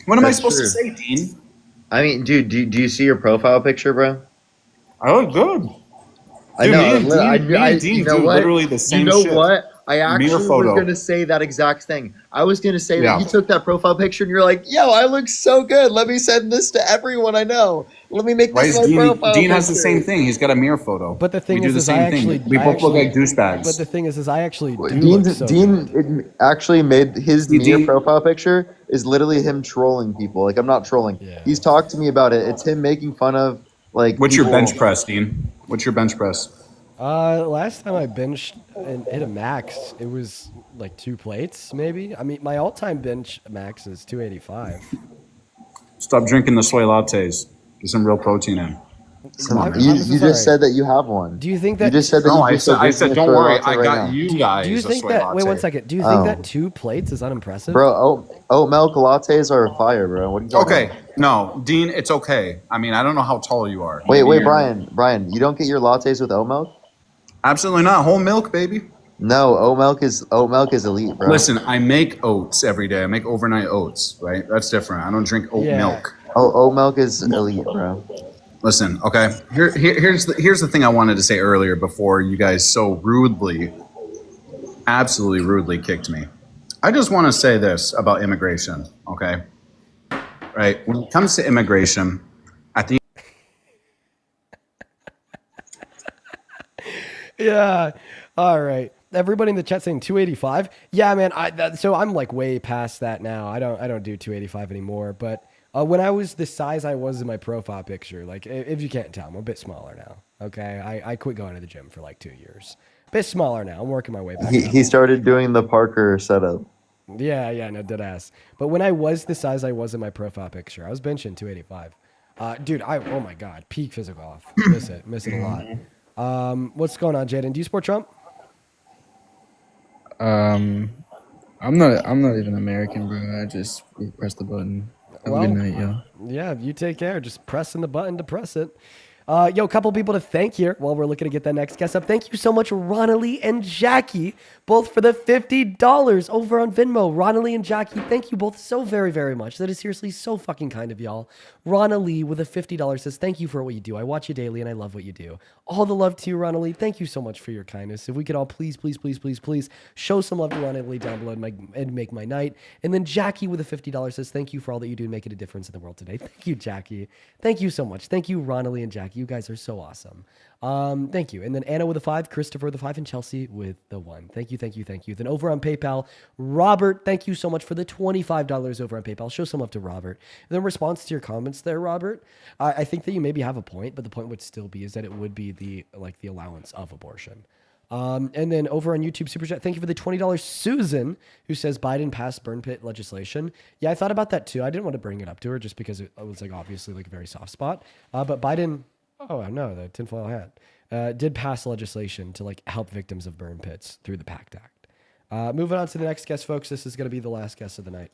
What am I supposed to say, Dean? I mean, dude, do you see your profile picture, bro? I look good. I know. Me and Dean do literally the same shit. You know what? I actually was photo. going to say that exact thing. I was going to say that you took that profile picture and you're like, yo, I look so good. Let me send this to everyone I know. Let me make this my profile Dean has picture. the same thing. He's got a mirror photo. But the thing we do the same thing. We both look like douchebags. But the thing is I actually do look so Dean good. actually made his near profile picture is literally him trolling people. I'm not trolling. Yeah. He's talked to me about it. It's him making fun of What's your bench press, Dean? What's your bench press? Last time I benched and hit a max, it was 2 plates, maybe. I mean, my all-time bench max is 285. Stop drinking the soy lattes. Get some real protein in. You just said that you have one. Do you think that? You just said that. I said, don't worry. I got you guys. Do you think that? Wait 1 second. Do you think that 2 plates is unimpressive, bro? Oat milk lattes are fire, bro. What are you talking about? No, Dean, it's okay. I mean, I don't know how tall you are. Wait, Brian, you don't get your lattes with oat milk? Absolutely not. Whole milk, baby. No, oat milk is elite, bro. Listen, I make oats every day. I make overnight oats, right? That's different. I don't drink oat milk. Oh, oat milk is elite, bro. Listen, okay. Here's the thing I wanted to say earlier before you guys so absolutely rudely kicked me. I just want to say this about immigration, okay? Right? When it comes to immigration, at the Yeah. All right. Everybody in the chat saying 285. Yeah, man. So I'm way past that now. I don't do 285 anymore. But when I was the size I was in my profile picture, if you can't tell, I'm a bit smaller now. Okay. I quit going to the gym for 2 years. A bit smaller now. I'm working my way back. He started doing the Parker setup. Yeah, no, dead ass. But when I was the size I was in my profile picture, I was benching 285. Dude, oh my god, peak physical off. Miss it a lot. What's going on, Jaden? Do you support Trump? I'm not even American, bro. I just press the button. Have a good night, yo. Yeah, you take care. Just pressing the button to press it. A couple people to thank here while we're looking to get that next guest up. Thank you so much, Ronnie and Jackie, both for the $50 over on Venmo. Ronnie and Jackie, thank you both so very, very much. That is seriously so fucking kind of y'all. Ronnie with a $50 says, thank you for what you do. I watch you daily and I love what you do. All the love to you, Ronnie. Thank you so much for your kindness. If we could all please show some love to Ronnie down below and make my night. And then Jackie with a $50 says, thank you for all that you do and making a difference in the world today. Thank you, Jackie. Thank you so much. Thank you, Ronnie and Jackie. You guys are so awesome. Thank you. And then Anna with a 5, Christopher with a 5, and Chelsea with the 1. Thank you. Then over on PayPal, Robert, thank you so much for the $25 over on PayPal. Show some love to Robert. And then response to your comments there, Robert, I think that you maybe have a point, but the point would still be is that it would be the allowance of abortion. And then over on YouTube Super Chat, thank you for the $20, Susan, who says Biden passed burn pit legislation. Yeah, I thought about that too. I didn't want to bring it up to her just because it was obviously a very soft spot. But Biden, oh no, the tinfoil hat, did pass legislation to help victims of burn pits through the PACT Act. Moving on to the next guest, folks. This is going to be the last guest of the night.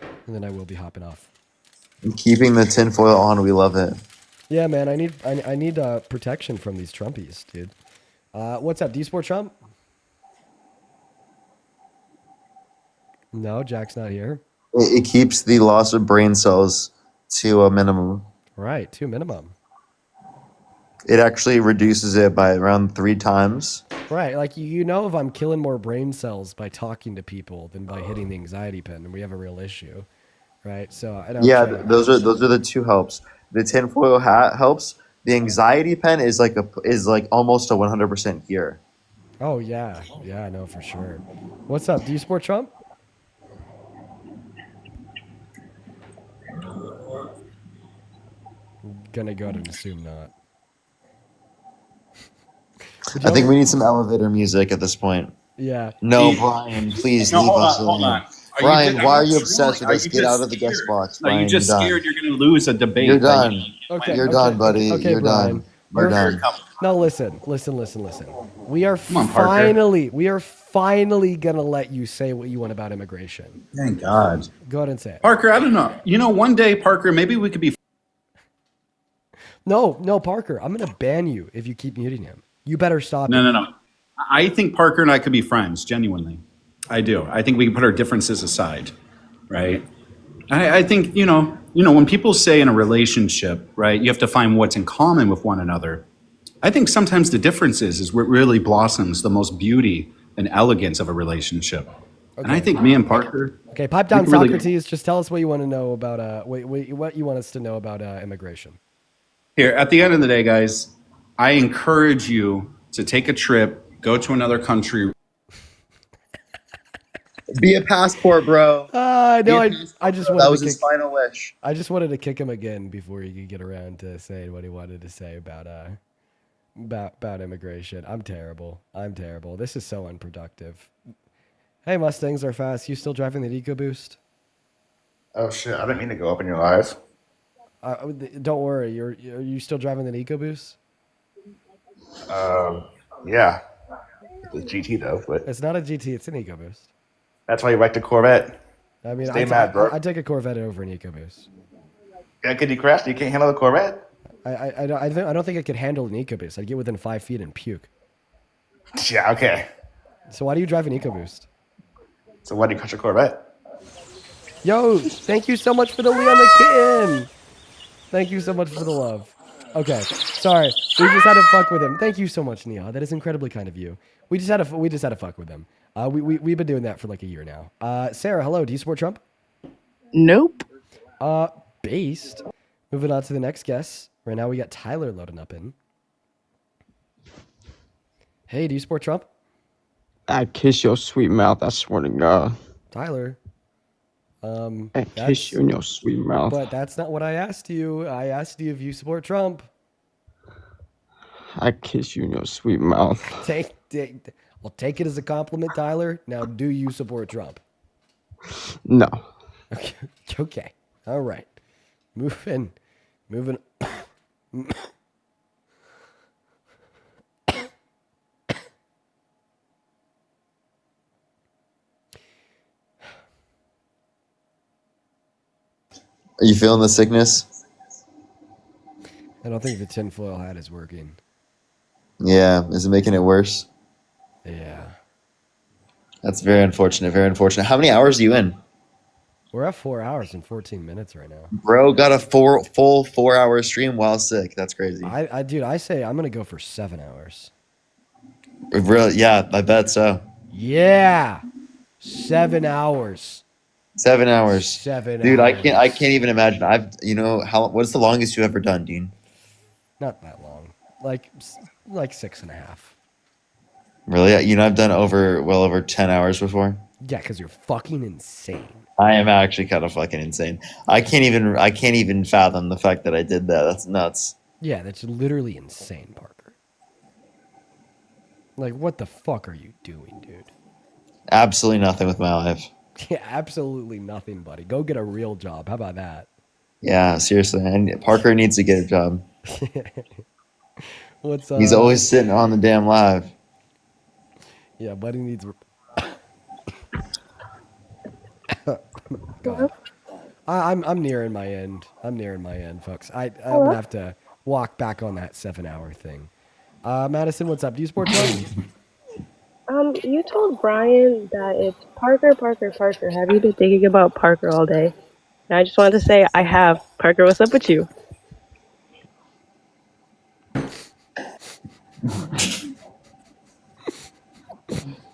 And then I will be hopping off. And keeping the tinfoil on, we love it. Yeah, man, I need protection from these Trumpies, dude. What's up? Do you support Trump? No, Jack's not here. It keeps the loss of brain cells to a minimum. Right, to a minimum. It actually reduces it by around 3 times. Right, if I'm killing more brain cells by talking to people than by hitting the anxiety pen, and we have a real issue, right? So those are the 2 helps. The tinfoil hat helps. The anxiety pen is almost a 100% cure. Oh yeah, I know for sure. What's up? Do you support Trump? Gonna go ahead and assume not. I think we need some elevator music at this point. Yeah. No, Brian, please leave us alone. Brian, why are you obsessed with us? Get out of the guest box. Are you just scared you're going to lose a debate? You're done. Okay, You're done, buddy. Okay, You're Brian. done. We're done. No, listen. We are finally gonna let you say what you want about immigration. Thank God. Go ahead and say it. Parker, I don't know. One day, Parker, maybe we could be. No, Parker. I'm gonna ban you if you keep muting him. You better stop. No. I think Parker and I could be friends, genuinely. I do. I think we can put our differences aside, right? I think, when people say in a relationship, right, you have to find what's in common with one another. I think sometimes the difference is what really blossoms the most beauty and elegance of a relationship. Okay. And I think me and Parker. Okay, pipe down, Socrates. Just tell us what you want to know about, what you want us to know about immigration. Here, at the end of the day, guys, I encourage you to take a trip, go to another country. Be a passport, bro. I just wanted that was his final wish. I just wanted to kick him again before he could get around to saying what he wanted to say about immigration. I'm terrible. This is so unproductive. Hey, Mustangs are fast. You still driving the EcoBoost? Oh shit! I didn't mean to go up in your live. Don't worry. Are you still driving the EcoBoost? Yeah. It's a GT though, but it's not a GT. It's an EcoBoost. That's why you like the Corvette. I mean, Stay mad, bro. I take a Corvette over an EcoBoost. Yeah, could you crash? You can't handle the Corvette. I don't think I could handle an EcoBoost. I'd get within 5 feet and puke. Yeah, okay. So why do you drive an EcoBoost? So why do you crash a Corvette? Yo, thank you so much for the Leon the Kitten. Thank you so much for the love. Okay, sorry. We just had to fuck with him. Thank you so much, Nia. That is incredibly kind of you. We just had to fuck with him. We've been doing that for like a year now. Sarah, hello. Do you support Trump? Nope. Based. Moving on to the next guest. Right now we got Tyler loading up in. Hey, do you support Trump? I kiss your sweet mouth, I swear to God. Tyler. I kiss you in your sweet mouth. But that's not what I asked you. I asked you if you support Trump. I kiss you in your sweet mouth. I'll take it as a compliment, Tyler. Now, do you support Trump? No. Okay. Okay. All right. Moving. Are you feeling the sickness? I don't think the tinfoil hat is working. Yeah. Is it making it worse? Yeah. That's very unfortunate. Very unfortunate. How many hours are you in? We're at 4 hours and 14 minutes right now. Bro got a full 4 hour stream while sick. That's crazy. Dude, I say I'm gonna go for 7 hours. Really? Yeah, I bet so. Yeah, 7 hours. 7 hours. 7 Dude, hours. I can't even imagine. What's the longest you've ever done, Dean? Not that long. Like 6.5. Really? I've done well over 10 hours before. Yeah, because you're fucking insane. I am actually kind of fucking insane. I can't even fathom the fact that I did that. That's nuts. Yeah, that's literally insane, Parker. Like, what the fuck are you doing, dude? Absolutely nothing with my life. Yeah, absolutely nothing, buddy. Go get a real job. How about that? Yeah, seriously. And Parker needs to get a job. What's He's always sitting on the damn live. Yeah, buddy needs. God. I'm nearing my end. I'm nearing my end, folks. I'm gonna have to walk back on that 7-hour thing. Madison, what's up? Do you support Trump? You told Brian that it's Parker. Have you been thinking about Parker all day? And I just wanted to say I have. Parker, what's up with you?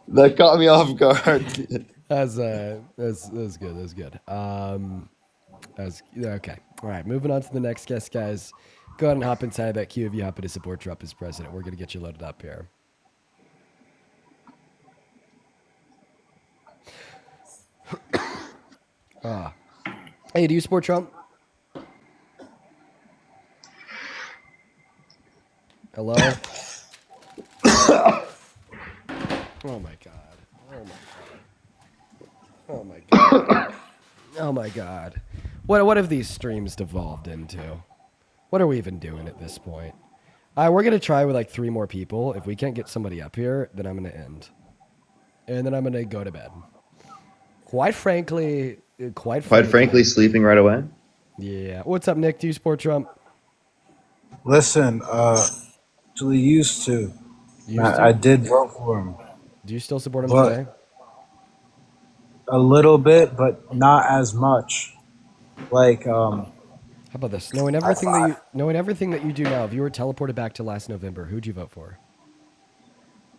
That caught me off guard. That's good. That's good. That's okay. All right, moving on to the next guest, guys. Go ahead and hop inside that queue if you happen to support Trump as president. We're gonna get you loaded up here. Hey, do you support Trump? Hello? Oh my god. Oh my god. Oh my god. What have these streams devolved into? What are we even doing at this point? We're gonna try with like 3 more people. If we can't get somebody up here, then I'm gonna end. And then I'm gonna go to bed. Quite frankly, sleeping right away. Yeah. What's up, Nick? Do you support Trump? Listen, actually used to. I did vote for him. Do you still support him But- today? A little bit, but not as much. Like, How about this? Knowing everything that you do now, if you were teleported back to last November, who'd you vote for?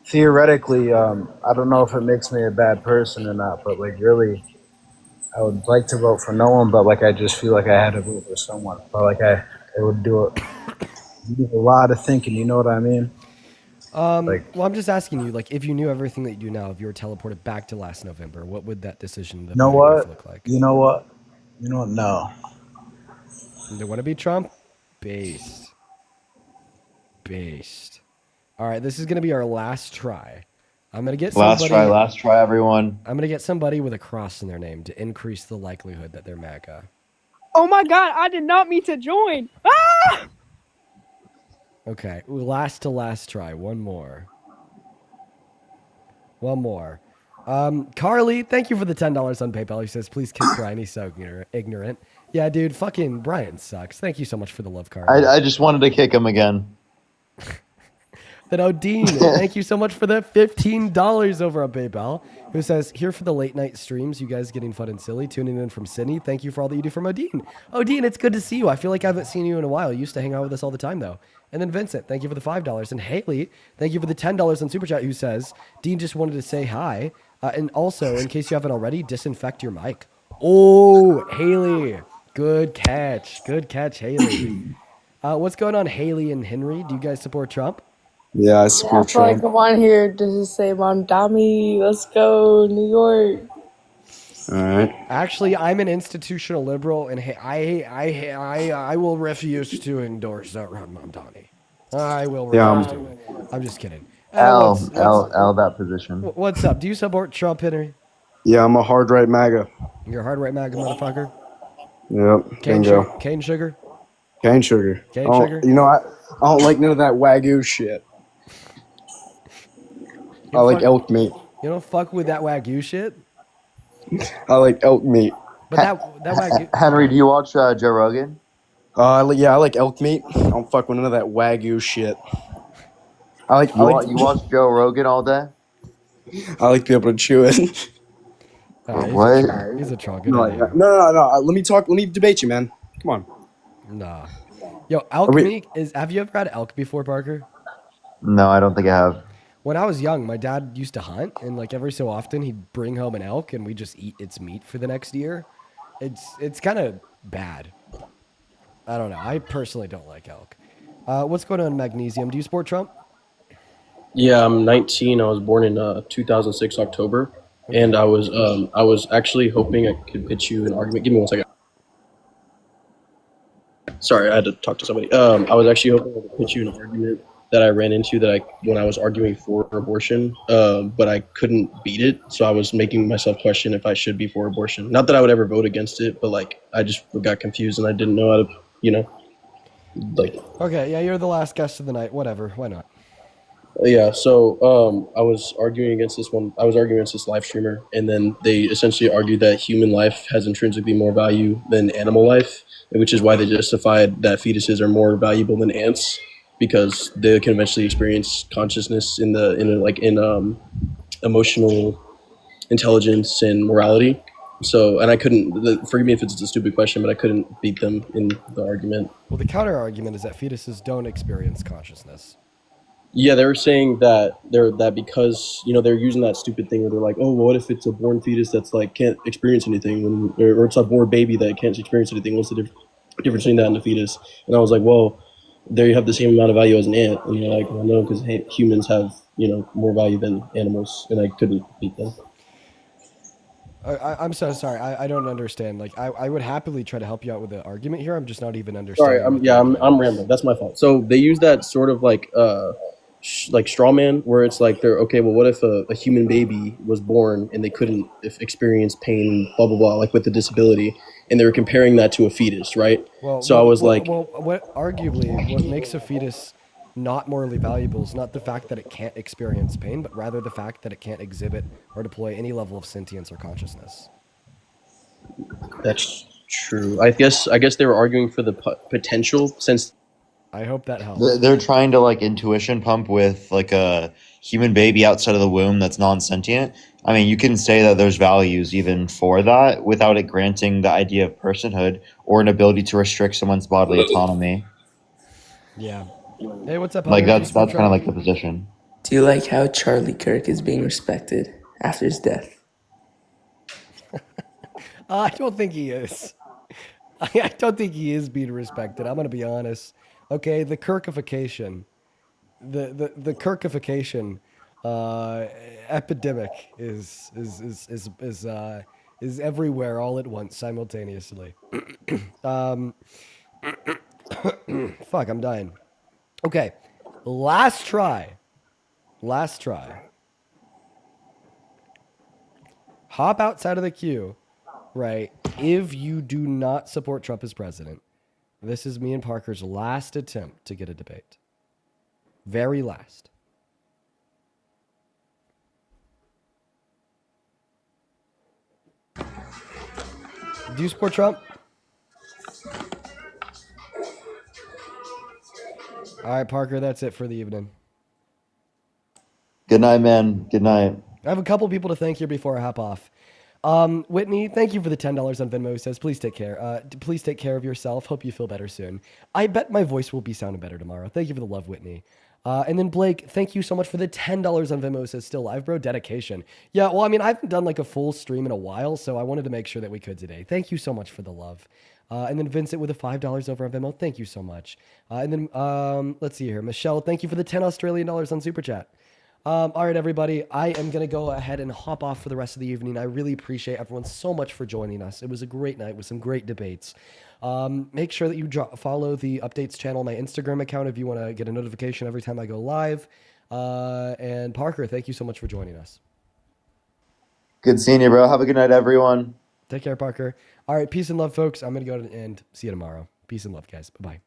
theoretically, I don't know if it makes me a bad person or not, but like really, I would like to vote for no one, but like I just feel like I had to vote for someone. But like it would do a lot of thinking. You know what I mean? Well, I'm just asking you, like, if you knew everything that you do now, if you were teleported back to last November, what would that decision You know what? look like? You know what? You know what? No. They want to be Trump? Based. All right, this is going to be our last try. I'm going to get Last try, everyone. I'm going to get somebody with a cross in their name to increase the likelihood that they're MAGA. Oh my god, I did not mean to join. Ah! Okay, last try. One more. Carly, thank you for the $10 on PayPal. He says, please kick Brian. He's so ignorant. Yeah, dude, fucking Brian sucks. Thank you so much for the love, Carly. I just wanted to kick him again. Then Odine, thank you so much for the $15 over on PayPal, who says, here for the late night streams, you guys getting fun and silly, tuning in from Sydney. Thank you for all that you do from Odine. Odine, it's good to see you. I feel like I haven't seen you in a while. You used to hang out with us all the time, though. And then Vincent, thank you for the $5. And Haley, thank you for the $10 on Super Chat, who says, Dean just wanted to say hi. And also, in case you haven't already, disinfect your mic. Oh, Haley. Good catch, Haley. What's going on, Haley and Henry? Do you guys support Trump? Yeah, I I support feel like Trump. I'm on here to just say, Mom, Dami, let's go, New York. All right. Actually, I'm an institutional liberal, and I will refuse to endorse that Ron Mamdani. I will refuse to. I'm just kidding. L that position. What's up? Do you support Trump, Henry? Yeah, I'm a hard right MAGA. You're a hard right MAGA motherfucker. Yep. Cane Bingo. sugar. Cane sugar. Cane sugar. Cane sugar. You know, I don't like none of that Wagyu shit. I like elk meat. You don't fuck with that Wagyu shit. I like elk meat. But that Wagyu. Henry, do you watch Joe Rogan? Yeah, I like elk meat. I don't fuck with none of that Wagyu shit. You watch Joe Rogan all day? I like to be able to chew it. What? He's a troll. No. Let me debate you, man. Come on. Nah. Yo, elk meat is. Have you ever had elk before, Parker? No, I don't think I have. When I was young, my dad used to hunt, and like every so often, he'd bring home an elk, and we just eat its meat for the next year. It's kind of bad. I don't know. I personally don't like elk. What's going on, Magnesium? Do you support Trump? Yeah, I'm 19. I was born in 2006 October, and I was actually hoping I could pitch you an argument. Give me 1 second. Sorry, I had to talk to somebody. I was actually hoping I could pitch you an argument that I ran into when I was arguing for abortion, but I couldn't beat it. So I was making myself question if I should be for abortion. Not that I would ever vote against it, but like I just got confused and I didn't know how to, Okay, yeah, you're the last guest of the night. Whatever, why not? Yeah, so I was arguing against this live streamer, and then they essentially argued that human life has intrinsically more value than animal life, which is why they justified that fetuses are more valuable than ants because they can eventually experience consciousness in emotional intelligence and morality. So, and I couldn't. Forgive me if it's a stupid question, but I couldn't beat them in the argument. Well, the counter argument is that fetuses don't experience consciousness. Yeah, they were saying that because they're using that stupid thing where they're like, oh, well, what if it's a born fetus that's like can't experience anything, or it's a born baby that can't experience anything? What's the difference between that and a fetus? And I was like, well, there you have the same amount of value as an ant, and they're like, well, no, because humans have more value than animals, and I couldn't beat them. I'm so sorry. I don't understand. Like, I would happily try to help you out with the argument here. I'm just not even understanding. Sorry, I'm rambling. That's my fault. So they use that sort of like straw man where it's like they're okay. Well, what if a human baby was born and they couldn't experience pain, blah blah blah, like with a disability, and they were comparing that to a fetus, right? What arguably what makes a fetus not morally valuable is not the fact that it can't experience pain, but rather the fact that it can't exhibit or deploy any level of sentience or consciousness. That's true. I guess they were arguing for the potential since. I hope that helps. They're trying to like intuition pump with like a human baby outside of the womb that's non-sentient. I mean, you can say that there's values even for that without it granting the idea of personhood or an ability to restrict someone's bodily autonomy. Yeah. Hey, what's up? Like that's kind of like the position. Do you like how Charlie Kirk is being respected after his death? I don't think he is. I don't think he is being respected. I'm going to be honest. Okay, the Kirkification, the Kirkification epidemic is everywhere all at once simultaneously. Fuck, I'm dying. Okay, last try. Hop outside of the queue, right? If you do not support Trump as president. This is me and Parker's last attempt to get a debate. Very last. Do you support Trump? All right, Parker, that's it for the evening. Good night, man. Good night. I have a couple people to thank here before I hop off. Whitney, thank you for the $10 on Venmo. Says, please take care. Please take care of yourself. Hope you feel better soon. I bet my voice will be sounding better tomorrow. Thank you for the love, Whitney. And then Blake, thank you so much for the $10 on Venmo. Says, still live, bro. Dedication. Yeah, well, I mean, I haven't done like a full stream in a while, so I wanted to make sure that we could today. Thank you so much for the love. And then Vincent with the $5 over on Venmo. Thank you so much. And then let's see here. Michelle, thank you for the 10 Australian dollars on Super Chat. All right, everybody, I am going to go ahead and hop off for the rest of the evening. I really appreciate everyone so much for joining us. It was a great night with some great debates. Make sure that you follow the Updates channel, my Instagram account, if you want to get a notification every time I go live. And Parker, thank you so much for joining us. Good seeing you, bro. Have a good night, everyone. Take care, Parker. All right, peace and love, folks. I'm going to go and see you tomorrow. Peace and love, guys. Bye-bye.